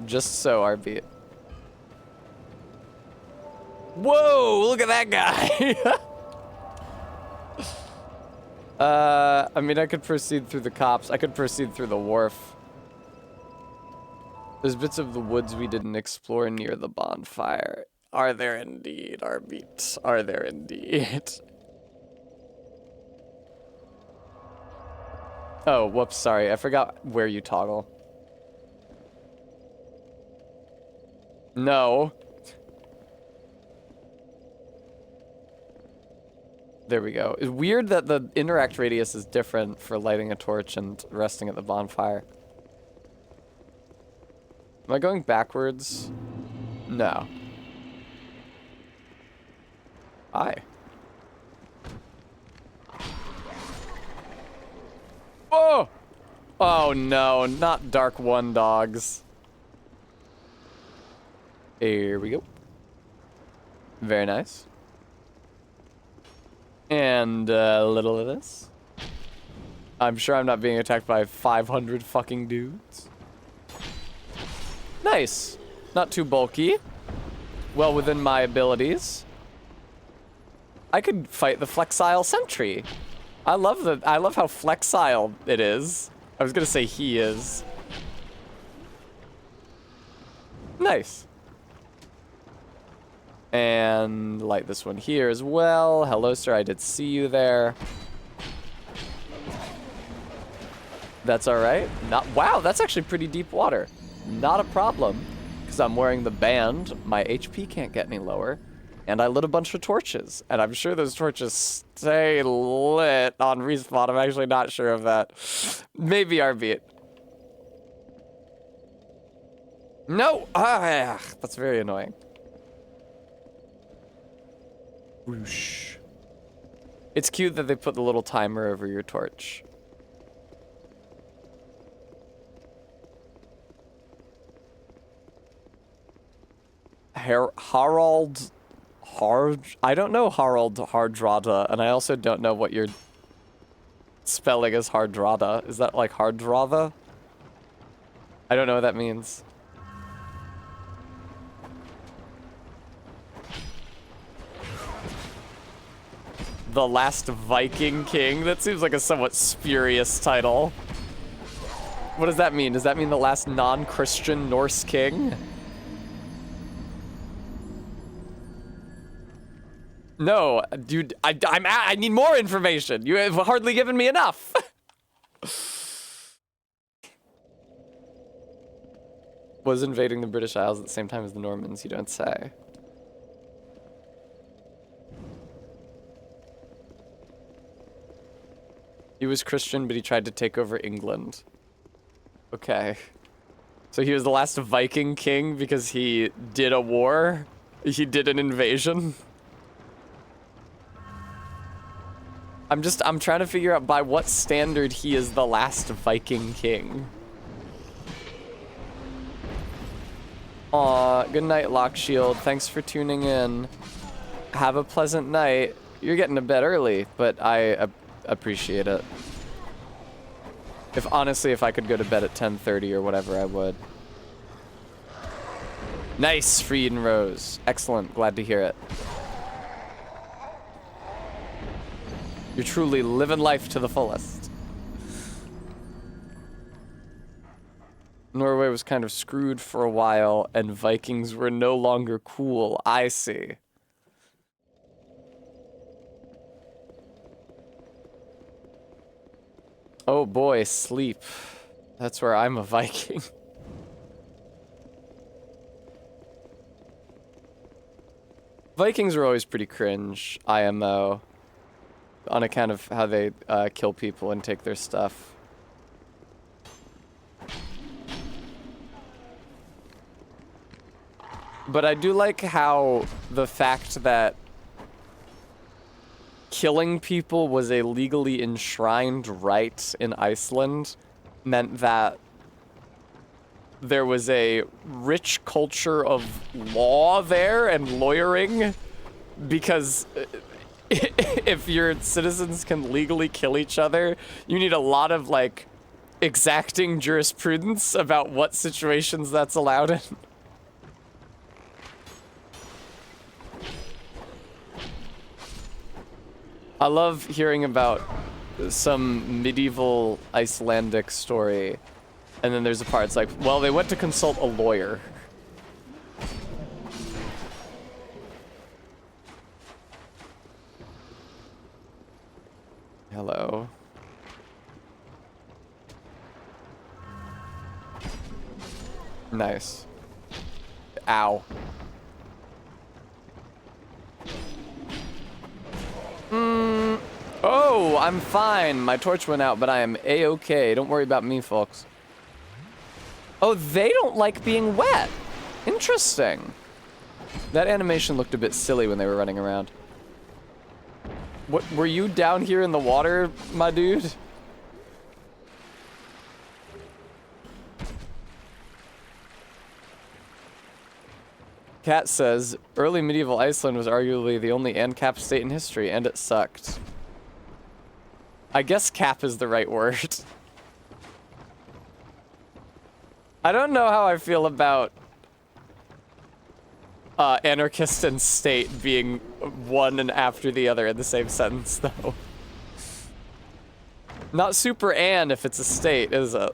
Just so, RB. Whoa, look at that guy. I mean, I could proceed through the cops. I could proceed through the wharf. There's bits of the woods we didn't explore near the bonfire. Are there indeed, Arbit? Are there indeed? Oh, whoops, sorry. I forgot where you toggle. No. There we go. It's weird that the interact radius is different for lighting a torch and resting at the bonfire. Am I going backwards? No. Hi. Oh! Oh no, not Dark One dogs. Here we go. Very nice. And a little of this. I'm sure I'm not being attacked by 500 fucking dudes. Nice. Not too bulky. Well within my abilities. I could fight the Flexile Sentry. I love how flexile it is. I was gonna say he is. Nice. And light this one here as well. Hello, sir. I did see you there. That's all right. Wow, that's actually pretty deep water. Not a problem, because I'm wearing the band. My HP can't get any lower. And I lit a bunch of torches. And I'm sure those torches stay lit on respawn. I'm actually not sure of that. Maybe RB. No! Ah, that's very annoying. Whoosh. It's cute that they put the little timer over your torch. Harald I don't know Harald Hardrada, and I also don't know what your spelling is Hardrada. Is that like Hardrada? I don't know what that means. The Last Viking King? That seems like a somewhat spurious title. What does that mean? Does that mean the last non-Christian Norse king? No, dude, I need more information. You have hardly given me enough. Was invading the British Isles at the same time as the Normans, you don't say. He was Christian, but he tried to take over England. Okay. So he was the last Viking king because he did a war? He did an invasion? I'm trying to figure out by what standard he is the last Viking king. Aw, good night, Lockshield. Thanks for tuning in. Have a pleasant night. You're getting to bed early, but I appreciate it. Honestly, if I could go to bed at 10:30 or whatever, I would. Nice, Freed and Rose. Excellent, glad to hear it. You're truly living life to the fullest. Norway was kind of screwed for a while, and Vikings were no longer cool. I see. Oh boy, sleep. That's where I'm a Viking. Vikings are always pretty cringe, IMO. On account of how they kill people and take their stuff. But I do like how the fact that killing people was a legally enshrined right in Iceland meant that there was a rich culture of law there and lawyering, because if your citizens can legally kill each other, you need a lot of, like, exacting jurisprudence about what situations that's allowed in. I love hearing about some medieval Icelandic story, and then there's a part, it's like, well, they went to consult a lawyer. Hello. Nice. Ow. Oh, I'm fine. My torch went out, but I am A-okay. Don't worry about me, folks. Oh, they don't like being wet. Interesting. That animation looked a bit silly when they were running around. What, were you down here in the water, my dude? Cat says, early medieval Iceland was arguably the only ANCAP state in history, and it sucked. I guess cap is the right word. I don't know how I feel about anarchist and state being one and after the other in the same sentence, though. Not super an if it's a state, is it?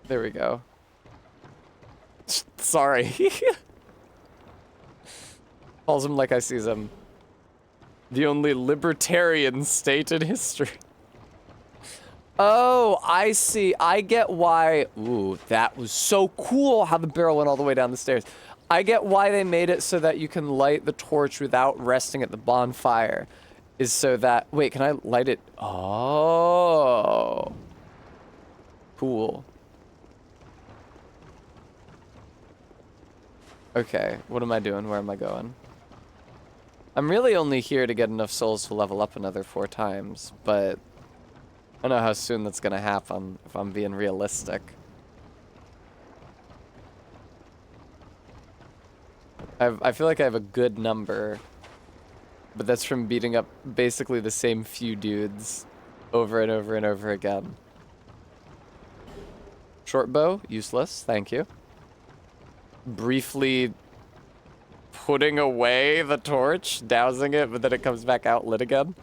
There we go. Sorry. Calls him like I sees him. The only libertarian state in history. Oh, I see. I get why. Ooh, that was so cool how the barrel went all the way down the stairs. I get why they made it so that you can light the torch without resting at the bonfire. Is so that... Wait, can I light it? Oh. Cool. Okay, what am I doing? Where am I going? I'm really only here to get enough souls to level up another 4 times, but I don't know how soon that's gonna happen, if I'm being realistic. I feel like I have a good number, but that's from beating up basically the same few dudes over and over and over again. Short bow, useless, thank you. Briefly putting away the torch, dousing it, but then it comes back out lit again.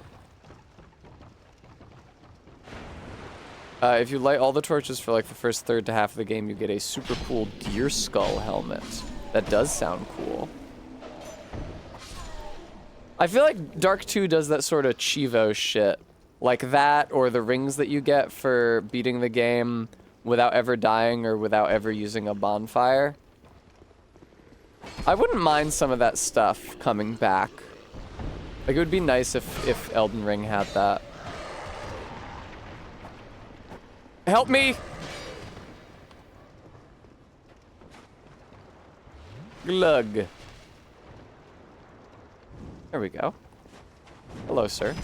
If you light all the torches for like the first third to half of the game, you get a super cool deer skull helmet. That does sound cool. I feel like Dark 2 does that sort of Chivo shit. Like that, or the rings that you get for beating the game without ever dying or without ever using a bonfire. I wouldn't mind some of that stuff coming back. Like, it would be nice if Elden Ring had that. Help me! Glug. There we go. Hello, sir.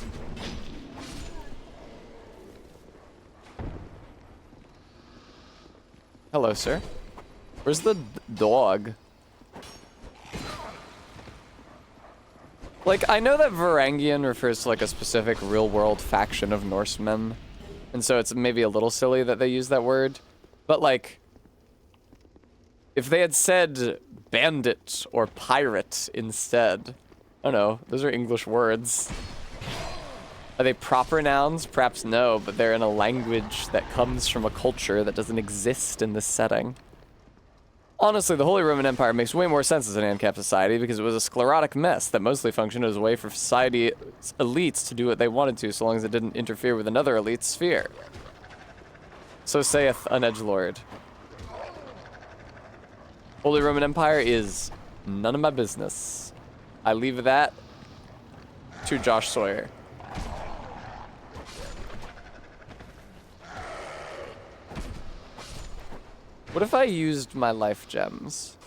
Hello, sir. Where's the dog? Like, I know that Varangian refers to, like, a specific real-world faction of Norsemen, and so it's maybe a little silly that they use that word, but, like, if they had said bandit or pirate instead, I don't know, those are English words. Are they proper nouns? Perhaps no, but they're in a language that comes from a culture that doesn't exist in this setting. Honestly, the Holy Roman Empire makes way more sense as an ANCAP society because it was a sclerotic mess that mostly functioned as a way for society elites to do what they wanted to so long as it didn't interfere with another elite sphere. So saith an edgelord. Holy Roman Empire is none of my business. I leave that to Josh Sawyer. What if I used my life gems?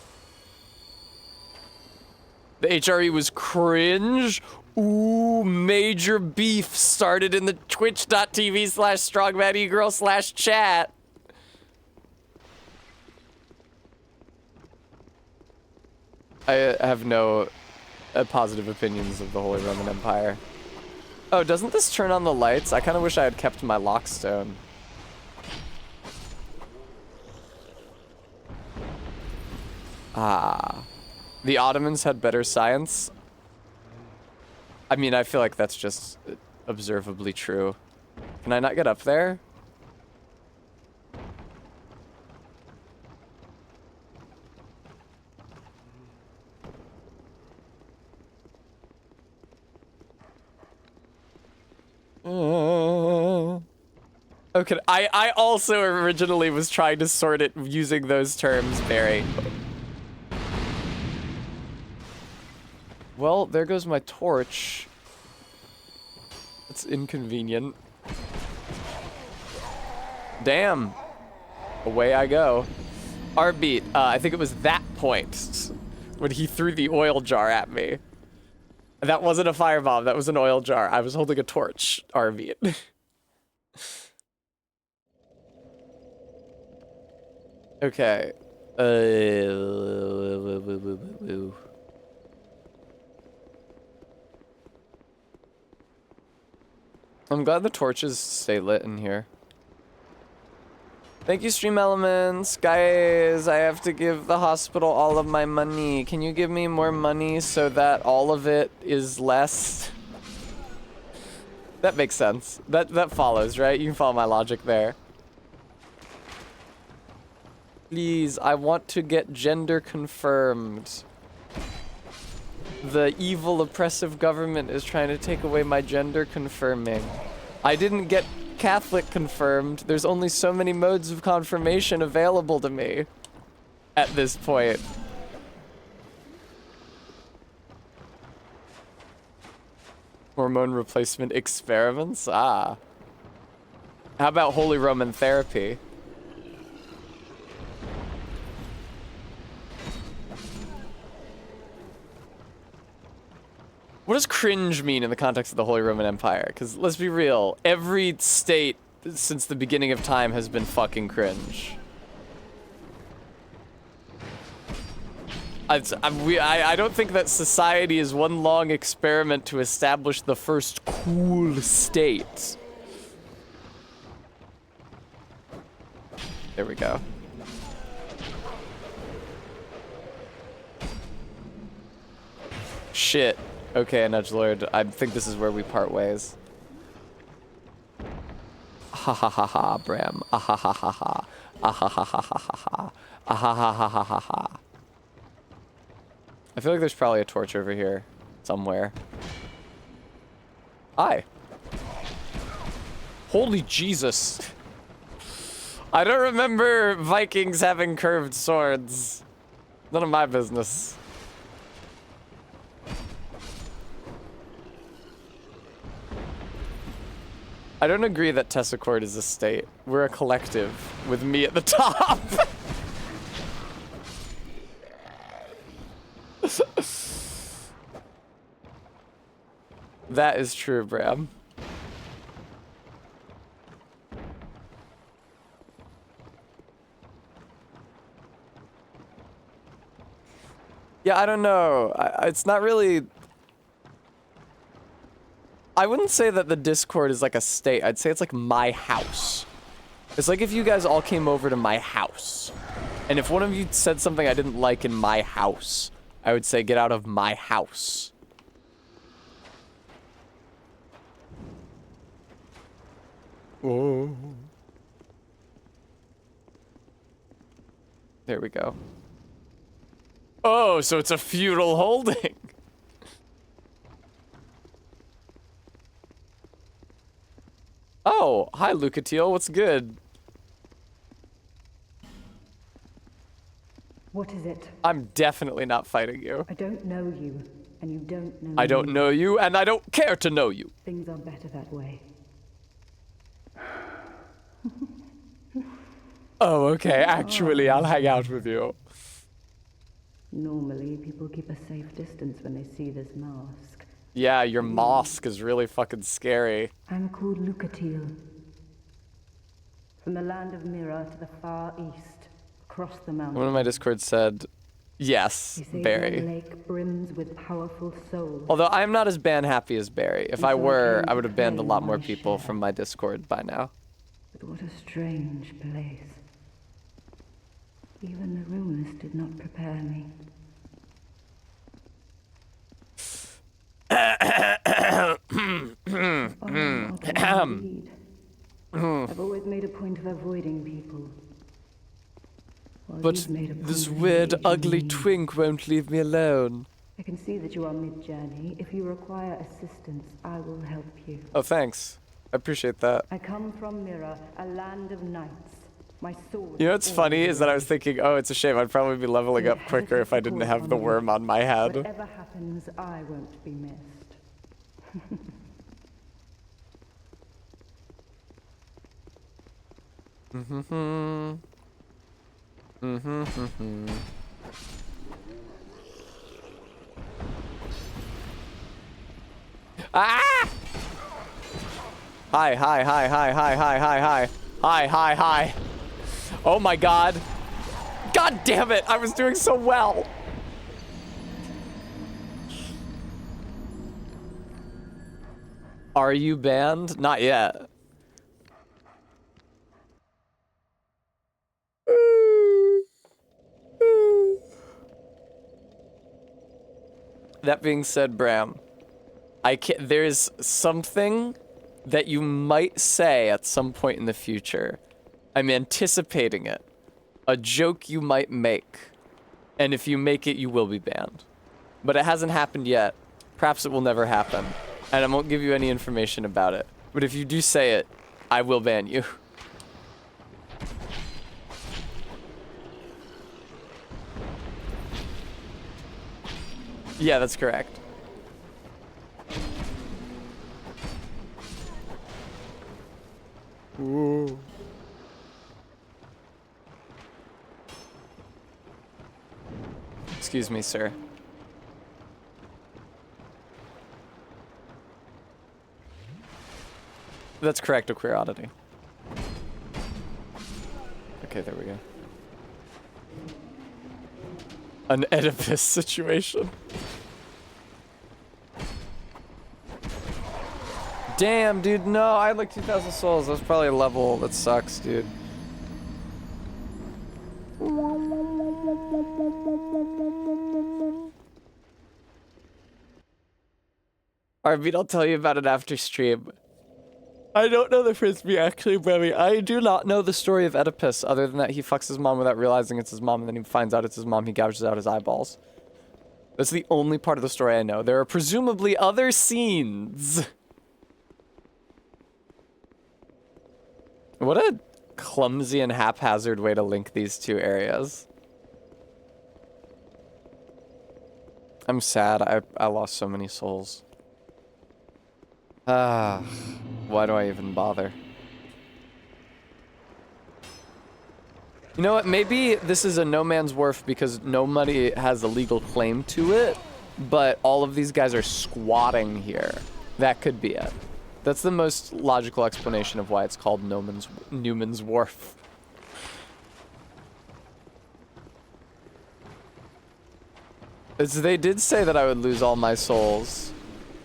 The HRE was cringe. Ooh, major beef started in the twitch.tv/strongmanegirl/chat. I have no positive opinions of the Holy Roman Empire. Oh, doesn't this turn on the lights? I kind of wish I had kept my lockstone. Ah. The Ottomans had better science? I mean, I feel like that's just observably true. Can I not get up there? Okay, I also originally was trying to sort it using those terms, Barry. Well, there goes my torch. That's inconvenient. Damn. Away I go. Arbeat, I think it was that point when he threw the oil jar at me. That wasn't a firebomb, that was an oil jar. I was holding a torch, Arbeat. Okay. I'm glad the torches stay lit in here. Thank you, Stream Elements. Guys, I have to give the hospital all of my money. Can you give me more money so that all of it is less? That makes sense. That follows, right? You can follow my logic there. Please, I want to get gender confirmed. The evil, oppressive government is trying to take away my gender confirming. I didn't get Catholic confirmed. There's only so many modes of confirmation available to me at this point. Hormone replacement experiments? Ah. How about Holy Roman therapy? What does cringe mean in the context of the Holy Roman Empire? Because let's be real, every state since the beginning of time has been fucking cringe. I don't think that society is one long experiment to establish the first cool state. There we go. Shit. Okay, Nudgelord, I think this is where we part ways. Ha ha ha ha, Bram. Ah ha ha ha ha. Ah ha ha ha ha ha. Ah ha ha ha ha ha ha. I feel like there's probably a torch over here somewhere. Hi. Holy Jesus. I don't remember Vikings having curved swords. None of my business. I don't agree that Tessicord is a state. We're a collective, with me at the top. That is true, Bram. Yeah, I don't know. It's not really... I wouldn't say that the Discord is like a state. I'd say it's like my house. It's like if you guys all came over to my house. And if one of you said something I didn't like in my house, I would say, get out of my house. Whoa. There we go. Oh, so it's a feudal holding. Oh, hi, Lucatiel. What's good? What is it? I'm definitely not fighting you. I don't know you, and you don't know I don't know you, and I don't care to know you. Things are better that way. Oh, okay. Actually, I'll hang out with you. Normally, people keep a safe distance when they see this mask. Yeah, your mosque is really fucking scary. I'm called Lucatiel. From the land of Mira to the far east, across the mountains. One of my Discord said, Yes, You say Barry. the lake brims with powerful souls. Although I'm not as ban happy as Barry. If I And so I were, came I to would have banned a claim lot more my people share. from my Discord by now. But what a strange place. Even the rumors did not prepare me. Indeed. I've always made a point of avoiding people. While But you've made a this point of weird, engaging ugly me. twink won't leave me alone. I can see that you are mid-journey. If you require assistance, I will help you. Oh, thanks. I appreciate that. I come from Mira, a land of knights. My sword. You know what's funny is that I was thinking, oh, it's a shame. I'd probably be leveling up quicker if I didn't have the worm on my head. Whatever happens, I won't be missed. Ah! Hi, hi, hi, hi, hi, hi, hi, hi. Hi, hi, hi. Oh my god. God damn it, I was doing so well. Are you banned? Not yet. That being said, Bram, there's something that you might say at some point in the future. I'm anticipating it. A joke you might make. And if you make it, you will be banned. But it hasn't happened yet. Perhaps it will never happen. And I won't give you any information about it. But if you do say it, I will ban you. Yeah, that's correct. Ooh. Excuse me, sir. That's correct, a queer oddity. Okay, there we go. An Oedipus situation. Damn, dude, no, I had like 2,000 souls. That's probably a level that sucks, dude. Alright, I'll tell you about it after stream. I don't know the frisbee actually, Brevy. I do not know the story of Oedipus, other than that he fucks his mom without realizing it's his mom, and then he finds out it's his mom, he gouges out his eyeballs. That's the only part of the story I know. There are presumably other scenes. What a clumsy and haphazard way to link these two areas. I'm sad. I lost so many souls. Ah, why do I even bother? You know what? Maybe this is a no man's wharf because nobody has a legal claim to it, but all of these guys are squatting here. That could be it. That's the most logical explanation of why it's called Newman's Wharf. They did say that I would lose all my souls.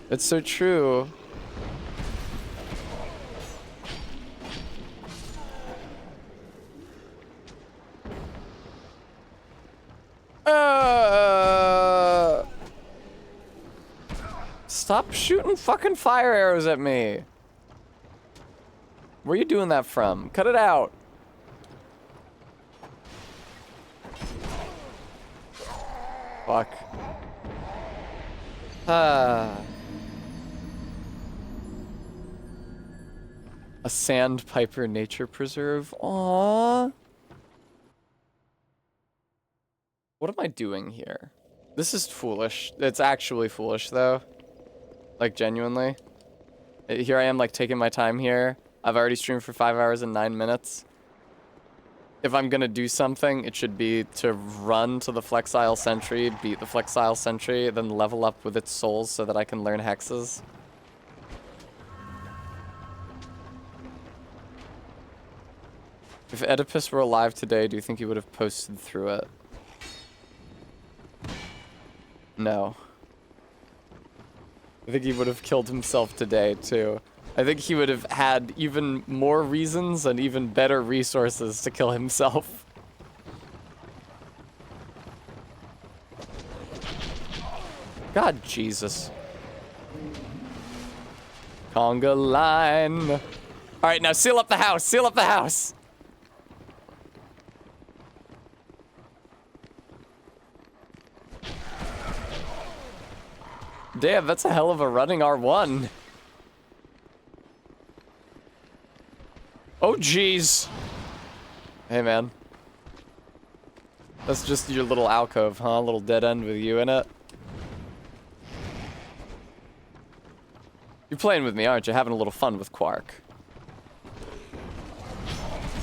It's so true. Stop shooting fucking fire arrows at me. Where are you doing that from? Cut it out. Fuck. A sandpiper nature preserve. Aww. What am I doing here? This is foolish. It's actually foolish, though. Like, genuinely. Here I am, like, taking my time here. I've already streamed for 5 hours and 9 minutes. If I'm gonna do something, it should be to run to the Flexile Sentry, beat the Flexile Sentry, then level up with its souls so that I can learn hexes. If Oedipus were alive today, do you think he would have posted through it? No. I think he would have killed himself today, too. I think he would have had even more reasons and even better resources to kill himself. God, Jesus. Conga line. All right, now seal up the house. Seal up the house. Damn, that's a hell of a running R1. Oh, jeez. Hey, man. That's just your little alcove, huh? A little dead end with you in it. You're playing with me, aren't you? Having a little fun with Quark.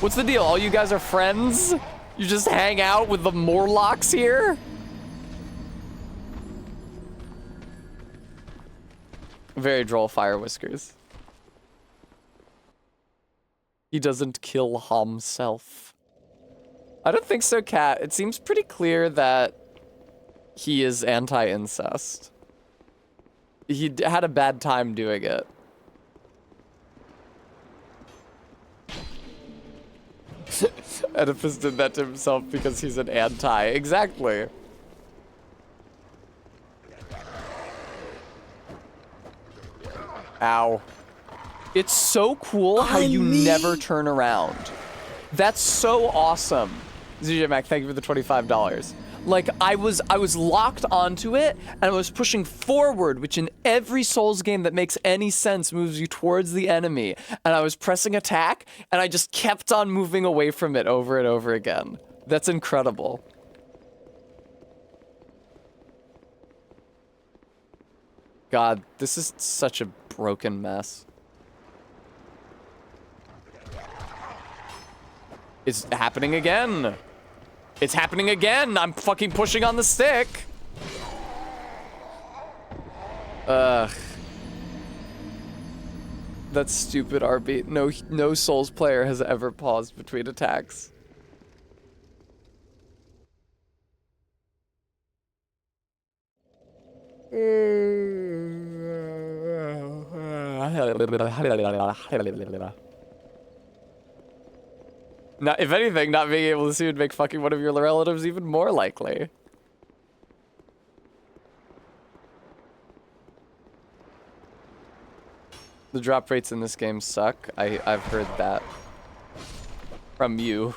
What's the deal? All you guys are friends? You just hang out with the Morlocks here? Very droll, Fire Whiskers. He doesn't kill himself. I don't think so, Kat. It seems pretty clear that he is anti-incest. He had a bad time doing it. Oedipus did that to himself because he's an anti. Exactly. Ow. It's so cool how you never turn around. That's so awesome. ZJ Mac, thank you for the $25. Like, I was locked onto it, and I was pushing forward, which in every Souls game that makes any sense moves you towards the enemy. And I was pressing attack, and I just kept on moving away from it over and over again. That's incredible. God, this is such a broken mess. It's happening again. It's happening again. I'm fucking pushing on the stick. Ugh. That's stupid, RB. No Souls player has ever paused between attacks. Not, if anything, not being able to see would make fucking one of your relatives even more likely. The drop rates in this game suck. I've heard that from you.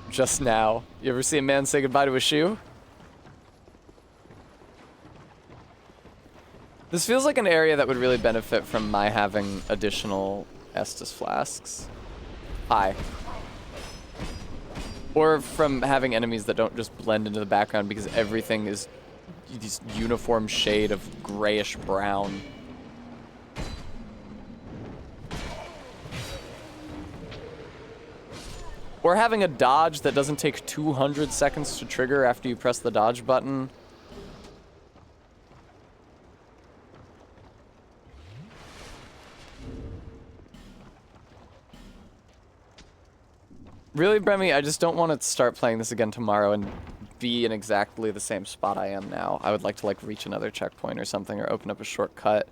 Just now. You ever see a man say goodbye to a shoe? This feels like an area that would really benefit from my having additional Estus flasks. Hi. Or from having enemies that don't just blend into the background because everything is this uniform shade of grayish brown. Or having a dodge that doesn't take 200 seconds to trigger after you press the dodge button. Really, Bremy, I just don't want to start playing this again tomorrow and be in exactly the same spot I am now. I would like to, like, reach another checkpoint or something, or open up a shortcut,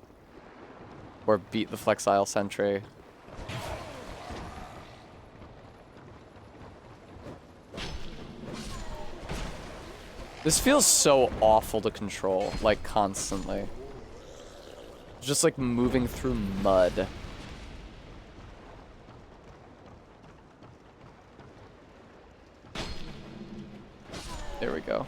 or beat the Flexile Sentry. This feels so awful to control, like, constantly. Just like moving through mud. There we go.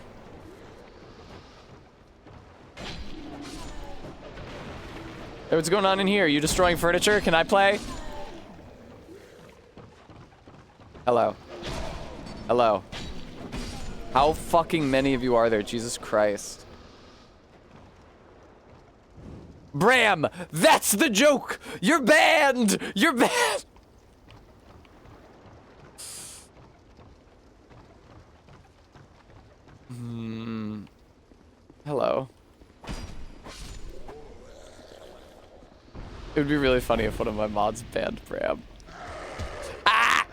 Hey, what's going on in here? You destroying furniture? Can I play? Hello. Hello. How fucking many of you are there? Jesus Christ. Bram! That's the joke! You're banned! You're banned! Hello. It would be really funny if one of my mods banned Bram. Ah!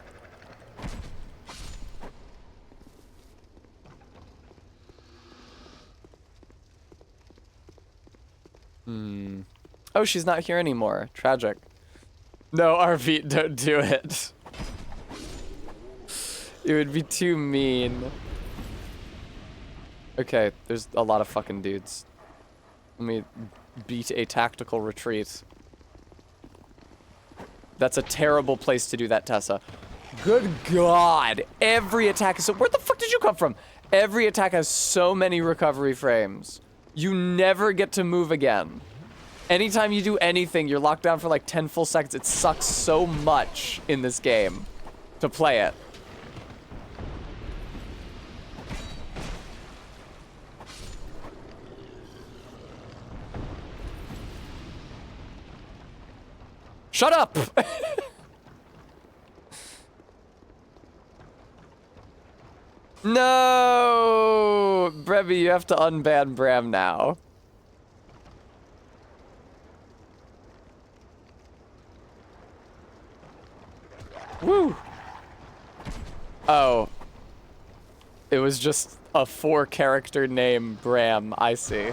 Oh, she's not here anymore. Tragic. No, Arvit, don't do it. It would be too mean. Okay, there's a lot of fucking dudes. Let me beat a tactical retreat. That's a terrible place to do that, Tessa. Good God. Every attack is so... Where the fuck did you come from? Every attack has so many recovery frames. You never get to move again. Anytime you do anything, you're locked down for like 10 full seconds. It sucks so much in this game to play it. Shut up! No! Brevi, you have to unban Bram now. Woo! Oh. It was just a 4-character name, Bram. I see.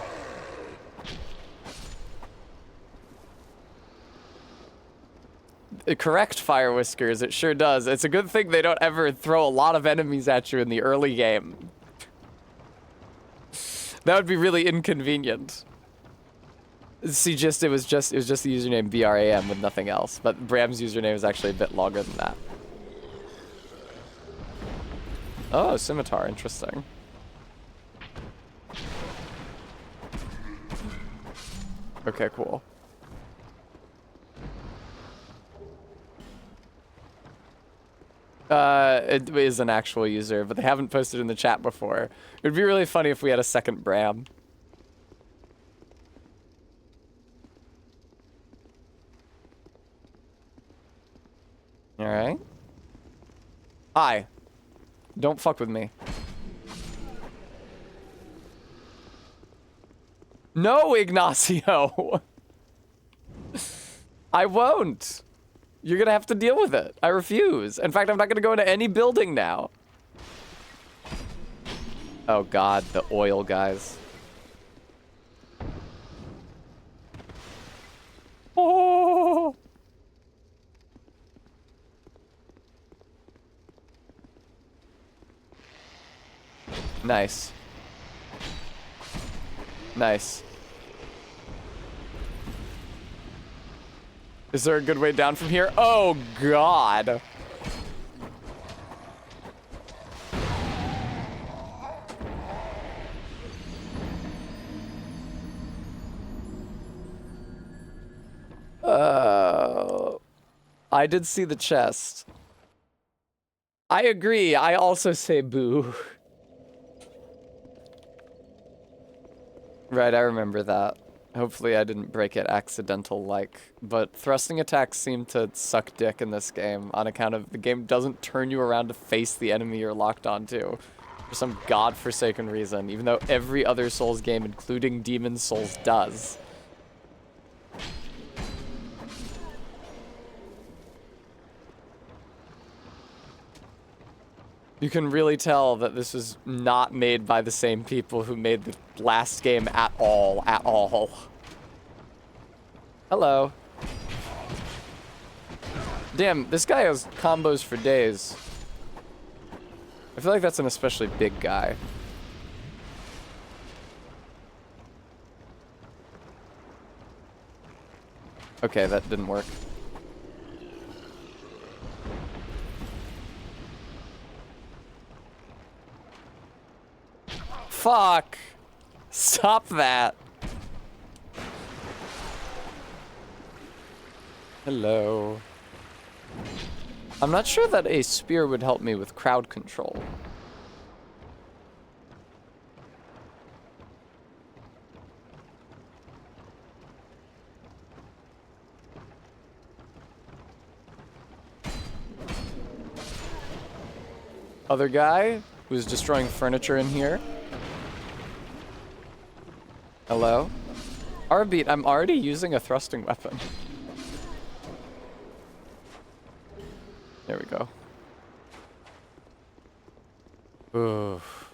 Correct, Fire Whiskers. It sure does. It's a good thing they don't ever throw a lot of enemies at you in the early game. That would be really inconvenient. See, it was just the username BRAM with nothing else. But Bram's username is actually a bit longer than that. Oh, scimitar. Interesting. Okay, cool. It is an actual user, but they haven't posted in the chat before. It would be really funny if we had a second Bram. Alright. Hi. Don't fuck with me. No, Ignacio! I won't. You're gonna have to deal with it. I refuse. In fact, I'm not gonna go into any building now. Oh God, the oil guys. Oh! Nice. Nice. Is there a good way down from here? Oh, God. I did see the chest. I agree. I also say boo. Right, I remember that. Hopefully I didn't break it accidental-like, but thrusting attacks seem to suck dick in this game on account of the game doesn't turn you around to face the enemy you're locked onto for some godforsaken reason, even though every other Souls game, including Demon's Souls, does. You can really tell that this is not made by the same people who made the last game at all. Hello. Damn, this guy has combos for days. I feel like that's an especially big guy. Okay, that didn't work. Fuck! Stop that! Hello. I'm not sure that a spear would help me with crowd control. Other guy who's destroying furniture in here. Hello? Arbeat, I'm already using a thrusting weapon. There we go. Oof.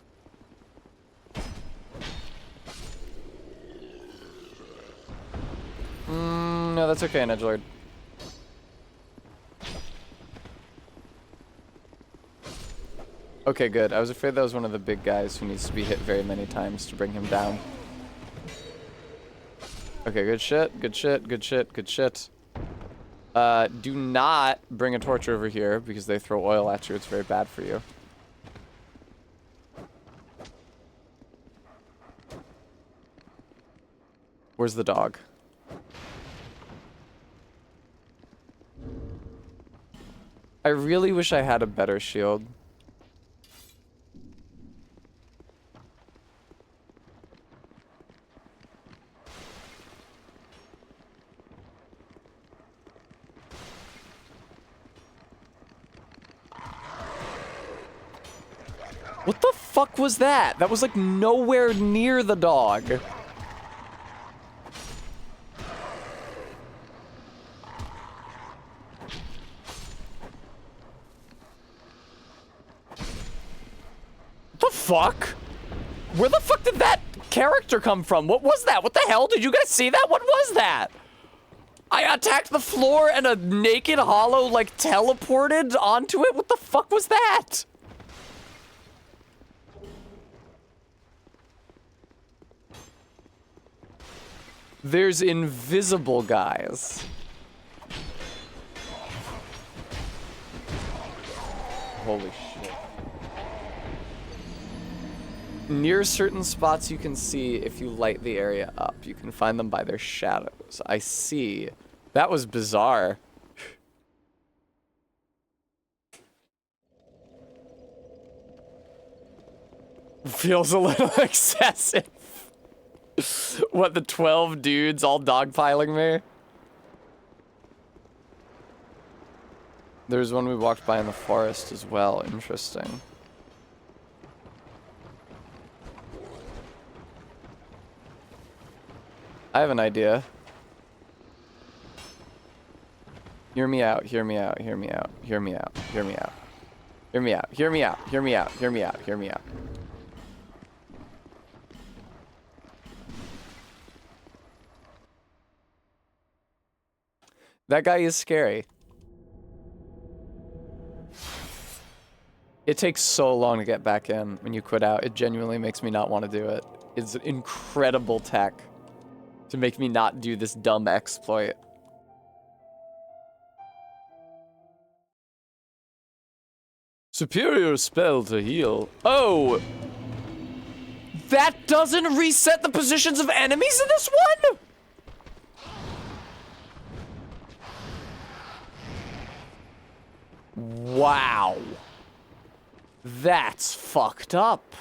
No, that's okay, Edgelord. Okay, good. I was afraid that was one of the big guys who needs to be hit very many times to bring him down. Okay, good shit, good shit, good shit, good shit. Do not bring a torch over here because they throw oil at you. It's very bad for you. Where's the dog? I really wish I had a better shield. What the fuck was that? That was like nowhere near the dog. What the fuck? Where the fuck did that character come from? What was that? What the hell? Did you guys see that? What was that? I attacked the floor and a naked hollow like teleported onto it? What the fuck was that? There's invisible guys. Holy shit. Near certain spots you can see if you light the area up. You can find them by their shadows. I see. That was bizarre. Feels a little excessive. What, the 12 dudes all dogpiling me? There's one we walked by in the forest as well. Interesting. I have an idea. Hear me out, hear me out, hear me out, hear me out, hear me out. Hear me out, hear me out, hear me out, hear me out, hear me out. That guy is scary. It takes so long to get back in when you quit out. It genuinely makes me not want to do it. It's an incredible tech to make me not do this dumb exploit. Superior spell to heal. Oh! That doesn't reset the positions of enemies in this one?! Wow. That's fucked up.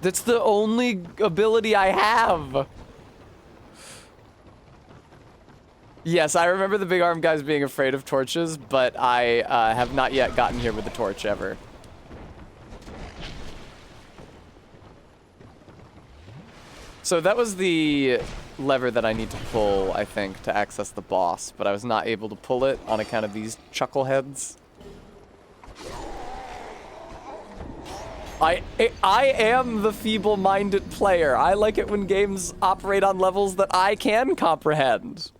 That's the only ability I have. Yes, I remember the big arm guys being afraid of torches, but I have not yet gotten here with the torch ever. So that was the lever that I need to pull, I think, to access the boss, but I was not able to pull it on account of these chuckleheads. I am the feeble-minded player. I like it when games operate on levels that I can comprehend.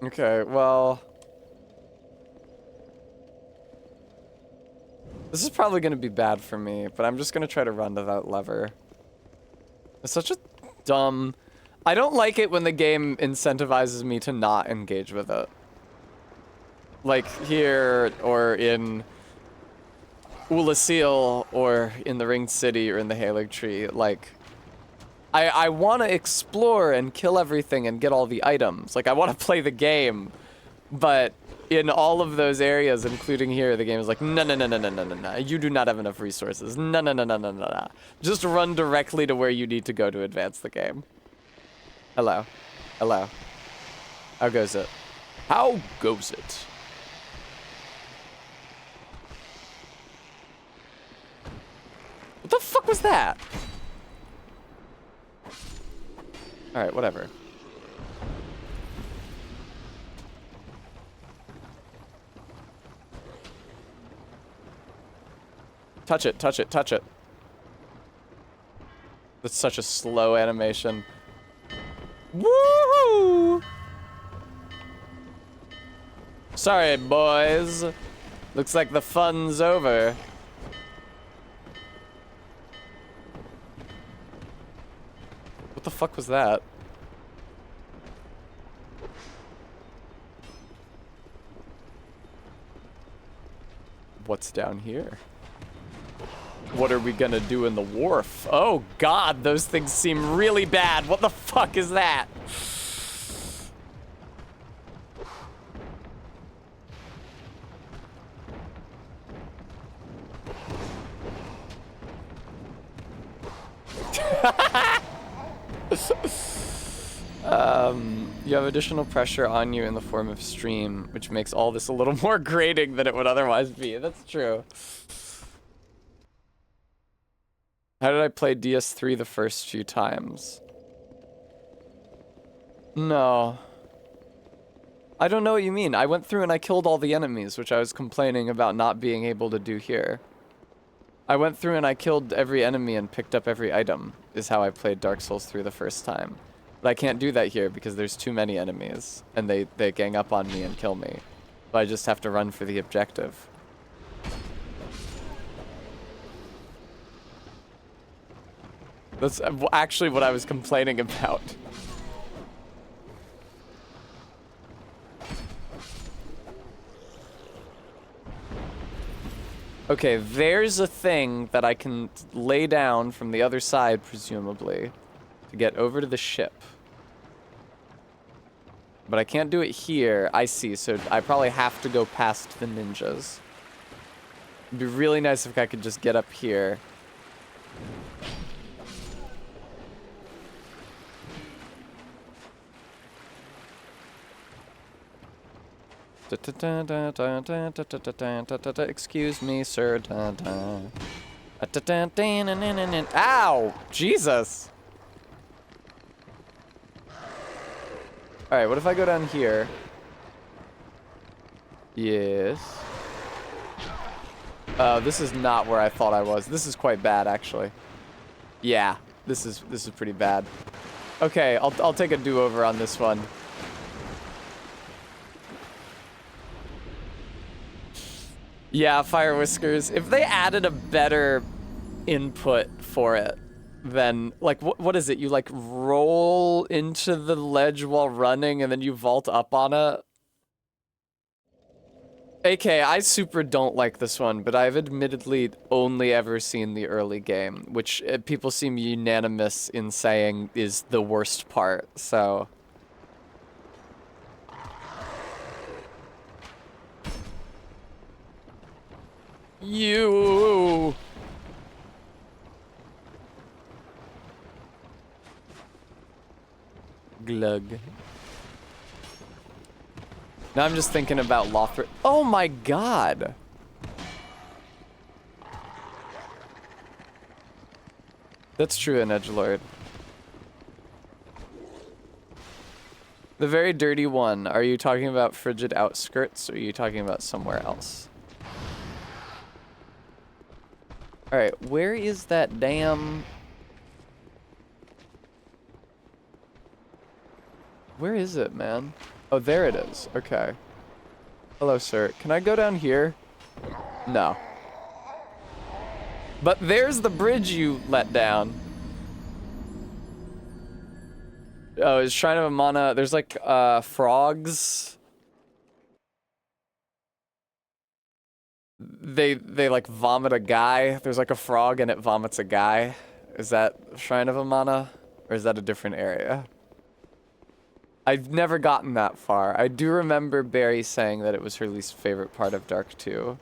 Okay, well... This is probably going to be bad for me, but I'm just going to try to run to that lever. It's such a dumb... I don't like it when the game incentivizes me to not engage with it. Like here, or in Ulasil, or in the Ringed City, or in the Halig Tree. Like, I want to explore and kill everything and get all the items. Like, I want to play the game, but... in all of those areas, including here, the game is like, no, no, no, no, no, no, no, no. You do not have enough resources. No, no, no, no, no, no, no. Just run directly to where you need to go to advance the game. Hello. Hello. How goes it? How goes it? What the fuck was that? Alright, whatever. Touch it, touch it, touch it. That's such a slow animation. Woohoo! Sorry, boys. Looks like the fun's over. What the fuck was that? What's down here? What are we gonna do in the wharf? Oh god, those things seem really bad. What the fuck is that? You have additional pressure on you in the form of stream, which makes all this a little more grating than it would otherwise be. That's true. How did I play DS3 the first few times? No. I don't know what you mean. I went through and I killed all the enemies, which I was complaining about not being able to do here. I went through and I killed every enemy and picked up every item, is how I played Dark Souls 3 the first time. But I can't do that here because there's too many enemies, and they gang up on me and kill me. So I just have to run for the objective. That's actually what I was complaining about. Okay, there's a thing that I can lay down from the other side, presumably, to get over to the ship. But I can't do it here. I see, so I probably have to go past the ninjas. It'd be really nice if I could just get up here. Excuse me, sir. Ow! Jesus! Alright, what if I go down here? Yes. This is not where I thought I was. This is quite bad, actually. Yeah, this is pretty bad. Okay, I'll take a do-over on this one. Yeah, Fire Whiskers. If they added a better input for it, then, like, what is it? You, like, roll into the ledge while running and then you vault up on it? AK, I super don't like this one, but I've admittedly only ever seen the early game, which people seem unanimous in saying is the worst part, so... You. Glug. Now I'm just thinking about Lothric. Oh my god. That's true in Edgelord. The very dirty one. Are you talking about Frigid Outskirts or are you talking about somewhere else? Alright, where is that damn... Where is it, man? Oh, there it is. Okay. Hello, sir. Can I go down here? No. But there's the bridge you let down. Oh, it's Shrine of Amana. There's like, frogs. They like vomit a guy. There's like a frog and it vomits a guy. Is that Shrine of Amana? Or is that a different area? I've never gotten that far. I do remember Barry saying that it was her least favorite part of Dark 2.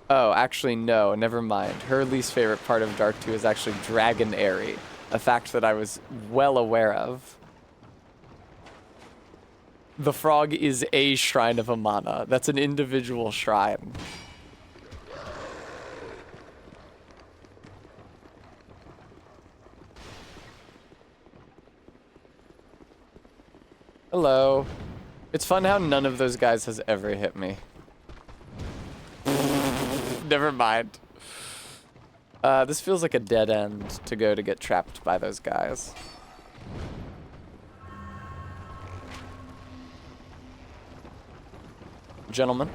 Oh, actually no, never mind. Her least favorite part of Dark 2 is actually Dragon Airy, a fact that I was well aware of. The frog is a Shrine of Amana. That's an individual shrine. Hello. It's fun how none of those guys has ever hit me. Never mind. This feels like a dead end to go to get trapped by those guys. Gentlemen.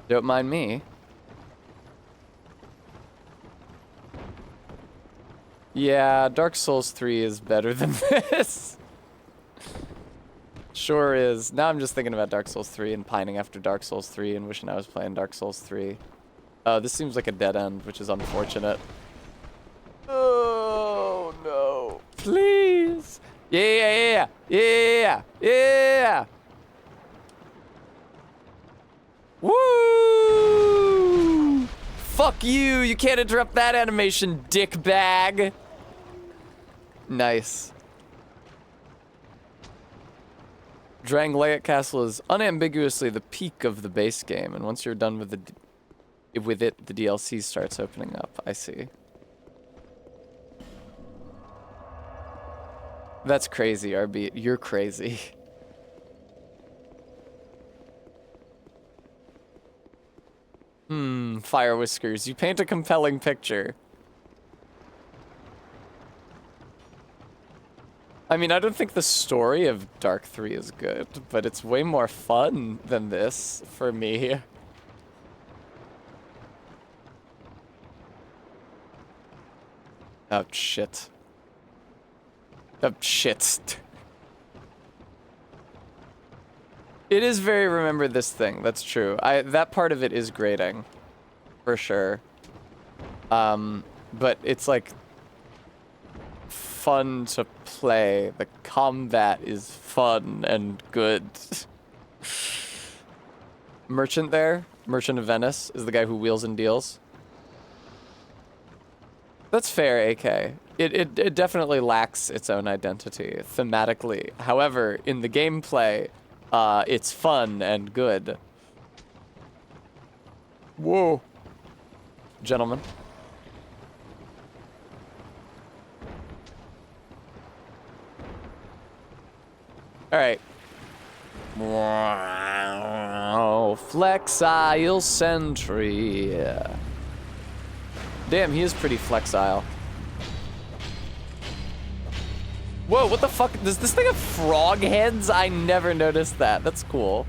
Don't mind me. Yeah, Dark Souls 3 is better than this. Sure is. Now I'm just thinking about Dark Souls 3 and pining after Dark Souls 3 and wishing I was playing Dark Souls 3. This seems like a dead end, which is unfortunate. Oh, no. Please. Yeah. Woo! Fuck you. You can't interrupt that animation, dick bag. Nice. Drangleic Castle is unambiguously the peak of the base game, and once you're done with it, the DLC starts opening up. I see. That's crazy, RB. You're crazy. Fire Whiskers. You paint a compelling picture. I mean, I don't think the story of Dark 3 is good, but it's way more fun than this for me. Oh, shit. Oh, shit. It is very remember this thing. That's true. That part of it is grating. For sure. But it's like fun to play. The combat is fun and good. Merchant there, Merchant of Venice, is the guy who wheels and deals. That's fair, AK. It definitely lacks its own identity thematically. However, in the gameplay, it's fun and good. Whoa. Gentlemen. Alright. Wow. Flexile Sentry. Damn, he is pretty flexile. Whoa, what the fuck? Does this thing have frog heads? I never noticed that. That's cool.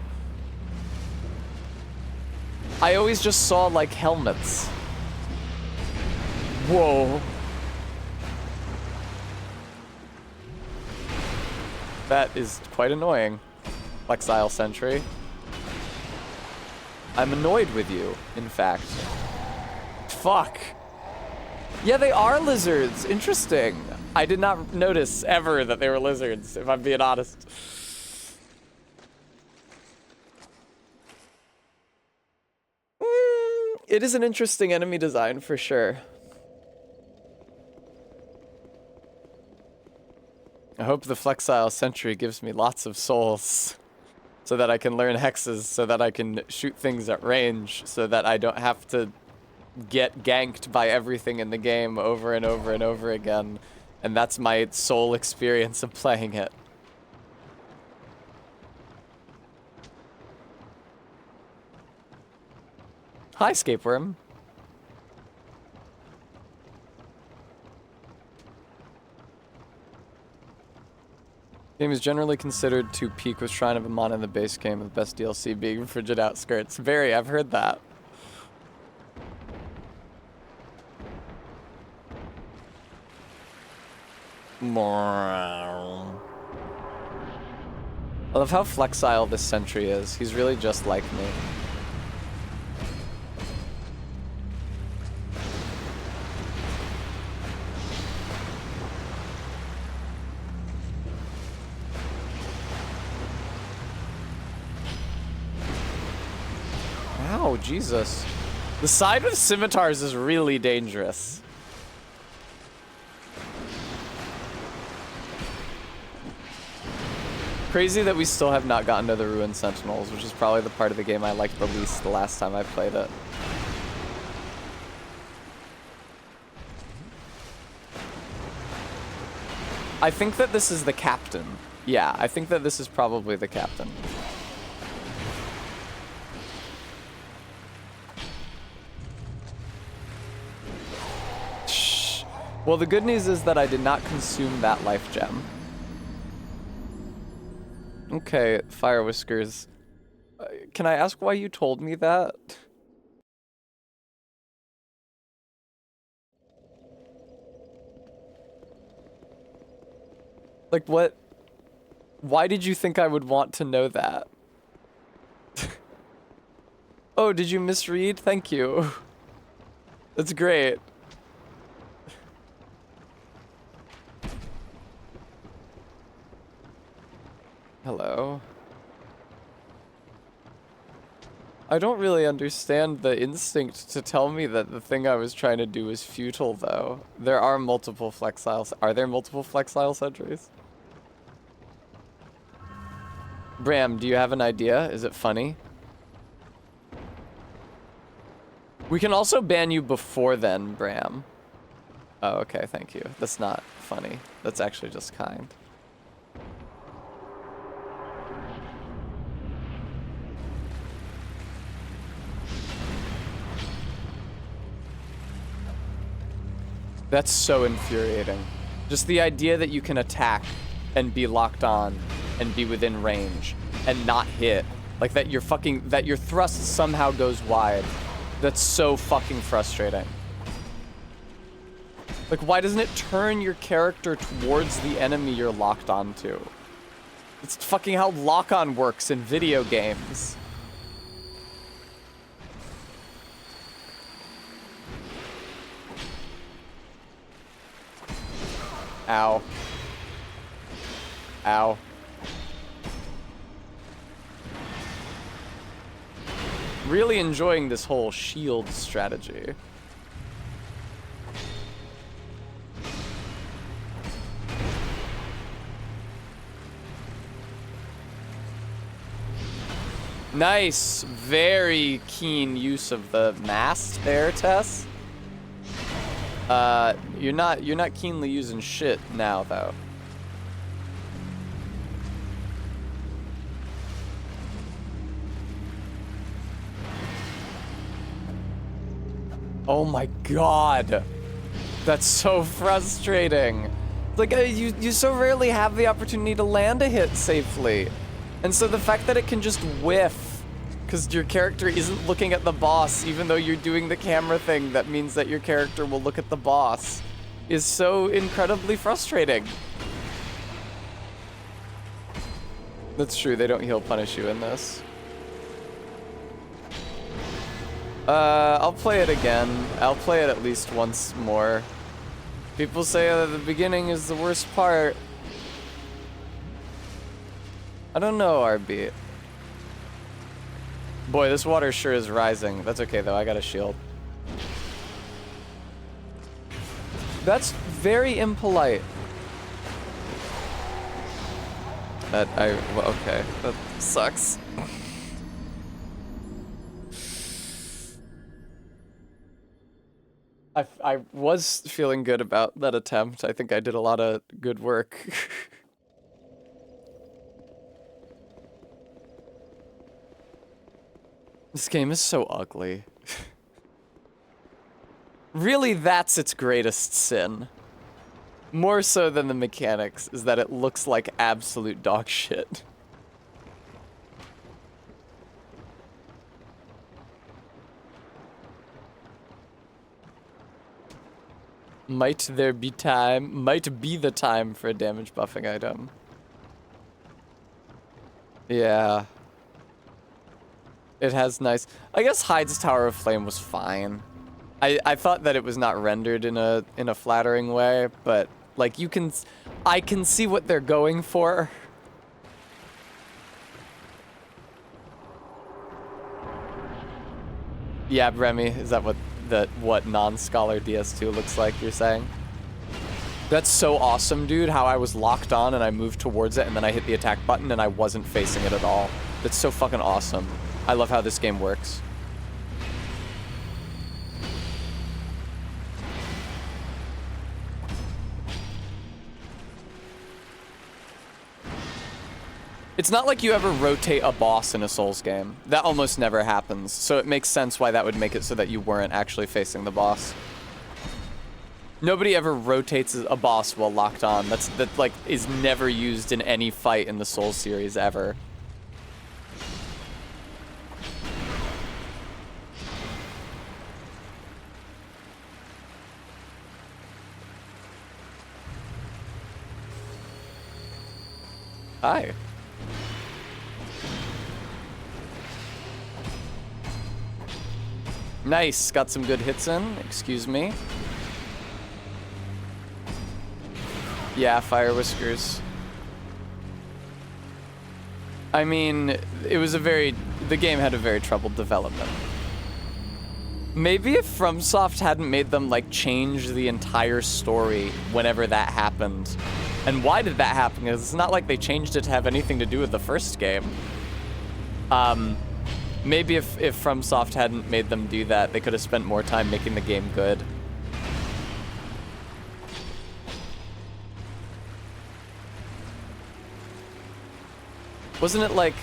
I always just saw, like, helmets. Whoa. That is quite annoying, Flexile Sentry. I'm annoyed with you, in fact. Fuck. Yeah, they are lizards. Interesting. I did not notice ever that they were lizards, if I'm being honest. It is an interesting enemy design for sure. I hope the Flexile Sentry gives me lots of souls so that I can learn hexes, so that I can shoot things at range, so that I don't have to get ganked by everything in the game over and over and over again. And that's my sole experience of playing it. Hi, Scapeworm. Game is generally considered to peak with Shrine of Amon in the base game, with the best DLC being Frigid Outskirts. Very, I've heard that. I love how flexile this sentry is. He's really just like me. Wow, Jesus. The side with scimitars is really dangerous. Crazy that we still have not gotten to the Ruined Sentinels, which is probably the part of the game I liked the least the last time I played it. I think that this is the captain. Yeah, I think that this is probably the captain. Well, the good news is that I did not consume that life gem. Okay, Fire Whiskers. Can I ask why you told me that? Like, what? Why did you think I would want to know that? Oh, did you misread? Thank you. That's great. Hello. I don't really understand the instinct to tell me that the thing I was trying to do was futile, though. There are multiple flexile... Are there multiple flexile sentries? Bram, do you have an idea? Is it funny? We can also ban you before then, Bram. Oh, okay, thank you. That's not funny. That's actually just kind. That's so infuriating. Just the idea that you can attack and be locked on and be within range and not hit. Like that your thrust somehow goes wide. That's so fucking frustrating. Like, why doesn't it turn your character towards the enemy you're locked onto? It's fucking how lock-on works in video games. Ow. Ow. Really enjoying this whole shield strategy. Nice, very keen use of the mast there, Tess. You're not keenly using shit now, though. Oh my god. That's so frustrating. Like, you so rarely have the opportunity to land a hit safely. And so the fact that it can just whiff, because your character isn't looking at the boss, even though you're doing the camera thing that means that your character will look at the boss, is so incredibly frustrating. That's true, they don't heal punish you in this. I'll play it again. I'll play it at least once more. People say that the beginning is the worst part. I don't know, RB. Boy, this water sure is rising. That's okay, though. I got a shield. That's very impolite. Well, okay. That sucks. I was feeling good about that attempt. I think I did a lot of good work. This game is so ugly. Really, that's its greatest sin. More so than the mechanics, is that it looks like absolute dog shit. Might be the time for a damage buffing item. Yeah. It has nice... I guess Hyde's Tower of Flame was fine. I thought that it was not rendered in a flattering way, but like I can see what they're going for. Yeah, Remy, is that what non-scholar DS2 looks like, you're saying? That's so awesome, dude, how I was locked on and I moved towards it and then I hit the attack button and I wasn't facing it at all. That's so fucking awesome. I love how this game works. It's not like you ever rotate a boss in a Souls game. That almost never happens, so it makes sense why that would make it so that you weren't actually facing the boss. Nobody ever rotates a boss while locked on. That like is never used in any fight in the Souls series ever. Hi. Nice, got some good hits in. Excuse me. Yeah, Fire Whiskers. I mean, the game had a very troubled development. Maybe if FromSoft hadn't made them like change the entire story whenever that happened. And why did that happen? Because it's not like they changed it to have anything to do with the first game. Maybe if FromSoft hadn't made them do that, they could have spent more time making the game good. Wasn't it like,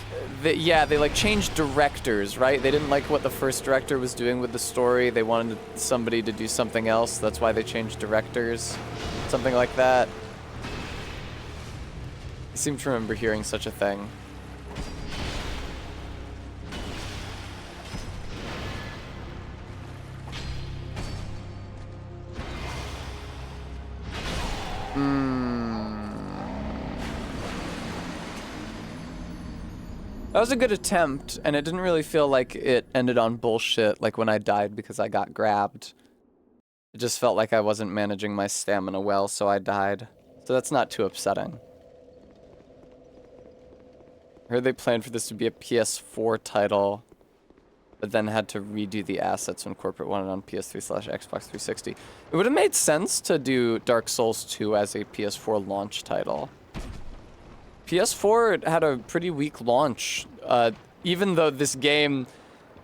they like changed directors, right? They didn't like what the first director was doing with the story. They wanted somebody to do something else. That's why they changed directors. Something like that. I seem to remember hearing such a thing. That was a good attempt, and it didn't really feel like it ended on bullshit, like when I died because I got grabbed. It just felt like I wasn't managing my stamina well, so I died. So that's not too upsetting. I heard they planned for this to be a PS4 title, but then had to redo the assets when corporate wanted on PS3/Xbox 360. It would have made sense to do Dark Souls 2 as a PS4 launch title. PS4 had a pretty weak launch, even though this game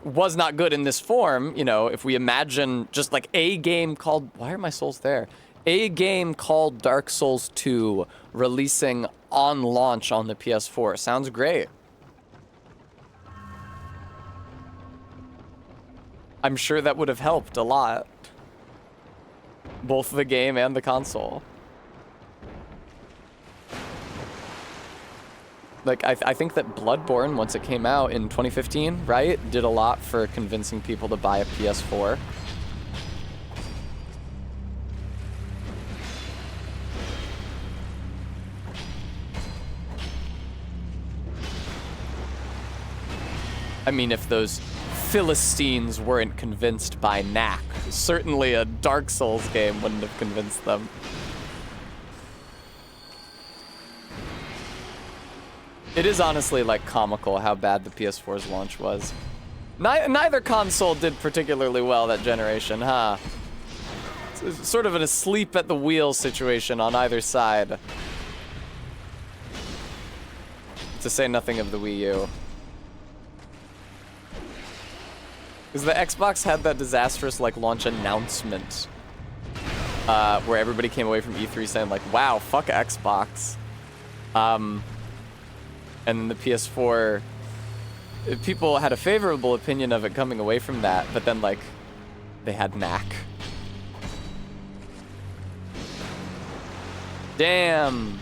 was not good in this form. You know, if we imagine just like a game called, why are my souls there? A game called Dark Souls 2 releasing on launch on the PS4. Sounds great. I'm sure that would have helped a lot. Both the game and the console. Like, I think that Bloodborne, once it came out in 2015, right, did a lot for convincing people to buy a PS4. I mean, if those Philistines weren't convinced by Knack, certainly a Dark Souls game wouldn't have convinced them. It is honestly, like, comical how bad the PS4's launch was. Neither console did particularly well that generation, huh? It's sort of an asleep at the wheel situation on either side. To say nothing of the Wii U. Because the Xbox had that disastrous, like, launch announcement. Where everybody came away from E3 saying, like, wow, fuck Xbox. And then the PS4, people had a favorable opinion of it coming away from that, but then, like, they had Knack. Damn.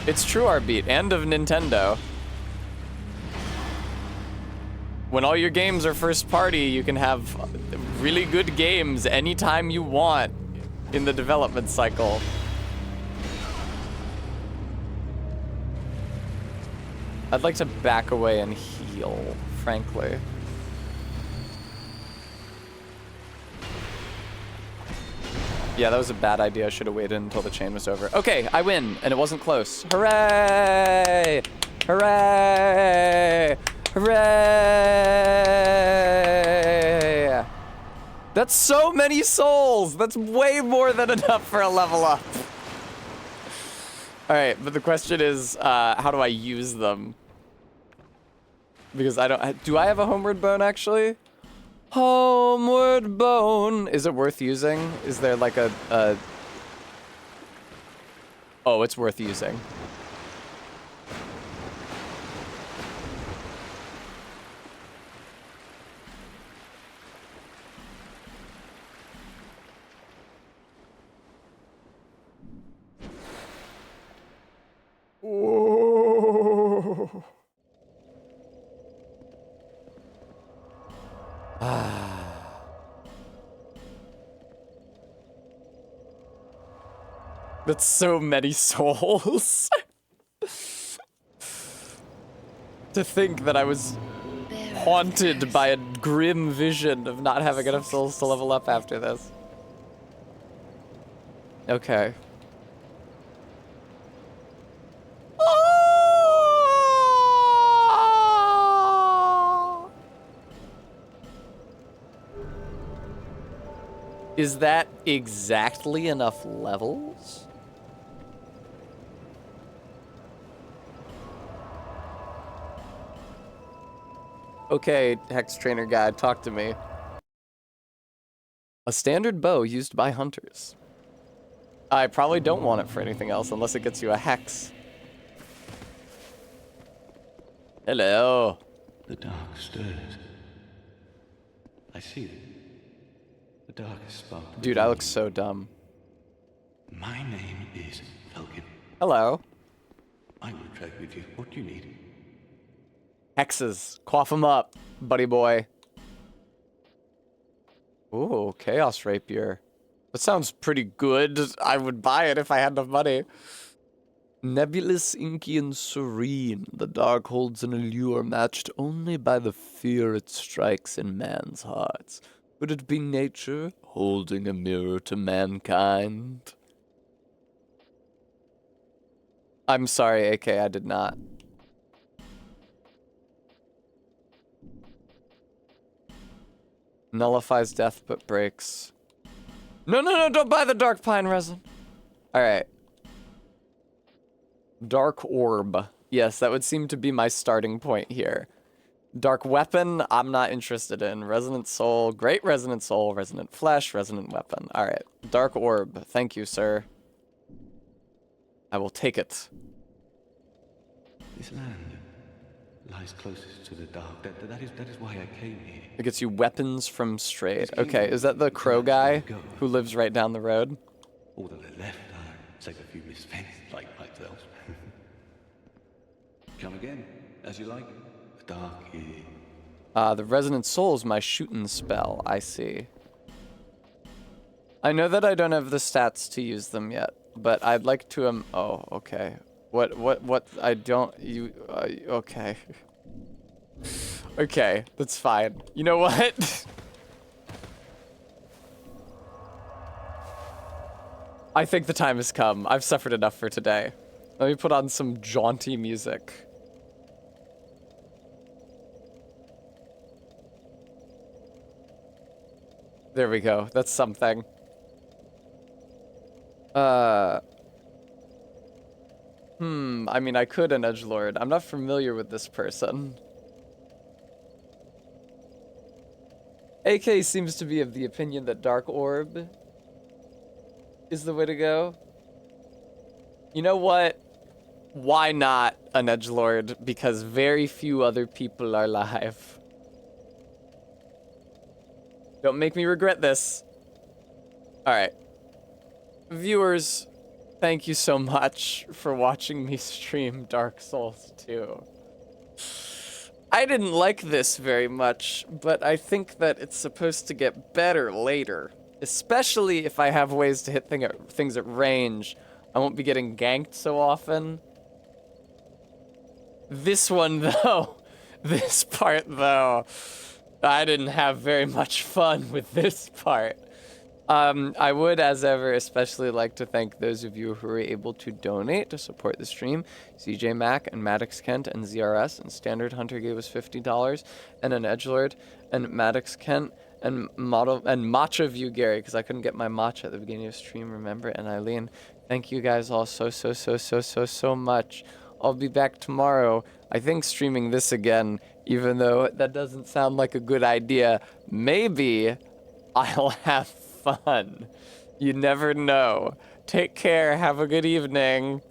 It's true, Arbeat, and of Nintendo. When all your games are first party, you can have really good games anytime you want in the development cycle. I'd like to back away and heal, frankly. Yeah, that was a bad idea. I should have waited until the chain was over. Okay, I win, and it wasn't close. Hooray! Hooray! Hooray! That's so many souls! That's way more than enough for a level up. Alright, but the question is, how do I use them? Because I don't... Do I have a Homeward Bone, actually? Homeward Bone! Is it worth using? Is there like a... Oh, it's worth using. That's so many souls. To think that I was haunted by a grim vision of not having enough souls to level up after this. Okay. Is that exactly enough levels? Okay, Hex Trainer guy, talk to me. A standard bow used by hunters. I probably don't want it for anything else unless it gets you a hex. Hello. The dark stirs. I see it. The darkest spark. Dude, I look so dumb. My name is Falcon. Hello. I will trade with you. What do you need? Hexes. Cough them up, buddy boy. Ooh, Chaos Rapier. That sounds pretty good. I would buy it if I had enough money. Nebulous, inky, and serene, the dark holds an allure matched only by the fear it strikes in man's hearts. Could it be nature holding a mirror to mankind? I'm sorry, AK, I did not. Nullifies death but breaks. No, don't buy the Dark Pine resin. Alright. Dark Orb. Yes, that would seem to be my starting point here. Dark Weapon, I'm not interested in. Resonant Soul, Great Resonant Soul, Resonant Flesh, Resonant Weapon. Alright. Dark Orb. Thank you, sir. I will take it. This land lies closest to the dark. That is why I came here. It gets you weapons from Strayed. Okay, is that the crow guy who lives right down the road? All that are left are save a few misfits like myself. Come again, as you like. The dark is... The Resonant Soul is my shooting spell. I see. I know that I don't have the stats to use them yet, but I'd like to oh, okay. What I don't okay. Okay, that's fine. You know what? I think the time has come. I've suffered enough for today. Let me put on some jaunty music. There we go. That's something. I mean, I could an edgelord. I'm not familiar with this person. AK seems to be of the opinion that Dark Orb is the way to go. You know what? Why not an edgelord? Because very few other people are live. Don't make me regret this. Alright. Viewers, thank you so much for watching me stream Dark Souls 2. I didn't like this very much, but I think that it's supposed to get better later. Especially if I have ways to hit things at range. I won't be getting ganked so often. This one, though. This part, though. I didn't have very much fun with this part. I would, as ever, especially like to thank those of you who were able to donate to support the stream. CJ Mack and Maddox Kent and ZRS and Standard Hunter gave us $50 and an edgelord and Maddox Kent and Matcha View Gary, because I couldn't get my matcha at the beginning of stream, remember? And Eileen, thank you guys all so much. I'll be back tomorrow, I think streaming this again, even though that doesn't sound like a good idea. Maybe I'll have fun. You never know. Take care. Have a good evening.